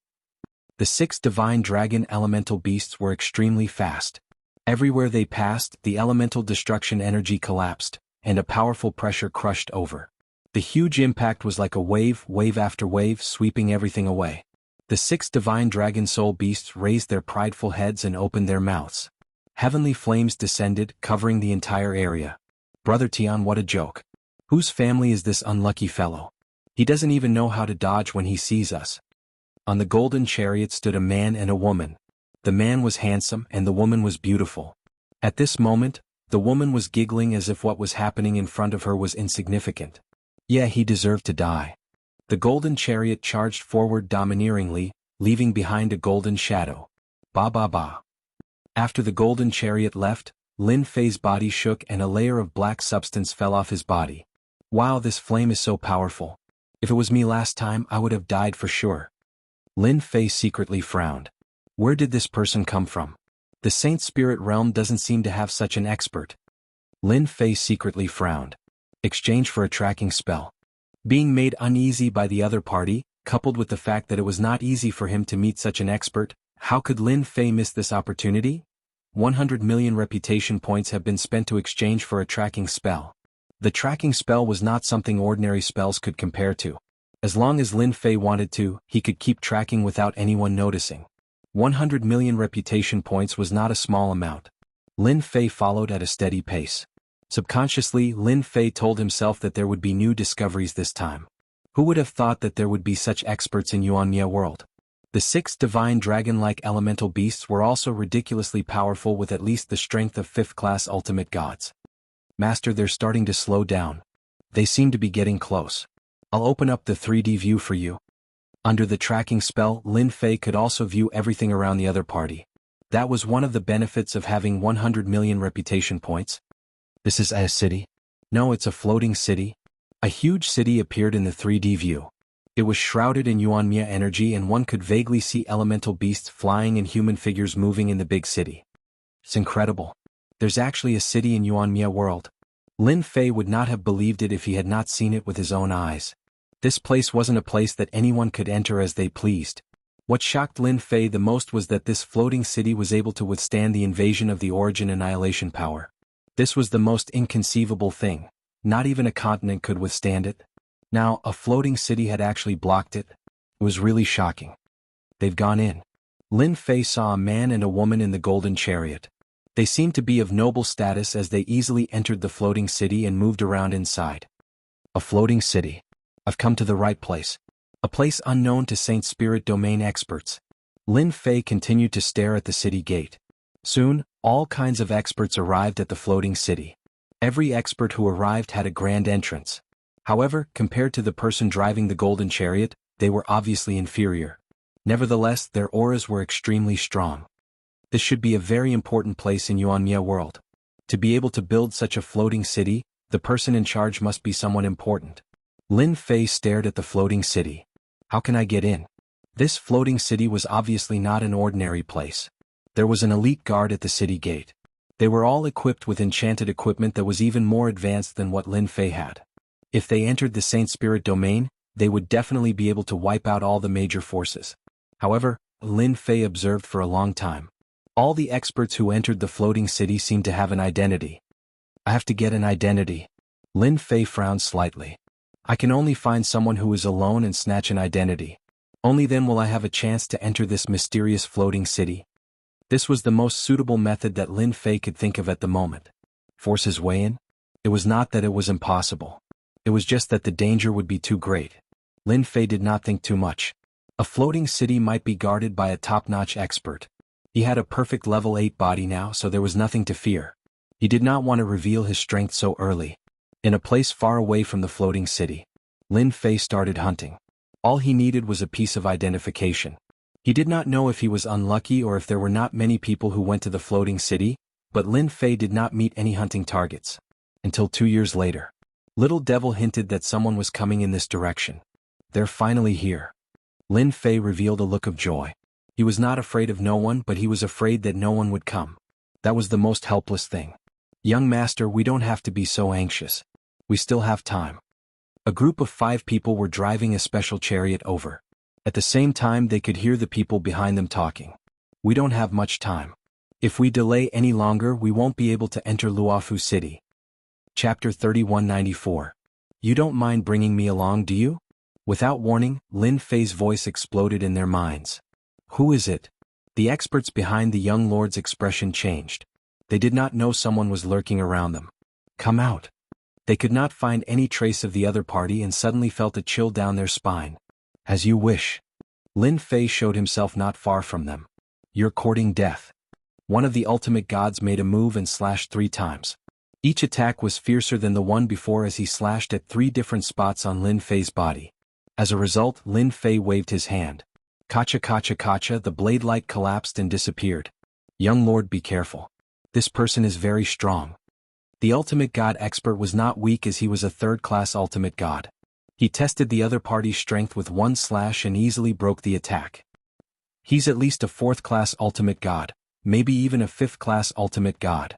The 6 divine dragon elemental beasts were extremely fast. Everywhere they passed, the elemental destruction energy collapsed, and a powerful pressure crushed over. The huge impact was like a wave after wave, sweeping everything away. The 6 divine dragon soul beasts raised their prideful heads and opened their mouths. Heavenly flames descended, covering the entire area. Brother Tian, what a joke. Whose family is this unlucky fellow? He doesn't even know how to dodge when he sees us. On the golden chariot stood a man and a woman. The man was handsome and the woman was beautiful. At this moment, the woman was giggling as if what was happening in front of her was insignificant. Yeah, he deserved to die. The golden chariot charged forward domineeringly, leaving behind a golden shadow. Ba ba ba. After the golden chariot left, Lin Fei's body shook and a layer of black substance fell off his body. Wow, this flame is so powerful. If it was me last time, I would have died for sure. Lin Fei secretly frowned. Where did this person come from? The Saint Spirit realm doesn't seem to have such an expert. Lin Fei secretly frowned. Exchange for a tracking spell. Being made uneasy by the other party, coupled with the fact that it was not easy for him to meet such an expert, how could Lin Fei miss this opportunity? 100 million reputation points have been spent to exchange for a tracking spell. The tracking spell was not something ordinary spells could compare to. As long as Lin Fei wanted to, he could keep tracking without anyone noticing. 100 million reputation points was not a small amount. Lin Fei followed at a steady pace. Subconsciously, Lin Fei told himself that there would be new discoveries this time. Who would have thought that there would be such experts in Yuanmia world? The 6 divine dragon-like elemental beasts were also ridiculously powerful with at least the strength of 5th-class ultimate gods. Master, they're starting to slow down. They seem to be getting close. I'll open up the 3D view for you. Under the tracking spell, Lin Fei could also view everything around the other party. That was one of the benefits of having 100 million reputation points. This is a city? No, it's a floating city. A huge city appeared in the 3D view. It was shrouded in Yuanmia energy and one could vaguely see elemental beasts flying and human figures moving in the big city. It's incredible. There's actually a city in Yuanmia world. Lin Fei would not have believed it if he had not seen it with his own eyes. This place wasn't a place that anyone could enter as they pleased. What shocked Lin Fei the most was that this floating city was able to withstand the invasion of the Origin Annihilation power. This was the most inconceivable thing. Not even a continent could withstand it. Now, a floating city had actually blocked it. It was really shocking. They've gone in. Lin Fei saw a man and a woman in the golden chariot. They seemed to be of noble status as they easily entered the floating city and moved around inside. A floating city. I've come to the right place. A place unknown to Saint Spirit domain experts. Lin Fei continued to stare at the city gate. Soon, all kinds of experts arrived at the floating city. Every expert who arrived had a grand entrance. However, compared to the person driving the golden chariot, they were obviously inferior. Nevertheless, their auras were extremely strong. This should be a very important place in Yuanmia world. To be able to build such a floating city, the person in charge must be someone important. Lin Fei stared at the floating city. How can I get in? This floating city was obviously not an ordinary place. There was an elite guard at the city gate. They were all equipped with enchanted equipment that was even more advanced than what Lin Fei had. If they entered the Saint Spirit domain, they would definitely be able to wipe out all the major forces. However, Lin Fei observed for a long time. All the experts who entered the floating city seemed to have an identity. I have to get an identity. Lin Fei frowned slightly. I can only find someone who is alone and snatch an identity. Only then will I have a chance to enter this mysterious floating city. This was the most suitable method that Lin Fei could think of at the moment. Force his way in? It was not that it was impossible. It was just that the danger would be too great. Lin Fei did not think too much. A floating city might be guarded by a top-notch expert. He had a perfect level 8 body now, so there was nothing to fear. He did not want to reveal his strength so early. In a place far away from the floating city, Lin Fei started hunting. All he needed was a piece of identification. He did not know if he was unlucky or if there were not many people who went to the floating city, but Lin Fei did not meet any hunting targets. Until 2 years later. Little Devil hinted that someone was coming in this direction. They're finally here. Lin Fei revealed a look of joy. He was not afraid of no one, but he was afraid that no one would come. That was the most helpless thing. Young master, we don't have to be so anxious. We still have time. A group of 5 people were driving a special chariot over. At the same time they could hear the people behind them talking. We don't have much time. If we delay any longer we won't be able to enter Luofu City. Chapter 3194. You don't mind bringing me along, do you? Without warning, Lin Fei's voice exploded in their minds. Who is it? The experts behind the young lord's expression changed. They did not know someone was lurking around them. Come out. They could not find any trace of the other party and suddenly felt a chill down their spine. As you wish. Lin Fei showed himself not far from them. You're courting death. One of the ultimate gods made a move and slashed 3 times. Each attack was fiercer than the one before as he slashed at 3 different spots on Lin Fei's body. As a result, Lin Fei waved his hand. Kacha kacha kacha, the blade light collapsed and disappeared. Young lord, be careful. This person is very strong. The ultimate god expert was not weak as he was a 3rd-class ultimate god. He tested the other party's strength with 1 slash and easily broke the attack. He's at least a 4th-class ultimate god, maybe even a 5th-class ultimate god.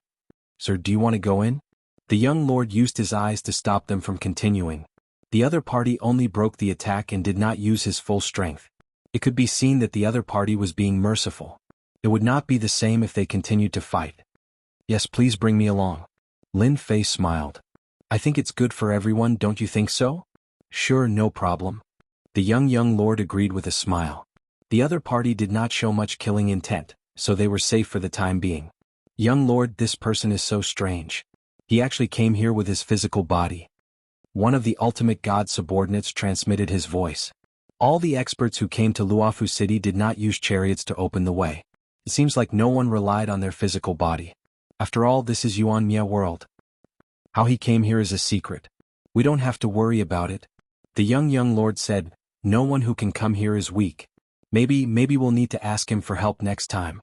Sir, do you want to go in? The young lord used his eyes to stop them from continuing. The other party only broke the attack and did not use his full strength. It could be seen that the other party was being merciful. It would not be the same if they continued to fight. Yes, please bring me along. Lin Fei smiled. I think it's good for everyone, don't you think so? Sure, no problem. The young lord agreed with a smile. The other party did not show much killing intent, so they were safe for the time being. Young lord, this person is so strange. He actually came here with his physical body. One of the ultimate god subordinates transmitted his voice. All the experts who came to Luofu City did not use chariots to open the way. It seems like no one relied on their physical body. After all, this is Yuanmia world. How he came here is a secret. We don't have to worry about it. The young lord said, no one who can come here is weak. Maybe we'll need to ask him for help next time.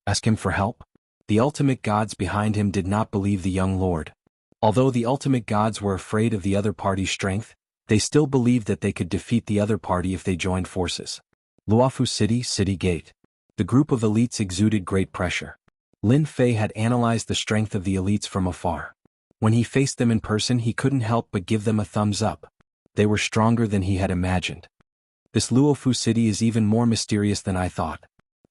Ask him for help? The ultimate gods behind him did not believe the young lord. Although the ultimate gods were afraid of the other party's strength, they still believed that they could defeat the other party if they joined forces. Luofu City, City Gate. The group of elites exuded great pressure. Lin Fei had analyzed the strength of the elites from afar. When he faced them in person he couldn't help but give them a thumbs up. They were stronger than he had imagined. This Luofu City is even more mysterious than I thought.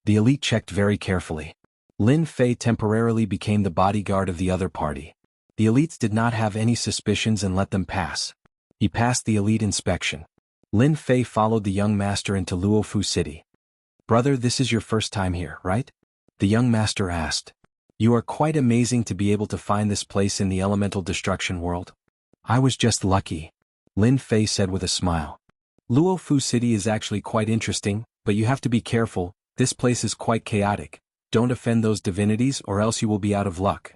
The elite checked very carefully. Lin Fei temporarily became the bodyguard of the other party. The elites did not have any suspicions and let them pass. He passed the elite inspection. Lin Fei followed the young master into Luofu City. "Brother, this is your first time here, right?" the young master asked. "You are quite amazing to be able to find this place in the elemental destruction world." "I was just lucky," Lin Fei said with a smile. "Luofu City is actually quite interesting, but you have to be careful. This place is quite chaotic. Don't offend those divinities or else you will be out of luck."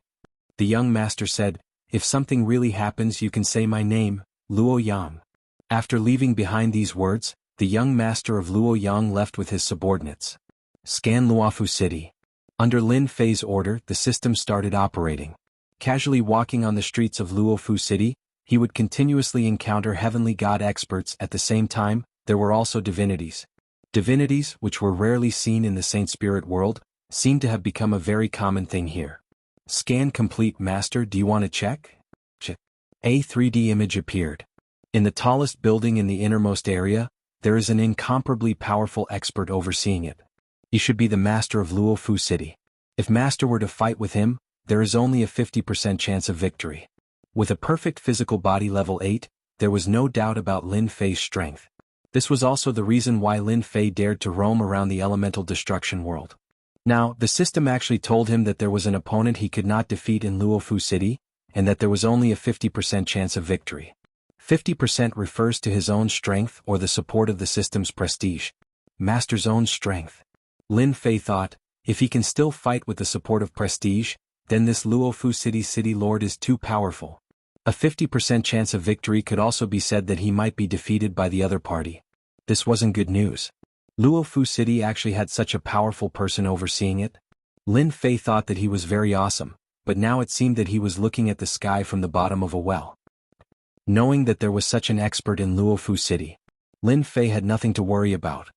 The young master said, "If something really happens you can say my name, Luo Yang." After leaving behind these words, the young master of Luo Yang left with his subordinates. Scan Luofu City. Under Lin Fei's order, the system started operating. Casually walking on the streets of Luofu City, he would continuously encounter heavenly god experts. At the same time, there were also divinities. Divinities, which were rarely seen in the Saint Spirit world, seemed to have become a very common thing here. Scan complete, master. Do you want to check? A 3D image appeared. In the tallest building in the innermost area, there is an incomparably powerful expert overseeing it. He should be the master of Luofu City. If master were to fight with him, there is only a 50% chance of victory. With a perfect physical body level 8, there was no doubt about Lin Fei's strength. This was also the reason why Lin Fei dared to roam around the elemental destruction world. Now, the system actually told him that there was an opponent he could not defeat in Luofu City, and that there was only a 50% chance of victory. 50% refers to his own strength or the support of the system's prestige. Master's own strength. Lin Fei thought, if he can still fight with the support of prestige, then this Luofu City Lord is too powerful. A 50% chance of victory could also be said that he might be defeated by the other party. This wasn't good news. Luofu City actually had such a powerful person overseeing it. Lin Fei thought that he was very awesome, but now it seemed that he was looking at the sky from the bottom of a well. Knowing that there was such an expert in Luofu City, Lin Fei had nothing to worry about.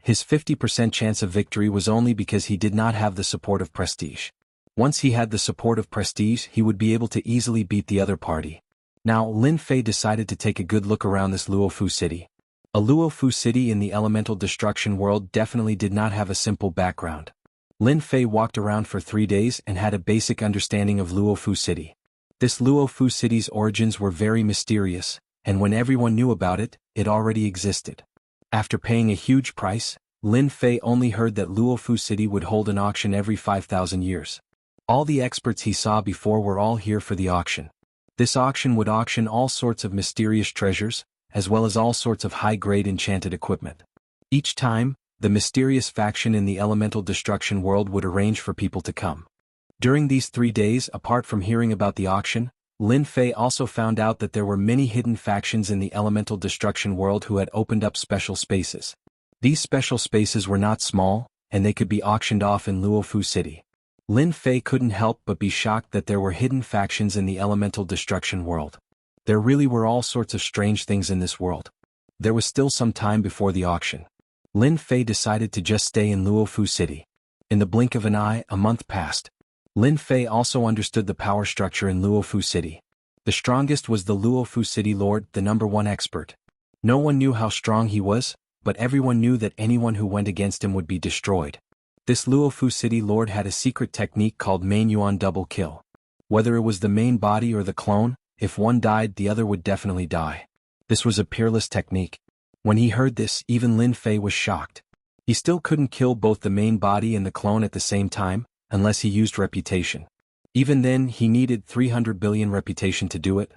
His 50% chance of victory was only because he did not have the support of prestige. Once he had the support of prestige, he would be able to easily beat the other party. Now, Lin Fei decided to take a good look around this Luofu City. A Luofu City in the elemental destruction world definitely did not have a simple background. Lin Fei walked around for 3 days and had a basic understanding of Luofu City. This Luofu City's origins were very mysterious, and when everyone knew about it, it already existed. After paying a huge price, Lin Fei only heard that Luofu City would hold an auction every 5,000 years. All the experts he saw before were all here for the auction. This auction would auction all sorts of mysterious treasures, as well as all sorts of high-grade enchanted equipment. Each time, the mysterious faction in the elemental destruction world would arrange for people to come. During these 3 days, apart from hearing about the auction, Lin Fei also found out that there were many hidden factions in the elemental destruction world who had opened up special spaces. These special spaces were not small, and they could be auctioned off in Luofu City. Lin Fei couldn't help but be shocked that there were hidden factions in the elemental destruction world. There really were all sorts of strange things in this world. There was still some time before the auction. Lin Fei decided to just stay in Luofu City. In the blink of an eye, a month passed. Lin Fei also understood the power structure in Luofu City. The strongest was the Luofu City Lord, the #1 expert. No one knew how strong he was, but everyone knew that anyone who went against him would be destroyed. This Luofu City Lord had a secret technique called Main Yuan double kill. Whether it was the main body or the clone, if one died the other would definitely die. This was a peerless technique. When he heard this, even Lin Fei was shocked. He still couldn't kill both the main body and the clone at the same time, unless he used reputation. Even then, he needed 300 billion reputation to do it.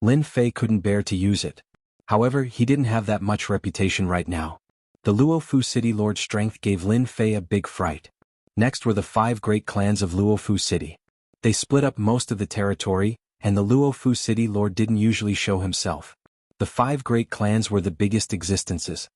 Lin Fei couldn't bear to use it. However, he didn't have that much reputation right now. The Luofu City Lord's strength gave Lin Fei a big fright. Next were the 5 great clans of Luofu City. They split up most of the territory, and the Luofu City Lord didn't usually show himself. The 5 great clans were the biggest existences.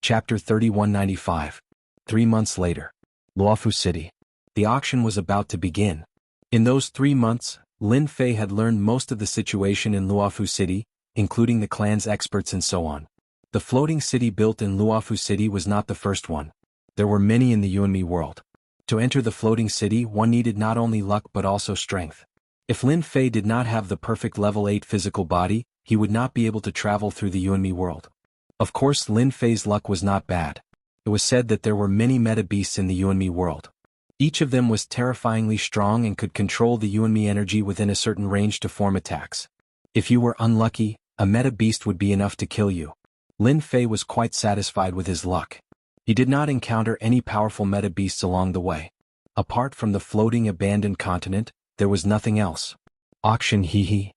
Chapter 3195. 3 months later. Luofu City. The auction was about to begin. In those 3 months, Lin Fei had learned most of the situation in Luofu City, including the clan's experts and so on. The floating city built in Luofu City was not the first one. There were many in the Yuanmi world. To enter the floating city, one needed not only luck but also strength. If Lin Fei did not have the perfect level 8 physical body, he would not be able to travel through the Yuanmi world. Of course, Lin Fei's luck was not bad. It was said that there were many meta beasts in the Yuanmi world. Each of them was terrifyingly strong and could control the Yuanmi energy within a certain range to form attacks. If you were unlucky, A meta beast would be enough to kill you. Lin Fei was quite satisfied with his luck. He did not encounter any powerful meta beasts along the way. Apart from the floating abandoned continent, there was nothing else. Auction hee.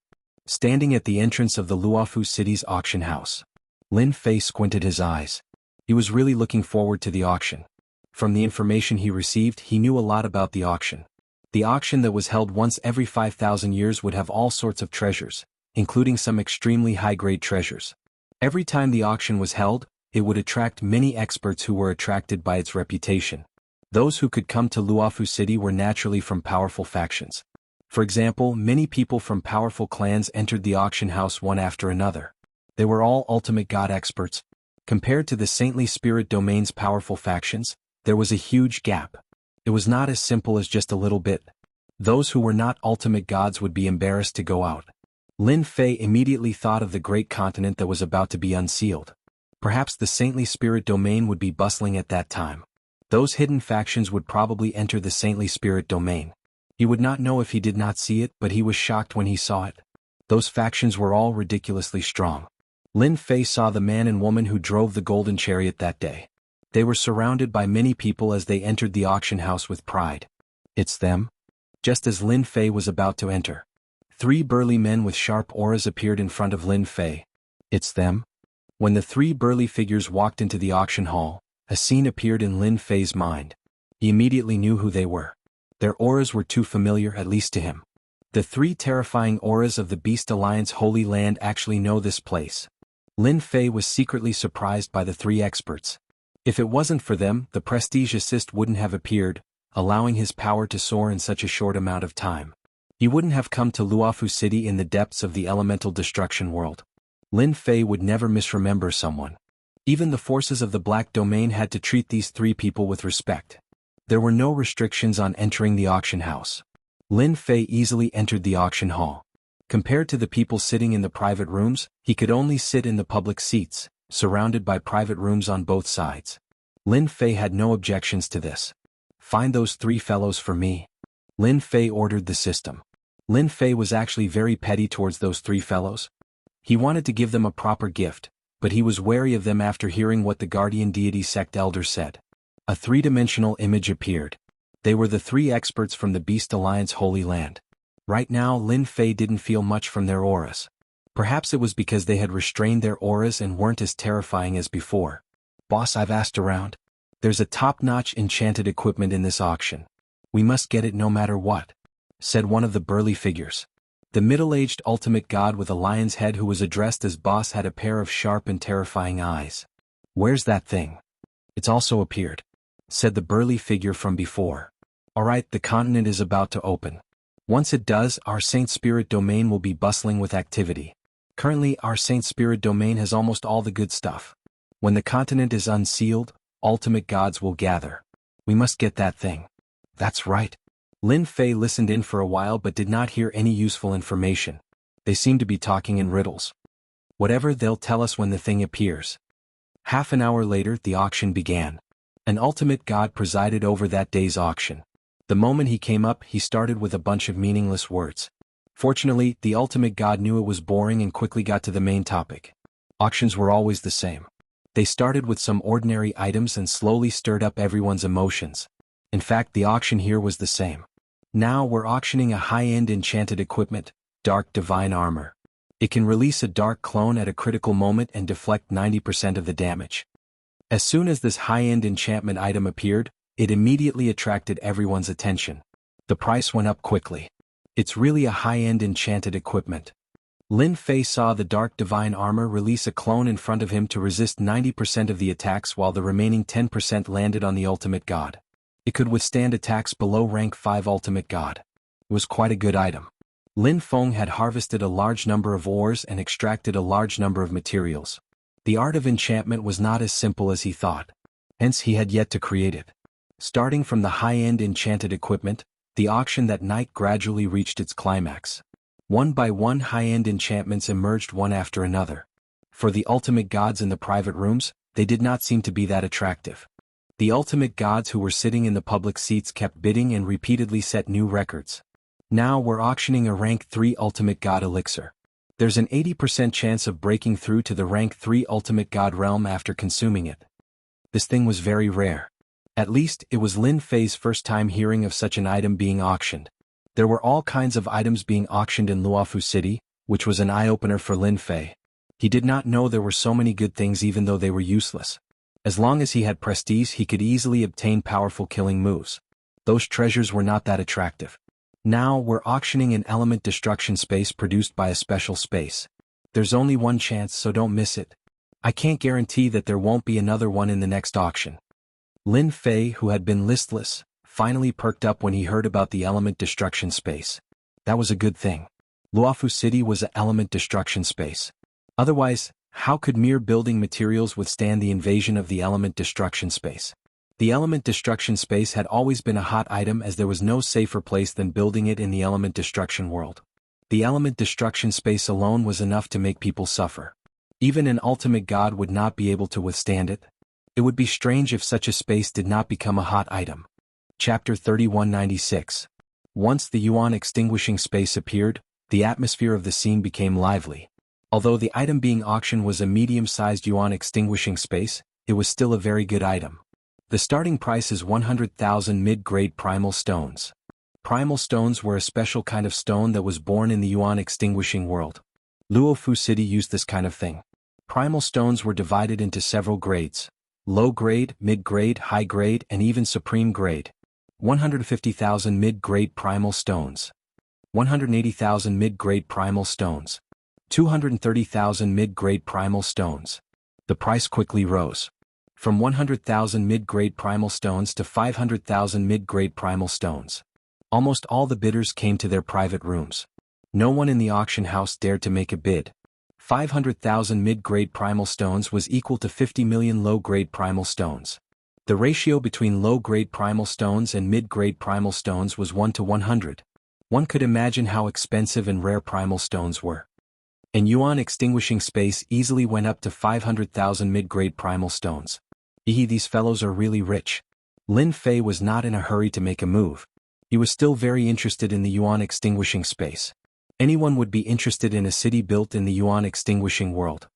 Standing at the entrance of the Luofu city's auction house, Lin Fei squinted his eyes. He was really looking forward to the auction. From the information he received, he knew a lot about the auction. The auction that was held once every 5,000 years would have all sorts of treasures, including some extremely high-grade treasures. Every time the auction was held, it would attract many experts who were attracted by its reputation. Those who could come to Luofu City were naturally from powerful factions. For example, many people from powerful clans entered the auction house one after another. They were all ultimate god experts. Compared to the saintly spirit domain's powerful factions, there was a huge gap. It was not as simple as just a little bit. Those who were not ultimate gods would be embarrassed to go out. Lin Fei immediately thought of the great continent that was about to be unsealed. Perhaps the saintly spirit domain would be bustling at that time. Those hidden factions would probably enter the saintly spirit domain. He would not know if he did not see it, but he was shocked when he saw it. Those factions were all ridiculously strong. Lin Fei saw the man and woman who drove the golden chariot that day. They were surrounded by many people as they entered the auction house with pride. It's them? Just as Lin Fei was about to enter, 3 burly men with sharp auras appeared in front of Lin Fei. It's them? When the 3 burly figures walked into the auction hall, a scene appeared in Lin Fei's mind. He immediately knew who they were. Their auras were too familiar, at least to him. The 3 terrifying auras of the Beast Alliance Holy Land actually know this place. Lin Fei was secretly surprised by the 3 experts. If it wasn't for them, the prestige assist wouldn't have appeared, allowing his power to soar in such a short amount of time. He wouldn't have come to Luofu City in the depths of the elemental destruction world. Lin Fei would never misremember someone. Even the forces of the Black Domain had to treat these 3 people with respect. There were no restrictions on entering the auction house. Lin Fei easily entered the auction hall. Compared to the people sitting in the private rooms, he could only sit in the public seats, surrounded by private rooms on both sides. Lin Fei had no objections to this. Find those 3 fellows for me. Lin Fei ordered the system. Lin Fei was actually very petty towards those 3 fellows. He wanted to give them a proper gift, but he was wary of them after hearing what the guardian deity sect elder said. A 3-dimensional image appeared. They were the 3 experts from the Beast Alliance Holy Land. Right now, Lin Fei didn't feel much from their auras. Perhaps it was because they had restrained their auras and weren't as terrifying as before. Boss, I've asked around. There's a top-notch enchanted equipment in this auction. We must get it no matter what, said one of the burly figures. The middle-aged ultimate god with a lion's head who was addressed as boss had a pair of sharp and terrifying eyes. Where's that thing? It's also appeared, said the burly figure from before. Alright, the continent is about to open. Once it does, our Saint Spirit domain will be bustling with activity. Currently, our Saint Spirit domain has almost all the good stuff. When the continent is unsealed, ultimate gods will gather. We must get that thing. That's right. Lin Fei listened in for a while but did not hear any useful information. They seemed to be talking in riddles. Whatever, they'll tell us when the thing appears. Half an hour later, the auction began. An ultimate god presided over that day's auction. The moment he came up, he started with a bunch of meaningless words. Fortunately, the ultimate god knew it was boring and quickly got to the main topic. Auctions were always the same. They started with some ordinary items and slowly stirred up everyone's emotions. In fact, the auction here was the same. Now we're auctioning a high-end enchanted equipment, Dark Divine Armor. It can release a dark clone at a critical moment and deflect 90% of the damage. As soon as this high-end enchantment item appeared, it immediately attracted everyone's attention. The price went up quickly. It's really a high-end enchanted equipment. Lin Fei saw the Dark Divine Armor release a clone in front of him to resist 90% of the attacks while the remaining 10% landed on the ultimate god. It could withstand attacks below rank 5 ultimate god. It was quite a good item. Lin Feng had harvested a large number of ores and extracted a large number of materials. The art of enchantment was not as simple as he thought. Hence he had yet to create it. Starting from the high-end enchanted equipment, the auction that night gradually reached its climax. One by one high-end enchantments emerged one after another. For the ultimate gods in the private rooms, they did not seem to be that attractive. The ultimate gods who were sitting in the public seats kept bidding and repeatedly set new records. Now we're auctioning a rank 3 ultimate god elixir. There's an 80% chance of breaking through to the rank 3 ultimate god realm after consuming it. This thing was very rare. At least, it was Lin Fei's first time hearing of such an item being auctioned. There were all kinds of items being auctioned in Luofu City, which was an eye-opener for Lin Fei. He did not know there were so many good things even though they were useless. As long as he had prestige, he could easily obtain powerful killing moves. Those treasures were not that attractive. Now, we're auctioning an element destruction space produced by a special space. There's only one chance, so don't miss it. I can't guarantee that there won't be another one in the next auction. Lin Fei, who had been listless, finally perked up when he heard about the element destruction space. That was a good thing. Luofu City was an element destruction space. Otherwise, how could mere building materials withstand the invasion of the element destruction space? The element destruction space had always been a hot item as there was no safer place than building it in the element destruction world. The element destruction space alone was enough to make people suffer. Even an ultimate god would not be able to withstand it. It would be strange if such a space did not become a hot item. Chapter 3196. Once the yuan extinguishing space appeared, the atmosphere of the scene became lively. Although the item being auctioned was a medium-sized yuan extinguishing space, it was still a very good item. The starting price is 100,000 mid-grade primal stones. Primal stones were a special kind of stone that was born in the yuan extinguishing world. Luofu City used this kind of thing. Primal stones were divided into several grades: low grade, mid-grade, high grade, and even supreme grade. 150,000 mid-grade primal stones. 180,000 mid-grade primal stones. 230,000 mid-grade primal stones. The price quickly rose. From 100,000 mid-grade primal stones to 500,000 mid-grade primal stones. Almost all the bidders came to their private rooms. No one in the auction house dared to make a bid. 500,000 mid-grade primal stones was equal to 50 million low-grade primal stones. The ratio between low-grade primal stones and mid-grade primal stones was 1 to 100. One could imagine how expensive and rare primal stones were. And yuan extinguishing space easily went up to 500,000 mid-grade primal stones. These fellows are really rich. Lin Fei was not in a hurry to make a move. He was still very interested in the yuan extinguishing space. Anyone would be interested in a city built in the yuan extinguishing world.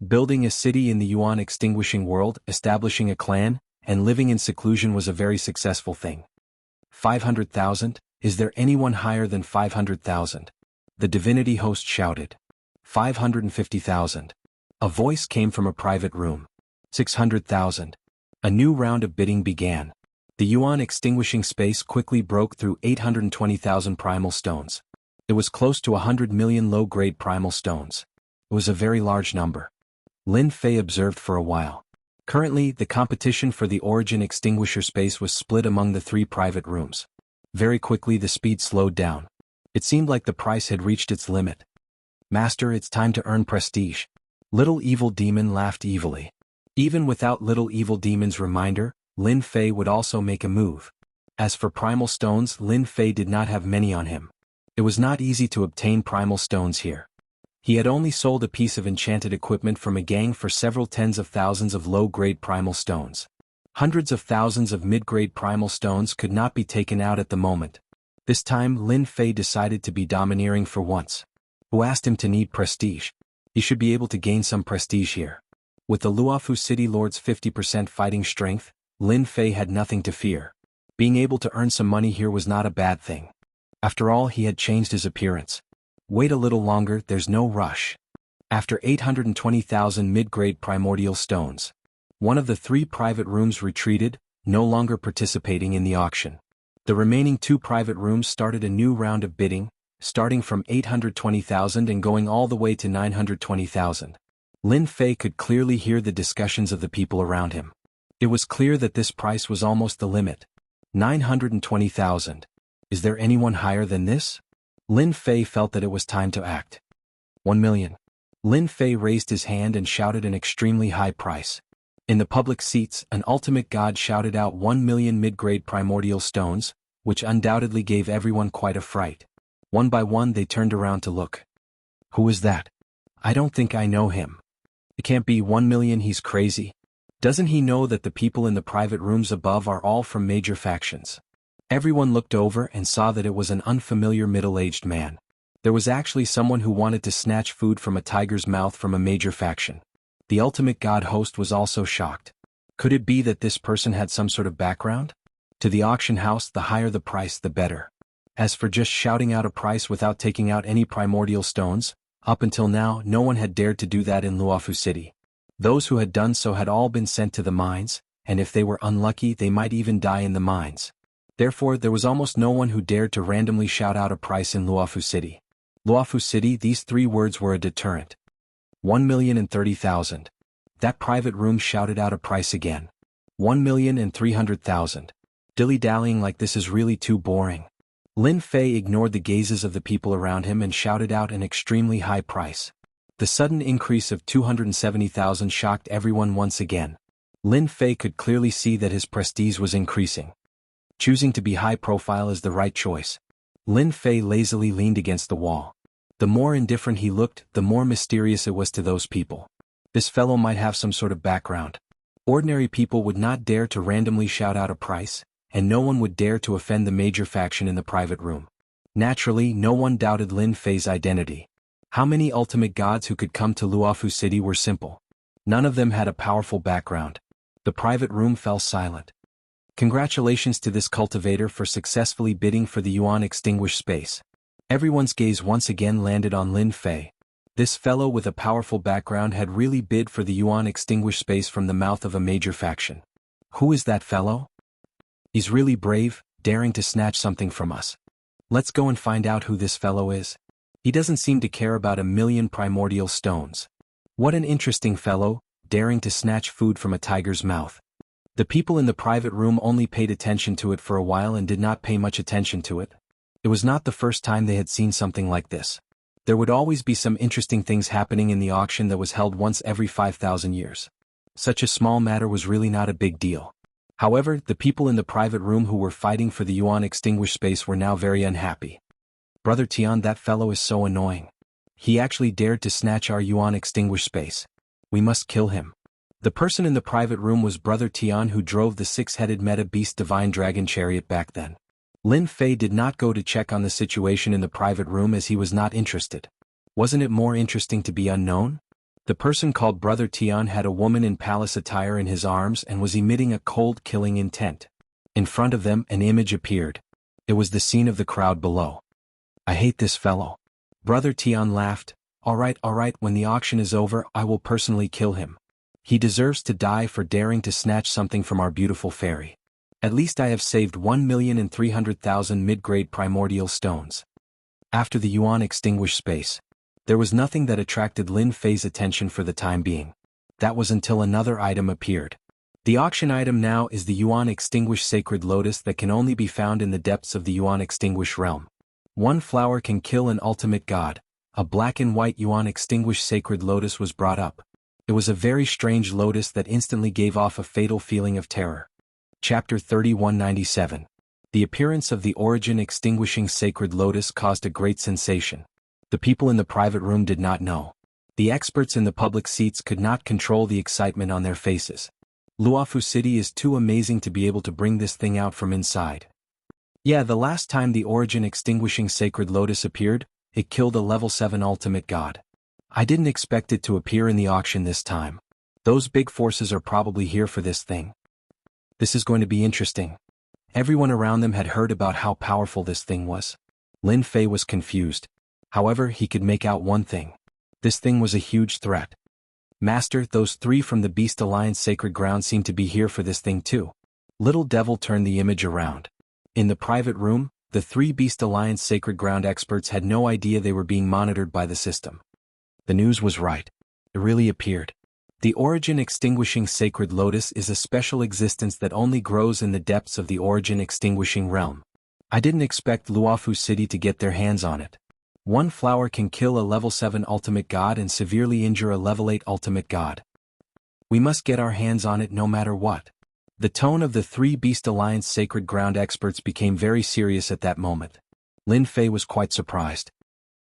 Building a city in the yuan extinguishing world, establishing a clan, and living in seclusion was a very successful thing. 500,000? Is there anyone higher than 500,000? The divinity host shouted. 550,000. A voice came from a private room. 600,000. A new round of bidding began. The yuan extinguishing space quickly broke through 820,000 primal stones. It was close to 100 million low-grade primal stones. It was a very large number. Lin Fei observed for a while. Currently, the competition for the origin extinguisher space was split among the 3 private rooms. Very quickly the speed slowed down. It seemed like the price had reached its limit. Master, it's time to earn prestige. Little Evil Demon laughed evilly. Even without Little Evil Demon's reminder, Lin Fei would also make a move. As for primal stones, Lin Fei did not have many on him. It was not easy to obtain primal stones here. He had only sold a piece of enchanted equipment from a gang for several tens of thousands of low-grade primal stones. Hundreds of thousands of mid-grade primal stones could not be taken out at the moment. This time Lin Fei decided to be domineering for once. Who asked him to need prestige? He should be able to gain some prestige here. With the Luofu City Lord's 50% fighting strength, Lin Fei had nothing to fear. Being able to earn some money here was not a bad thing. After all, he had changed his appearance. Wait a little longer, there's no rush. After 820,000 mid-grade primordial stones, one of the 3 private rooms retreated, no longer participating in the auction. The remaining 2 private rooms started a new round of bidding, starting from 820,000 and going all the way to 920,000. Lin Fei could clearly hear the discussions of the people around him. It was clear that this price was almost the limit. 920,000. Is there anyone higher than this? Lin Fei felt that it was time to act. 1 million. Lin Fei raised his hand and shouted an extremely high price. In the public seats, an ultimate god shouted out 1 million mid-grade primordial stones, which undoubtedly gave everyone quite a fright. One by one they turned around to look. Who is that? I don't think I know him. It can't be 1 million, he's crazy. Doesn't he know that the people in the private rooms above are all from major factions? Everyone looked over and saw that it was an unfamiliar middle-aged man. There was actually someone who wanted to snatch food from a tiger's mouth from a major faction. The ultimate god host was also shocked. Could it be that this person had some sort of background? To the auction house, the higher the price, the better. As for just shouting out a price without taking out any primordial stones, up until now no one had dared to do that in Luofu City. Those who had done so had all been sent to the mines, and if they were unlucky they might even die in the mines. Therefore there was almost no one who dared to randomly shout out a price in Luofu City. Luofu City, these three words were a deterrent. 1,030,000. That private room shouted out a price again. 1,300,000. Dilly-dallying like this is really too boring. Lin Fei ignored the gazes of the people around him and shouted out an extremely high price. The sudden increase of 270,000 shocked everyone once again. Lin Fei could clearly see that his prestige was increasing. Choosing to be high profile is the right choice. Lin Fei lazily leaned against the wall. The more indifferent he looked, the more mysterious it was to those people. This fellow might have some sort of background. Ordinary people would not dare to randomly shout out a price, and no one would dare to offend the major faction in the private room. Naturally, no one doubted Lin Fei's identity. How many ultimate gods who could come to Luofu City were simple. None of them had a powerful background. The private room fell silent. Congratulations to this cultivator for successfully bidding for the Yuan Extinguished Space. Everyone's gaze once again landed on Lin Fei. This fellow with a powerful background had really bid for the Yuan Extinguished Space from the mouth of a major faction. Who is that fellow? He's really brave, daring to snatch something from us. Let's go and find out who this fellow is. He doesn't seem to care about 1,000,000 primordial stones. What an interesting fellow, daring to snatch food from a tiger's mouth. The people in the private room only paid attention to it for a while and did not pay much attention to it. It was not the first time they had seen something like this. There would always be some interesting things happening in the auction that was held once every 5,000 years. Such a small matter was really not a big deal. However, the people in the private room who were fighting for the Yuan Extinguished Space were now very unhappy. Brother Tian, that fellow is so annoying. He actually dared to snatch our Yuan Extinguished Space. We must kill him. The person in the private room was Brother Tian, who drove the six-headed meta beast divine dragon chariot back then. Lin Fei did not go to check on the situation in the private room as he was not interested. Wasn't it more interesting to be unknown? The person called Brother Tian had a woman in palace attire in his arms and was emitting a cold killing intent. In front of them an image appeared. It was the scene of the crowd below. I hate this fellow. Brother Tian laughed. All right, when the auction is over I will personally kill him. He deserves to die for daring to snatch something from our beautiful fairy. At least I have saved 1,300,000 mid-grade primordial stones. After the Yuan Extinguished Space, there was nothing that attracted Lin Fei's attention for the time being. That was until another item appeared. The auction item now is the Yuan Extinguished Sacred Lotus that can only be found in the depths of the Yuan Extinguished realm. One flower can kill an ultimate god. A black and white Yuan Extinguished Sacred Lotus was brought up. It was a very strange lotus that instantly gave off a fatal feeling of terror. Chapter 3197. The appearance of the Origin Extinguishing Sacred Lotus caused a great sensation. The people in the private room did not know. The experts in the public seats could not control the excitement on their faces. Luofu City is too amazing to be able to bring this thing out from inside. Yeah, the last time the Origin Extinguishing Sacred Lotus appeared, it killed a level 7 ultimate god. I didn't expect it to appear in the auction this time. Those big forces are probably here for this thing. This is going to be interesting. Everyone around them had heard about how powerful this thing was. Lin Fei was confused. However, he could make out one thing. This thing was a huge threat. Master, those three from the Beast Alliance Sacred Ground seem to be here for this thing too. Little Devil turned the image around. In the private room, the three Beast Alliance Sacred Ground experts had no idea they were being monitored by the system. The news was right. It really appeared. The Origin Extinguishing Sacred Lotus is a special existence that only grows in the depths of the Origin Extinguishing realm. I didn't expect Luofu City to get their hands on it. One flower can kill a level 7 ultimate god and severely injure a level 8 ultimate god. We must get our hands on it no matter what. The tone of the three Beast Alliance Sacred Ground experts became very serious at that moment. Lin Fei was quite surprised.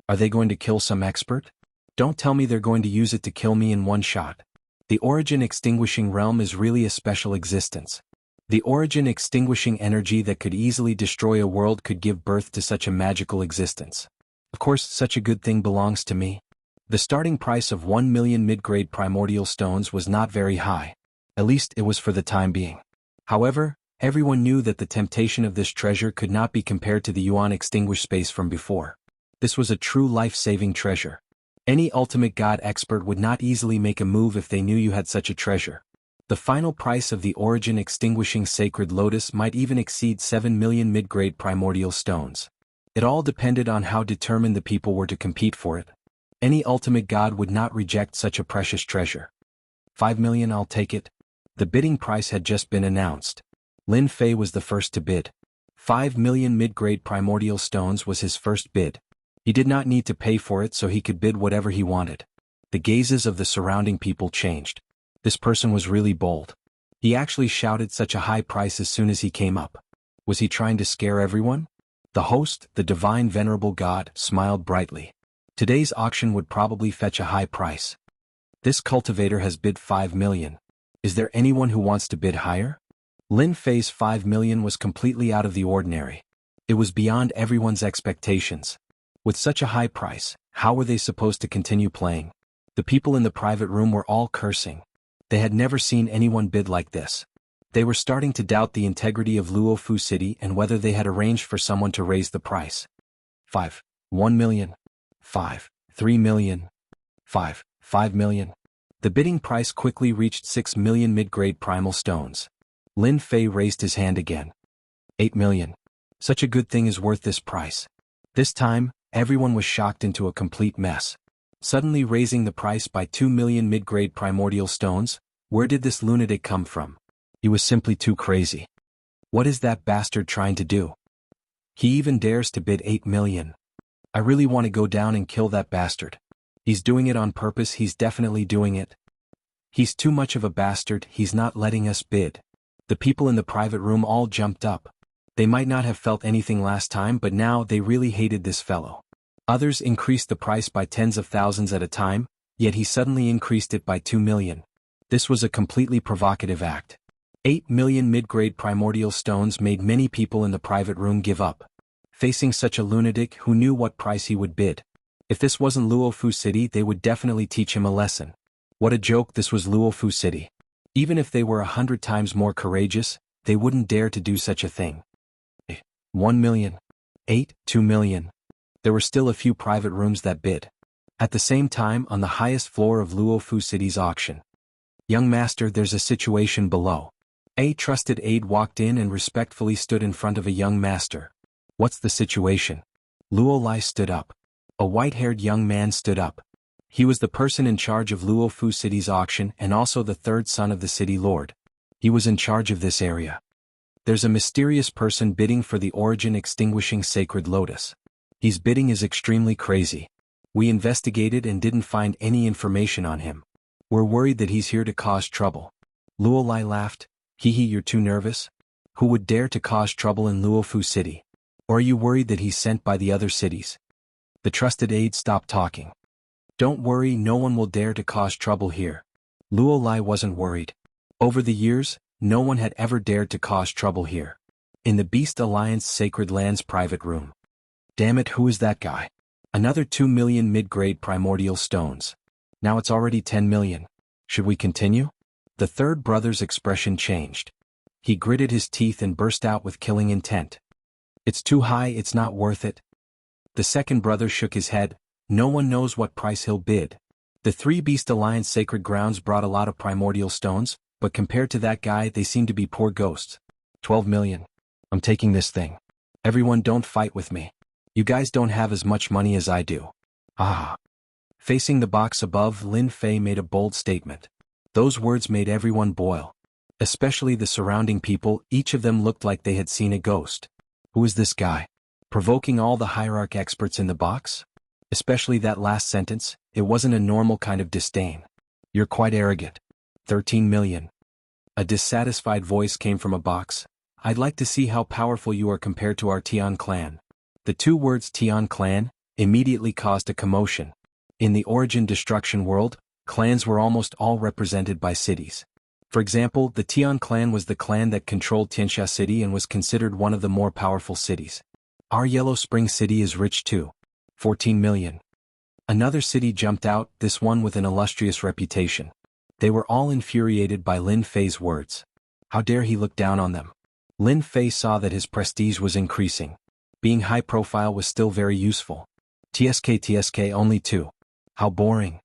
Are they going to kill some expert? Don't tell me they're going to use it to kill me in one shot. The Origin Extinguishing realm is really a special existence. The Origin Extinguishing energy that could easily destroy a world could give birth to such a magical existence. Of course, such a good thing belongs to me. The starting price of 1 million mid-grade primordial stones was not very high. At least it was for the time being. However, everyone knew that the temptation of this treasure could not be compared to the yuan extinguished space from before. This was a true life-saving treasure. Any ultimate god expert would not easily make a move if they knew you had such a treasure. The final price of the origin extinguishing sacred lotus might even exceed 7 million mid-grade primordial stones. It all depended on how determined the people were to compete for it. Any ultimate god would not reject such a precious treasure. 5 million, I'll take it. The bidding price had just been announced. Lin Fei was the first to bid. 5 million mid-grade primordial stones was his first bid. He did not need to pay for it, so he could bid whatever he wanted. The gazes of the surrounding people changed. This person was really bold. He actually shouted such a high price as soon as he came up. Was he trying to scare everyone? The host, the divine venerable god, smiled brightly. Today's auction would probably fetch a high price. This cultivator has bid 5 million. Is there anyone who wants to bid higher? Lin Fei's 5 million was completely out of the ordinary. It was beyond everyone's expectations. With such a high price, how were they supposed to continue playing? The people in the private room were all cursing. They had never seen anyone bid like this. They were starting to doubt the integrity of Luofu City and whether they had arranged for someone to raise the price. 5. 1 million. 5. 3 million. 5. 5 million. The bidding price quickly reached 6 million mid-grade primal stones. Lin Fei raised his hand again. 8 million. Such a good thing is worth this price. This time, everyone was shocked into a complete mess. Suddenly raising the price by 2 million mid-grade primordial stones, where did this lunatic come from? He was simply too crazy. What is that bastard trying to do? He even dares to bid 8 million. I really want to go down and kill that bastard. He's doing it on purpose, he's definitely doing it. He's too much of a bastard, he's not letting us bid. The people in the private room all jumped up. They might not have felt anything last time, but now they really hated this fellow. Others increased the price by tens of thousands at a time, yet he suddenly increased it by 2 million. This was a completely provocative act. 8 million mid-grade primordial stones made many people in the private room give up. Facing such a lunatic who knew what price he would bid. If this wasn't Luofu City, they would definitely teach him a lesson. What a joke, this was Luofu City. Even if they were 100 times more courageous, they wouldn't dare to do such a thing. 1 million. 8, 2 million. There were still a few private rooms that bid. At the same time, on the highest floor of Luofu City's auction. Young master, there's a situation below. A trusted aide walked in and respectfully stood in front of a young master. What's the situation? Luo Lai stood up. A white-haired young man stood up. He was the person in charge of Luofu City's auction and also the third son of the city lord. He was in charge of this area. There's a mysterious person bidding for the origin extinguishing sacred lotus. His bidding is extremely crazy. We investigated and didn't find any information on him. We're worried that he's here to cause trouble. Luo Lai laughed. Hee, you're too nervous? Who would dare to cause trouble in Luofu City? Or are you worried that he's sent by the other cities? The trusted aide stopped talking. Don't worry, no one will dare to cause trouble here. Luo Lai wasn't worried. Over the years, no one had ever dared to cause trouble here. In the Beast Alliance Sacred Lands private room. Damn it, who is that guy? Another 2 million mid-grade primordial stones. Now it's already 10 million. Should we continue? The third brother's expression changed. He gritted his teeth and burst out with killing intent. It's too high, it's not worth it. The second brother shook his head. No one knows what price he'll bid. The three Beast Alliance Sacred Grounds brought a lot of primordial stones, but compared to that guy they seem to be poor ghosts. 12 million. I'm taking this thing. Everyone don't fight with me. You guys don't have as much money as I do. Ah. Facing the box above, Lin Fei made a bold statement. Those words made everyone boil. Especially the surrounding people, each of them looked like they had seen a ghost. Who is this guy? Provoking all the hierarch experts in the box? Especially that last sentence, it wasn't a normal kind of disdain. You're quite arrogant. 13 million. A dissatisfied voice came from a box. I'd like to see how powerful you are compared to our Tian clan. The two words Tian clan immediately caused a commotion. In the origin destruction world, clans were almost all represented by cities. For example, the Tian clan was the clan that controlled Tianxia City and was considered one of the more powerful cities. Our Yellow Spring City is rich too. 14 million. Another city jumped out, this one with an illustrious reputation. They were all infuriated by Lin Fei's words. How dare he look down on them? Lin Fei saw that his prestige was increasing. Being high profile was still very useful. TSK only 2. How boring.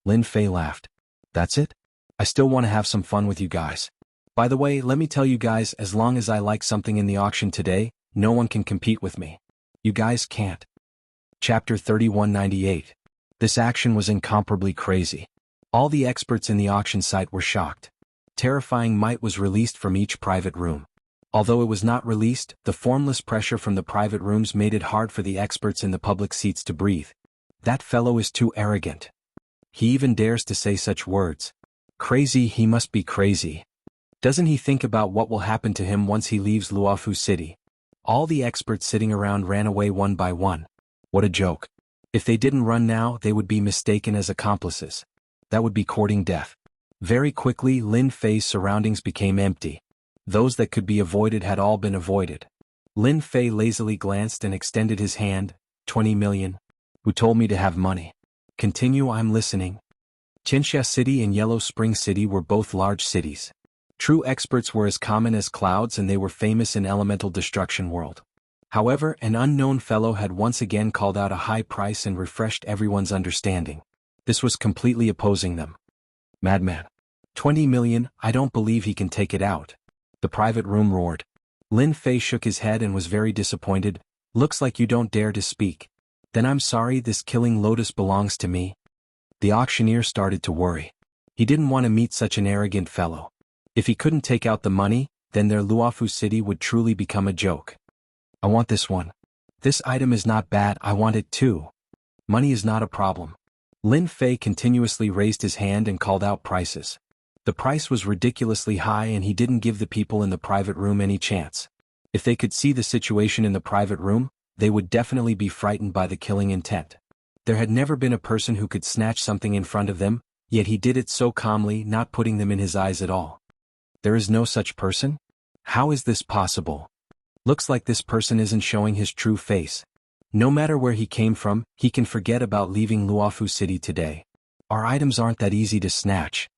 Lin Fei laughed. That's it? I still want to have some fun with you guys. By the way, let me tell you guys, as long as I like something in the auction today, no one can compete with me. You guys can't. Chapter 3198. This action was incomparably crazy. All the experts in the auction site were shocked. Terrifying might was released from each private room. Although it was not released, the formless pressure from the private rooms made it hard for the experts in the public seats to breathe. That fellow is too arrogant. He even dares to say such words. Crazy, he must be crazy. Doesn't he think about what will happen to him once he leaves Luofu City? All the experts sitting around ran away one by one. What a joke. If they didn't run now, they would be mistaken as accomplices. That would be courting death. Very quickly, Lin Fei's surroundings became empty. Those that could be avoided had all been avoided. Lin Fei lazily glanced and extended his hand. 20 million. Who told me to have money? Continue, I'm listening. Qianxia City and Yellow Spring City were both large cities. True experts were as common as clouds and they were famous in elemental destruction world. However, an unknown fellow had once again called out a high price and refreshed everyone's understanding. This was completely opposing them. Madman. 20 million, I don't believe he can take it out. The private room roared. Lin Fei shook his head and was very disappointed. Looks like you don't dare to speak. Then I'm sorry, this killing lotus belongs to me. The auctioneer started to worry. He didn't want to meet such an arrogant fellow. If he couldn't take out the money, then their Luofu City would truly become a joke. I want this one. This item is not bad, I want it too. Money is not a problem. Lin Fei continuously raised his hand and called out prices. The price was ridiculously high and he didn't give the people in the private room any chance. If they could see the situation in the private room, they would definitely be frightened by the killing intent. There had never been a person who could snatch something in front of them, yet he did it so calmly, not putting them in his eyes at all. There is no such person? How is this possible? Looks like this person isn't showing his true face. No matter where he came from, he can forget about leaving Luofu City today. Our items aren't that easy to snatch.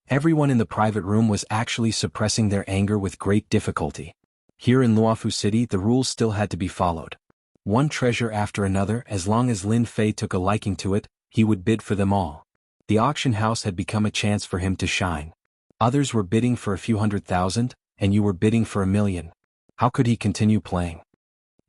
Everyone in the private room was actually suppressing their anger with great difficulty. Here in Luofu City, the rules still had to be followed. One treasure after another, as long as Lin Fei took a liking to it, he would bid for them all. The auction house had become a chance for him to shine. Others were bidding for a few 100,000, and you were bidding for 1 million. How could he continue playing?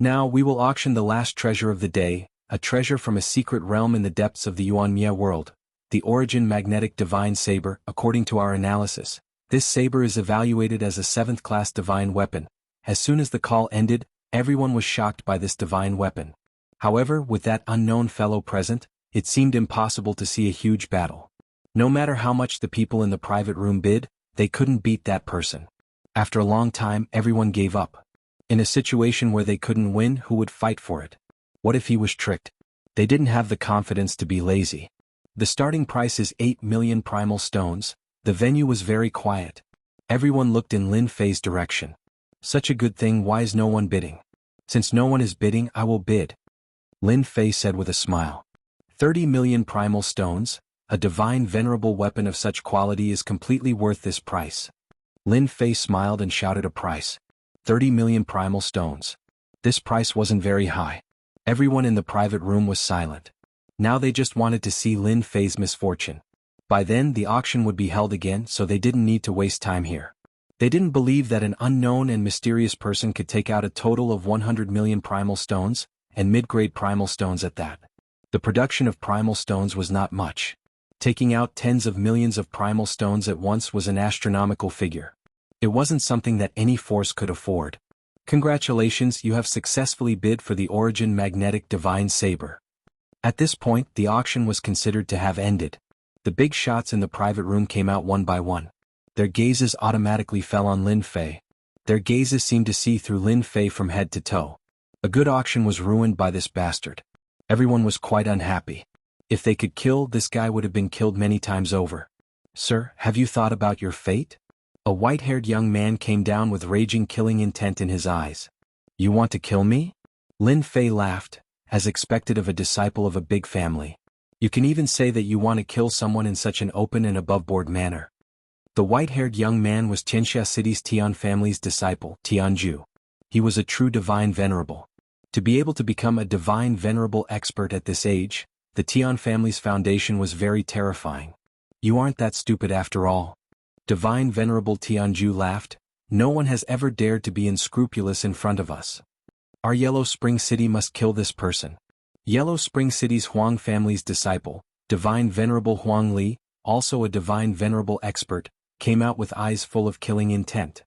Now we will auction the last treasure of the day, a treasure from a secret realm in the depths of the Yuanmia world, the Origin Magnetic Divine Saber. According to our analysis, this saber is evaluated as a 7th class divine weapon. As soon as the call ended, everyone was shocked by this divine weapon. However, with that unknown fellow present, it seemed impossible to see a huge battle. No matter how much the people in the private room bid, they couldn't beat that person. After a long time, everyone gave up. In a situation where they couldn't win, who would fight for it? What if he was tricked? They didn't have the confidence to be lazy. The starting price is 8 million primal stones. The venue was very quiet. Everyone looked in Lin Fei's direction. Such a good thing, why is no one bidding? Since no one is bidding, I will bid. Lin Fei said with a smile. 30 million primal stones, a divine venerable weapon of such quality is completely worth this price. Lin Fei smiled and shouted a price. 30 million primal stones. This price wasn't very high. Everyone in the private room was silent. Now they just wanted to see Lin Fei's misfortune. By then the auction would be held again, so they didn't need to waste time here. They didn't believe that an unknown and mysterious person could take out a total of 100 million primal stones, and mid-grade primal stones at that. The production of primal stones was not much. Taking out tens of millions of primal stones at once was an astronomical figure. It wasn't something that any force could afford. Congratulations, you have successfully bid for the Origin Magnetic Divine Saber. At this point, the auction was considered to have ended. The big shots in the private room came out one by one. Their gazes automatically fell on Lin Fei. Their gazes seemed to see through Lin Fei from head to toe. A good auction was ruined by this bastard. Everyone was quite unhappy. If they could kill, this guy would have been killed many times over. Sir, have you thought about your fate? A white-haired young man came down with raging killing intent in his eyes. You want to kill me? Lin Fei laughed. as expected of a disciple of a big family. You can even say that you want to kill someone in such an open and above-board manner. The white-haired young man was Tianxia City's Tian family's disciple, Tianju. He was a true divine venerable. To be able to become a divine venerable expert at this age, the Tian family's foundation was very terrifying. You aren't that stupid after all. Divine venerable Tianju laughed. No one has ever dared to be unscrupulous in front of us. Our Yellow Spring City must kill this person. Yellow Spring City's Huang family's disciple, Divine Venerable Huang Li, also a Divine Venerable expert, came out with eyes full of killing intent.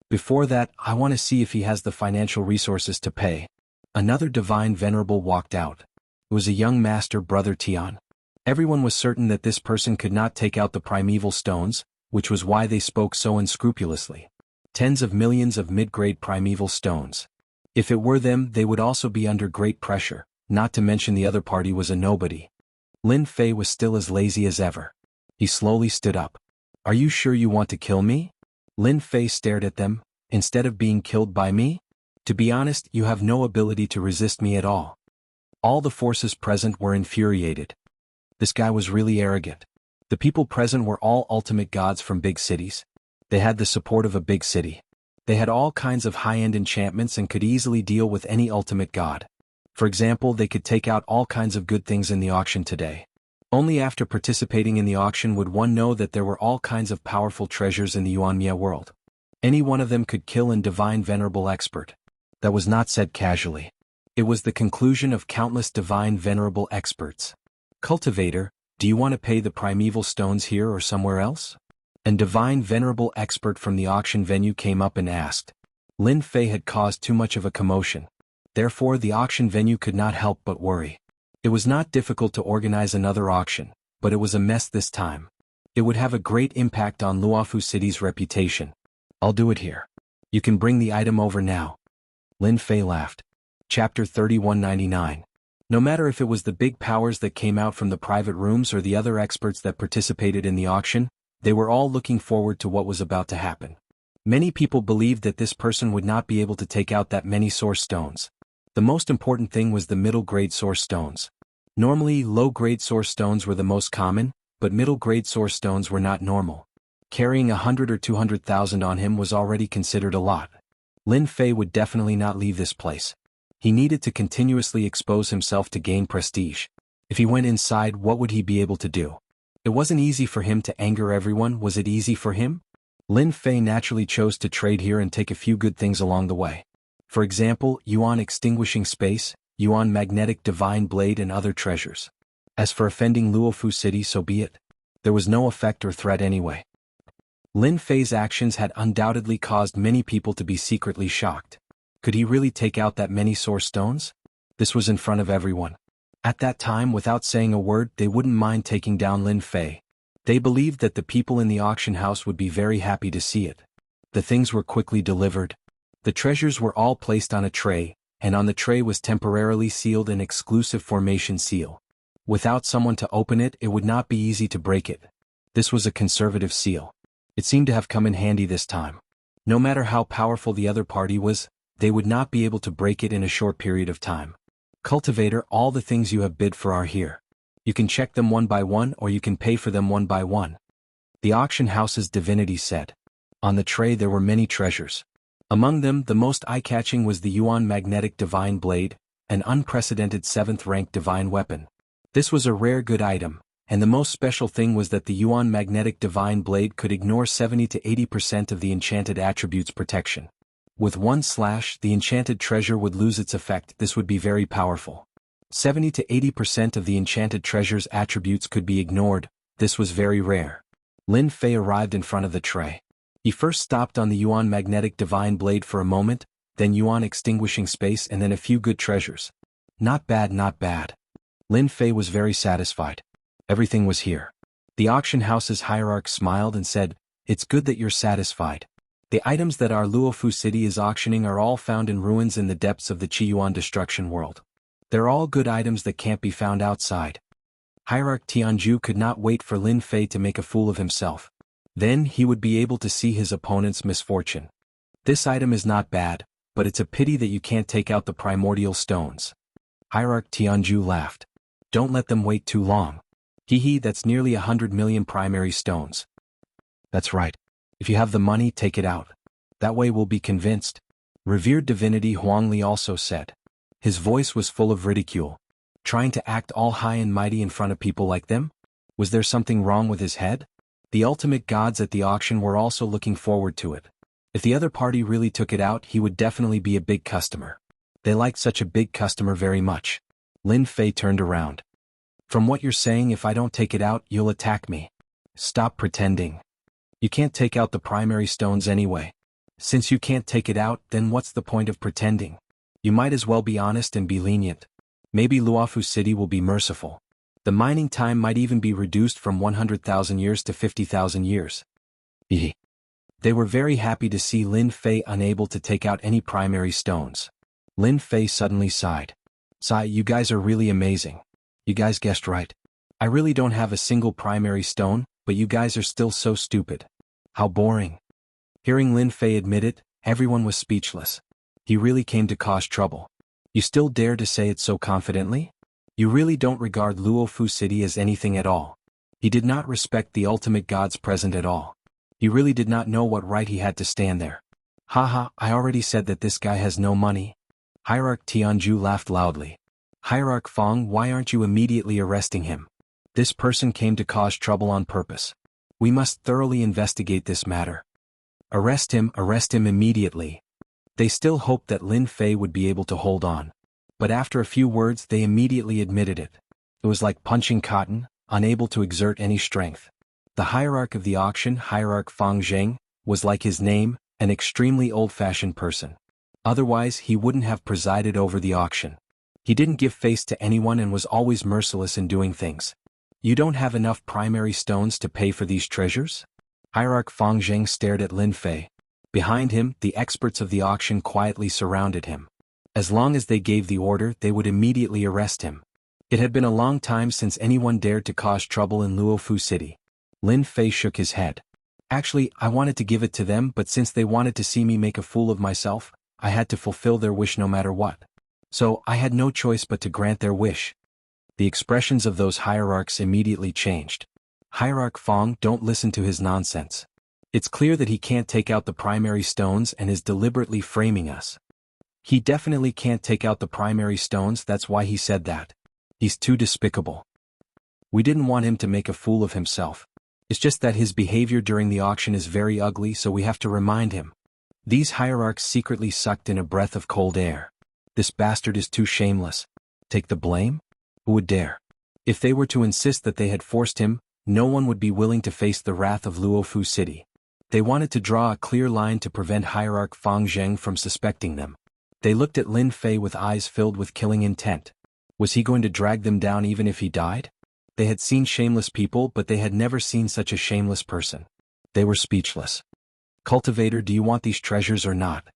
Before that, I want to see if he has the financial resources to pay. Another Divine Venerable walked out. It was a young master brother Tian. Everyone was certain that this person could not take out the primeval stones, which was why they spoke so unscrupulously. Tens of millions of mid-grade primeval stones. If it were them, they would also be under great pressure, not to mention the other party was a nobody. Lin Fei was still as lazy as ever. He slowly stood up. Are you sure you want to kill me? Lin Fei stared at them. Instead of being killed by me? To be honest, you have no ability to resist me at all. All the forces present were infuriated. This guy was really arrogant. The people present were all ultimate gods from big cities. They had the support of a big city. They had all kinds of high-end enchantments and could easily deal with any ultimate god. For example, they could take out all kinds of good things in the auction today. Only after participating in the auction would one know that there were all kinds of powerful treasures in the Yuanmia world. Any one of them could kill a divine venerable expert. That was not said casually. It was the conclusion of countless divine venerable experts. Cultivator, do you want to pay the primeval stones here or somewhere else? A divine venerable expert from the auction venue came up and asked. Lin Fei had caused too much of a commotion. Therefore the auction venue could not help but worry. It was not difficult to organize another auction, but it was a mess this time. It would have a great impact on Luofu City's reputation. I'll do it here. You can bring the item over now. Lin Fei laughed. Chapter 3199. No matter if it was the big powers that came out from the private rooms or the other experts that participated in the auction, they were all looking forward to what was about to happen. Many people believed that this person would not be able to take out that many source stones. The most important thing was the middle-grade source stones. Normally, low-grade source stones were the most common, but middle-grade source stones were not normal. Carrying 100 or 200,000 on him was already considered a lot. Lin Fei would definitely not leave this place. He needed to continuously expose himself to gain prestige. If he went inside, what would he be able to do? It wasn't easy for him to anger everyone, was it easy for him? Lin Fei naturally chose to trade here and take a few good things along the way. For example, Yuan Extinguishing Space, Yuan Magnetic Divine Blade and other treasures. As for offending Luofu City, so be it. There was no effect or threat anyway. Lin Fei's actions had undoubtedly caused many people to be secretly shocked. Could he really take out that many source stones? This was in front of everyone. At that time, without saying a word, they wouldn't mind taking down Lin Fei. They believed that the people in the auction house would be very happy to see it. The things were quickly delivered. The treasures were all placed on a tray, and on the tray was temporarily sealed an exclusive formation seal. Without someone to open it, it would not be easy to break it. This was a conservative seal. It seemed to have come in handy this time. No matter how powerful the other party was, they would not be able to break it in a short period of time. Cultivator, all the things you have bid for are here. You can check them one by one or you can pay for them one by one. The auction house's divinity said. On the tray there were many treasures. Among them, the most eye-catching was the Yuan Magnetic Divine Blade, an unprecedented 7th-rank divine weapon. This was a rare good item, and the most special thing was that the Yuan Magnetic Divine Blade could ignore 70 to 80% of the enchanted attribute's protection. With one slash, the enchanted treasure would lose its effect. This would be very powerful. 70 to 80% of the enchanted treasure's attributes could be ignored. This was very rare. Lin Fei arrived in front of the tray. He first stopped on the Yuan Magnetic Divine Blade for a moment, then Yuan Extinguishing Space and then a few good treasures. Not bad, not bad. Lin Fei was very satisfied. Everything was here. The auction house's hierarch smiled and said, "It's good that you're satisfied. The items that our Luofu City is auctioning are all found in ruins in the depths of the Qiyuan destruction world. They're all good items that can't be found outside." Hierarch Tianju could not wait for Lin Fei to make a fool of himself. Then he would be able to see his opponent's misfortune. This item is not bad, but it's a pity that you can't take out the primordial stones. Hierarch Tianju laughed. Don't let them wait too long. Hee, that's nearly 100 million primary stones. That's right. If you have the money, take it out. That way we'll be convinced. Revered divinity Huang Li also said. His voice was full of ridicule. Trying to act all high and mighty in front of people like them? Was there something wrong with his head? The ultimate gods at the auction were also looking forward to it. If the other party really took it out, he would definitely be a big customer. They liked such a big customer very much. Lin Fei turned around. From what you're saying, if I don't take it out, you'll attack me. Stop pretending. You can't take out the primary stones anyway. Since you can't take it out, then what's the point of pretending? You might as well be honest and be lenient. Maybe Luofu City will be merciful. The mining time might even be reduced from 100,000 years to 50,000 years. They were very happy to see Lin Fei unable to take out any primary stones. Lin Fei suddenly sighed. Sigh, you guys are really amazing. You guys guessed right. I really don't have a single primary stone, but you guys are still so stupid. How boring. Hearing Lin Fei admit it, everyone was speechless. He really came to cause trouble. You still dare to say it so confidently? You really don't regard Luofu City as anything at all. He did not respect the ultimate gods present at all. He really did not know what right he had to stand there. Haha, I already said that this guy has no money. Hierarch Tianju laughed loudly. Hierarch Fong, why aren't you immediately arresting him? This person came to cause trouble on purpose. We must thoroughly investigate this matter. Arrest him immediately. They still hoped that Lin Fei would be able to hold on. But after a few words they immediately admitted it. It was like punching cotton, unable to exert any strength. The hierarch of the auction, Hierarch Fang Zheng, was like his name, an extremely old-fashioned person. Otherwise he wouldn't have presided over the auction. He didn't give face to anyone and was always merciless in doing things. You don't have enough primary stones to pay for these treasures? Hierarch Fang Zheng stared at Lin Fei. Behind him, the experts of the auction quietly surrounded him. As long as they gave the order, they would immediately arrest him. It had been a long time since anyone dared to cause trouble in Luofu City. Lin Fei shook his head. Actually, I wanted to give it to them, but since they wanted to see me make a fool of myself, I had to fulfill their wish no matter what. So, I had no choice but to grant their wish. The expressions of those hierarchs immediately changed. Hierarch Fong, don't listen to his nonsense. It's clear that he can't take out the primary stones and is deliberately framing us. He definitely can't take out the primary stones, that's why he said that. He's too despicable. We didn't want him to make a fool of himself. It's just that his behavior during the auction is very ugly, so we have to remind him. These hierarchs secretly sucked in a breath of cold air. This bastard is too shameless. Take the blame? Who would dare? If they were to insist that they had forced him, no one would be willing to face the wrath of Luofu City. They wanted to draw a clear line to prevent Hierarch Fang Zheng from suspecting them. They looked at Lin Fei with eyes filled with killing intent. Was he going to drag them down even if he died? They had seen shameless people, but they had never seen such a shameless person. They were speechless. Cultivator, do you want these treasures or not?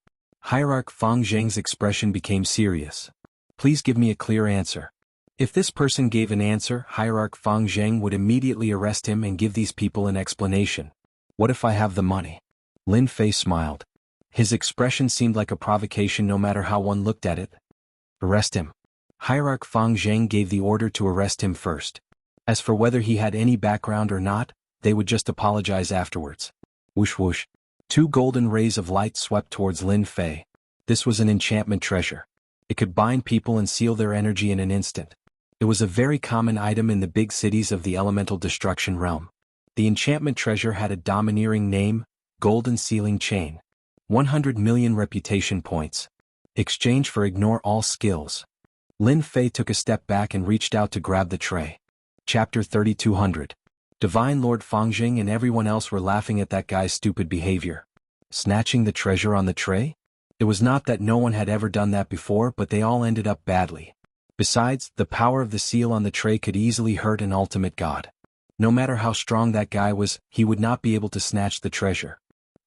Hierarch Fang Zheng's expression became serious. Please give me a clear answer. If this person gave an answer, Hierarch Fang Zheng would immediately arrest him and give these people an explanation. What if I have the money? Lin Fei smiled. His expression seemed like a provocation no matter how one looked at it. Arrest him. Hierarch Fang Zheng gave the order to arrest him first. As for whether he had any background or not, they would just apologize afterwards. Whoosh whoosh. 2 golden rays of light swept towards Lin Fei. This was an enchantment treasure. It could bind people and seal their energy in an instant. It was a very common item in the big cities of the elemental destruction realm. The enchantment treasure had a domineering name, Golden Sealing Chain. 100 million reputation points. Exchange for ignore all skills. Lin Fei took a step back and reached out to grab the tray. Chapter 3200. Divine Lord Fangjing and everyone else were laughing at that guy's stupid behavior. Snatching the treasure on the tray? It was not that no one had ever done that before, but they all ended up badly. Besides, the power of the seal on the tray could easily hurt an ultimate god. No matter how strong that guy was, he would not be able to snatch the treasure.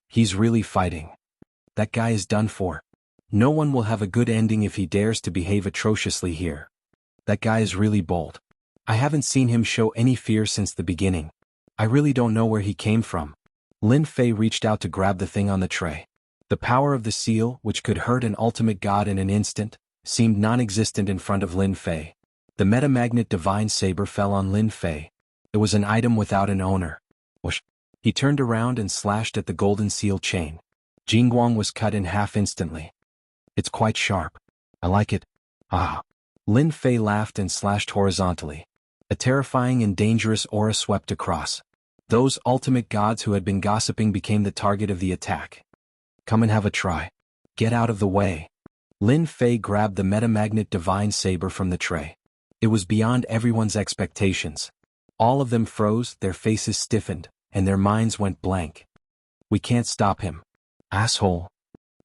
He's really fighting. That guy is done for. No one will have a good ending if he dares to behave atrociously here. That guy is really bold. I haven't seen him show any fear since the beginning. I really don't know where he came from. Lin Fei reached out to grab the thing on the tray. The power of the seal, which could hurt an ultimate god in an instant, seemed non-existent in front of Lin Fei. The metamagnet divine saber fell on Lin Fei. It was an item without an owner. Whoosh. He turned around and slashed at the golden seal chain. Jingguang was cut in half instantly. It's quite sharp. I like it. Ah. Lin Fei laughed and slashed horizontally. A terrifying and dangerous aura swept across. Those ultimate gods who had been gossiping became the target of the attack. Come and have a try. Get out of the way. Lin Fei grabbed the metamagnet divine saber from the tray. It was beyond everyone's expectations. All of them froze, their faces stiffened, and their minds went blank. We can't stop him. Asshole.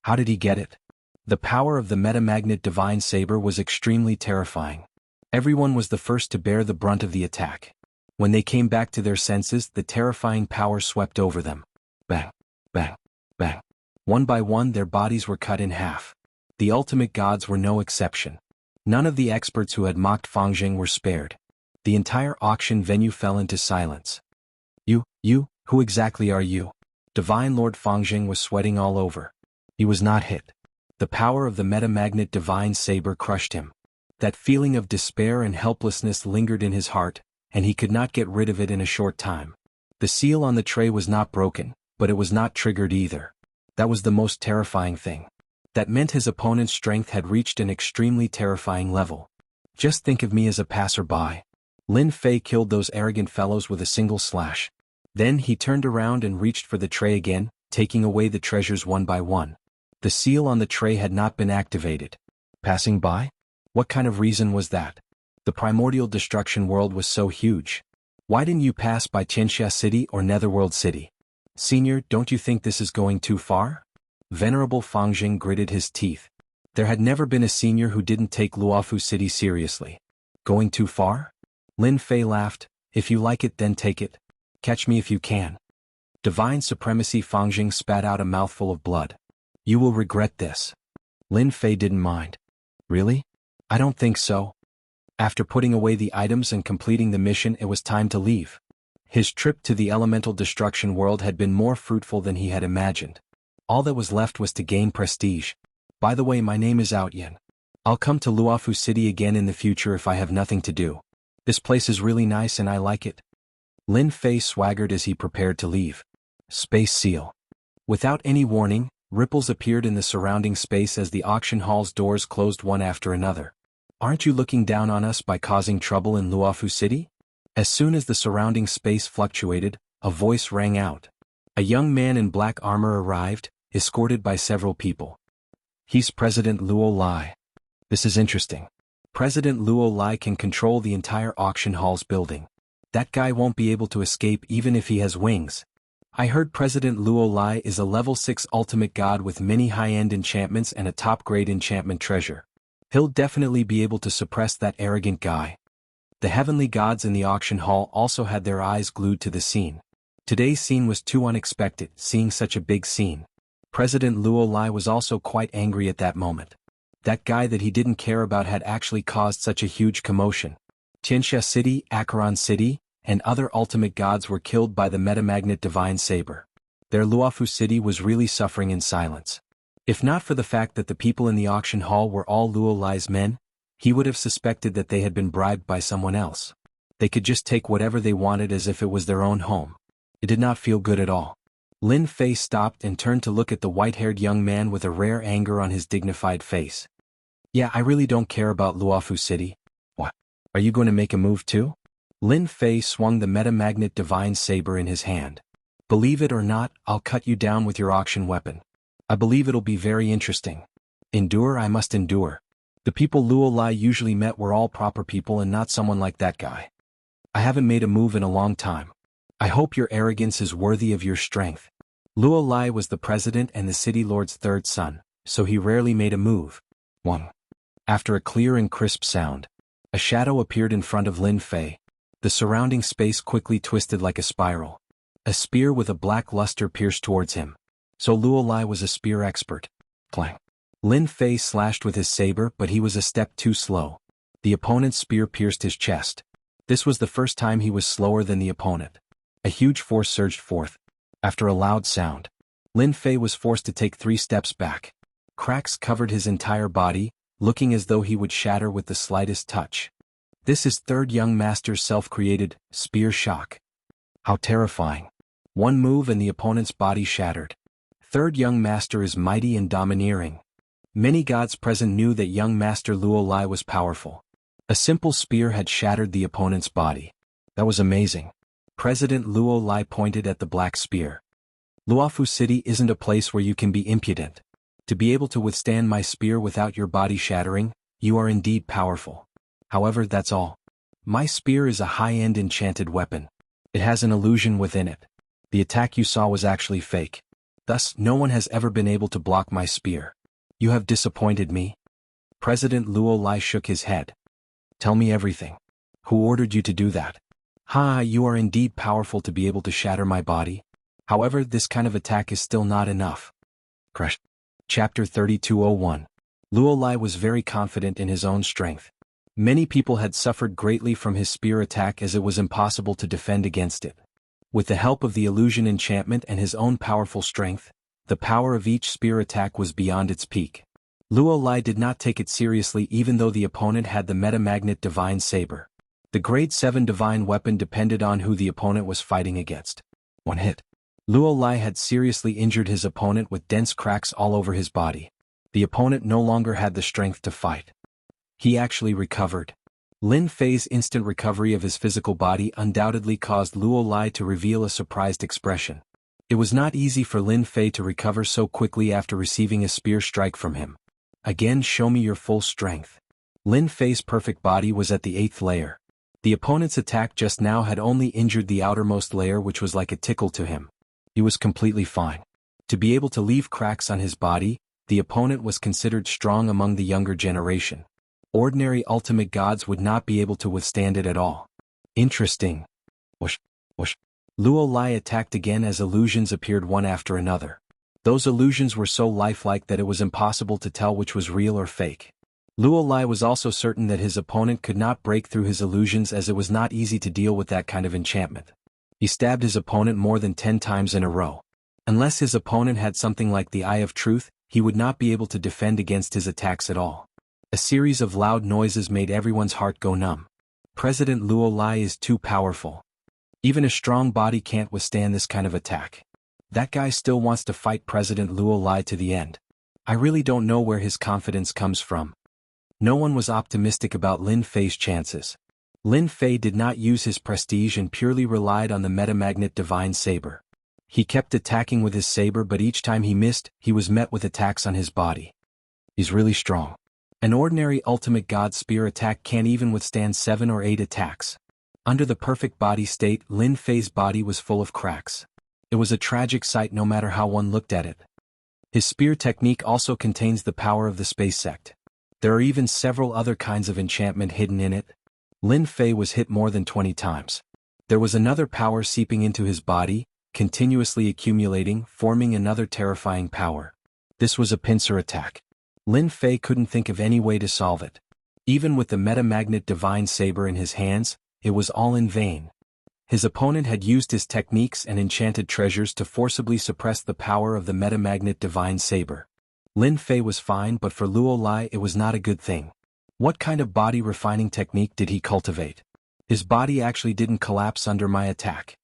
How did he get it? The power of the metamagnet divine saber was extremely terrifying. Everyone was the first to bear the brunt of the attack. When they came back to their senses, the terrifying power swept over them. Bang, bang, bang. One by one their bodies were cut in half. The ultimate gods were no exception. None of the experts who had mocked Fangjing were spared. The entire auction venue fell into silence. You, who exactly are you? Divine Lord Fangjing was sweating all over. He was not hit. The power of the metamagnet divine saber crushed him. That feeling of despair and helplessness lingered in his heart, and he could not get rid of it in a short time. The seal on the tray was not broken, but it was not triggered either. That was the most terrifying thing. That meant his opponent's strength had reached an extremely terrifying level. Just think of me as a passerby. Lin Fei killed those arrogant fellows with a single slash. Then he turned around and reached for the tray again, taking away the treasures one by one. The seal on the tray had not been activated. Passing by? What kind of reason was that? The primordial destruction world was so huge. Why didn't you pass by Qianxia City or Netherworld City? Senior, don't you think this is going too far? Venerable Fangjing gritted his teeth. There had never been a senior who didn't take Luofu City seriously. Going too far? Lin Fei laughed. If you like it, then take it. Catch me if you can. Divine supremacy. Fangjing spat out a mouthful of blood. You will regret this. Lin Fei didn't mind. Really? I don't think so. After putting away the items and completing the mission, it was time to leave. His trip to the elemental destruction world had been more fruitful than he had imagined. All that was left was to gain prestige. By the way, my name is Outyen. I'll come to Luofu City again in the future if I have nothing to do. This place is really nice and I like it. Lin Fei swaggered as he prepared to leave. Space seal. Without any warning, ripples appeared in the surrounding space as the auction hall's doors closed one after another. Aren't you looking down on us by causing trouble in Luofu City? As soon as the surrounding space fluctuated, a voice rang out. A young man in black armor arrived, escorted by several people. He's President Luo Lai. This is interesting. President Luo Lai can control the entire auction hall's building. That guy won't be able to escape even if he has wings. I heard President Luo Lai is a level 6 ultimate god with many high-end enchantments and a top-grade enchantment treasure. He'll definitely be able to suppress that arrogant guy. The heavenly gods in the auction hall also had their eyes glued to the scene. Today's scene was too unexpected, seeing such a big scene. President Luo Lai was also quite angry at that moment. That guy that he didn't care about had actually caused such a huge commotion. Qianxia City, Acheron City, and other ultimate gods were killed by the metamagnet divine saber. Their Luofu City was really suffering in silence. If not for the fact that the people in the auction hall were all Luo Lai's men, he would have suspected that they had been bribed by someone else. They could just take whatever they wanted as if it was their own home. It did not feel good at all. Lin Fei stopped and turned to look at the white-haired young man with a rare anger on his dignified face. Yeah, I really don't care about Luofu City. What? Are you going to make a move too? Lin Fei swung the metamagnet divine saber in his hand. Believe it or not, I'll cut you down with your auction weapon. I believe it'll be very interesting. Endure, I must endure. The people Luo Lai usually met were all proper people and not someone like that guy. I haven't made a move in a long time. I hope your arrogance is worthy of your strength. Luo Lai was the president and the city lord's third son, so he rarely made a move. 1. After a clear and crisp sound, a shadow appeared in front of Lin Fei. The surrounding space quickly twisted like a spiral. A spear with a black luster pierced towards him. So Luo Lai was a spear expert. Clang. Lin Fei slashed with his saber, but he was a step too slow. The opponent's spear pierced his chest. This was the first time he was slower than the opponent. A huge force surged forth. After a loud sound, Lin Fei was forced to take 3 steps back. Cracks covered his entire body, looking as though he would shatter with the slightest touch. This is third young master's self-created spear shock. How terrifying. One move and the opponent's body shattered. Third young master is mighty and domineering. Many gods present knew that young master Luo Lai was powerful. A simple spear had shattered the opponent's body. That was amazing. President Luo Lai pointed at the black spear. Luofu City isn't a place where you can be impudent. To be able to withstand my spear without your body shattering, you are indeed powerful. However, that's all. My spear is a high-end enchanted weapon. It has an illusion within it. The attack you saw was actually fake. Thus, no one has ever been able to block my spear. You have disappointed me. President Luo Lai shook his head. Tell me everything. Who ordered you to do that? Ha, you are indeed powerful to be able to shatter my body. However, this kind of attack is still not enough. Crush. Chapter 3201. Luo Lai was very confident in his own strength. Many people had suffered greatly from his spear attack as it was impossible to defend against it. With the help of the illusion enchantment and his own powerful strength, the power of each spear attack was beyond its peak. Luo Lai did not take it seriously even though the opponent had the Metamagnet Divine Saber. The Grade 7 divine weapon depended on who the opponent was fighting against. One hit. Luo Lai had seriously injured his opponent with dense cracks all over his body. The opponent no longer had the strength to fight. He actually recovered. Lin Fei's instant recovery of his physical body undoubtedly caused Luo Lai to reveal a surprised expression. It was not easy for Lin Fei to recover so quickly after receiving a spear strike from him. Again, show me your full strength. Lin Fei's perfect body was at the 8th layer. The opponent's attack just now had only injured the outermost layer, which was like a tickle to him. He was completely fine. To be able to leave cracks on his body, the opponent was considered strong among the younger generation. Ordinary ultimate gods would not be able to withstand it at all. Interesting. Whoosh, whoosh. Luo Lai attacked again as illusions appeared one after another. Those illusions were so lifelike that it was impossible to tell which was real or fake. Luo Lai was also certain that his opponent could not break through his illusions as it was not easy to deal with that kind of enchantment. He stabbed his opponent more than 10 times in a row. Unless his opponent had something like the Eye of Truth, he would not be able to defend against his attacks at all. A series of loud noises made everyone's heart go numb. President Luo Lai is too powerful. Even a strong body can't withstand this kind of attack. That guy still wants to fight President Luo Lai to the end. I really don't know where his confidence comes from. No one was optimistic about Lin Fei's chances. Lin Fei did not use his prestige and purely relied on the Metamagnet Divine Saber. He kept attacking with his saber, but each time he missed, he was met with attacks on his body. He's really strong. An ordinary ultimate god spear attack can't even withstand 7 or 8 attacks. Under the perfect body state, Lin Fei's body was full of cracks. It was a tragic sight no matter how one looked at it. His spear technique also contains the power of the space sect. There are even several other kinds of enchantment hidden in it. Lin Fei was hit more than 20 times. There was another power seeping into his body, continuously accumulating, forming another terrifying power. This was a pincer attack. Lin Fei couldn't think of any way to solve it. Even with the Metamagnet Divine Saber in his hands, it was all in vain. His opponent had used his techniques and enchanted treasures to forcibly suppress the power of the Metamagnet Divine Saber. Lin Fei was fine, but for Luo Lai it was not a good thing. What kind of body refining technique did he cultivate? His body actually didn't collapse under my attack.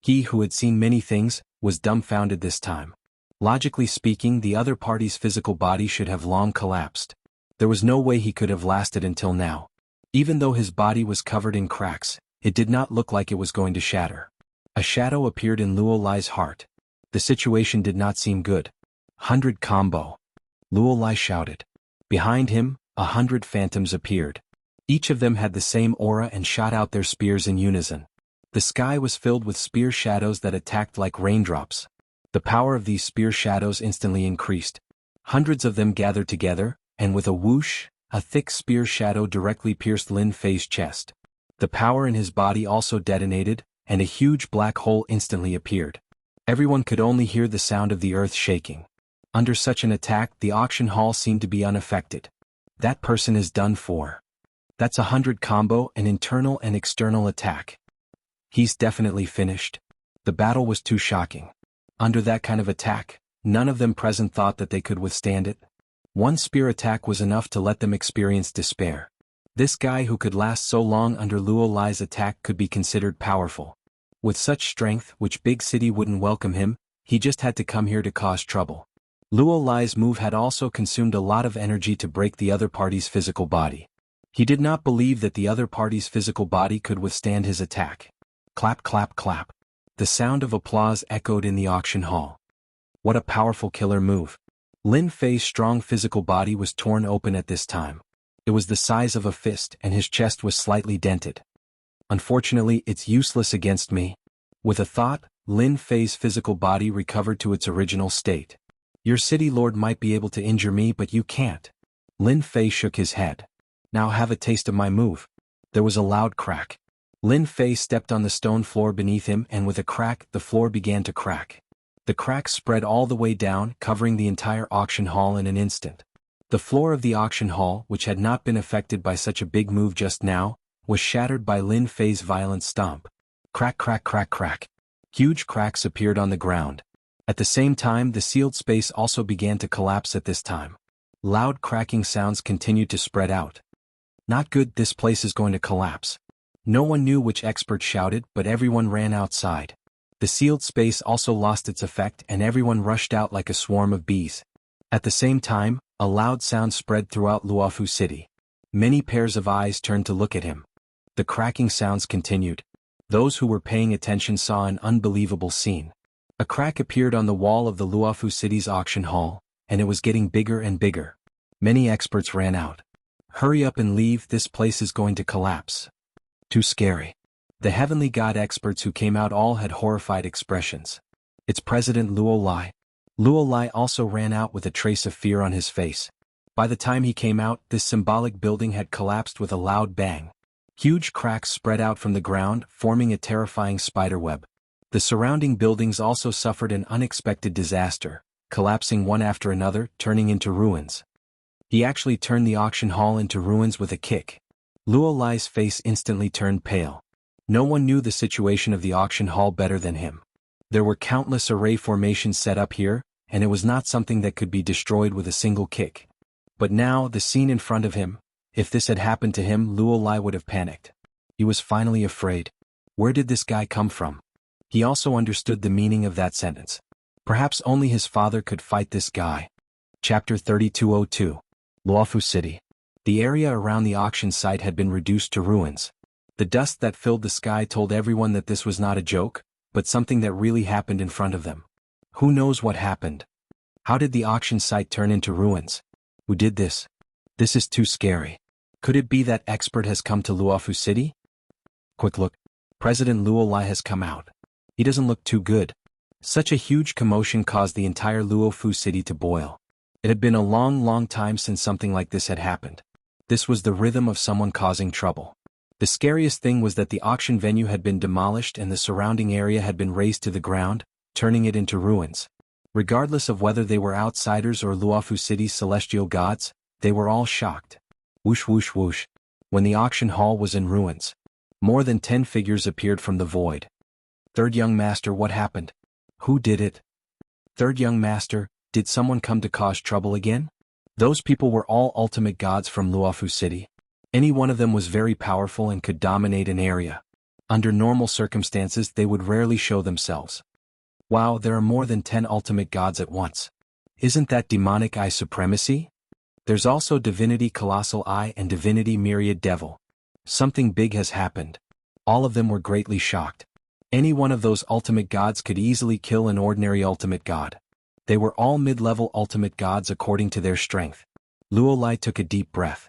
He, who had seen many things, was dumbfounded this time. Logically speaking, the other party's physical body should have long collapsed. There was no way he could have lasted until now. Even though his body was covered in cracks, it did not look like it was going to shatter. A shadow appeared in Luo Lai's heart. The situation did not seem good. 100 combo. Luo Lai shouted. Behind him, 100 phantoms appeared. Each of them had the same aura and shot out their spears in unison. The sky was filled with spear shadows that attacked like raindrops. The power of these spear shadows instantly increased. Hundreds of them gathered together, and with a whoosh, a thick spear shadow directly pierced Lin Fei's chest. The power in his body also detonated, and a huge black hole instantly appeared. Everyone could only hear the sound of the earth shaking. Under such an attack, the auction hall seemed to be unaffected. That person is done for. That's 100 combo, an internal and external attack. He's definitely finished. The battle was too shocking. Under that kind of attack, none of them present thought that they could withstand it. One spear attack was enough to let them experience despair. This guy who could last so long under Luo Lai's attack could be considered powerful. With such strength, which big city wouldn't welcome him, he just had to come here to cause trouble. Luo Lai's move had also consumed a lot of energy to break the other party's physical body. He did not believe that the other party's physical body could withstand his attack. Clap clap clap. The sound of applause echoed in the auction hall. What a powerful killer move. Lin Fei's strong physical body was torn open at this time. It was the size of a fist and his chest was slightly dented. Unfortunately, it's useless against me. With a thought, Lin Fei's physical body recovered to its original state. Your city lord might be able to injure me, but you can't. Lin Fei shook his head. Now have a taste of my move. There was a loud crack. Lin Fei stepped on the stone floor beneath him and with a crack, the floor began to crack. The crack spread all the way down, covering the entire auction hall in an instant. The floor of the auction hall, which had not been affected by such a big move just now, was shattered by Lin Fei's violent stomp. Crack crack crack crack. Huge cracks appeared on the ground. At the same time, the sealed space also began to collapse at this time. Loud cracking sounds continued to spread out. Not good, this place is going to collapse. No one knew which expert shouted, but everyone ran outside. The sealed space also lost its effect and everyone rushed out like a swarm of bees. At the same time, a loud sound spread throughout Luofu City. Many pairs of eyes turned to look at him. The cracking sounds continued. Those who were paying attention saw an unbelievable scene. A crack appeared on the wall of the Luofu City's auction hall, and it was getting bigger and bigger. Many experts ran out. Hurry up and leave, this place is going to collapse. Too scary. The heavenly god experts who came out all had horrified expressions. It's President Luo Lai. Luo Lai also ran out with a trace of fear on his face. By the time he came out, this symbolic building had collapsed with a loud bang. Huge cracks spread out from the ground, forming a terrifying spiderweb. The surrounding buildings also suffered an unexpected disaster, collapsing one after another, turning into ruins. He actually turned the auction hall into ruins with a kick. Luo Lai's face instantly turned pale. No one knew the situation of the auction hall better than him. There were countless array formations set up here, and it was not something that could be destroyed with a single kick. But now, the scene in front of him, if this had happened to him, Luo Lai would have panicked. He was finally afraid. Where did this guy come from? He also understood the meaning of that sentence. Perhaps only his father could fight this guy. Chapter 3202. Luofu City. The area around the auction site had been reduced to ruins. The dust that filled the sky told everyone that this was not a joke, but something that really happened in front of them. Who knows what happened? How did the auction site turn into ruins? Who did this? This is too scary. Could it be that expert has come to Luofu City? Quick look. President Luo Lai has come out. He doesn't look too good. Such a huge commotion caused the entire Luofu City to boil. It had been a long time since something like this had happened. This was the rhythm of someone causing trouble. The scariest thing was that the auction venue had been demolished and the surrounding area had been razed to the ground, turning it into ruins. Regardless of whether they were outsiders or Luofu City's celestial gods, they were all shocked. Whoosh whoosh whoosh. When the auction hall was in ruins, more than 10 figures appeared from the void. Third young master, what happened? Who did it? Third young master, did someone come to cause trouble again? Those people were all ultimate gods from Luofu City. Any one of them was very powerful and could dominate an area. Under normal circumstances, they would rarely show themselves. Wow, there are more than 10 ultimate gods at once. Isn't that demonic eye supremacy? There's also Divinity Colossal Eye and Divinity Myriad Devil. Something big has happened. All of them were greatly shocked. Any one of those ultimate gods could easily kill an ordinary ultimate god. They were all mid-level ultimate gods according to their strength. Luo Lai took a deep breath.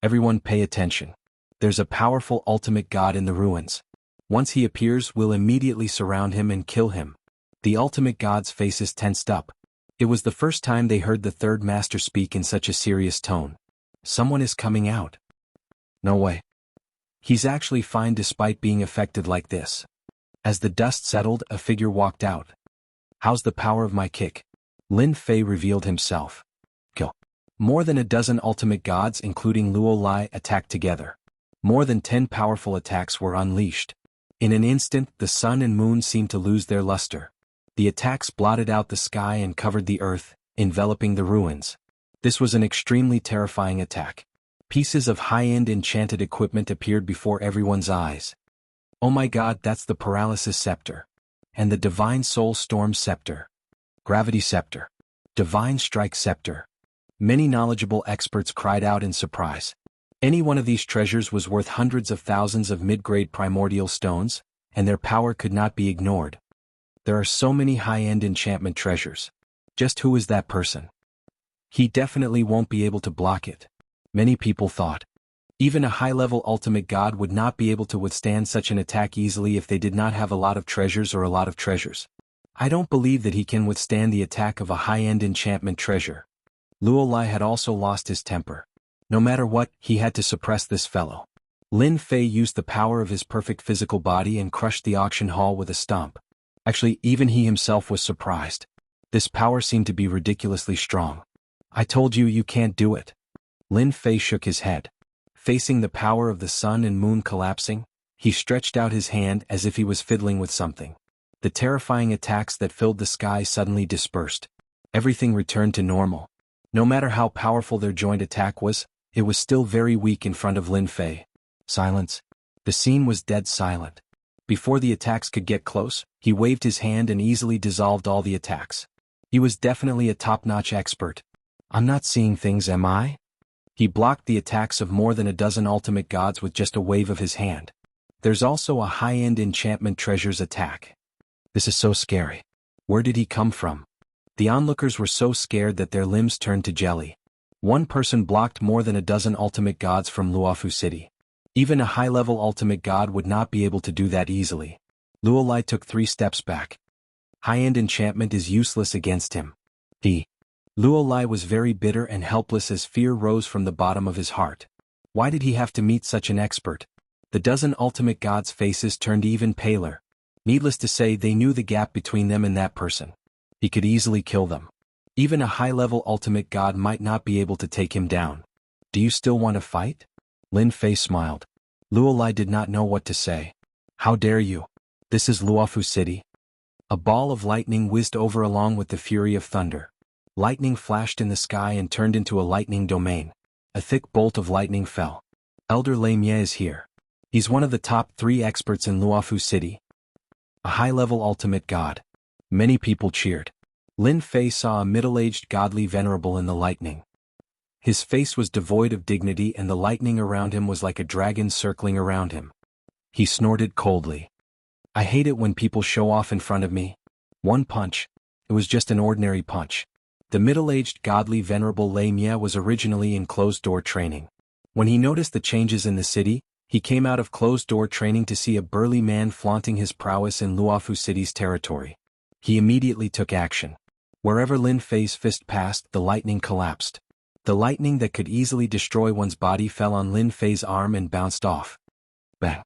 Everyone pay attention. There's a powerful ultimate god in the ruins. Once he appears, we'll immediately surround him and kill him. The ultimate god's faces tensed up. It was the first time they heard the third master speak in such a serious tone. Someone is coming out. No way. He's actually fine despite being affected like this. As the dust settled, a figure walked out. How's the power of my kick? Lin Fei revealed himself. Kill. More than a dozen ultimate gods including Luo Lai attacked together. More than 10 powerful attacks were unleashed. In an instant, the sun and moon seemed to lose their luster. The attacks blotted out the sky and covered the earth, enveloping the ruins. This was an extremely terrifying attack. Pieces of high-end enchanted equipment appeared before everyone's eyes. Oh my god, that's the Paralysis Scepter. And the Divine Soul Storm Scepter. Gravity Scepter. Divine Strike Scepter. Many knowledgeable experts cried out in surprise. Any one of these treasures was worth hundreds of thousands of mid-grade primordial stones, and their power could not be ignored. There are so many high-end enchantment treasures. Just who is that person? He definitely won't be able to block it. Many people thought. Even a high-level ultimate god would not be able to withstand such an attack easily if they did not have a lot of treasures or a lot of treasures. I don't believe that he can withstand the attack of a high-end enchantment treasure. Luo Lai had also lost his temper. No matter what, he had to suppress this fellow. Lin Fei used the power of his perfect physical body and crushed the auction hall with a stomp. Actually, even he himself was surprised. This power seemed to be ridiculously strong. I told you you can't do it. Lin Fei shook his head. Facing the power of the sun and moon collapsing, he stretched out his hand as if he was fiddling with something. The terrifying attacks that filled the sky suddenly dispersed. Everything returned to normal. No matter how powerful their joint attack was, it was still very weak in front of Lin Fei. Silence. The scene was dead silent. Before the attacks could get close, he waved his hand and easily dissolved all the attacks. He was definitely a top-notch expert. I'm not seeing things, am I? He blocked the attacks of more than a dozen ultimate gods with just a wave of his hand. There's also a high-end enchantment treasures attack. This is so scary. Where did he come from? The onlookers were so scared that their limbs turned to jelly. One person blocked more than a dozen ultimate gods from Luofu City. Even a high-level ultimate god would not be able to do that easily. Luo Lai took 3 steps back. High-end enchantment is useless against him. Luo Lai was very bitter and helpless as fear rose from the bottom of his heart. Why did he have to meet such an expert? The dozen ultimate gods' faces turned even paler. Needless to say, they knew the gap between them and that person. He could easily kill them. Even a high-level ultimate god might not be able to take him down. Do you still want to fight? Lin Fei smiled. Luo Lai did not know what to say. How dare you? This is Luofu City. A ball of lightning whizzed over along with the fury of thunder. Lightning flashed in the sky and turned into a lightning domain. A thick bolt of lightning fell. Elder Lei Mie is here. He's one of the top 3 experts in Luofu City. A high-level ultimate god. Many people cheered. Lin Fei saw a middle-aged godly venerable in the lightning. His face was devoid of dignity and the lightning around him was like a dragon circling around him. He snorted coldly. I hate it when people show off in front of me. One punch. It was just an ordinary punch. The middle-aged godly venerable Lei Mie was originally in closed-door training. When he noticed the changes in the city, he came out of closed-door training to see a burly man flaunting his prowess in Luofu City's territory. He immediately took action. Wherever Lin Fei's fist passed, the lightning collapsed. The lightning that could easily destroy one's body fell on Lin Fei's arm and bounced off. Bang!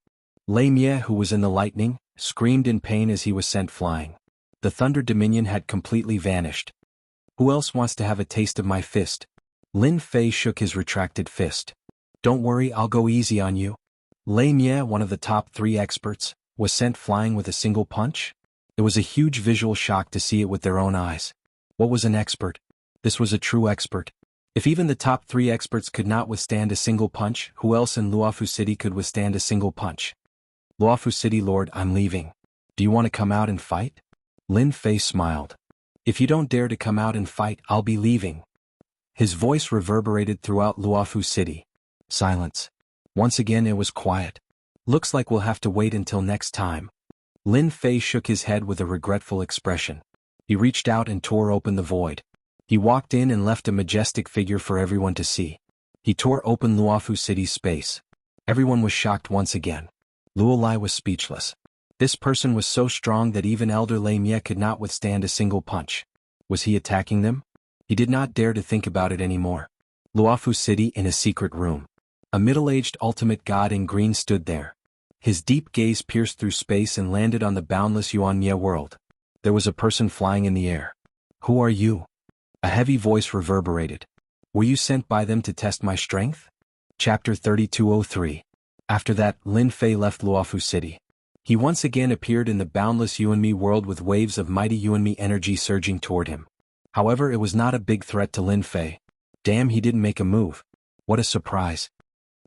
Lei Mie, who was in the lightning, screamed in pain as he was sent flying. The Thunder Dominion had completely vanished. Who else wants to have a taste of my fist? Lin Fei shook his retracted fist. Don't worry, I'll go easy on you. Lei Mie, one of the top 3 experts, was sent flying with a single punch? It was a huge visual shock to see it with their own eyes. What was an expert? This was a true expert. If even the top 3 experts could not withstand a single punch, who else in Luofu City could withstand a single punch? Luofu City Lord, I'm leaving. Do you want to come out and fight? Lin Fei smiled. If you don't dare to come out and fight, I'll be leaving. His voice reverberated throughout Luofu City. Silence. Once again it was quiet. Looks like we'll have to wait until next time. Lin Fei shook his head with a regretful expression. He reached out and tore open the void. He walked in and left a majestic figure for everyone to see. He tore open Luofu City's space. Everyone was shocked once again. Luo Lai was speechless. This person was so strong that even Elder Lei Mie could not withstand a single punch. Was he attacking them? He did not dare to think about it anymore. Luofu City in a secret room. A middle-aged ultimate god in green stood there. His deep gaze pierced through space and landed on the boundless Yuanmie world. There was a person flying in the air. Who are you? A heavy voice reverberated. Were you sent by them to test my strength? Chapter 3203. After that, Lin Fei left Luofu City. He once again appeared in the boundless Yuanmie world with waves of mighty Yuanmie energy surging toward him. However, it was not a big threat to Lin Fei. Damn, he didn't make a move. What a surprise.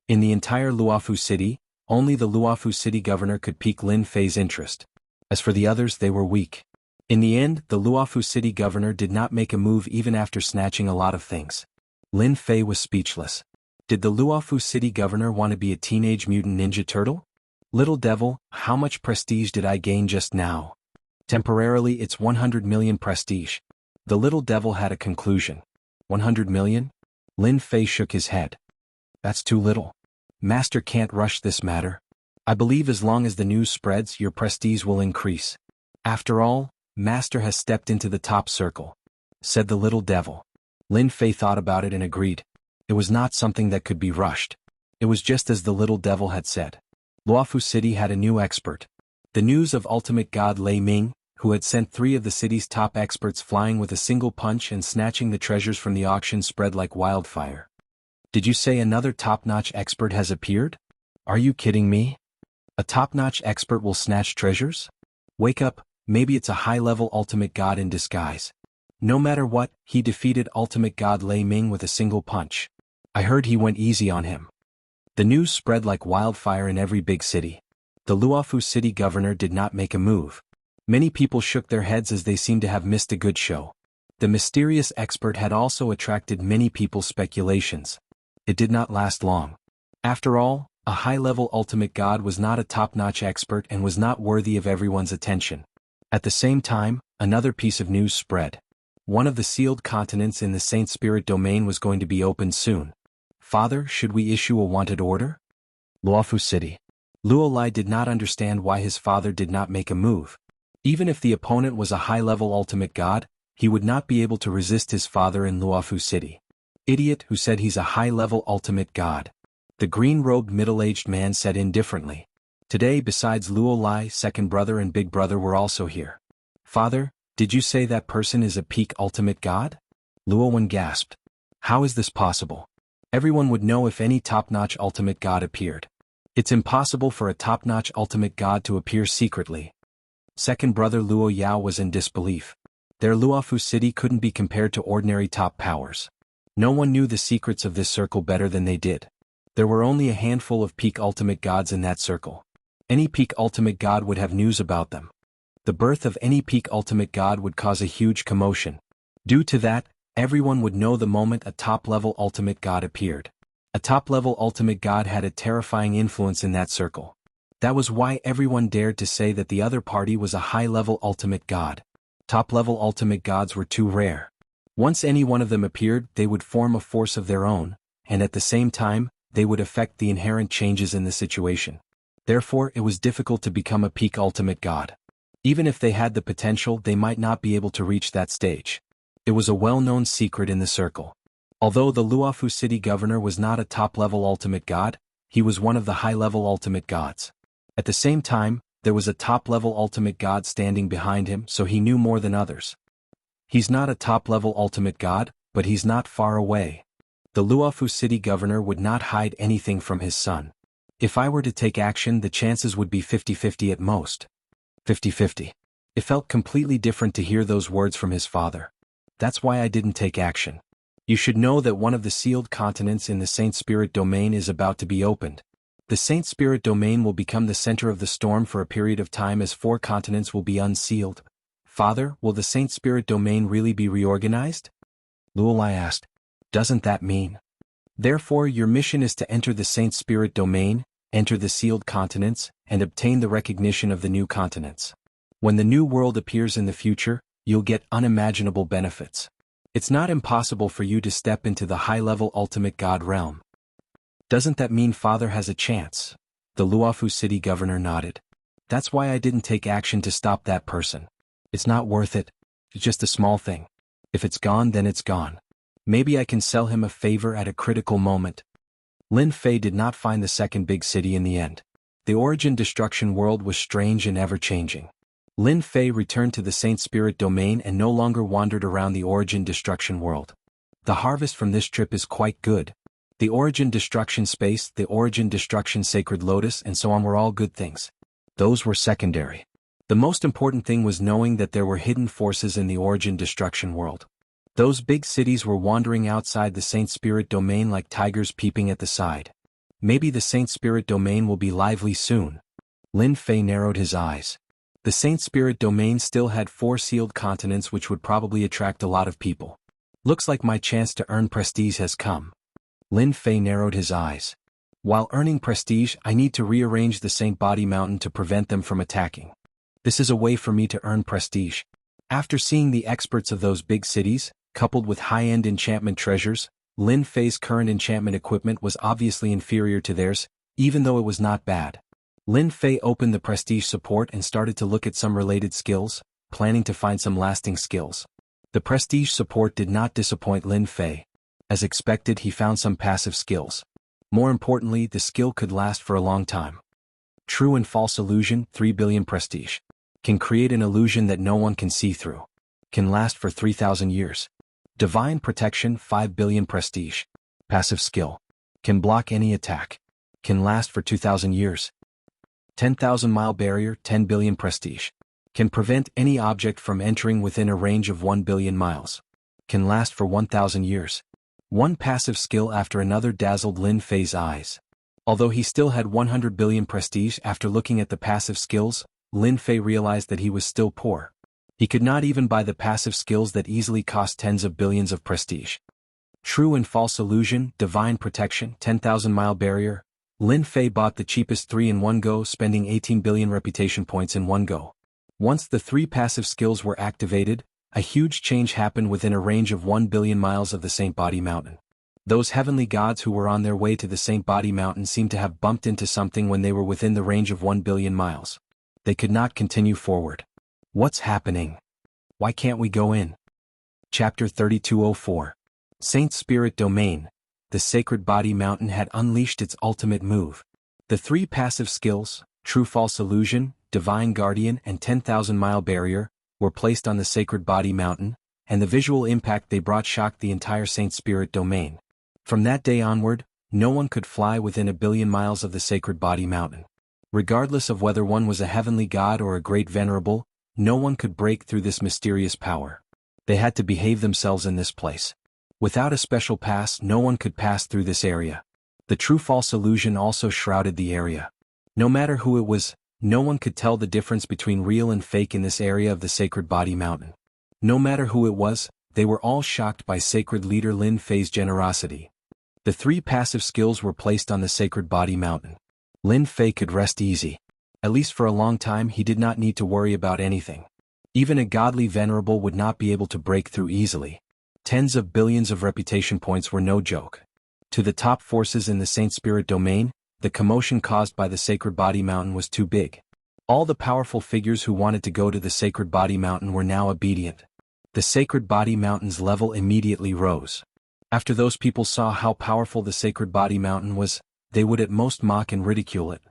In the entire Luofu city, only the Luofu city governor could pique Lin Fei's interest. As for the others, they were weak. In the end, the Luofu city governor did not make a move even after snatching a lot of things. Lin Fei was speechless. Did the Luofu city governor want to be a teenage mutant ninja turtle? Little devil, how much prestige did I gain just now? Temporarily, it's 100 million prestige. The little devil had a conclusion. 100 million? Lin Fei shook his head. That's too little. Master can't rush this matter. I believe as long as the news spreads, your prestige will increase. After all, Master has stepped into the top circle, said the little devil. Lin Fei thought about it and agreed. It was not something that could be rushed. It was just as the little devil had said. Luofu City had a new expert. The news of ultimate god Lei Ming, who had sent 3 of the city's top experts flying with a single punch and snatching the treasures from the auction, spread like wildfire. Did you say another top-notch expert has appeared? Are you kidding me? A top-notch expert will snatch treasures? Wake up, maybe it's a high-level ultimate god in disguise. No matter what, he defeated ultimate god Lei Ming with a single punch. I heard he went easy on him. The news spread like wildfire in every big city. The Luofu city governor did not make a move. Many people shook their heads as they seemed to have missed a good show. The mysterious expert had also attracted many people's speculations. It did not last long. After all, a high-level ultimate god was not a top-notch expert and was not worthy of everyone's attention. At the same time, another piece of news spread. One of the sealed continents in the Saint Spirit domain was going to be opened soon. Father, should we issue a wanted order? Luofu City. Luo Lai did not understand why his father did not make a move. Even if the opponent was a high-level ultimate god, he would not be able to resist his father in Luofu City. Idiot who said he's a high-level ultimate god. The green-robed middle-aged man said indifferently. Today, besides Luo Lai, second brother and big brother were also here. Father, did you say that person is a peak ultimate god? Luo Wen gasped. How is this possible? Everyone would know if any top-notch ultimate god appeared. It's impossible for a top-notch ultimate god to appear secretly. Second brother Luo Yao was in disbelief. Their Luofu city couldn't be compared to ordinary top powers. No one knew the secrets of this circle better than they did. There were only a handful of peak ultimate gods in that circle. Any peak ultimate god would have news about them. The birth of any peak ultimate god would cause a huge commotion. Due to that, everyone would know the moment a top-level ultimate god appeared. A top-level ultimate god had a terrifying influence in that circle. That was why everyone dared to say that the other party was a high-level ultimate god. Top-level ultimate gods were too rare. Once any one of them appeared, they would form a force of their own, and at the same time, they would affect the inherent changes in the situation. Therefore, it was difficult to become a peak ultimate god. Even if they had the potential, they might not be able to reach that stage. It was a well-known secret in the circle. Although the Luofu city governor was not a top-level ultimate god, he was one of the high-level ultimate gods. At the same time, there was a top-level ultimate god standing behind him, so he knew more than others. He's not a top-level ultimate god, but he's not far away. The Luofu city governor would not hide anything from his son. If I were to take action, the chances would be 50-50 at most. 50-50. It felt completely different to hear those words from his father. That's why I didn't take action. You should know that one of the sealed continents in the Saint Spirit domain is about to be opened. The Saint Spirit domain will become the center of the storm for a period of time as 4 continents will be unsealed. Father, will the Saint Spirit domain really be reorganized? Luo Lai asked. Doesn't that mean? Therefore, your mission is to enter the Saint Spirit domain, enter the sealed continents, and obtain the recognition of the new continents. When the new world appears in the future, you'll get unimaginable benefits. It's not impossible for you to step into the high-level ultimate god realm. Doesn't that mean Father has a chance? The Luofu city governor nodded. That's why I didn't take action to stop that person. It's not worth it. It's just a small thing. If it's gone, then it's gone. Maybe I can sell him a favor at a critical moment. Lin Fei did not find the second big city in the end. The Origin Destruction world was strange and ever-changing. Lin Fei returned to the Saint Spirit domain and no longer wandered around the Origin Destruction world. The harvest from this trip is quite good. The Origin Destruction space, the Origin Destruction Sacred Lotus, and so on were all good things. Those were secondary. The most important thing was knowing that there were hidden forces in the Origin Destruction world. Those big cities were wandering outside the Saint Spirit domain like tigers peeping at the side. Maybe the Saint Spirit domain will be lively soon. Lin Fei narrowed his eyes. The Saint Spirit domain still had 4 sealed continents which would probably attract a lot of people. Looks like my chance to earn prestige has come. Lin Fei narrowed his eyes. While earning prestige, I need to rearrange the Saint Body Mountain to prevent them from attacking. This is a way for me to earn prestige. After seeing the experts of those big cities, coupled with high-end enchantment treasures, Lin Fei's current enchantment equipment was obviously inferior to theirs, even though it was not bad. Lin Fei opened the prestige support and started to look at some related skills, planning to find some lasting skills. The prestige support did not disappoint Lin Fei. As expected, he found some passive skills. More importantly, the skill could last for a long time. True and false illusion, 3 billion prestige. Can create an illusion that no one can see through. Can last for 3,000 years. Divine protection, 5 billion prestige. Passive skill. Can block any attack. Can last for 2,000 years. 10,000 mile barrier, 10 billion prestige. Can prevent any object from entering within a range of 1 billion miles. Can last for 1,000 years. One passive skill after another dazzled Lin Fei's eyes. Although he still had 100 billion prestige, after looking at the passive skills, Lin Fei realized that he was still poor. He could not even buy the passive skills that easily cost tens of billions of prestige. True and false illusion, divine protection, 10,000 mile barrier. Lin Fei bought the cheapest 3 in one go, spending 18 billion reputation points in one go. Once the 3 passive skills were activated, a huge change happened within a range of 1 billion miles of the Saint Body Mountain. Those heavenly gods who were on their way to the Saint Body Mountain seemed to have bumped into something when they were within the range of 1 billion miles. They could not continue forward. What's happening? Why can't we go in? Chapter 3204. Saint Spirit Domain. The Sacred Body Mountain had unleashed its ultimate move. The 3 passive skills, True-False Illusion, Divine Guardian and 10,000 Mile Barrier, were placed on the Sacred Body Mountain, and the visual impact they brought shocked the entire Saint Spirit Domain. From that day onward, no one could fly within 1 billion miles of the Sacred Body Mountain. Regardless of whether one was a heavenly god or a great venerable, no one could break through this mysterious power. They had to behave themselves in this place. Without a special pass, no one could pass through this area. The True-False Illusion also shrouded the area. No matter who it was, no one could tell the difference between real and fake in this area of the Sacred Body Mountain. No matter who it was, they were all shocked by Sacred Leader Lin Fei's generosity. The 3 passive skills were placed on the Sacred Body Mountain. Lin Fei could rest easy. At least for a long time he did not need to worry about anything. Even a godly venerable would not be able to break through easily. Tens of billions of reputation points were no joke. To the top forces in the Saint Spirit Domain, the commotion caused by the Sacred Body Mountain was too big. All the powerful figures who wanted to go to the Sacred Body Mountain were now obedient. The Sacred Body Mountain's level immediately rose. After those people saw how powerful the Sacred Body Mountain was, they would at most mock and ridicule it.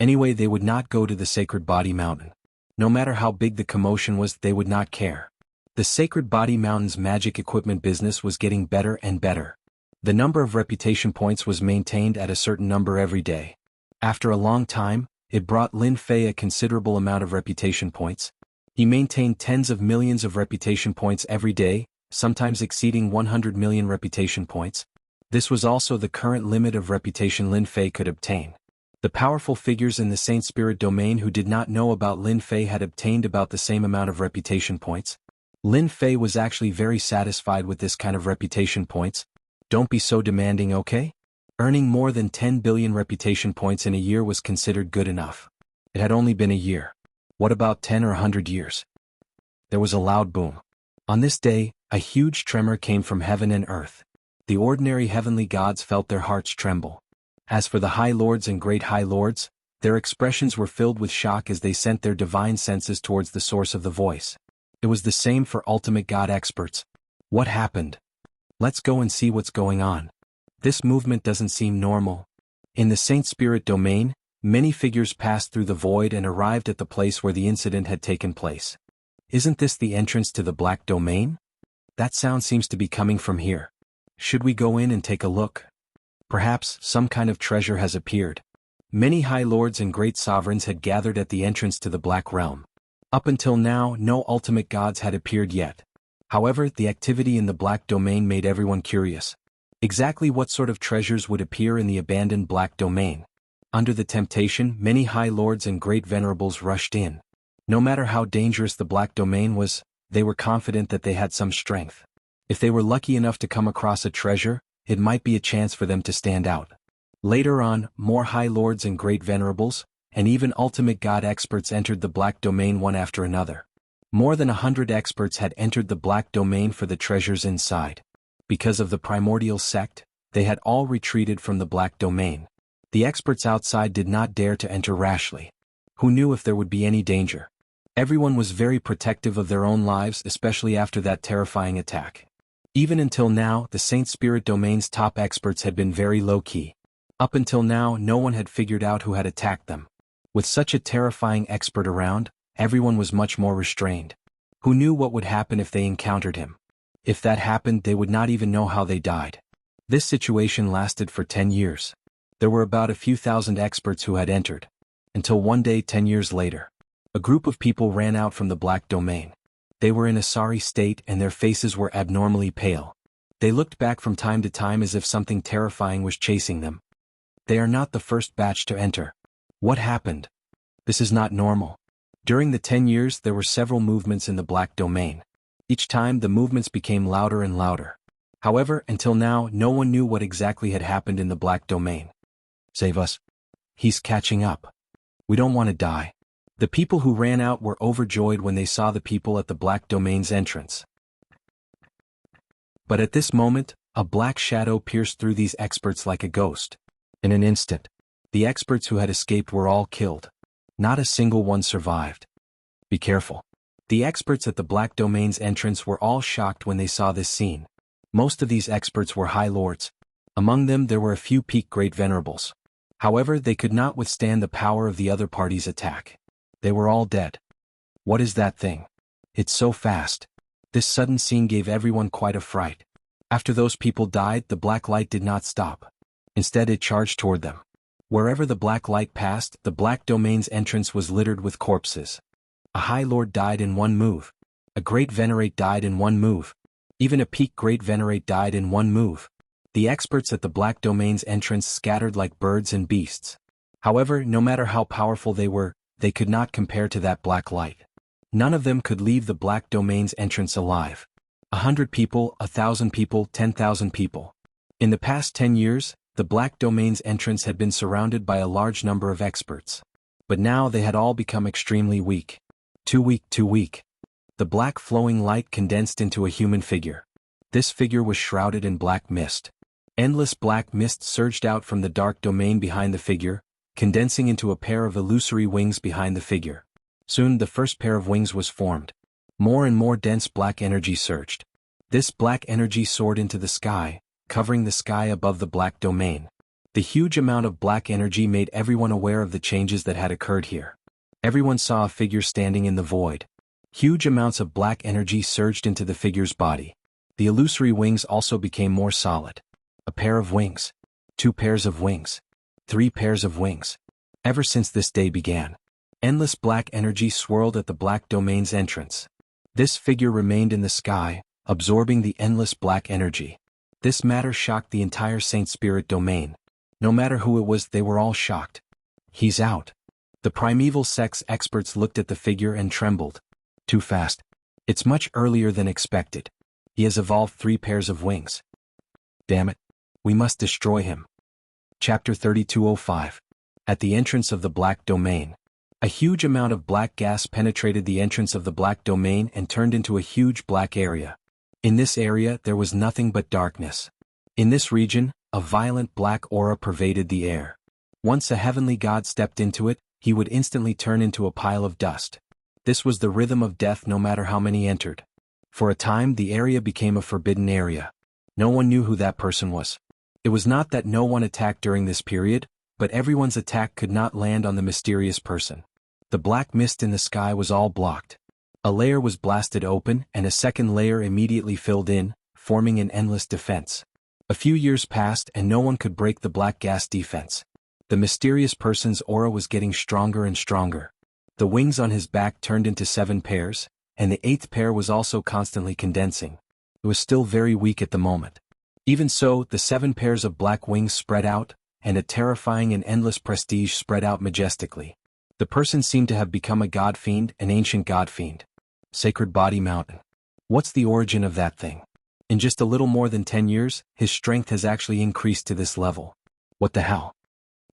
Anyway, they would not go to the Sacred Body Mountain. No matter how big the commotion was, they would not care. The Sacred Body Mountain's magic equipment business was getting better and better. The number of reputation points was maintained at a certain number every day. After a long time, it brought Lin Fei a considerable amount of reputation points. He maintained tens of millions of reputation points every day, sometimes exceeding 100 million reputation points. This was also the current limit of reputation Lin Fei could obtain. The powerful figures in the Saint Spirit Domain who did not know about Lin Fei had obtained about the same amount of reputation points. Lin Fei was actually very satisfied with this kind of reputation points. Don't be so demanding, okay? Earning more than 10 billion reputation points in a year was considered good enough. It had only been a year. What about 10 or 100 years? There was a loud boom. On this day, a huge tremor came from heaven and earth. The ordinary heavenly gods felt their hearts tremble. As for the High Lords and Great High Lords, their expressions were filled with shock as they sent their divine senses towards the source of the voice. It was the same for ultimate god experts. What happened? Let's go and see what's going on. This movement doesn't seem normal. In the Saint Spirit Domain, many figures passed through the void and arrived at the place where the incident had taken place. Isn't this the entrance to the Black Domain? That sound seems to be coming from here. Should we go in and take a look? Perhaps some kind of treasure has appeared. Many High Lords and great sovereigns had gathered at the entrance to the Black Realm. Up until now, no ultimate gods had appeared yet. However, the activity in the black domain made everyone curious. Exactly what sort of treasures would appear in the abandoned black domain? Under the temptation, many high lords and great venerables rushed in. No matter how dangerous the black domain was, they were confident that they had some strength. If they were lucky enough to come across a treasure, it might be a chance for them to stand out. Later on, more high lords and great venerables, and even ultimate god experts entered the black domain one after another. More than 100 experts had entered the black domain for the treasures inside. Because of the primordial sect, they had all retreated from the black domain. The experts outside did not dare to enter rashly. Who knew if there would be any danger? Everyone was very protective of their own lives, especially after that terrifying attack. Even until now, the Saint Spirit Domain's top experts had been very low-key. Up until now, no one had figured out who had attacked them. With such a terrifying expert around, everyone was much more restrained. Who knew what would happen if they encountered him? If that happened, they would not even know how they died. This situation lasted for 10 years. There were about a few thousand experts who had entered. Until one day 10 years later, a group of people ran out from the black domain. They were in a sorry state and their faces were abnormally pale. They looked back from time to time as if something terrifying was chasing them. They are not the first batch to enter. What happened? This is not normal. During the 10 years there were several movements in the black domain. Each time the movements became louder and louder. However, until now no one knew what exactly had happened in the black domain. Save us. He's catching up. We don't want to die. The people who ran out were overjoyed when they saw the people at the black domain's entrance. But at this moment, a black shadow pierced through these experts like a ghost. In an instant, the experts who had escaped were all killed. Not a single one survived. Be careful. The experts at the black domain's entrance were all shocked when they saw this scene. Most of these experts were high lords. Among them there were a few peak great venerables. However, they could not withstand the power of the other party's attack. They were all dead. What is that thing? It's so fast. This sudden scene gave everyone quite a fright. After those people died, the black light did not stop. Instead it charged toward them. Wherever the black light passed, the black domain's entrance was littered with corpses. A high lord died in one move. A great venerate died in one move. Even a peak great venerate died in one move. The experts at the black domain's entrance scattered like birds and beasts. However, no matter how powerful they were, they could not compare to that black light. None of them could leave the black domain's entrance alive. 100 people, 1,000 people, 10,000 people. In the past 10 years, the black domain's entrance had been surrounded by a large number of experts. But now they had all become extremely weak. Too weak, too weak. The black flowing light condensed into a human figure. This figure was shrouded in black mist. Endless black mist surged out from the dark domain behind the figure, condensing into a pair of illusory wings behind the figure. Soon the first pair of wings was formed. More and more dense black energy surged. This black energy soared into the sky, covering the sky above the black domain. The huge amount of black energy made everyone aware of the changes that had occurred here. Everyone saw a figure standing in the void. Huge amounts of black energy surged into the figure's body. The illusory wings also became more solid. A pair of wings. 2 pairs of wings. 3 pairs of wings. Ever since this day began, endless black energy swirled at the black domain's entrance. This figure remained in the sky, absorbing the endless black energy. This matter shocked the entire Saint Spirit domain. No matter who it was, they were all shocked. He's out. The primeval sex experts looked at the figure and trembled. Too fast. It's much earlier than expected. He has evolved 3 pairs of wings. Damn it. We must destroy him. Chapter 3205. At the entrance of the black domain. A huge amount of black gas penetrated the entrance of the black domain and turned into a huge black area. In this area there was nothing but darkness. In this region, a violent black aura pervaded the air. Once a heavenly god stepped into it, he would instantly turn into a pile of dust. This was the rhythm of death no matter how many entered. For a time the area became a forbidden area. No one knew who that person was. It was not that no one attacked during this period, but everyone's attack could not land on the mysterious person. The black mist in the sky was all blocked. A layer was blasted open and a second layer immediately filled in, forming an endless defense. A few years passed and no one could break the black gas defense. The mysterious person's aura was getting stronger and stronger. The wings on his back turned into 7 pairs, and the 8th pair was also constantly condensing. It was still very weak at the moment. Even so, the 7 pairs of black wings spread out, and a terrifying and endless prestige spread out majestically. The person seemed to have become a god fiend, an ancient god fiend. Sacred Body Mountain. What's the origin of that thing? In just a little more than 10 years, his strength has actually increased to this level. What the hell?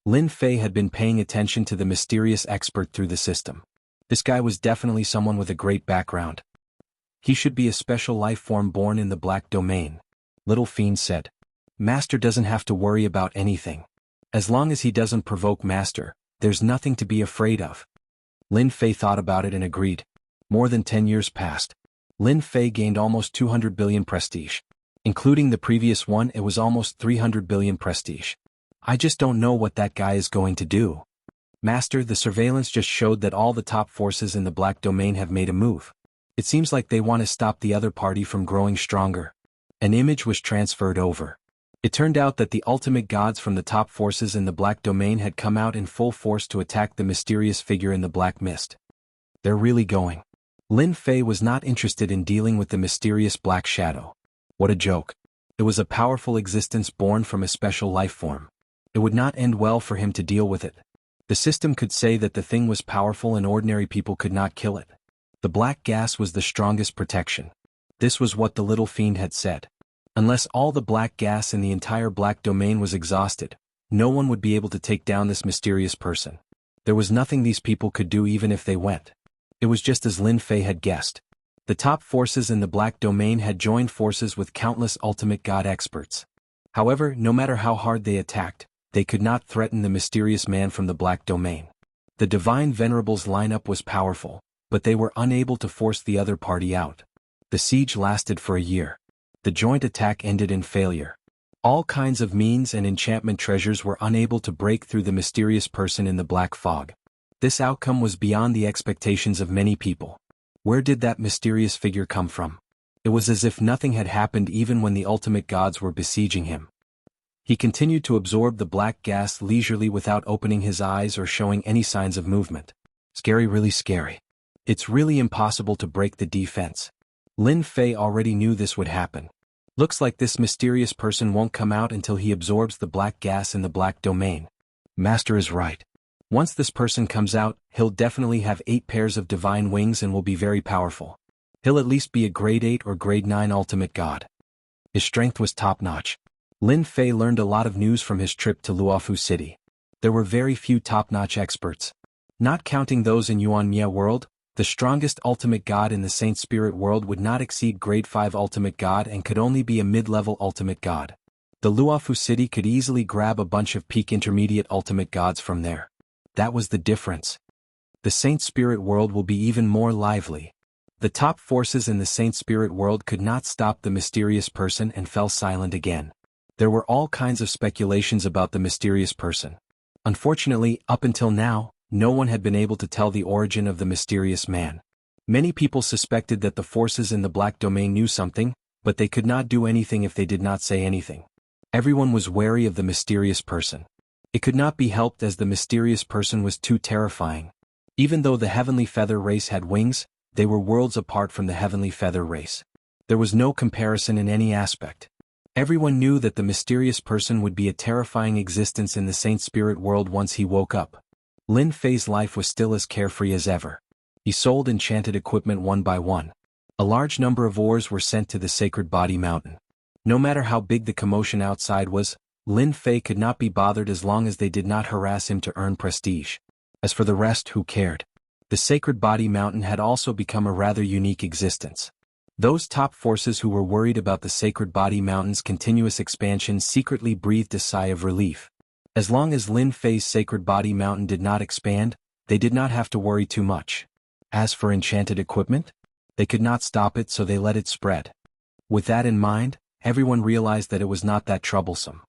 Lin Fei had been paying attention to the mysterious expert through the system. This guy was definitely someone with a great background. He should be a special life form born in the black domain. Little Fiend said. Master doesn't have to worry about anything. As long as he doesn't provoke Master, there's nothing to be afraid of. Lin Fei thought about it and agreed. More than 10 years passed. Lin Fei gained almost 200 billion prestige. Including the previous one, it was almost 300 billion prestige. I just don't know what that guy is going to do. Master, the surveillance just showed that all the top forces in the black domain have made a move. It seems like they want to stop the other party from growing stronger. An image was transferred over. It turned out that the ultimate gods from the top forces in the black domain had come out in full force to attack the mysterious figure in the black mist. They're really going. Lin Fei was not interested in dealing with the mysterious black shadow. What a joke. It was a powerful existence born from a special life form. It would not end well for him to deal with it. The system could say that the thing was powerful and ordinary people could not kill it. The black gas was the strongest protection. This was what the little fiend had said. Unless all the black gas in the entire black domain was exhausted, no one would be able to take down this mysterious person. There was nothing these people could do even if they went. It was just as Lin Fei had guessed. The top forces in the black domain had joined forces with countless ultimate god experts. However, no matter how hard they attacked, they could not threaten the mysterious man from the black domain. The Divine Venerables lineup was powerful, but they were unable to force the other party out. The siege lasted for a year. The joint attack ended in failure. All kinds of means and enchantment treasures were unable to break through the mysterious person in the black fog. This outcome was beyond the expectations of many people. Where did that mysterious figure come from? It was as if nothing had happened even when the ultimate gods were besieging him. He continued to absorb the black gas leisurely without opening his eyes or showing any signs of movement. Scary, really scary. It's really impossible to break the defense. Lin Fei already knew this would happen. Looks like this mysterious person won't come out until he absorbs the black gas in the black domain. Master is right. Once this person comes out, he'll definitely have 8 pairs of divine wings and will be very powerful. He'll at least be a grade 8 or grade 9 ultimate god. His strength was top-notch. Lin Fei learned a lot of news from his trip to Luofu City. There were very few top-notch experts. Not counting those in Yuanmia world, the strongest ultimate god in the Saint Spirit world would not exceed grade 5 ultimate god and could only be a mid-level ultimate god. The Luofu City could easily grab a bunch of peak intermediate ultimate gods from there. That was the difference. The Saint Spirit world will be even more lively. The top forces in the Saint Spirit world could not stop the mysterious person and fell silent again. There were all kinds of speculations about the mysterious person. Unfortunately, up until now, no one had been able to tell the origin of the mysterious man. Many people suspected that the forces in the black domain knew something, but they could not do anything if they did not say anything. Everyone was wary of the mysterious person. It could not be helped as the mysterious person was too terrifying. Even though the Heavenly Feather race had wings, they were worlds apart from the Heavenly Feather race. There was no comparison in any aspect. Everyone knew that the mysterious person would be a terrifying existence in the Saint Spirit world once he woke up. Lin Fei's life was still as carefree as ever. He sold enchanted equipment one by one. A large number of ores were sent to the Sacred Body Mountain. No matter how big the commotion outside was, Lin Fei could not be bothered as long as they did not harass him to earn prestige. As for the rest, who cared? The Sacred Body Mountain had also become a rather unique existence. Those top forces who were worried about the Sacred Body Mountain's continuous expansion secretly breathed a sigh of relief. As long as Lin Fei's Sacred Body Mountain did not expand, they did not have to worry too much. As for enchanted equipment, they could not stop it, so they let it spread. With that in mind, everyone realized that it was not that troublesome.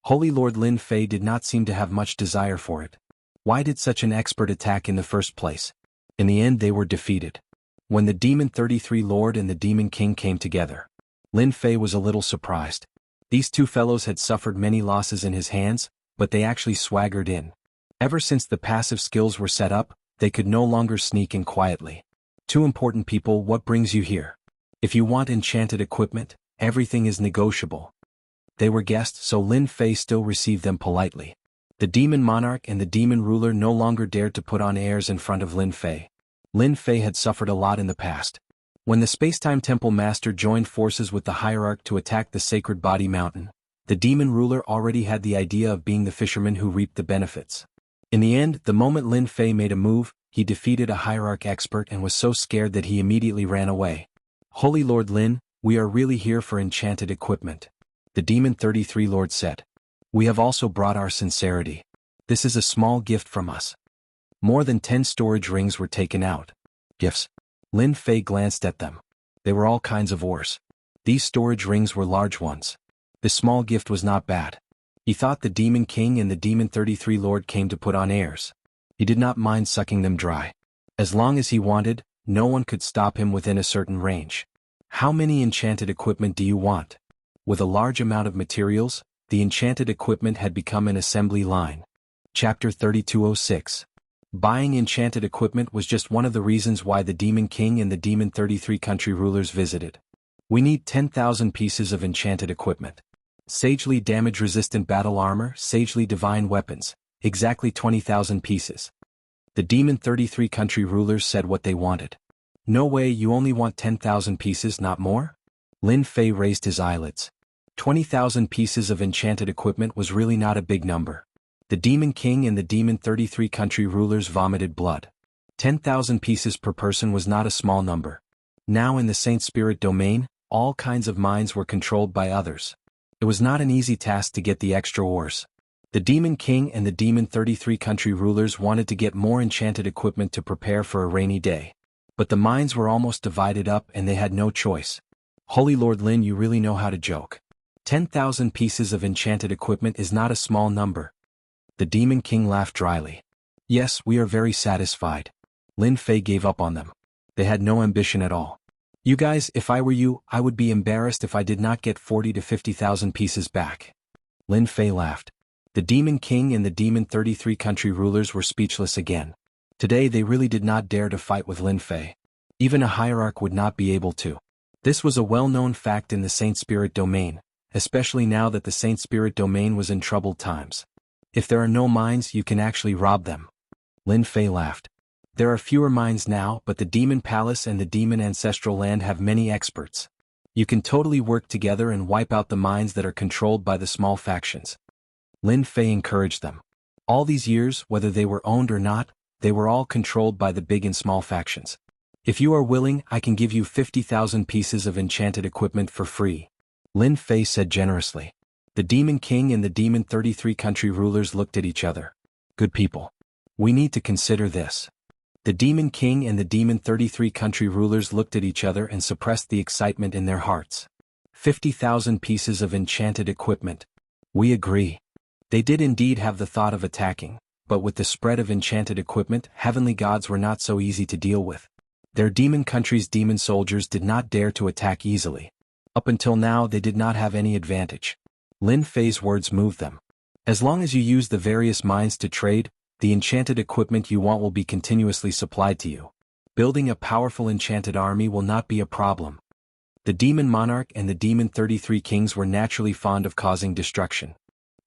Holy Lord Lin Fei did not seem to have much desire for it. Why did such an expert attack in the first place? In the end, they were defeated. When the Demon 33 Lord and the Demon King came together, Lin Fei was a little surprised. These two fellows had suffered many losses in his hands, but they actually swaggered in. Ever since the passive skills were set up, they could no longer sneak in quietly. Two important people, what brings you here? If you want enchanted equipment, everything is negotiable. They were guests, so Lin Fei still received them politely. The demon monarch and the demon ruler no longer dared to put on airs in front of Lin Fei. Lin Fei had suffered a lot in the past. When the Spacetime Temple Master joined forces with the Hierarch to attack the Sacred Body Mountain, the demon ruler already had the idea of being the fisherman who reaped the benefits. In the end, the moment Lin Fei made a move, he defeated a Hierarch expert and was so scared that he immediately ran away. Holy Lord Lin, we are really here for enchanted equipment. The Demon 33 Lord said. We have also brought our sincerity. This is a small gift from us. More than 10 storage rings were taken out. Gifts. Lin Fei glanced at them. They were all kinds of ores. These storage rings were large ones. This small gift was not bad. He thought the Demon King and the Demon 33 Lord came to put on airs. He did not mind sucking them dry. As long as he wanted, no one could stop him within a certain range. How many enchanted equipment do you want? With a large amount of materials, the enchanted equipment had become an assembly line. Chapter 3206. Buying enchanted equipment was just one of the reasons why the Demon King and the Demon 33 country rulers visited. We need 10,000 pieces of enchanted equipment. Sagely damage-resistant battle armor, sagely divine weapons, exactly 20,000 pieces. The Demon 33 country rulers said what they wanted. No way, you only want 10,000 pieces, not more? Lin Fei raised his eyelids. 20,000 pieces of enchanted equipment was really not a big number. The Demon King and the Demon 33 country rulers vomited blood. 10,000 pieces per person was not a small number. Now in the Saint Spirit domain, all kinds of mines were controlled by others. It was not an easy task to get the extra ores. The Demon King and the Demon 33 country rulers wanted to get more enchanted equipment to prepare for a rainy day. But the mines were almost divided up and they had no choice. Holy Lord Lin, you really know how to joke. 10,000 pieces of enchanted equipment is not a small number. The Demon King laughed dryly. Yes, we are very satisfied. Lin Fei gave up on them. They had no ambition at all. You guys, if I were you, I would be embarrassed if I did not get 40 to 50,000 pieces back. Lin Fei laughed. The Demon King and the Demon 33 country rulers were speechless again. Today they really did not dare to fight with Lin Fei. Even a hierarch would not be able to. This was a well-known fact in the Saint Spirit domain, especially now that the Saint Spirit domain was in troubled times. If there are no mines, you can actually rob them. Lin Fei laughed. There are fewer mines now, but the Demon Palace and the Demon Ancestral Land have many experts. You can totally work together and wipe out the mines that are controlled by the small factions. Lin Fei encouraged them. All these years, whether they were owned or not, they were all controlled by the big and small factions. If you are willing, I can give you 50,000 pieces of enchanted equipment for free. Lin Fei said generously. The Demon King and the Demon 33 country rulers looked at each other. Good people. We need to consider this. The Demon King and the Demon 33 country rulers looked at each other and suppressed the excitement in their hearts. 50,000 pieces of enchanted equipment. We agree. They did indeed have the thought of attacking, but with the spread of enchanted equipment, heavenly gods were not so easy to deal with. Their demon country's demon soldiers did not dare to attack easily. Up until now they did not have any advantage. Lin Fei's words moved them. As long as you use the various mines to trade, the enchanted equipment you want will be continuously supplied to you. Building a powerful enchanted army will not be a problem. The Demon Monarch and the Demon 33 Kings were naturally fond of causing destruction.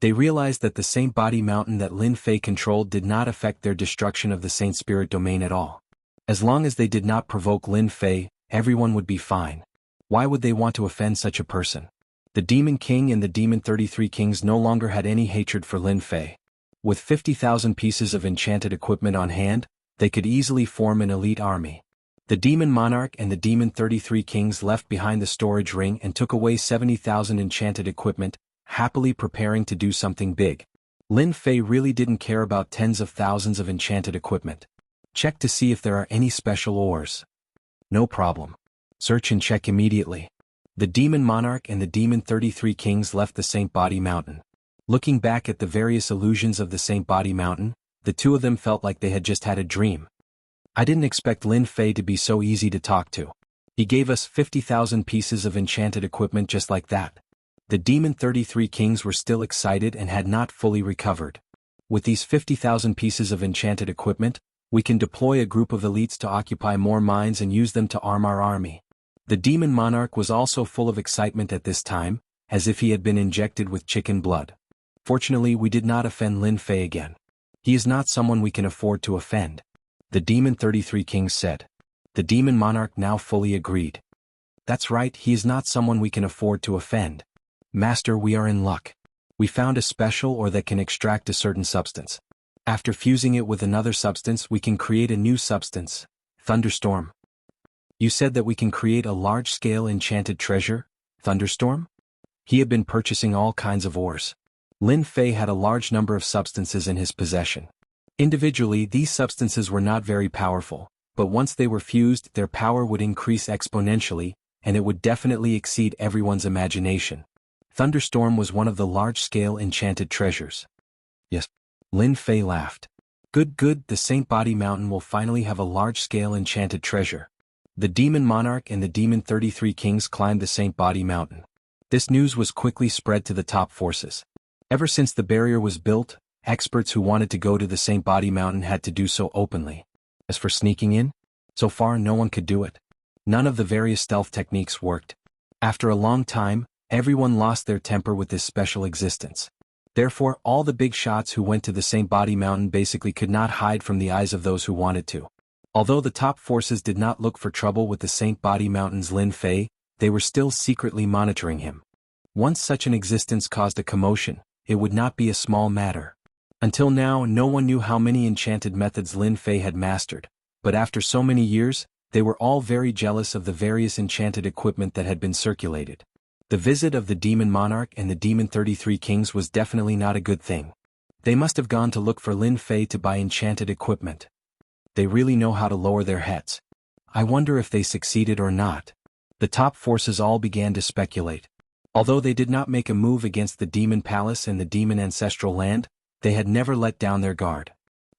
They realized that the Saint Body Mountain that Lin Fei controlled did not affect their destruction of the Saint Spirit domain at all. As long as they did not provoke Lin Fei, everyone would be fine. Why would they want to offend such a person? The Demon King and the Demon 33 Kings no longer had any hatred for Lin Fei. With 50,000 pieces of enchanted equipment on hand, they could easily form an elite army. The Demon Monarch and the Demon 33 Kings left behind the storage ring and took away 70,000 enchanted equipment, happily preparing to do something big. Lin Fei really didn't care about tens of thousands of enchanted equipment. Check to see if there are any special ores. No problem. Search and check immediately. The Demon Monarch and the Demon 33 Kings left the Saint Body Mountain. Looking back at the various illusions of the Saint Body Mountain, the two of them felt like they had just had a dream. I didn't expect Lin Fei to be so easy to talk to. He gave us 50,000 pieces of enchanted equipment just like that. The Demon 33 Kings were still excited and had not fully recovered. With these 50,000 pieces of enchanted equipment, We can deploy a group of elites to occupy more mines and use them to arm our army. The demon monarch was also full of excitement at this time, as if he had been injected with chicken blood. Fortunately, we did not offend Lin Fei again. He is not someone we can afford to offend. The demon 33 kings said. The demon monarch now fully agreed. That's right, he is not someone we can afford to offend. Master, we are in luck. We found a special ore that can extract a certain substance. After fusing it with another substance, we can create a new substance, Thunderstorm. You said that we can create a large-scale enchanted treasure, Thunderstorm? He had been purchasing all kinds of ores. Lin Fei had a large number of substances in his possession. Individually, these substances were not very powerful, but once they were fused, their power would increase exponentially, and it would definitely exceed everyone's imagination. Thunderstorm was one of the large-scale enchanted treasures. Yes. Lin Fei laughed. Good, the Saint Body Mountain will finally have a large-scale enchanted treasure. The demon monarch and the demon 33 kings climbed the Saint Body Mountain. This news was quickly spread to the top forces. Ever since the barrier was built, experts who wanted to go to the Saint Body Mountain had to do so openly. As for sneaking in, so far no one could do it. None of the various stealth techniques worked. After a long time, everyone lost their temper with this special existence. Therefore, all the big shots who went to the Saint Body Mountain basically could not hide from the eyes of those who wanted to. Although the top forces did not look for trouble with the Saint Body Mountain's Lin Fei, they were still secretly monitoring him. Once such an existence caused a commotion, it would not be a small matter. Until now, no one knew how many enchanted methods Lin Fei had mastered, but after so many years, they were all very jealous of the various enchanted equipment that had been circulated. The visit of the demon monarch and the demon 33 kings was definitely not a good thing. They must have gone to look for Lin Fei to buy enchanted equipment. They really know how to lower their heads. I wonder if they succeeded or not. The top forces all began to speculate. Although they did not make a move against the demon palace and the demon ancestral land, they had never let down their guard.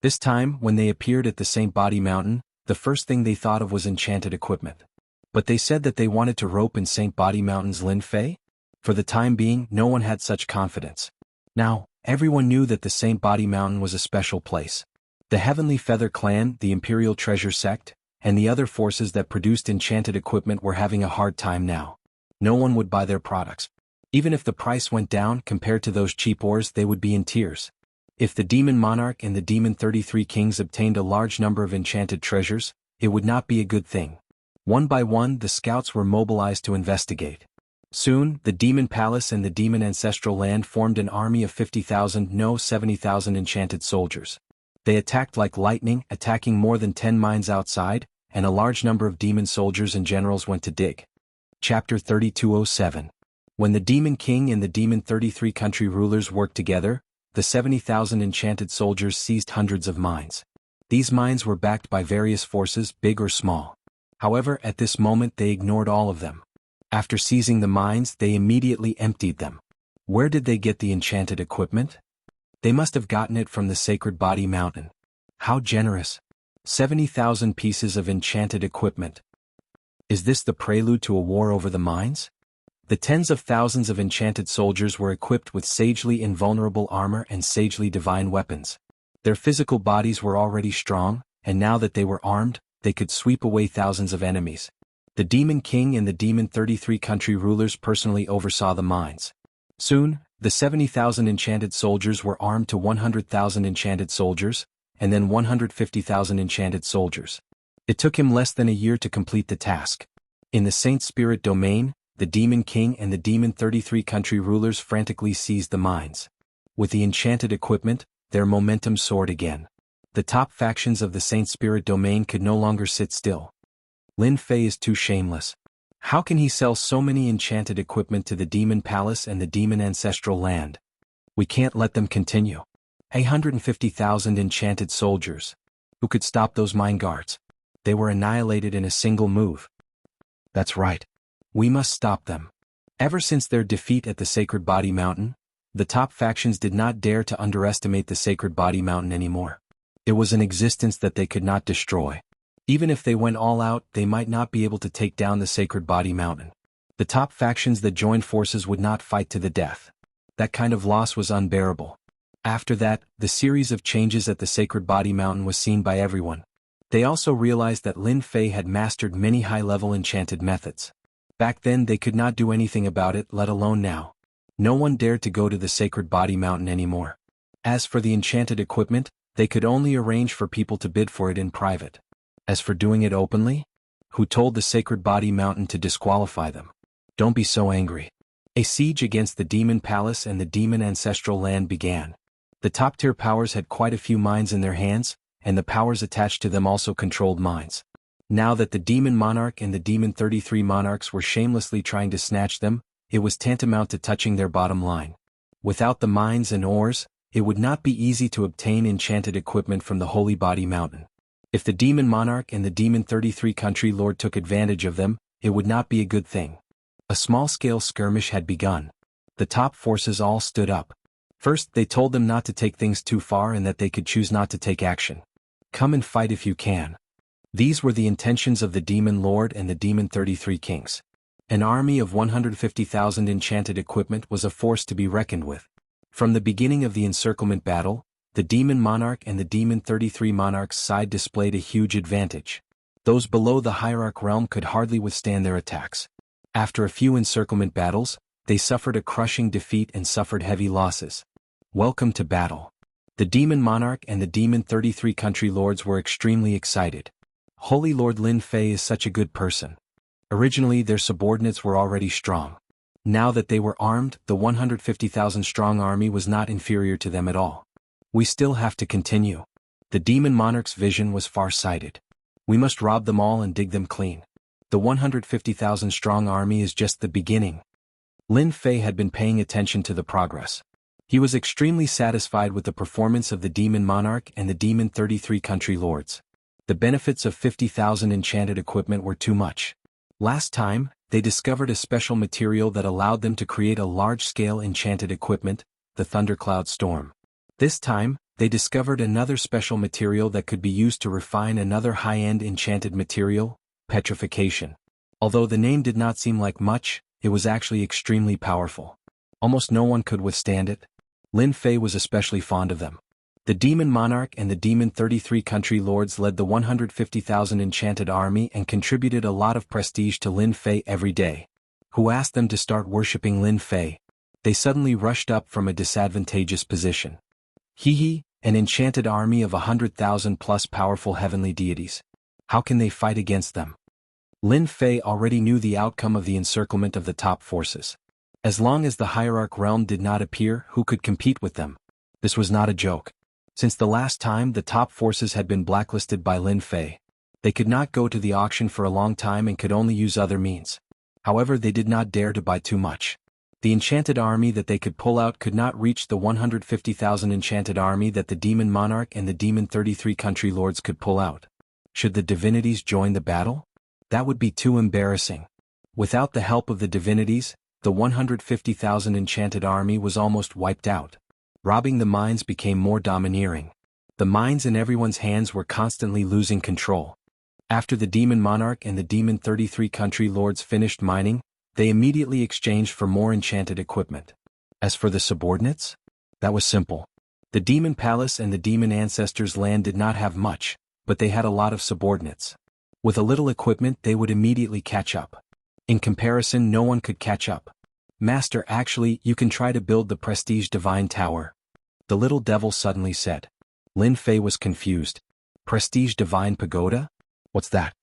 This time, when they appeared at the Saint Body Mountain, the first thing they thought of was enchanted equipment. But they said that they wanted to rope in Saint Body Mountain's Lin Fei? For the time being, no one had such confidence. Now, everyone knew that the Saint Body Mountain was a special place. The Heavenly Feather Clan, the Imperial Treasure Sect, and the other forces that produced enchanted equipment were having a hard time now. No one would buy their products. Even if the price went down compared to those cheap ores, they would be in tears. If the Demon Monarch and the Demon 33 Kings obtained a large number of enchanted treasures, it would not be a good thing. One by one, the scouts were mobilized to investigate. Soon, the Demon Palace and the Demon Ancestral Land formed an army of 50,000, no 70,000 enchanted soldiers. They attacked like lightning, attacking more than 10 mines outside, and a large number of demon soldiers and generals went to dig. Chapter 3207. When the Demon King and the Demon 33 country rulers worked together, the 70,000 enchanted soldiers seized hundreds of mines. These mines were backed by various forces, big or small. However, at this moment they ignored all of them. After seizing the mines, they immediately emptied them. Where did they get the enchanted equipment? They must have gotten it from the Sacred Body Mountain. How generous! 70,000 pieces of enchanted equipment. Is this the prelude to a war over the mines? The tens of thousands of enchanted soldiers were equipped with sagely invulnerable armor and sagely divine weapons. Their physical bodies were already strong, and now that they were armed, they could sweep away thousands of enemies. The Demon King and the Demon 33 country rulers personally oversaw the mines. Soon, the 70,000 enchanted soldiers were armed to 100,000 enchanted soldiers, and then 150,000 enchanted soldiers. It took him less than a year to complete the task. In the Saint Spirit domain, the Demon King and the Demon 33 country rulers frantically seized the mines. With the enchanted equipment, their momentum soared again. The top factions of the Saint Spirit domain could no longer sit still. Lin Fei is too shameless. How can he sell so many enchanted equipment to the Demon Palace and the Demon Ancestral Land? We can't let them continue. 150,000 enchanted soldiers. Who could stop those mine guards? They were annihilated in a single move. That's right. We must stop them. Ever since their defeat at the Sacred Body Mountain, the top factions did not dare to underestimate the Sacred Body Mountain anymore. It was an existence that they could not destroy. Even if they went all out, they might not be able to take down the Sacred Body Mountain. The top factions that joined forces would not fight to the death. That kind of loss was unbearable. After that, the series of changes at the Sacred Body Mountain was seen by everyone. They also realized that Lin Fei had mastered many high-level enchanted methods. Back then they could not do anything about it, let alone now. No one dared to go to the Sacred Body Mountain anymore. As for the enchanted equipment, they could only arrange for people to bid for it in private. As for doing it openly? Who told the Sacred Body Mountain to disqualify them? Don't be so angry. A siege against the Demon Palace and the Demon Ancestral Land began. The top-tier powers had quite a few mines in their hands, and the powers attached to them also controlled mines. Now that the Demon Monarch and the Demon 33 Monarchs were shamelessly trying to snatch them, it was tantamount to touching their bottom line. Without the mines and ores, it would not be easy to obtain enchanted equipment from the Holy Body Mountain. If the Demon Monarch and the Demon 33 Country Lord took advantage of them, it would not be a good thing. A small-scale skirmish had begun. The top forces all stood up. First, they told them not to take things too far and that they could choose not to take action. Come and fight if you can. These were the intentions of the Demon Lord and the Demon 33 Kings. An army of 150,000 enchanted equipment was a force to be reckoned with. From the beginning of the encirclement battle, the Demon Monarch and the Demon 33 Monarch's side displayed a huge advantage. Those below the Hierarch realm could hardly withstand their attacks. After a few encirclement battles, they suffered a crushing defeat and suffered heavy losses. Welcome to battle. The Demon Monarch and the Demon 33 Country Lords were extremely excited. Holy Lord Lin Fei is such a good person. Originally their subordinates were already strong. Now that they were armed, the 150,000 strong army was not inferior to them at all. We still have to continue. The Demon Monarch's vision was far-sighted. We must rob them all and dig them clean. The 150,000 strong army is just the beginning. Lin Fei had been paying attention to the progress. He was extremely satisfied with the performance of the Demon Monarch and the Demon 33 Country Lords. The benefits of 50,000 enchanted equipment were too much. Last time, they discovered a special material that allowed them to create a large-scale enchanted equipment, the Thundercloud Storm. This time, they discovered another special material that could be used to refine another high-end enchanted material, Petrification. Although the name did not seem like much, it was actually extremely powerful. Almost no one could withstand it. Lin Fei was especially fond of them. The Demon Monarch and the Demon 33 Country Lords led the 150,000 enchanted army and contributed a lot of prestige to Lin Fei every day. Who asked them to start worshipping Lin Fei? They suddenly rushed up from a disadvantageous position. An enchanted army of 100,000 plus powerful heavenly deities. How can they fight against them? Lin Fei already knew the outcome of the encirclement of the top forces. As long as the Hierarch realm did not appear, who could compete with them? This was not a joke. Since the last time the top forces had been blacklisted by Lin Fei, they could not go to the auction for a long time and could only use other means. However, they did not dare to buy too much. The enchanted army that they could pull out could not reach the 150,000 enchanted army that the Demon Monarch and the Demon 33 Country Lords could pull out. Should the divinities join the battle? That would be too embarrassing. Without the help of the divinities, the 150,000 enchanted army was almost wiped out. Robbing the mines became more domineering. The mines in everyone's hands were constantly losing control. After the Demon Monarch and the Demon 33 Country Lords finished mining, they immediately exchanged for more enchanted equipment. As for the subordinates? That was simple. The Demon Palace and the Demon Ancestors' Land did not have much, but they had a lot of subordinates. With a little equipment they would immediately catch up. In comparison, no one could catch up. Master, actually, you can try to build the Prestige Divine Tower. The little devil suddenly said. Lin Fei was confused. Prestige Divine Pagoda? What's that?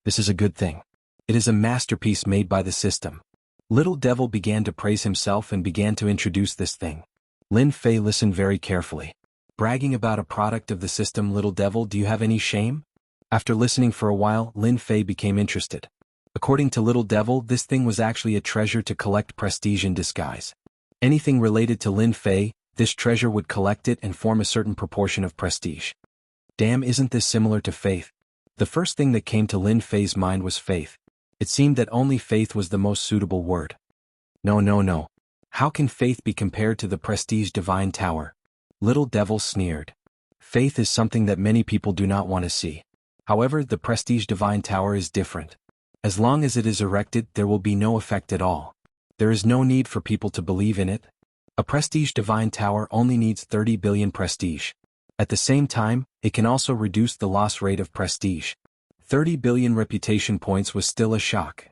This is a good thing. It is a masterpiece made by the system. Little devil began to praise himself and began to introduce this thing. Lin Fei listened very carefully. Bragging about a product of the system, little devil, do you have any shame? After listening for a while, Lin Fei became interested. According to Little Devil, this thing was actually a treasure to collect prestige in disguise. Anything related to Lin Fei, this treasure would collect it and form a certain proportion of prestige. Damn, isn't this similar to faith? The first thing that came to Lin Fei's mind was faith. It seemed that only faith was the most suitable word. No. How can faith be compared to the Prestige Divine Tower? Little Devil sneered. Faith is something that many people do not want to see. However, the Prestige Divine Tower is different. As long as it is erected, there will be no effect at all. There is no need for people to believe in it. A prestige divine tower only needs 30 billion prestige. At the same time, it can also reduce the loss rate of prestige. 30 billion reputation points was still a shock.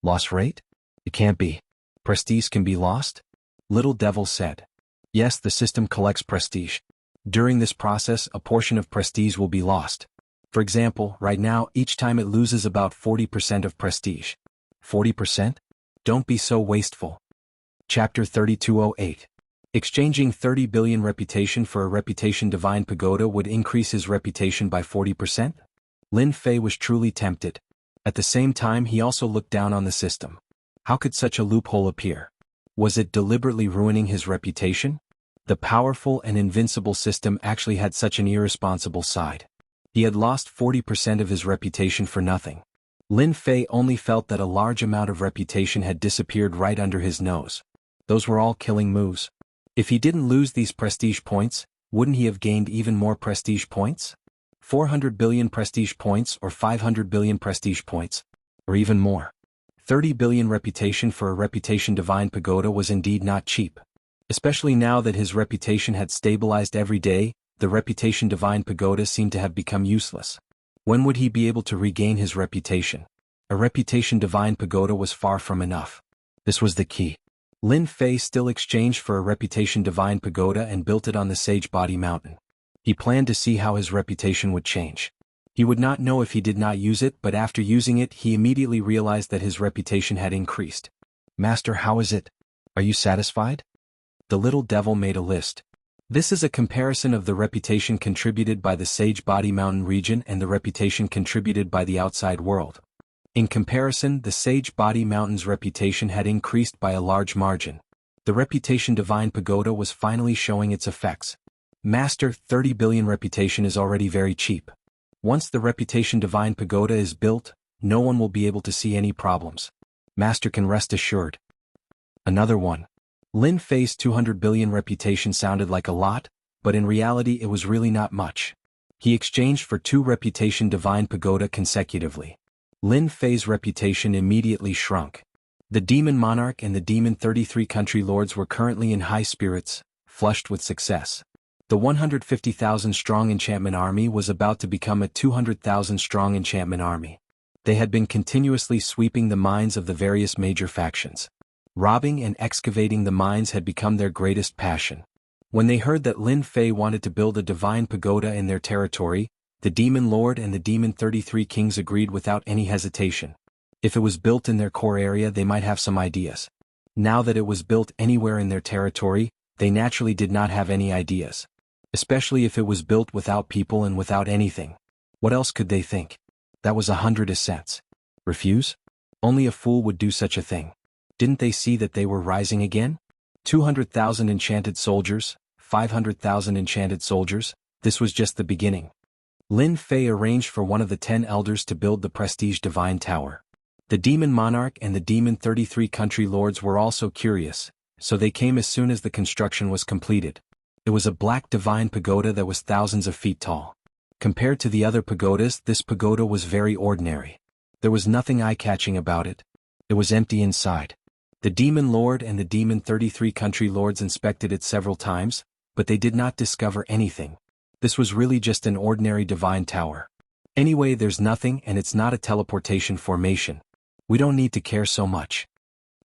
Loss rate? It can't be. Prestige can be lost? Little Devil said. Yes, the system collects prestige. During this process, a portion of prestige will be lost. For example, right now, each time it loses about 40% of prestige. 40%? Don't be so wasteful. Chapter 3208. Exchanging 30 billion reputation for a reputation divine pagoda would increase his reputation by 40%? Lin Fei was truly tempted. At the same time, he also looked down on the system. How could such a loophole appear? Was it deliberately ruining his reputation? The powerful and invincible system actually had such an irresponsible side. He had lost 40% of his reputation for nothing. Lin Fei only felt that a large amount of reputation had disappeared right under his nose. Those were all killing moves. If he didn't lose these prestige points, wouldn't he have gained even more prestige points? 400 billion prestige points or 500 billion prestige points? Or even more. 30 billion reputation for a reputation divine pagoda was indeed not cheap. Especially now that his reputation had stabilized every day, the reputation divine pagoda seemed to have become useless. When would he be able to regain his reputation? A reputation divine pagoda was far from enough. This was the key. Lin Fei still exchanged for a reputation divine pagoda and built it on the Sage Body Mountain. He planned to see how his reputation would change. He would not know if he did not use it, but after using it he immediately realized that his reputation had increased. Master, how is it? Are you satisfied? The little devil made a list. This is a comparison of the reputation contributed by the Sage Body Mountain region and the reputation contributed by the outside world. In comparison, the Sage Body Mountain's reputation had increased by a large margin. The reputation divine pagoda was finally showing its effects. Master, 30 billion reputation is already very cheap. Once the reputation divine pagoda is built, no one will be able to see any problems. Master can rest assured. Another one. Lin Fei's 200 billion reputation sounded like a lot, but in reality it was really not much. He exchanged for 2 reputation divine pagoda consecutively. Lin Fei's reputation immediately shrunk. The demon monarch and the demon 33 country lords were currently in high spirits, flushed with success. The 150,000 strong enchantment army was about to become a 200,000 strong enchantment army. They had been continuously sweeping the mines of the various major factions. Robbing and excavating the mines had become their greatest passion. When they heard that Lin Fei wanted to build a divine pagoda in their territory, the Demon Lord and the Demon 33 Kings agreed without any hesitation. If it was built in their core area, they might have some ideas. Now that it was built anywhere in their territory, they naturally did not have any ideas. Especially if it was built without people and without anything. What else could they think? That was 100 cents. Refuse? Only a fool would do such a thing. Didn't they see that they were rising again? 200,000 enchanted soldiers, 500,000 enchanted soldiers, this was just the beginning. Lin Fei arranged for one of the 10 elders to build the prestige divine tower. The demon monarch and the demon 33 country lords were also curious, so they came as soon as the construction was completed. It was a black divine pagoda that was thousands of feet tall. Compared to the other pagodas, this pagoda was very ordinary. There was nothing eye-catching about it. It was empty inside. The demon lord and the demon 33 country lords inspected it several times, but they did not discover anything. This was really just an ordinary divine tower. Anyway, there's nothing and it's not a teleportation formation. We don't need to care so much.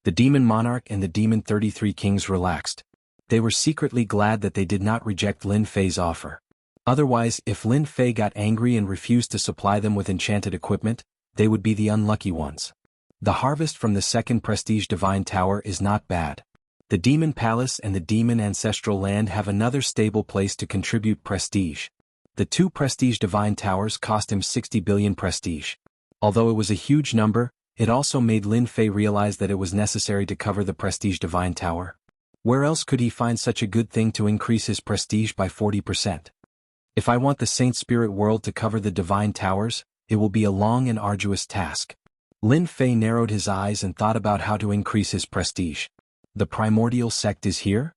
The demon monarch and the demon 33 kings relaxed. They were secretly glad that they did not reject Lin Fei's offer. Otherwise, if Lin Fei got angry and refused to supply them with enchanted equipment, they would be the unlucky ones. The harvest from the second prestige divine tower is not bad. The demon palace and the demon ancestral land have another stable place to contribute prestige. The 2 prestige divine towers cost him 60 billion prestige. Although it was a huge number, it also made Lin Fei realize that it was necessary to cover the prestige divine tower. Where else could he find such a good thing to increase his prestige by 40%? If I want the Saint Spirit world to cover the divine towers, it will be a long and arduous task. Lin Fei narrowed his eyes and thought about how to increase his prestige. The primordial sect is here?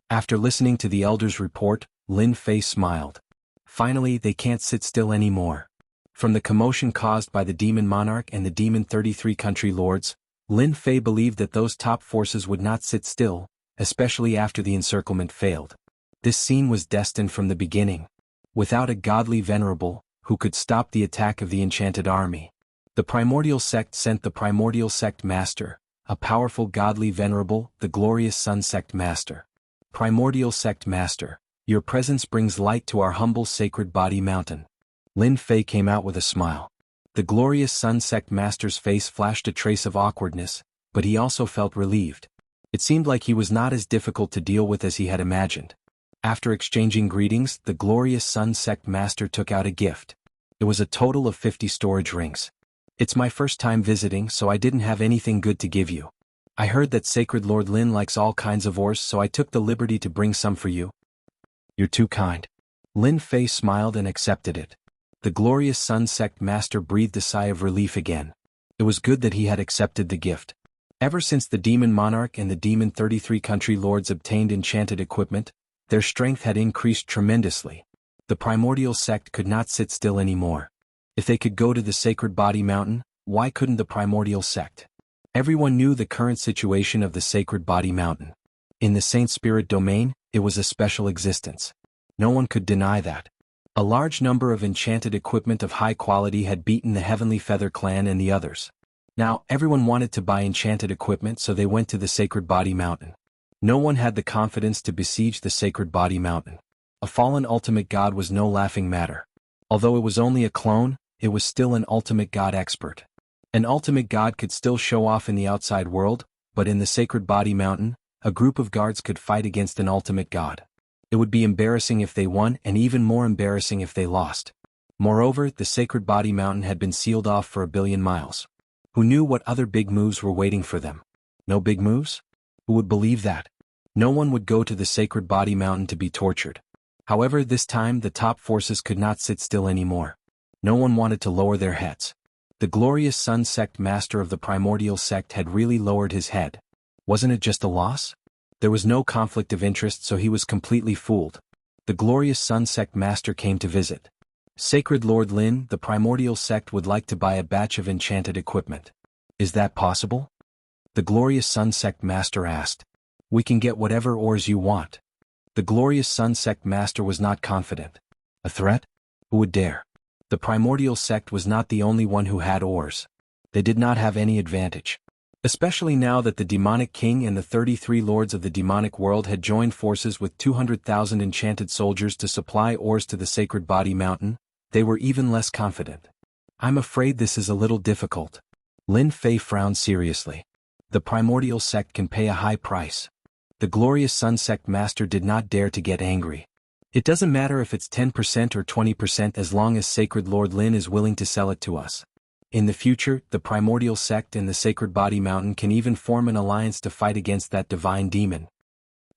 After listening to the elder's report, Lin Fei smiled. Finally, they can't sit still anymore. From the commotion caused by the demon monarch and the demon 33 country lords, Lin Fei believed that those top forces would not sit still, especially after the encirclement failed. This scene was destined from the beginning. Without a godly venerable, who could stop the attack of the enchanted army. The primordial sect sent the primordial sect master, a powerful godly venerable, the glorious sun sect master. Primordial sect master, your presence brings light to our humble sacred body mountain. Lin Fei came out with a smile. The glorious sun sect master's face flashed a trace of awkwardness, but he also felt relieved. It seemed like he was not as difficult to deal with as he had imagined. After exchanging greetings, the glorious sun sect master took out a gift. It was a total of 50 storage rings. It's my first time visiting, so I didn't have anything good to give you. I heard that Sacred Lord Lin likes all kinds of ores, so I took the liberty to bring some for you. You're too kind. Lin Fei smiled and accepted it. The glorious sun sect master breathed a sigh of relief again. It was good that he had accepted the gift. Ever since the demon monarch and the demon 33 country lords obtained enchanted equipment, their strength had increased tremendously. The primordial sect could not sit still anymore. If they could go to the sacred body mountain, why couldn't the primordial sect? Everyone knew the current situation of the sacred body mountain. In the Saint Spirit domain, it was a special existence. No one could deny that. A large number of enchanted equipment of high quality had beaten the Heavenly Feather clan and the others. Now, everyone wanted to buy enchanted equipment, so they went to the sacred body mountain. No one had the confidence to besiege the sacred body mountain. A fallen ultimate god was no laughing matter. Although it was only a clone, it was still an ultimate god expert. An ultimate god could still show off in the outside world, but in the sacred body mountain, a group of guards could fight against an ultimate god. It would be embarrassing if they won, and even more embarrassing if they lost. Moreover, the sacred body mountain had been sealed off for 1 billion miles. Who knew what other big moves were waiting for them? No big moves? Who would believe that? No one would go to the sacred body mountain to be tortured. However, this time the top forces could not sit still anymore. No one wanted to lower their heads. The glorious sun sect master of the primordial sect had really lowered his head. Wasn't it just a loss? There was no conflict of interest, so he was completely fooled. The glorious sun sect master came to visit. Sacred Lord Lin, the primordial sect would like to buy a batch of enchanted equipment. Is that possible? The glorious sun sect master asked. We can get whatever ores you want. The glorious sun sect master was not confident. A threat? Who would dare? The primordial sect was not the only one who had ores. They did not have any advantage. Especially now that the demonic king and the 33 lords of the demonic world had joined forces with 200,000 enchanted soldiers to supply ores to the sacred body mountain, they were even less confident. I'm afraid this is a little difficult. Lin Fei frowned seriously. The primordial sect can pay a high price. The glorious sun sect master did not dare to get angry. It doesn't matter if it's 10% or 20% as long as Sacred Lord Lin is willing to sell it to us. In the future, the primordial sect and the sacred body mountain can even form an alliance to fight against that divine demon.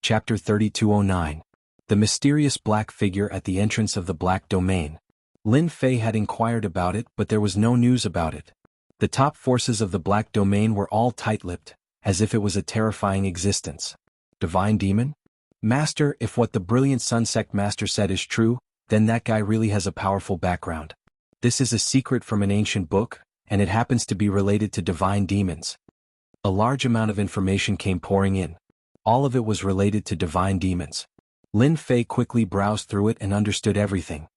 Chapter 3209. The mysterious black figure at the entrance of the black domain. Lin Fei had inquired about it, but there was no news about it. The top forces of the black domain were all tight-lipped, as if it was a terrifying existence. Divine demon? Master, if what the brilliant sun sect master said is true, then that guy really has a powerful background. This is a secret from an ancient book, and it happens to be related to divine demons. A large amount of information came pouring in. All of it was related to divine demons. Lin Fei quickly browsed through it and understood everything.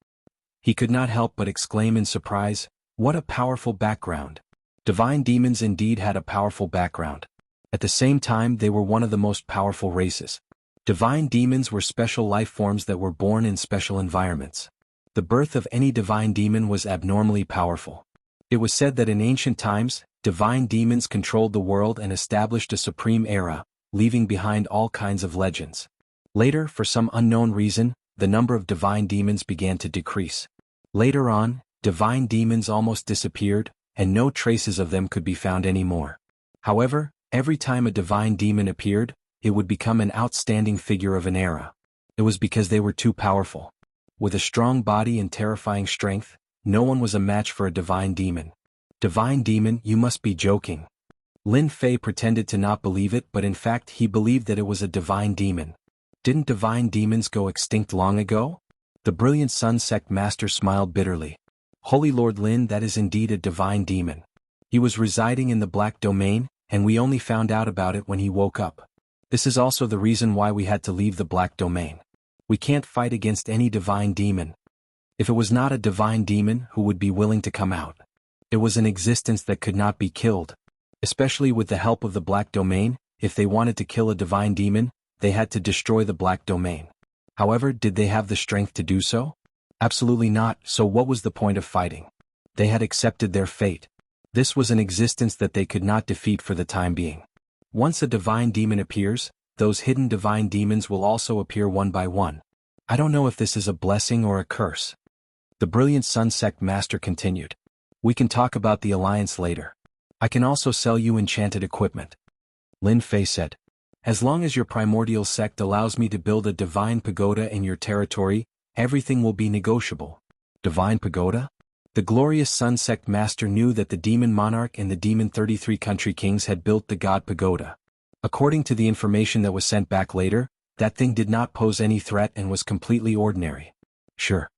He could not help but exclaim in surprise, "What a powerful background!" Divine demons indeed had a powerful background. At the same time, they were one of the most powerful races. Divine demons were special life forms that were born in special environments. The birth of any divine demon was abnormally powerful. It was said that in ancient times, divine demons controlled the world and established a supreme era, leaving behind all kinds of legends. Later, for some unknown reason, the number of divine demons began to decrease. Later on, divine demons almost disappeared, and no traces of them could be found anymore. However, every time a divine demon appeared, it would become an outstanding figure of an era. It was because they were too powerful. With a strong body and terrifying strength, no one was a match for a divine demon. Divine demon, you must be joking. Lin Fei pretended to not believe it, but in fact he believed that it was a divine demon. Didn't divine demons go extinct long ago? The brilliant sun sect master smiled bitterly. Holy Lord Lin, that is indeed a divine demon. He was residing in the black domain, and we only found out about it when he woke up. This is also the reason why we had to leave the Black Domain. We can't fight against any divine demon. If it was not a divine demon who would be willing to come out, it was an existence that could not be killed. Especially with the help of the Black Domain, if they wanted to kill a divine demon, they had to destroy the Black Domain. However, did they have the strength to do so? Absolutely not, so what was the point of fighting? They had accepted their fate. This was an existence that they could not defeat for the time being. Once a divine demon appears, those hidden divine demons will also appear one by one. I don't know if this is a blessing or a curse. The Brilliant Sun Sect Master continued. We can talk about the alliance later. I can also sell you enchanted equipment. Lin Fei said. As long as your primordial sect allows me to build a divine pagoda in your territory, everything will be negotiable. Divine pagoda? The glorious Sun Sect Master knew that the Demon Monarch and the Demon 33 Country Kings had built the God Pagoda. According to the information that was sent back later, that thing did not pose any threat and was completely ordinary. Sure.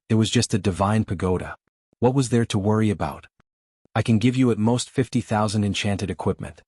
It was just a divine pagoda. What was there to worry about? I can give you at most 50,000 enchanted equipment.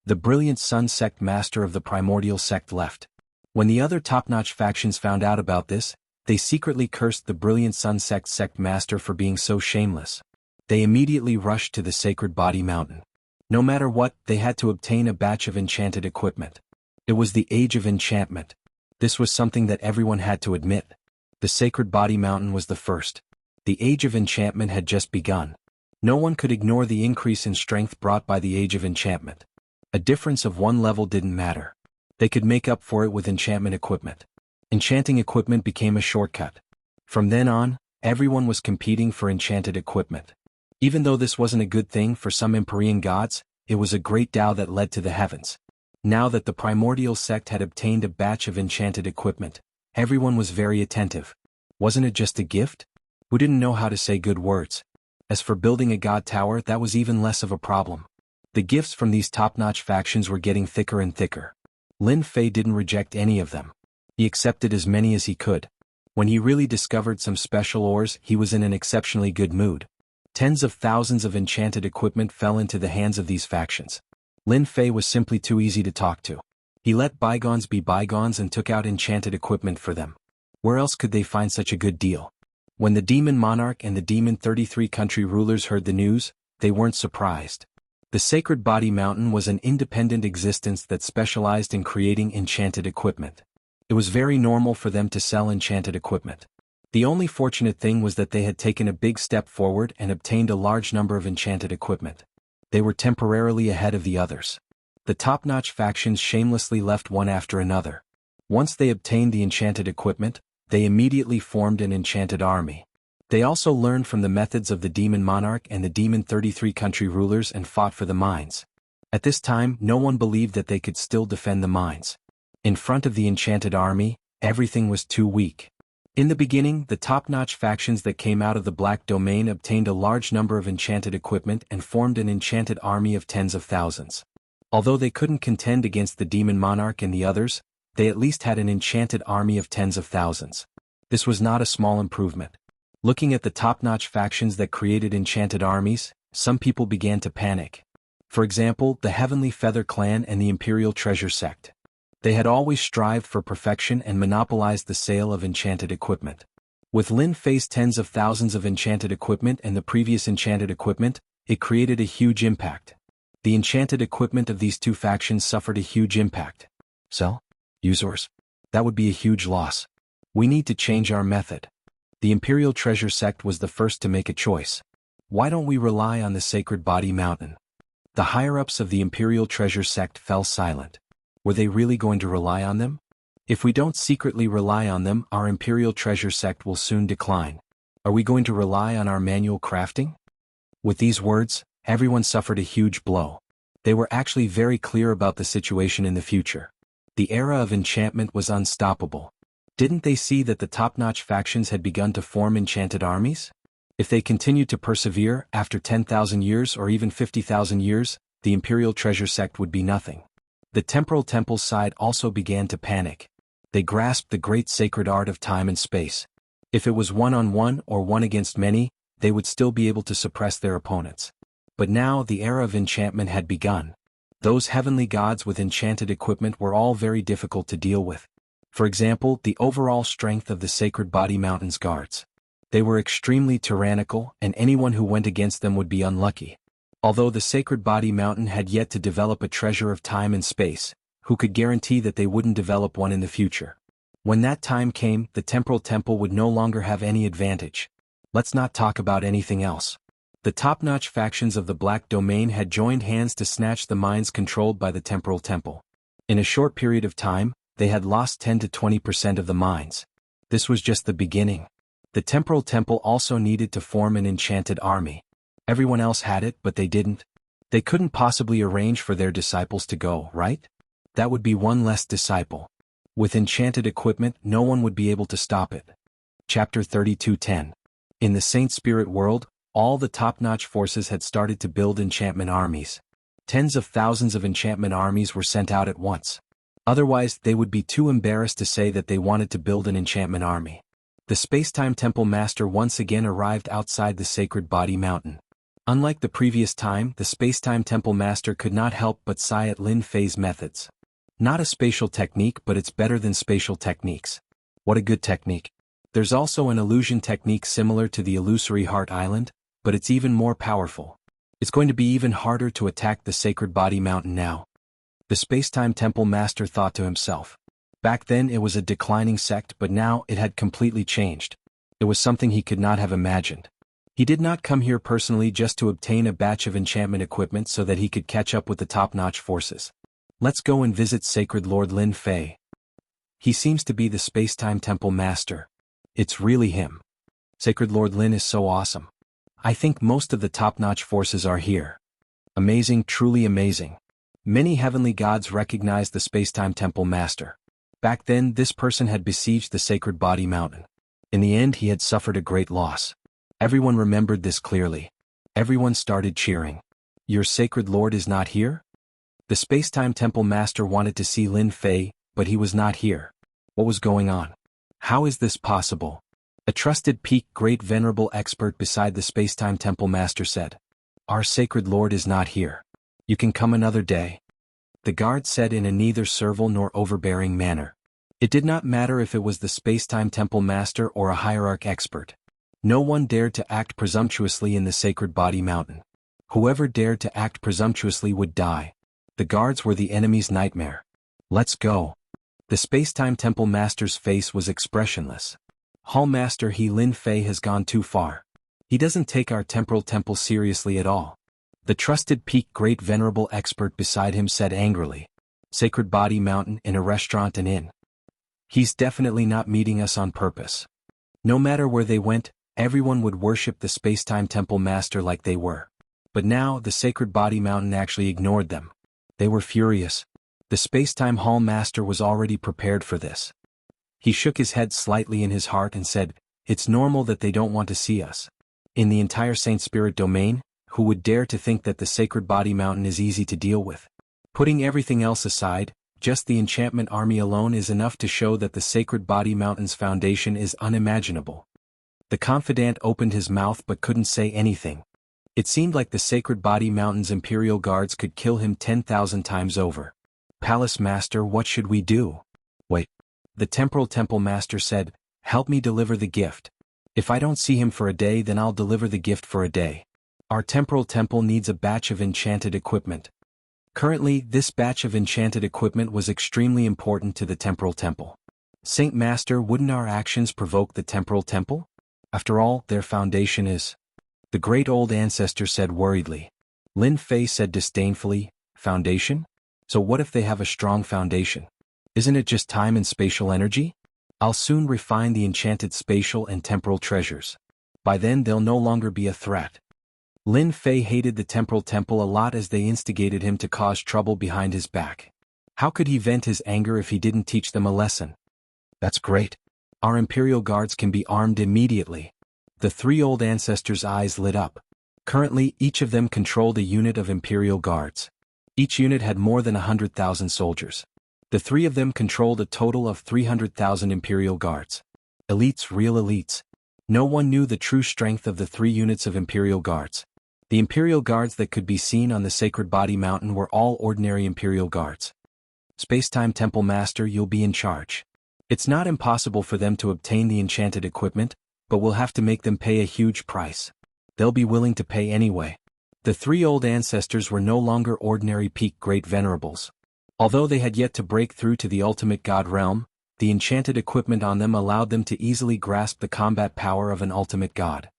The Brilliant Sun Sect Master of the Primordial Sect left. When the other top-notch factions found out about this, they secretly cursed the Brilliant Sun Sect Master for being so shameless. They immediately rushed to the Sacred Body Mountain. No matter what, they had to obtain a batch of enchanted equipment. It was the age of enchantment. This was something that everyone had to admit. The Sacred Body Mountain was the first. The age of enchantment had just begun. No one could ignore the increase in strength brought by the age of enchantment. A difference of one level didn't matter. They could make up for it with enchantment equipment. Enchanting equipment became a shortcut. From then on, everyone was competing for enchanted equipment. Even though this wasn't a good thing for some Empyrean gods, it was a great Tao that led to the heavens. Now that the Primordial Sect had obtained a batch of enchanted equipment, everyone was very attentive. Wasn't it just a gift? Who didn't know how to say good words? As for building a god tower, that was even less of a problem. The gifts from these top-notch factions were getting thicker and thicker. Lin Fei didn't reject any of them. He accepted as many as he could. When he really discovered some special ores, he was in an exceptionally good mood. Tens of thousands of enchanted equipment fell into the hands of these factions. Lin Fei was simply too easy to talk to. He let bygones be bygones and took out enchanted equipment for them. Where else could they find such a good deal? When the Demon Monarch and the Demon 33 country rulers heard the news, they weren't surprised. The Sacred Body Mountain was an independent existence that specialized in creating enchanted equipment. It was very normal for them to sell enchanted equipment. The only fortunate thing was that they had taken a big step forward and obtained a large number of enchanted equipment. They were temporarily ahead of the others. The top-notch factions shamelessly left one after another. Once they obtained the enchanted equipment, they immediately formed an enchanted army. They also learned from the methods of the Demon Monarch and the Demon 33 country rulers and fought for the mines. At this time, no one believed that they could still defend the mines. In front of the enchanted army, everything was too weak. In the beginning, the top-notch factions that came out of the Black Domain obtained a large number of enchanted equipment and formed an enchanted army of tens of thousands. Although they couldn't contend against the Demon Monarch and the others, they at least had an enchanted army of tens of thousands. This was not a small improvement. Looking at the top-notch factions that created enchanted armies, some people began to panic. For example, the Heavenly Feather Clan and the Imperial Treasure Sect. They had always strived for perfection and monopolized the sale of enchanted equipment. With Lin Fei's tens of thousands of enchanted equipment and the previous enchanted equipment, it created a huge impact. The enchanted equipment of these two factions suffered a huge impact. Sell? Users? That would be a huge loss. We need to change our method. The Imperial Treasure Sect was the first to make a choice. Why don't we rely on the Sacred Body Mountain? The higher-ups of the Imperial Treasure Sect fell silent. Were they really going to rely on them? If we don't secretly rely on them, our Imperial Treasure Sect will soon decline. Are we going to rely on our manual crafting? With these words, everyone suffered a huge blow. They were actually very clear about the situation in the future. The era of enchantment was unstoppable. Didn't they see that the top-notch factions had begun to form enchanted armies? If they continued to persevere, after 10,000 years or even 50,000 years, the Imperial Treasure Sect would be nothing. The Temporal Temple's side also began to panic. They grasped the great sacred art of time and space. If it was one-on-one or one against many, they would still be able to suppress their opponents. But now the era of enchantment had begun. Those heavenly gods with enchanted equipment were all very difficult to deal with. For example, the overall strength of the Sacred Body Mountain's guards. They were extremely tyrannical, and anyone who went against them would be unlucky. Although the Sacred Body Mountain had yet to develop a treasure of time and space, who could guarantee that they wouldn't develop one in the future? When that time came, the Temporal Temple would no longer have any advantage. Let's not talk about anything else. The top-notch factions of the Black Domain had joined hands to snatch the minds controlled by the Temporal Temple. In a short period of time, they had lost 10 to 20% of the minds. This was just the beginning. The Temporal Temple also needed to form an enchanted army. Everyone else had it, but they didn't. They couldn't possibly arrange for their disciples to go, right? That would be one less disciple. With enchanted equipment, no one would be able to stop it. Chapter 32:10. In the Saint Spirit world, all the top-notch forces had started to build enchantment armies. Tens of thousands of enchantment armies were sent out at once. Otherwise, they would be too embarrassed to say that they wanted to build an enchantment army. The Spacetime Temple Master once again arrived outside the Sacred Body Mountain. Unlike the previous time, the Spacetime Temple Master could not help but sigh at Lin Fei's methods. Not a spatial technique, but it's better than spatial techniques. What a good technique. There's also an illusion technique similar to the illusory Heart Island, but it's even more powerful. It's going to be even harder to attack the Sacred Body Mountain now. The Spacetime Temple Master thought to himself. Back then it was a declining sect, but now it had completely changed. It was something he could not have imagined. He did not come here personally just to obtain a batch of enchantment equipment so that he could catch up with the top-notch forces. Let's go and visit Sacred Lord Lin Fei. He seems to be the Spacetime Temple Master. It's really him. Sacred Lord Lin is so awesome. I think most of the top-notch forces are here. Amazing, truly amazing. Many heavenly gods recognized the Spacetime Temple Master. Back then, this person had besieged the Sacred Body Mountain. In the end, he had suffered a great loss. Everyone remembered this clearly. Everyone started cheering. Your Sacred Lord is not here? The Spacetime Temple Master wanted to see Lin Fei, but he was not here. What was going on? How is this possible? A trusted peak great venerable expert beside the Spacetime Temple Master said. Our Sacred Lord is not here. You can come another day. The guard said in a neither servile nor overbearing manner. It did not matter if it was the Spacetime Temple Master or a hierarch expert. No one dared to act presumptuously in the Sacred Body Mountain. Whoever dared to act presumptuously would die. The guards were the enemy's nightmare. Let's go. The Spacetime Temple Master's face was expressionless. Hall Master Lin Fei has gone too far. He doesn't take our temporal temple seriously at all. The trusted peak great venerable expert beside him said angrily. Sacred Body Mountain in a restaurant and inn. He's definitely not meeting us on purpose. No matter where they went, everyone would worship the Spacetime Temple Master like they were. But now the Sacred Body Mountain actually ignored them. They were furious. The Spacetime Hall Master was already prepared for this. He shook his head slightly in his heart and said, it's normal that they don't want to see us. In the entire Saint Spirit domain, who would dare to think that the Sacred Body Mountain is easy to deal with? Putting everything else aside, just the enchantment army alone is enough to show that the Sacred Body Mountain's foundation is unimaginable. The confidant opened his mouth but couldn't say anything. It seemed like the Sacred Body Mountain's Imperial Guards could kill him 10,000 times over. Palace Master, what should we do? Wait. The Temporal Temple Master said, help me deliver the gift. If I don't see him for a day, then I'll deliver the gift for a day. Our Temporal Temple needs a batch of enchanted equipment. Currently, this batch of enchanted equipment was extremely important to the Temporal Temple. Saint Master, wouldn't our actions provoke the Temporal Temple? After all, their foundation is... The great old ancestor said worriedly. Lin Fei said disdainfully, foundation? So what if they have a strong foundation? Isn't it just time and spatial energy? I'll soon refine the enchanted spatial and temporal treasures. By then they'll no longer be a threat. Lin Fei hated the Temporal Temple a lot as they instigated him to cause trouble behind his back. How could he vent his anger if he didn't teach them a lesson? That's great. Our Imperial Guards can be armed immediately. The three old ancestors' eyes lit up. Currently, each of them controlled a unit of Imperial Guards. Each unit had more than 100,000 soldiers. The three of them controlled a total of 300,000 Imperial Guards. Elites, real elites. No one knew the true strength of the three units of Imperial Guards. The Imperial Guards that could be seen on the Sacred Body Mountain were all ordinary Imperial Guards. Spacetime Temple Master, you'll be in charge. It's not impossible for them to obtain the enchanted equipment, but we'll have to make them pay a huge price. They'll be willing to pay anyway. The three old ancestors were no longer ordinary peak great venerables. Although they had yet to break through to the ultimate god realm, the enchanted equipment on them allowed them to easily grasp the combat power of an ultimate god.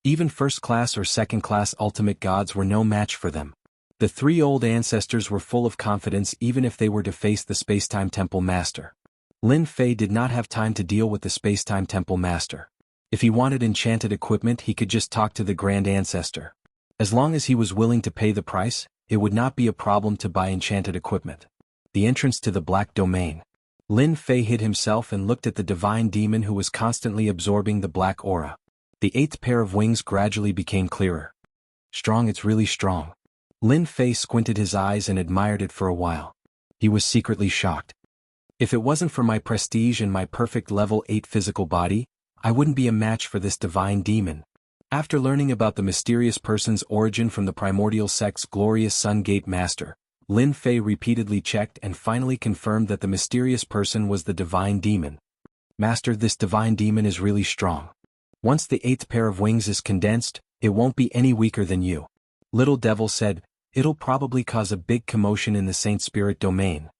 Even first-class or second-class ultimate gods were no match for them. The three old ancestors were full of confidence even if they were to face the Spacetime Temple Master. Lin Fei did not have time to deal with the Spacetime Temple Master. If he wanted enchanted equipment, he could just talk to the Grand Ancestor. As long as he was willing to pay the price, it would not be a problem to buy enchanted equipment. The entrance to the Black Domain. Lin Fei hid himself and looked at the divine demon who was constantly absorbing the black aura. The eighth pair of wings gradually became clearer. Strong, it's really strong. Lin Fei squinted his eyes and admired it for a while. He was secretly shocked. If it wasn't for my prestige and my perfect level 8 physical body, I wouldn't be a match for this divine demon. After learning about the mysterious person's origin from the primordial sect's glorious Sun Gate Master, Lin Fei repeatedly checked and finally confirmed that the mysterious person was the divine demon. Master, this divine demon is really strong. Once the 8th pair of wings is condensed, it won't be any weaker than you. Little Devil said, it'll probably cause a big commotion in the Saint Spirit domain.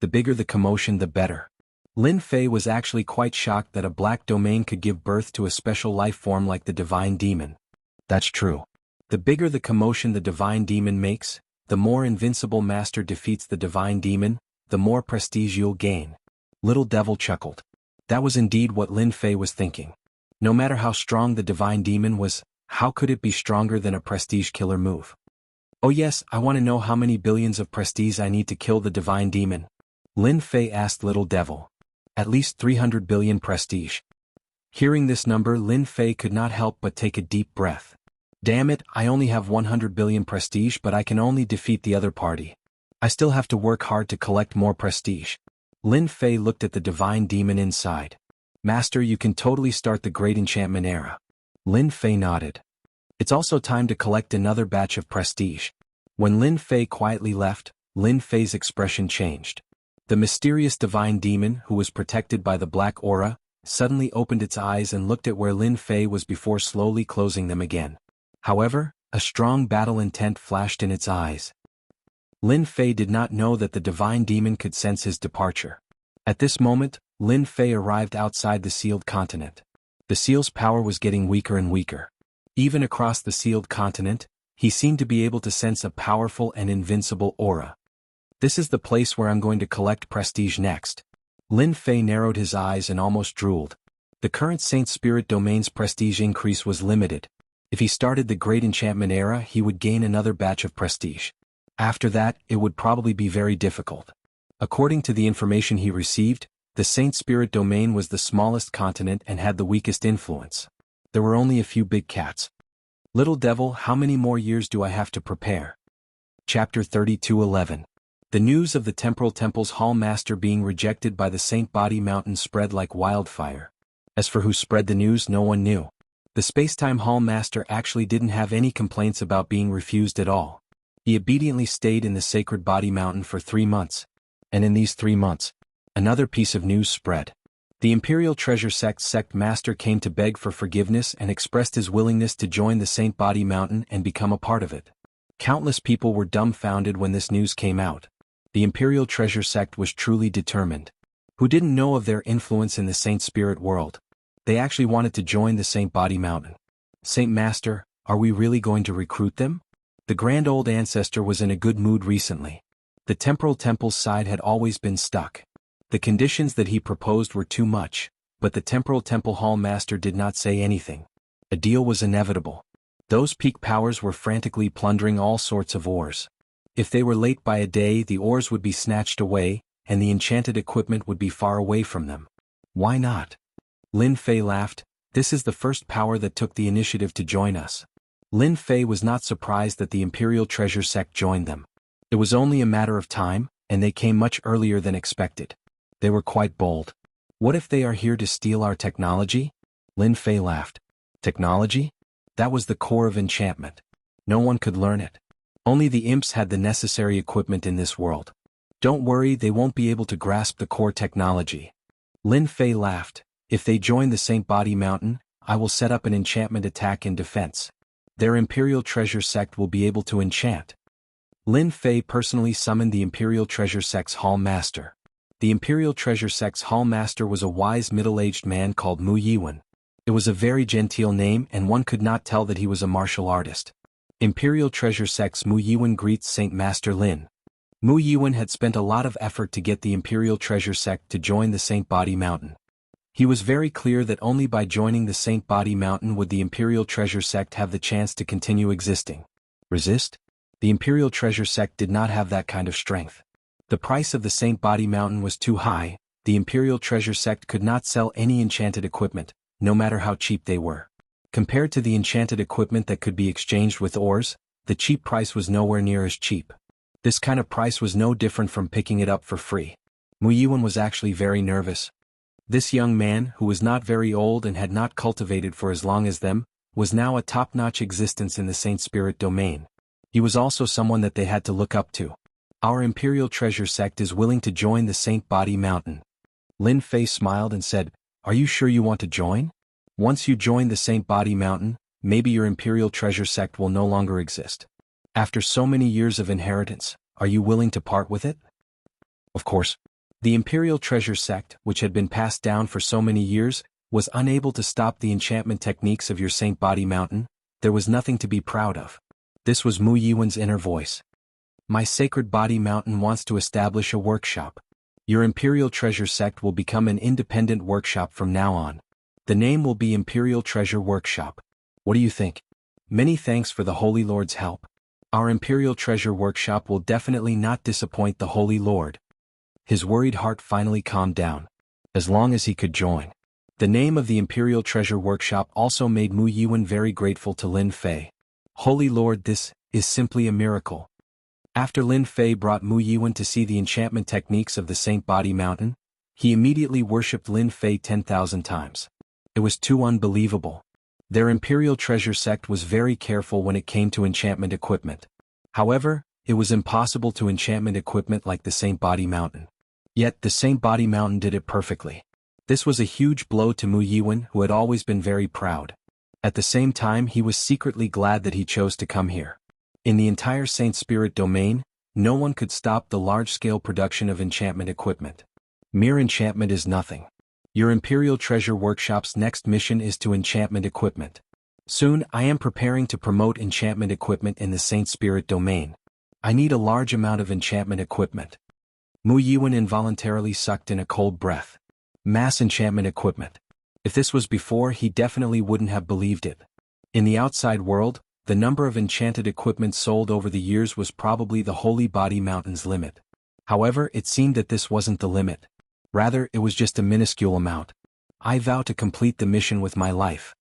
The bigger the commotion, the better. Lin Fei was actually quite shocked that a black domain could give birth to a special life form like the divine demon. That's true. The bigger the commotion the divine demon makes, the more Invincible Master defeats the divine demon, the more prestige you'll gain. Little Devil chuckled. That was indeed what Lin Fei was thinking. No matter how strong the divine demon was, how could it be stronger than a prestige killer move? Oh yes, I want to know how many billions of prestige I need to kill the divine demon. Lin Fei asked Little Devil. At least 300 billion prestige. Hearing this number, Lin Fei could not help but take a deep breath. Damn it, I only have 100 billion prestige, but I can only defeat the other party. I still have to work hard to collect more prestige. Lin Fei looked at the divine demon inside. Master, you can totally start the Great Enchantment Era. Lin Fei nodded. It's also time to collect another batch of prestige. When Lin Fei quietly left, Lin Fei's expression changed. The mysterious divine demon, who was protected by the black aura, suddenly opened its eyes and looked at where Lin Fei was before slowly closing them again. However, a strong battle intent flashed in its eyes. Lin Fei did not know that the divine demon could sense his departure. At this moment, Lin Fei arrived outside the sealed continent. The seal's power was getting weaker and weaker. Even across the sealed continent, he seemed to be able to sense a powerful and invincible aura. This is the place where I'm going to collect prestige next. Lin Fei narrowed his eyes and almost drooled. The current Saint Spirit domain's prestige increase was limited. If he started the Great Enchantment Era, he would gain another batch of prestige. After that, it would probably be very difficult. According to the information he received, the Saint Spirit domain was the smallest continent and had the weakest influence. There were only a few big cats. Little Devil, how many more years do I have to prepare? Chapter 32:11. The news of the Temporal Temple's Hall Master being rejected by the Saint Body Mountain spread like wildfire. As for who spread the news, no one knew. The Spacetime Hall Master actually didn't have any complaints about being refused at all. He obediently stayed in the Sacred Body Mountain for 3 months. And in these 3 months, another piece of news spread. The Imperial Treasure Sect Master came to beg for forgiveness and expressed his willingness to join the Saint Body Mountain and become a part of it. Countless people were dumbfounded when this news came out. The Imperial Treasure Sect was truly determined. Who didn't know of their influence in the Saint Spirit world? They actually wanted to join the Saint Body Mountain. Saint Master, are we really going to recruit them? The Grand Old Ancestor was in a good mood recently. The Temporal Temple's side had always been stuck. The conditions that he proposed were too much, but the Temporal Temple Hall Master did not say anything. A deal was inevitable. Those peak powers were frantically plundering all sorts of ores. If they were late by a day, the ores would be snatched away, and the enchanted equipment would be far away from them. Why not? Lin Fei laughed. This is the first power that took the initiative to join us. Lin Fei was not surprised that the Imperial Treasure Sect joined them. It was only a matter of time, and they came much earlier than expected. They were quite bold. What if they are here to steal our technology? Lin Fei laughed. Technology? That was the core of enchantment. No one could learn it. Only the imps had the necessary equipment in this world. Don't worry, they won't be able to grasp the core technology. Lin Fei laughed. If they join the Saint Body Mountain, I will set up an enchantment attack in defense. Their Imperial Treasure Sect will be able to enchant. Lin Fei personally summoned the Imperial Treasure Sect's Hall Master. The Imperial Treasure Sect's Hall Master was a wise middle-aged man called Mu Yiwen. It was a very genteel name and one could not tell that he was a martial artist. Imperial Treasure Sect's Mu Yiwen greets Saint Master Lin. Mu Yiwen had spent a lot of effort to get the Imperial Treasure Sect to join the Saint Body Mountain. He was very clear that only by joining the Saint Body Mountain would the Imperial Treasure Sect have the chance to continue existing. Resist? The Imperial Treasure Sect did not have that kind of strength. The price of the Saint Body Mountain was too high. The Imperial Treasure Sect could not sell any enchanted equipment, no matter how cheap they were. Compared to the enchanted equipment that could be exchanged with ores, the cheap price was nowhere near as cheap. This kind of price was no different from picking it up for free. Mu Yiwen was actually very nervous. This young man, who was not very old and had not cultivated for as long as them, was now a top-notch existence in the Saint Spirit domain. He was also someone that they had to look up to. Our Imperial Treasure Sect is willing to join the Saint Body Mountain. Lin Fei smiled and said, "Are you sure you want to join? Once you join the Saint Body Mountain, maybe your Imperial Treasure Sect will no longer exist. After so many years of inheritance, are you willing to part with it?" Of course. The Imperial Treasure Sect, which had been passed down for so many years, was unable to stop the enchantment techniques of your Saint Body Mountain. There was nothing to be proud of. This was Mu Yiwen's inner voice. My Sacred Body Mountain wants to establish a workshop. Your Imperial Treasure Sect will become an independent workshop from now on. The name will be Imperial Treasure Workshop. What do you think? Many thanks for the Holy Lord's help. Our Imperial Treasure Workshop will definitely not disappoint the Holy Lord. His worried heart finally calmed down. As long as he could join. The name of the Imperial Treasure Workshop also made Mu Yiwen very grateful to Lin Fei. Holy Lord, this is simply a miracle. After Lin Fei brought Mu Yiwen to see the enchantment techniques of the Saint Body Mountain, he immediately worshipped Lin Fei 10,000 times. It was too unbelievable. Their Imperial Treasure Sect was very careful when it came to enchantment equipment. However, it was impossible to enchantment equipment like the Saint Body Mountain. Yet the Saint Body Mountain did it perfectly. This was a huge blow to Mu Yiwen, who had always been very proud. At the same time, he was secretly glad that he chose to come here. In the entire Saint Spirit domain, no one could stop the large-scale production of enchantment equipment. Mere enchantment is nothing. Your Imperial Treasure Workshop's next mission is to enchantment equipment. Soon, I am preparing to promote enchantment equipment in the Saint Spirit domain. I need a large amount of enchantment equipment. Mu Yiwen involuntarily sucked in a cold breath. Mass enchantment equipment. If this was before, he definitely wouldn't have believed it. In the outside world, the number of enchanted equipment sold over the years was probably the Holy Body Mountain's limit. However, it seemed that this wasn't the limit. Rather, it was just a minuscule amount. I vow to complete the mission with my life.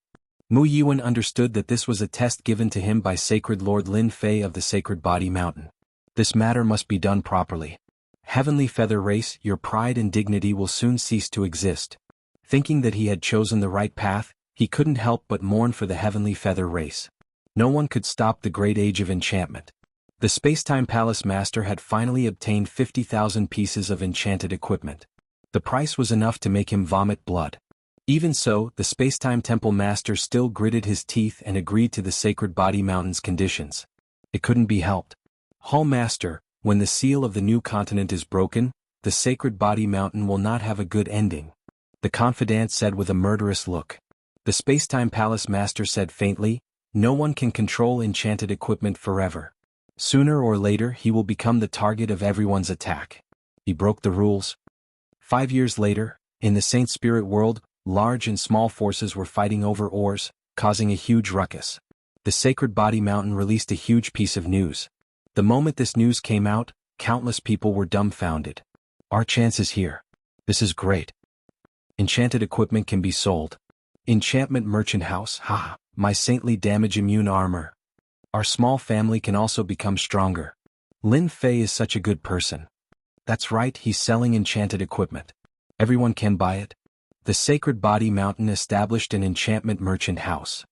Mu Yiwen understood that this was a test given to him by Sacred Lord Lin Fei of the Sacred Body Mountain. This matter must be done properly. Heavenly Feather Race, your pride and dignity will soon cease to exist. Thinking that he had chosen the right path, he couldn't help but mourn for the Heavenly Feather Race. No one could stop the great age of enchantment. The Spacetime Palace Master had finally obtained 50,000 pieces of enchanted equipment. The price was enough to make him vomit blood. Even so, the Spacetime Temple Master still gritted his teeth and agreed to the Sacred Body Mountain's conditions. It couldn't be helped. Hall Master, when the seal of the new continent is broken, the Sacred Body Mountain will not have a good ending. The confidant said with a murderous look. The Spacetime Palace Master said faintly, no one can control enchanted equipment forever. Sooner or later he will become the target of everyone's attack. He broke the rules. 5 years later, in the Saint Spirit world, large and small forces were fighting over ores, causing a huge ruckus. The Sacred Body Mountain released a huge piece of news. The moment this news came out, countless people were dumbfounded. Our chance is here. This is great. Enchanted equipment can be sold. Enchantment Merchant House, haha, my saintly damage immune armor. Our small family can also become stronger. Lin Fei is such a good person. That's right, he's selling enchanted equipment. Everyone can buy it. The Sacred Body Mountain established an enchantment merchant house.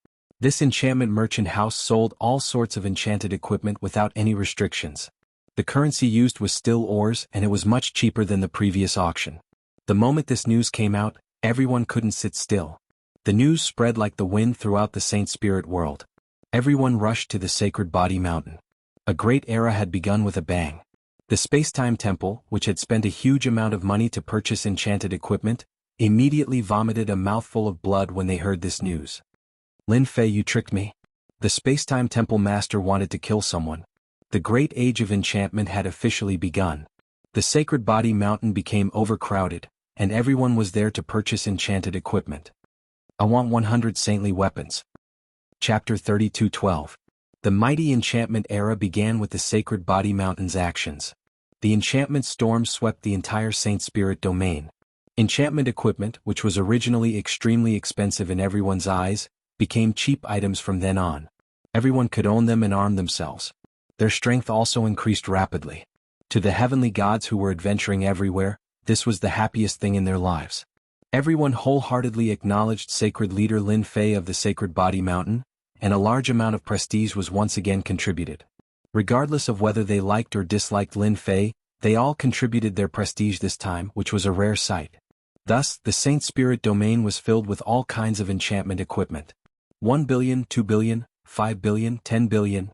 This enchantment merchant house sold all sorts of enchanted equipment without any restrictions. The currency used was still ores, and it was much cheaper than the previous auction. The moment this news came out, everyone couldn't sit still. The news spread like the wind throughout the Saint Spirit world. Everyone rushed to the Sacred Body Mountain. A great era had begun with a bang. The Space-Time Temple, which had spent a huge amount of money to purchase enchanted equipment, immediately vomited a mouthful of blood when they heard this news. Lin Fei, you tricked me. The Space-Time Temple Master wanted to kill someone. The Great Age of Enchantment had officially begun. The Sacred Body Mountain became overcrowded, and everyone was there to purchase enchanted equipment. I want 100 saintly weapons. Chapter 32:12. The mighty enchantment era began with the Sacred Body Mountain's actions. The enchantment storm swept the entire Saint Spirit domain. Enchantment equipment, which was originally extremely expensive in everyone's eyes, became cheap items from then on. Everyone could own them and arm themselves. Their strength also increased rapidly. To the heavenly gods who were adventuring everywhere, this was the happiest thing in their lives. Everyone wholeheartedly acknowledged sacred leader Lin Fei of the Sacred Body Mountain, and a large amount of prestige was once again contributed. Regardless of whether they liked or disliked Lin Fei, they all contributed their prestige this time, which was a rare sight. Thus, the Saint Spirit domain was filled with all kinds of enchantment equipment. 1 billion, 2 billion, 5 billion, 10 billion.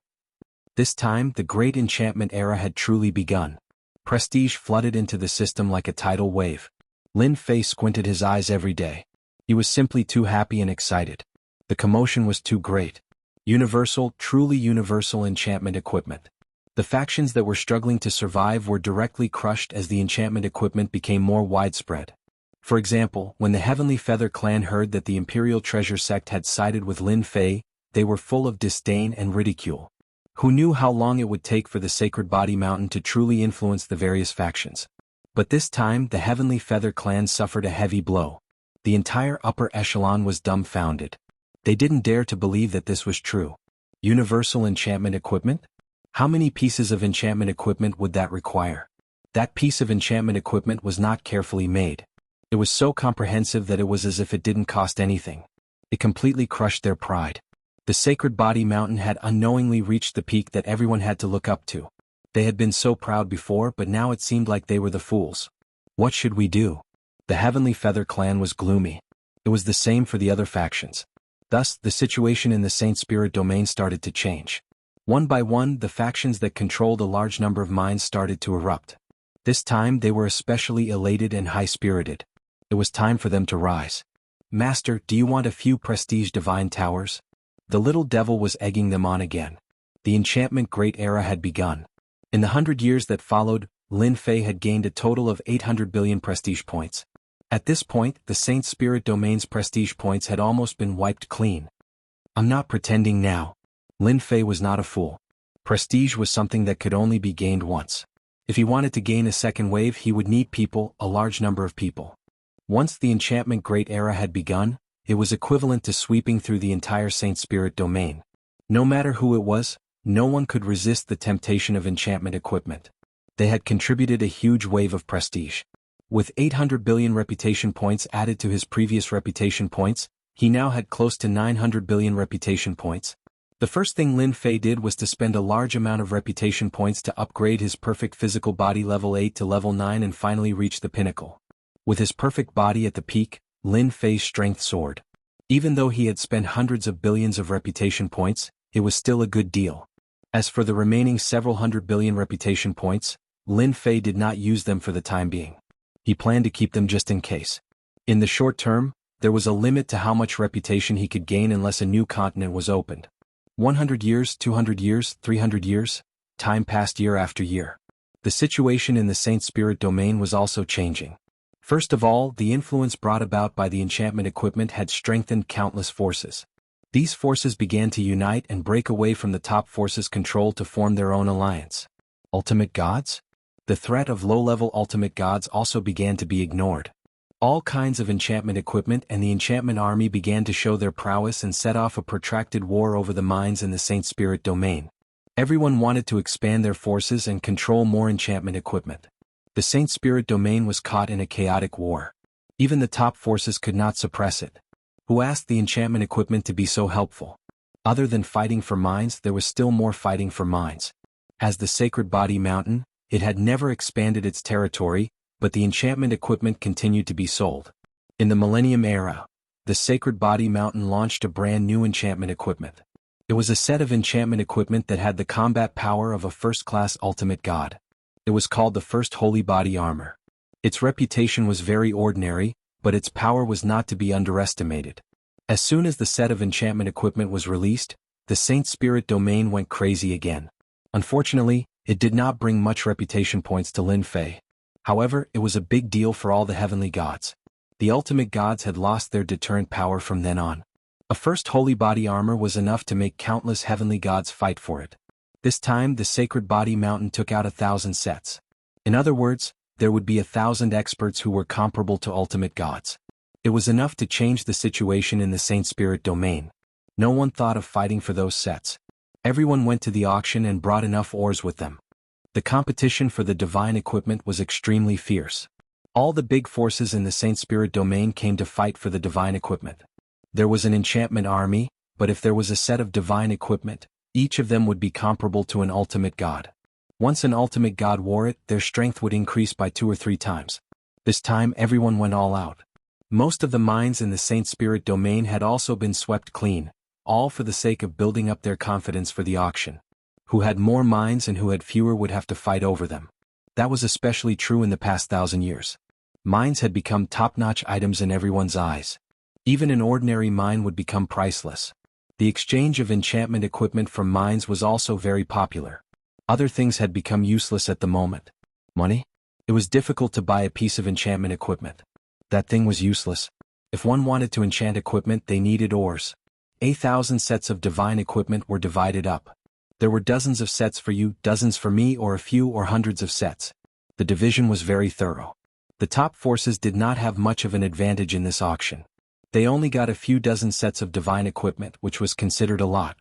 This time, the great enchantment era had truly begun. Prestige flooded into the system like a tidal wave. Lin Fei squinted his eyes every day. He was simply too happy and excited. The commotion was too great. Universal, truly universal enchantment equipment. The factions that were struggling to survive were directly crushed as the enchantment equipment became more widespread. For example, when the Heavenly Feather clan heard that the Imperial Treasure sect had sided with Lin Fei, they were full of disdain and ridicule. Who knew how long it would take for the Sacred Body Mountain to truly influence the various factions? But this time, the Heavenly Feather clan suffered a heavy blow. The entire upper echelon was dumbfounded. They didn't dare to believe that this was true. Universal enchantment equipment? How many pieces of enchantment equipment would that require? That piece of enchantment equipment was not carefully made. It was so comprehensive that it was as if it didn't cost anything. It completely crushed their pride. The Sacred Body Mountain had unknowingly reached the peak that everyone had to look up to. They had been so proud before, but now it seemed like they were the fools. What should we do? The Heavenly Feather clan was gloomy. It was the same for the other factions. Thus, the situation in the Saint Spirit domain started to change. One by one, the factions that controlled a large number of minds started to erupt. This time, they were especially elated and high-spirited. It was time for them to rise. Master, do you want a few prestige divine towers? The little devil was egging them on again. The enchantment great era had begun. In the 100 years that followed, Lin Fei had gained a total of 800 billion prestige points. At this point, the Saint Spirit domain's prestige points had almost been wiped clean. I'm not pretending now. Lin Fei was not a fool. Prestige was something that could only be gained once. If he wanted to gain a second wave, he would need people, a large number of people. Once the enchantment great era had begun, it was equivalent to sweeping through the entire Saint Spirit domain. No matter who it was, no one could resist the temptation of enchantment equipment. They had contributed a huge wave of prestige. With 800 billion reputation points added to his previous reputation points, he now had close to 900 billion reputation points. The first thing Lin Fei did was to spend a large amount of reputation points to upgrade his perfect physical body level 8 to level 9 and finally reach the pinnacle. With his perfect body at the peak, Lin Fei's strength soared. Even though he had spent hundreds of billions of reputation points, it was still a good deal. As for the remaining several hundred billion reputation points, Lin Fei did not use them for the time being. He planned to keep them just in case. In the short term, there was a limit to how much reputation he could gain unless a new continent was opened. 100 years, 200 years, 300 years, time passed year after year. The situation in the Saint Spirit domain was also changing. First of all, the influence brought about by the enchantment equipment had strengthened countless forces. These forces began to unite and break away from the top forces' control to form their own alliance. Ultimate gods? The threat of low-level ultimate gods also began to be ignored. All kinds of enchantment equipment and the enchantment army began to show their prowess and set off a protracted war over the mines in the Saint Spirit domain. Everyone wanted to expand their forces and control more enchantment equipment. The Saint Spirit domain was caught in a chaotic war. Even the top forces could not suppress it. Who asked the enchantment equipment to be so helpful? Other than fighting for mines, there was still more fighting for mines. As the Sacred Body Mountain, it had never expanded its territory, but the enchantment equipment continued to be sold. In the Millennium Era, the Sacred Body Mountain launched a brand new enchantment equipment. It was a set of enchantment equipment that had the combat power of a first-class ultimate god. It was called the First Holy Body Armor. Its reputation was very ordinary, but its power was not to be underestimated. As soon as the set of enchantment equipment was released, the Saint Spirit domain went crazy again. Unfortunately, it did not bring much reputation points to Lin Fei. However, it was a big deal for all the heavenly gods. The ultimate gods had lost their deterrent power from then on. A first holy body armor was enough to make countless heavenly gods fight for it. This time the Sacred Body Mountain took out 1,000 sets. In other words, there would be 1,000 experts who were comparable to ultimate gods. It was enough to change the situation in the Saint Spirit domain. No one thought of fighting for those sets. Everyone went to the auction and brought enough ores with them. The competition for the divine equipment was extremely fierce. All the big forces in the Saint Spirit domain came to fight for the divine equipment. There was an enchantment army, but if there was a set of divine equipment, each of them would be comparable to an ultimate god. Once an ultimate god wore it, their strength would increase by 2 or 3 times. This time everyone went all out. Most of the mines in the Saint Spirit domain had also been swept clean, all for the sake of building up their confidence for the auction. Who had more mines and who had fewer would have to fight over them. That was especially true in the past 1,000 years. Mines had become top-notch items in everyone's eyes. Even an ordinary mine would become priceless. The exchange of enchantment equipment from mines was also very popular. Other things had become useless at the moment. Money? It was difficult to buy a piece of enchantment equipment. That thing was useless. If one wanted to enchant equipment, they needed ores. 1,000 sets of divine equipment were divided up. There were dozens of sets for you, dozens for me, or a few or hundreds of sets. The division was very thorough. The top forces did not have much of an advantage in this auction. They only got a few dozen sets of divine equipment, which was considered a lot.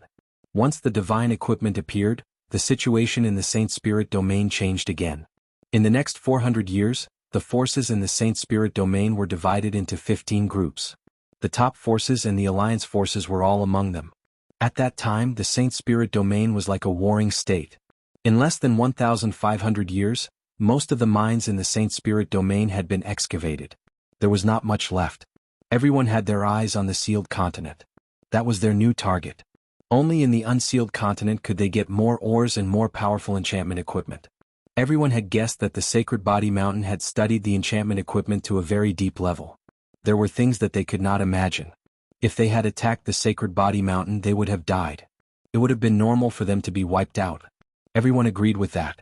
Once the divine equipment appeared, the situation in the Saint Spirit domain changed again. In the next 400 years, the forces in the Saint Spirit domain were divided into 15 groups. The top forces and the alliance forces were all among them. At that time, the Saint Spirit domain was like a warring state. In less than 1,500 years, most of the mines in the Saint Spirit domain had been excavated. There was not much left. Everyone had their eyes on the sealed continent. That was their new target. Only in the unsealed continent could they get more ores and more powerful enchantment equipment. Everyone had guessed that the Sacred Body Mountain had studied the enchantment equipment to a very deep level. There were things that they could not imagine. If they had attacked the Sacred Body Mountain, they would have died. It would have been normal for them to be wiped out. Everyone agreed with that.